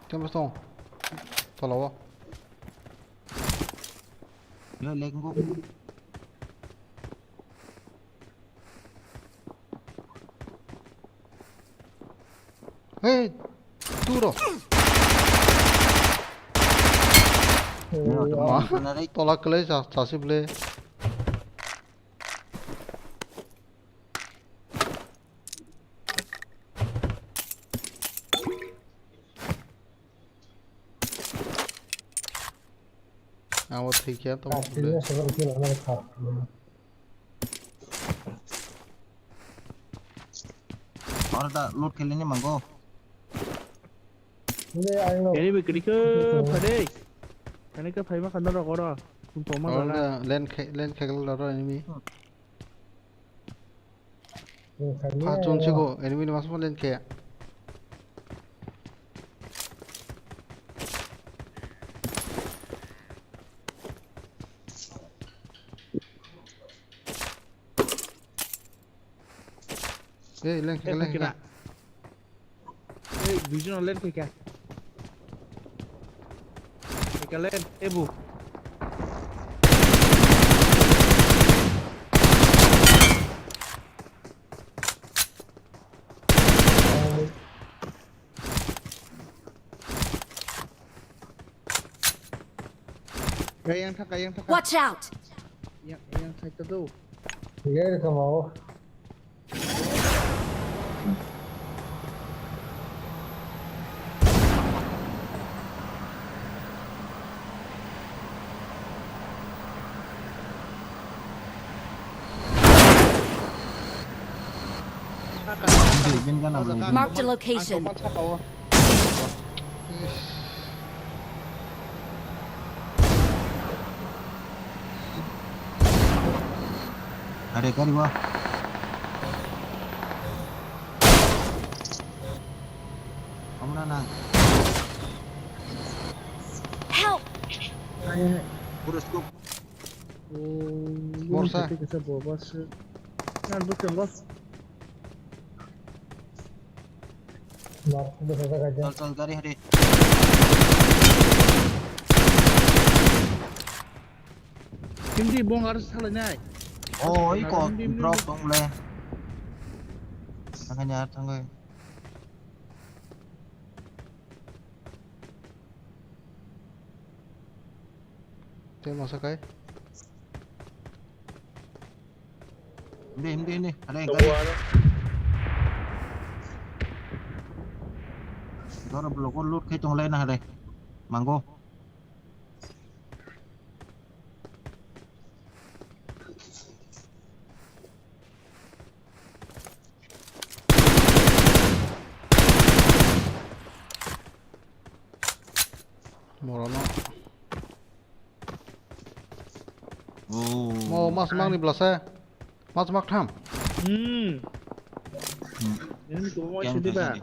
Tembus dong. Tolong. Lo lenggo. Hei, turo. Tolak kelai sasi beli. ठीक है तो और दा लूट खेलने नहीं मांगो Enemy critical phải cái này phải mắc khăn đó rồi đó không có mắc और rồi đó lên खेल रहा है एनिमी फास्ट जोन से को एनिमी ने मास्क लेन किया ये लेन खेला Ê, video nó lên kìa kìa lên ê bù Yang thắc Watch out! yang thay cho đâu Marked a location. Ada kali wah. Kamu nana. Help! Urus kok. Morsa kita bawa bos nan bukan bos Sol kari hari. Hindi bong harus salah nyai. Oh, ikut drop dong le. Makanya tangga. Dia masak ay. Hindi, ada yang kari. Đó là block con lút khi tung lên này đây. Mango. Morono. Oh, mas mang ni belasa. Mas mak tham. Ini cuma mau sedih bah.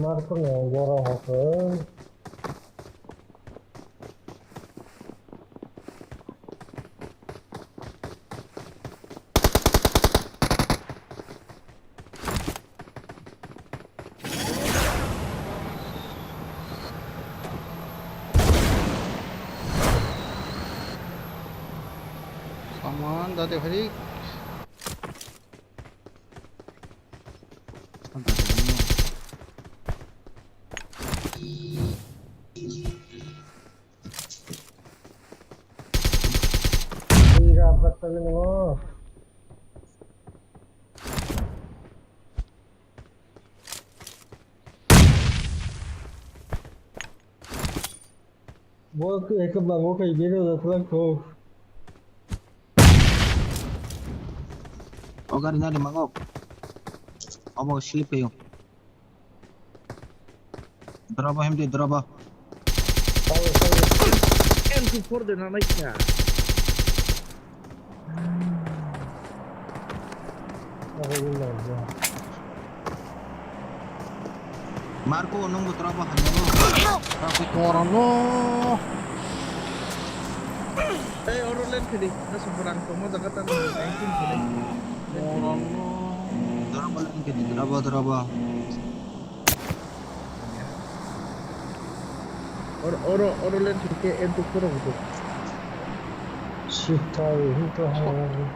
Marco ne gora hoke. Aman, dah deh hari. Wo ke bang wo kai biru da flanco. Oh, kari na di mango. Abo slip kayo. Draba hindi draba. M24 din na naik ya. Marco nunggu draba hanya lo. Morono. Orang lain kali, kita seberang kamu zakatan ranking kali. Morono. Draba lagi gitu, draba. Orang lain kali M24 gitu. Shitai hito ha.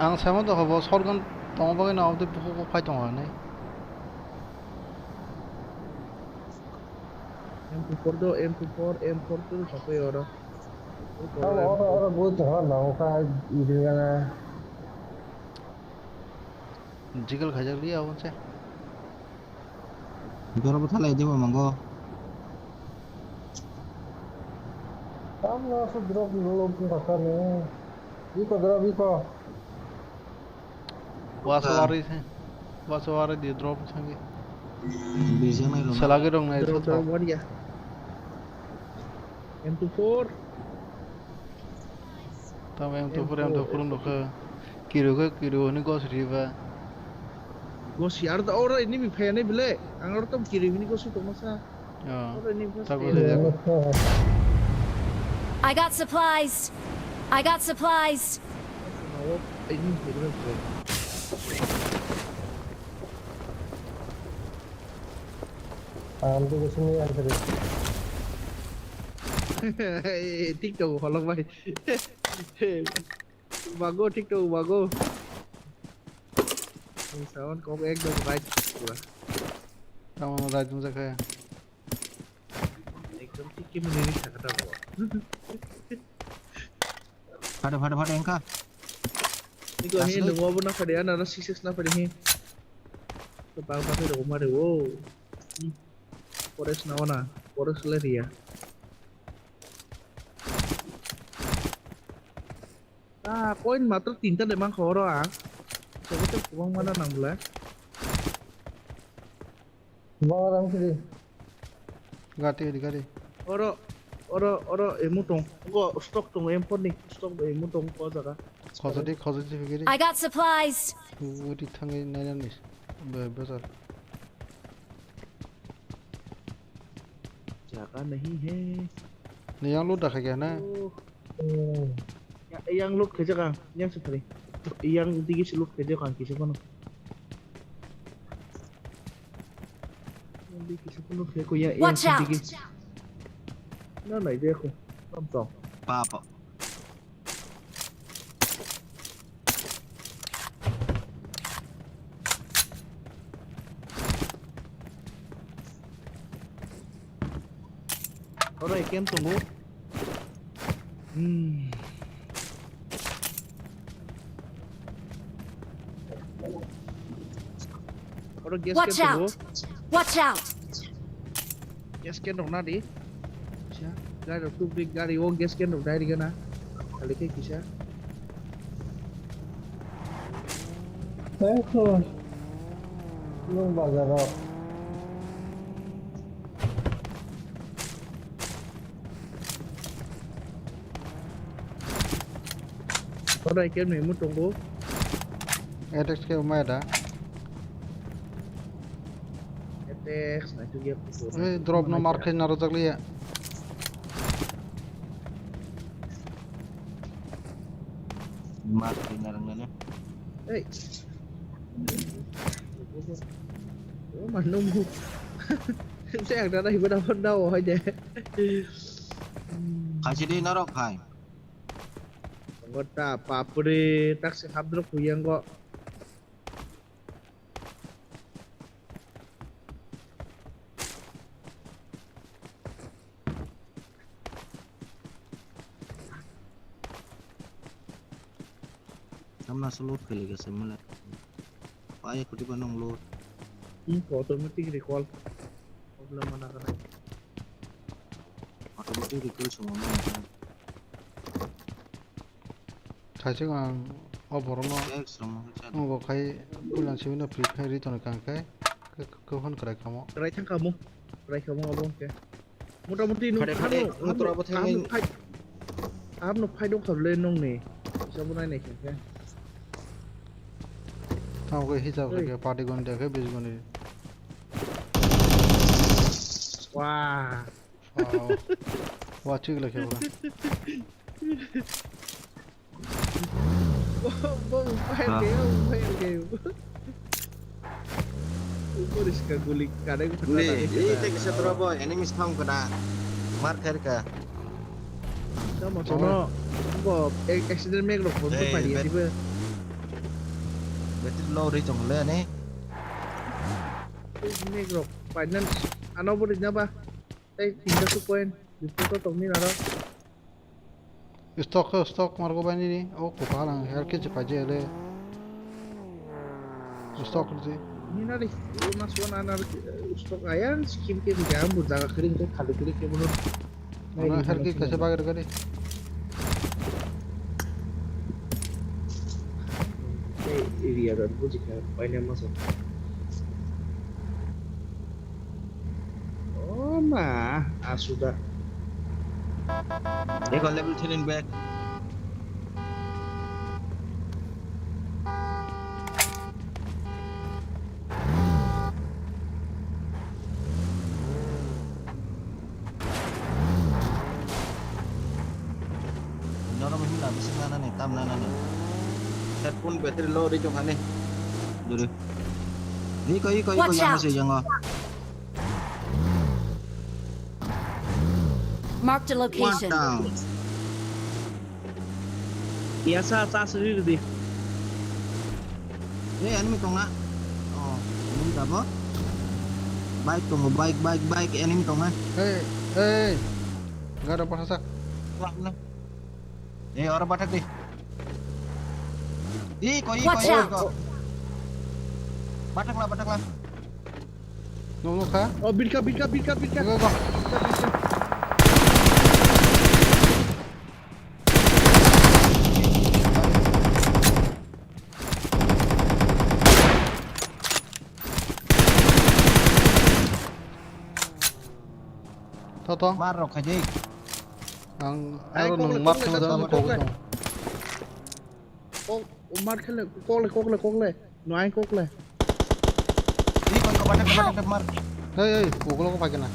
Ang sama tu kau sorgan tong bagai na awde buku kai tong ane. M4 tu sampai orang. Orang buat jangan nang ka idenya. Jiggle khajak liya onse. Goro thalai debo mango. Kamu langsung drop di belum kakaknya. Biko drop biko. Wasawari di drop sangi. Bisa nai lo. Salage dong nai Drop sotha. one ya. M24. Tam M24 nokha. Kiru ni gos riva. Gos yar da ora ini mi phane bile. Angor tom kiri ini gos to masa. Ora ini Tak boleh. I got supplies. I got supplies. Ini bener. Tuh kesini yang tadi. TikTok holong bay. Bago TikTok bago. Sound có ek đâu right. Kamu right musa kaya. Ekdom tikki mene ni sakata bo. Fada engka. Niko hin lo bo na fade ana 66 na fade hin. To pa pa de umare wo. Forest na ona. Forest le dia. Koin matur tinta de mang khoro ah. Coba tuh uang mana 16? Bang orang sini. Gati. Oro emutong. Gua stok tong empon nih. Stok emutong ko jaga. Khazadi fikiri. I got supplies. Uri thangi nai nis. Besar. Jaga nahi hai. Ni yang lu dah kaya na. Yang lu kerja kan? Yang sekali. Yang tinggi sih lu kerja kan kisah kono. Yang kisah kono kayak ko yang tinggi. Nah dia ko. Tong. Papa. Orang ikan tunggu. Orang gas Watch kan tunggu. Watch out. Gas kan dong nadi. Kisah. Gari tu big gari wo gas kan dong dari kana. Kali ke kisah. Thanks. Belum bazar. Orang ikan memu tunggu. Edex ke umay ada. Etex, nah itu dia. Drop no market na rozak liya. Market narangnya. Hey. Oh mana mu? Saya ada dah ibadah pandau aja. Kasih di narok hai. Anggota papri taksi habdruk kuyang kok. Sama selut kali guys semula. Payah kuti banong load. Automatic recall. Problem mana kan? Automatic recall semua mana. Kaisi kan oborno. Ngo kai pulan sini free fire itu nak kai. Kehon kerai kamu. Kerai kamu abang ke. Mudah-mudahan motor apa tengin. Kamu pai dong kabel nong nih. Bisa mulai nih kan. Tahu ke hisap ke party gon deh ke bis gon ini. Wah. Wah cik lah kira. Bom fail. Boris ka gulik kadang Nih, ini tek setra boy, enemy spawn kena marker ka. Sama sono. Bo accident make lo pun padi tiba. Betul low ri jong le nih. Make lo panen ano boleh nyapa. Tinggal tu poin. Di foto tong ni nara. Stok marco bani ni. Oh kupalang, her ke cepat je le. Stok sih. Ini nari, lu masuk anak stok ayam, skim ke tiga ambur, jaga kering tuh, kali kering ke menurut. Mana harga kasih bagar kali? Area dan musik ya, banyak masuk. Oh mah, sudah. Ego level 10 in back. Tam nana nih. Headphone battery low di jong ane. Dulu. Iko yang masih jangan. Marked a location. Biasa sendiri deh. Enemy tong na. Oh, ini apa? Baik tunggu baik enemy tong na. Hei. Enggak ada pasak. Wah, nah. Orang batak deh. Iko. Batak lah. Nunggu kah? Oh, bika. Go. Toto. Marok aja. Ang Ay, nung kok mark le, na kok daw le, ko kok le. ko. Oh, mark le, kokle. No ay kokle. Iko batak mar. Hei, ko ko pakai na.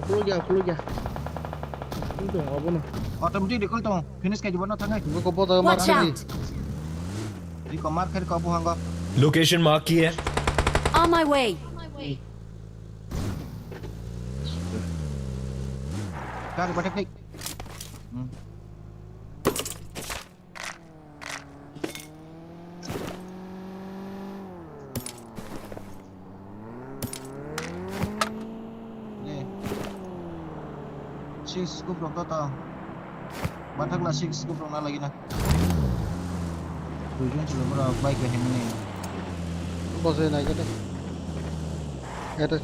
Kulo ja. Itu apa no? Automatic dikul tong. Finish kayak gimana tengah? Ko ko po mar Watch lagi. out! Iko mar kali kau buang kau. Location mark की है On my way. Kali batak dik. Six scoop dong total. Batak lah six scoop dong lagi na. Tujuan sudah berapa baik ke ini. Bos naik ke deh. Adex.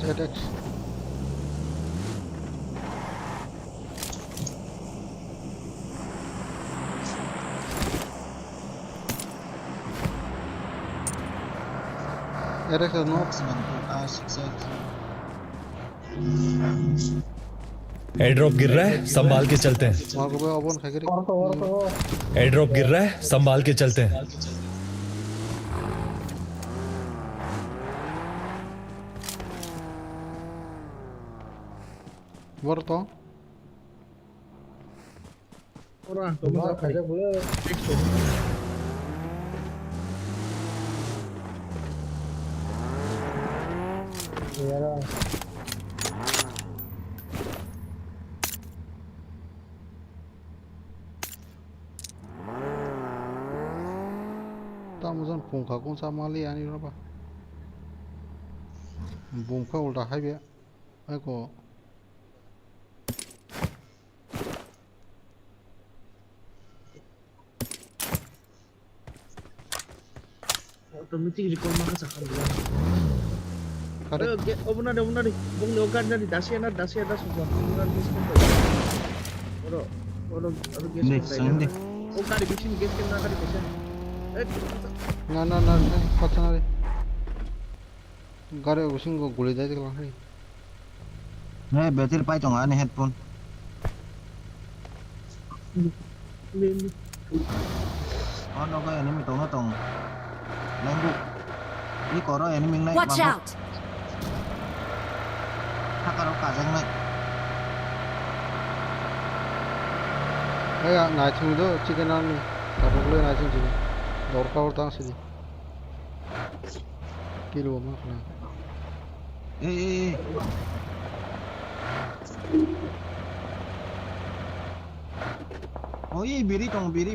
Adex no. 6x. Air drop गिर रहा है संभाल के चलते हैं वहां को अपन खगरी air drop गिर रहा है संभाल के चलते हैं Worto. Orang, kamu aja boleh. Iya. Tamuzan pungka kun sama li ani berapa? Pungka udah hai ya. Aku Automatic recall maka sakam dulu. Oh benar deh. Bung leokan dari dasi ada semua. Benar di sini. Orang guys. Oh kali bikin guys kena kali bikin. na kata nari. Gare using go guli dai kelang hari. Battery pai tong ane headphone. Ono ko enemy tong. Nanggu. Ini koro enemy naik. Watch out! Hakaro kajang naik. Kayak ngacung do chicken ani. Tapi boleh ngacung chicken. Dorka tang sini. Kilo mah kena. Oh iya biri tong biri.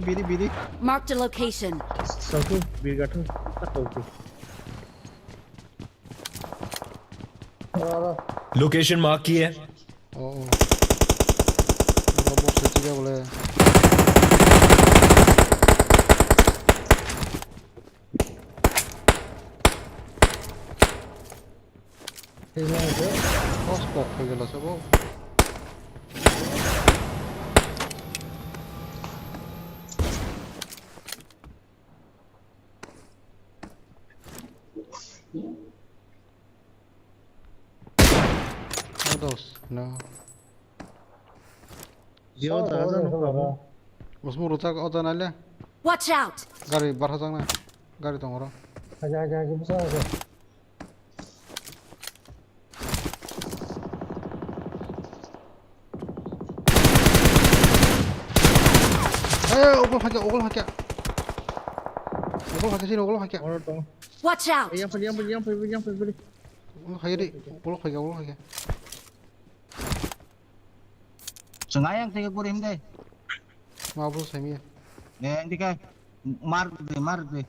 Marked a location. Satu bir gato tak tahu. Location mark की है Oh. Bos setiga boleh. Oh, spok gila sabo. Those no. Dia dah no problem. Usmu rutak otan alia. Watch out! Gari barha jangna. Gari tongoro. Aja bisa aja. Ogol hakya. Ogol hakya sini, ogol hakya. Orang tong. Watch out! Yang pergi. Ogol hakya di. Ogol hakya. Sengayang tiga kurim deh. Mabu semi. Yang tiga mar deh.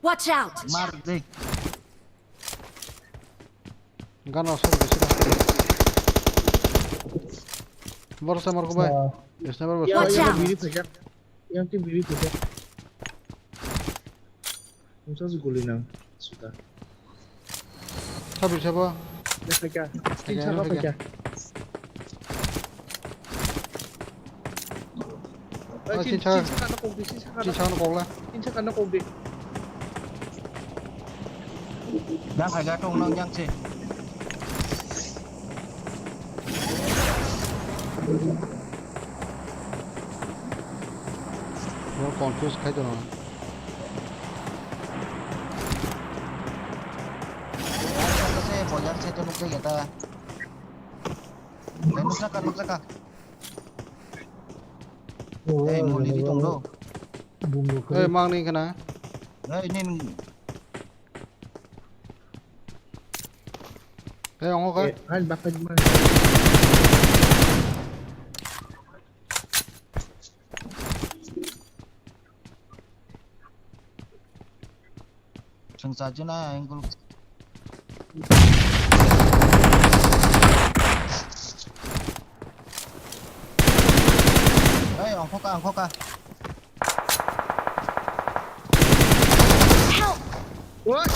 Watch out! Mar deh. Gana osor beshi da. Bor se mar ko bay. Sniper bas. Watch out! Biri pejak. Yang tim biri pejak. Musa seguli nang sudah. Sabi siapa? Dah pejak. Tim siapa pejak? Cinca nó cột lên. Cinca kan nak obek. Đang phải ra trong nông nhang gì? Nó confuse khai cho nó. Cái xe bỏ nhang xe cho nó cái ta. Lấy nó ra cả. Mau đi tông đâu? Mang đi cái nào? Đây nên ông có cái. Anh bakal di mana? Seng saja na yang kalau ang koka. Help! What?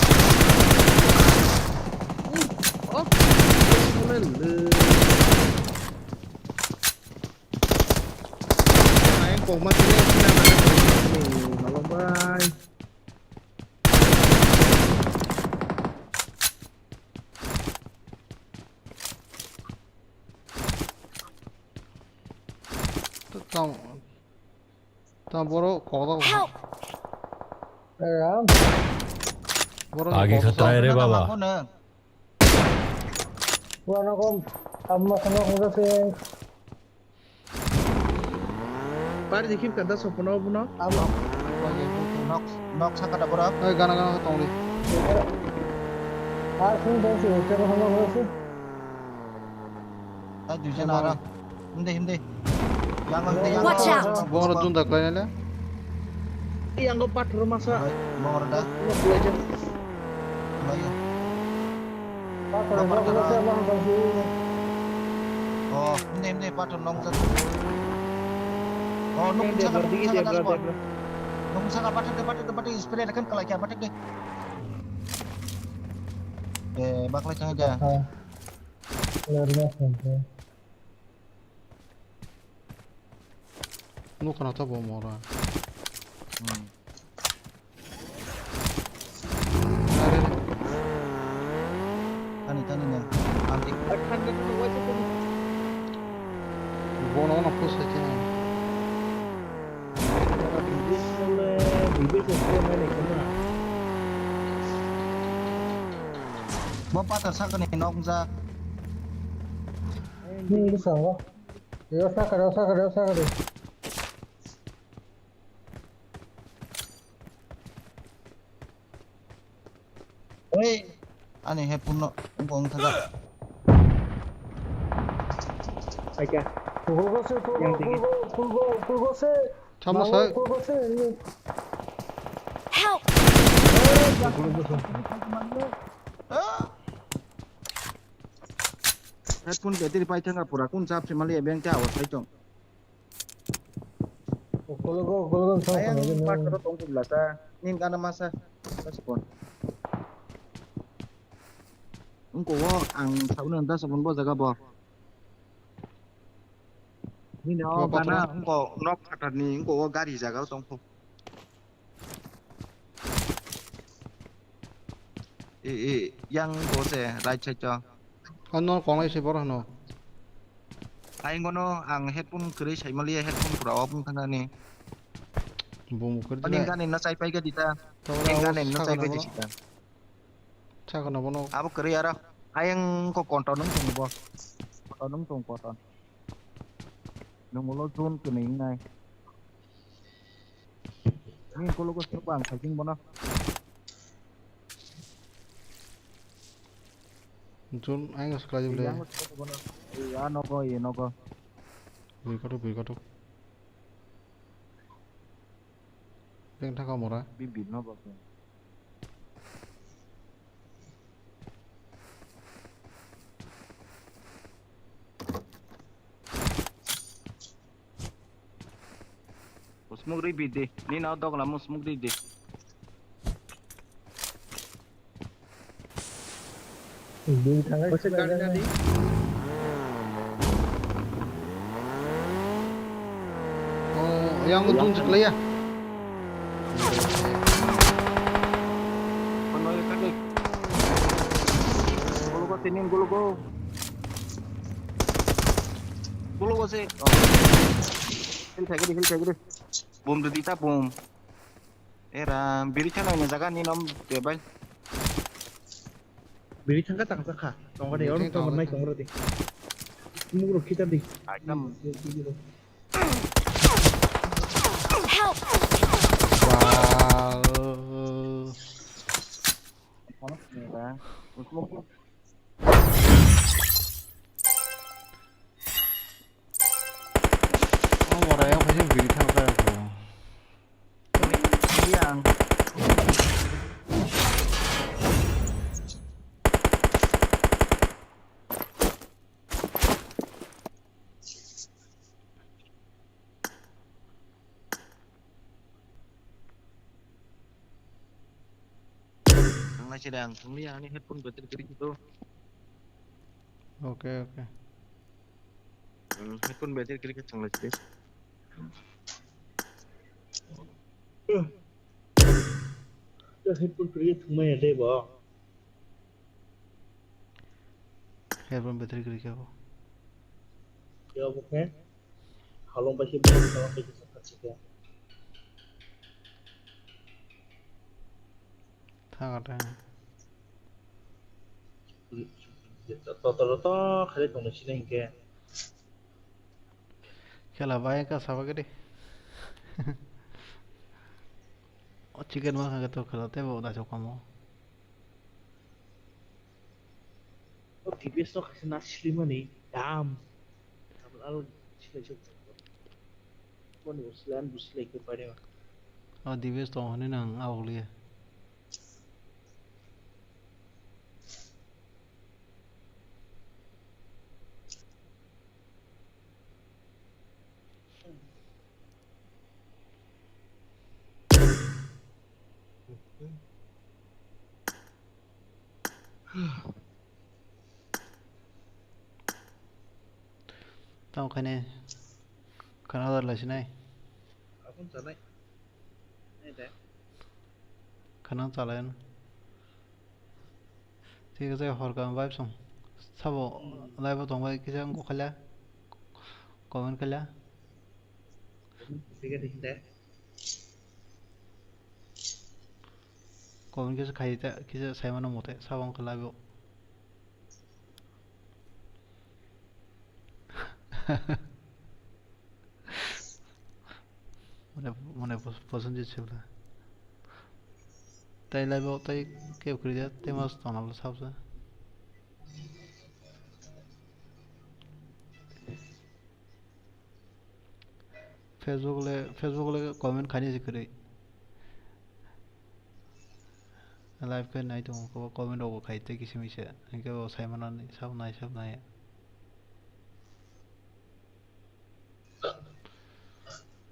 Oh, sayang kok masih halo bye. Tao boro koda. आगे खतरा है रे बाबा Par dikip kada sopono buno. Nok sakada borap. Gana tong di. Jujan arah. Hindi. Watch out! Boro tun dak lain le. Yang lepat rumah sa. Bongor dah. Belajar. Bayu. Oh, hindi patron nong sa. Oh, nung Dia sa berdiri dia berada. nung sa patron spray kan kalau kya patik deh. Bakla chang aja. Nu kana ta bom ora. Tani nih. Antik. Akan datang wajib pun. Bono na push hai kya. Bibir ko main ikut. Bom patah sa kan nok sa. Ini sama. Yo sakare. Ani he punno bong thaga. Aja. Yang tinggi. Chama sai. Help! Headphone battery pai thanga pura kun sap se mali beng cha awat thaichong. Ayang patro tong kumlasa nin kana masa respon. Engko ang sauna nda sabun bo jaga bo. Ni no gana engko nok khatarni engko gari jaga tongpo. Yang gose right side cho. Ano konglai se bor no. Aing gono ang headphone kri sai mali headphone pro bung thanga ni. Bum kor Paning dile. ganen na sai pai ga dita. Tawra Eng awas ganen na sai sakana pai bono. disita. Sakana bono. Abo kri ara. Aing ko konton nung tung bo. Konton nung tung konton. Nung mulo zone kuning nai. Ni ko logo sebang fighting bono. Jun aing sekali bole. Yang ko bono. Ya nogo ye nogo. Bui koto. Beng thaka mora. Bibit nogo. Smoke ri bide. Ni na dog la mo smoke ri de. Basta gaड़ी ना दी Oh, yang dun sekali ya. Kono ye kade. Golo ko tinin golo ko. Golo ko se. Hil thagri. Boom dita boom. Era biri chana nya jaga ni nom tebal. Biri thangka tangka kha tongka de orang tong mai tong roti mugro kita di Akam. Help! Wow. Kono era. Smoke. Oh, mora yang pasti biri thaka ko. Yang. Sedang ini headphone baterai kiri gitu. Oke. Headphone baterai kiri kecang lagi. तो headphone करिए तुम्हें दे बा Headphone battery kiri क्या हो? क्या वो है हालों पे सब अच्छे क्या Thaka ta. तो खाली तुमने सीने इनके Kela bayang ka sama gede. Oh, chicken mah kagak tuh kalau teh udah coba kamu. तो टीवीएस तो खाली नाचली मनी दाम अब आल सीने जो कौन उसलान बुसले के पड़े Oh, divis tuh ini nang awal ya. Tahu kan ya? Kenal lah sini. अपन चले नहीं दे Kenal calen. Thì cái hồi cầm vibe xong. Sao bộ live tông vậy cái gì cũng khá comment khá ठीक है दे comment cái gì khai thế cái gì sai mà nó một thế sao không khá live মনে পছন্দ ছিল তাই live তাই কেউ করে দেয় তাই মাস তো না সাবসে फेसबुक ले कमेंट खाने से करे लाइव पे नहीं तो को कमेंट होगा खाइते किसी में से इनके वो साइमन नहीं सब नहीं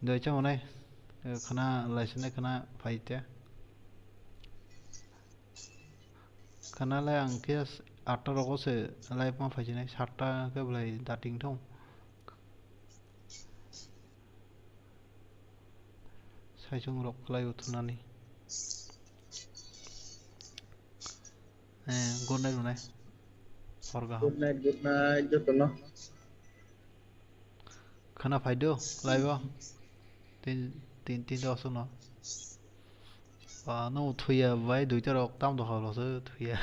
दोइचा मने खाना लाइसेंस खाना फाइते Karena ang kia 8টা rokose live ma phajine 7টা ke blai dating thong saijung rok lai uthunani good night unai horga Good night joto no. khana phaidio live tin da suno no thuya vai duita rok tam do halo se thuya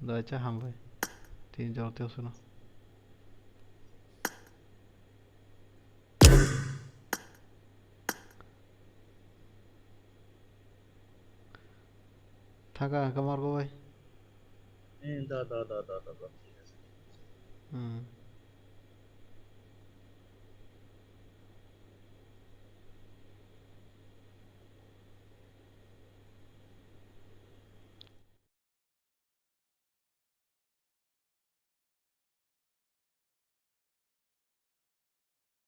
da cha ham vai tin jor te suno থাকা কামার ভাই Da. হুম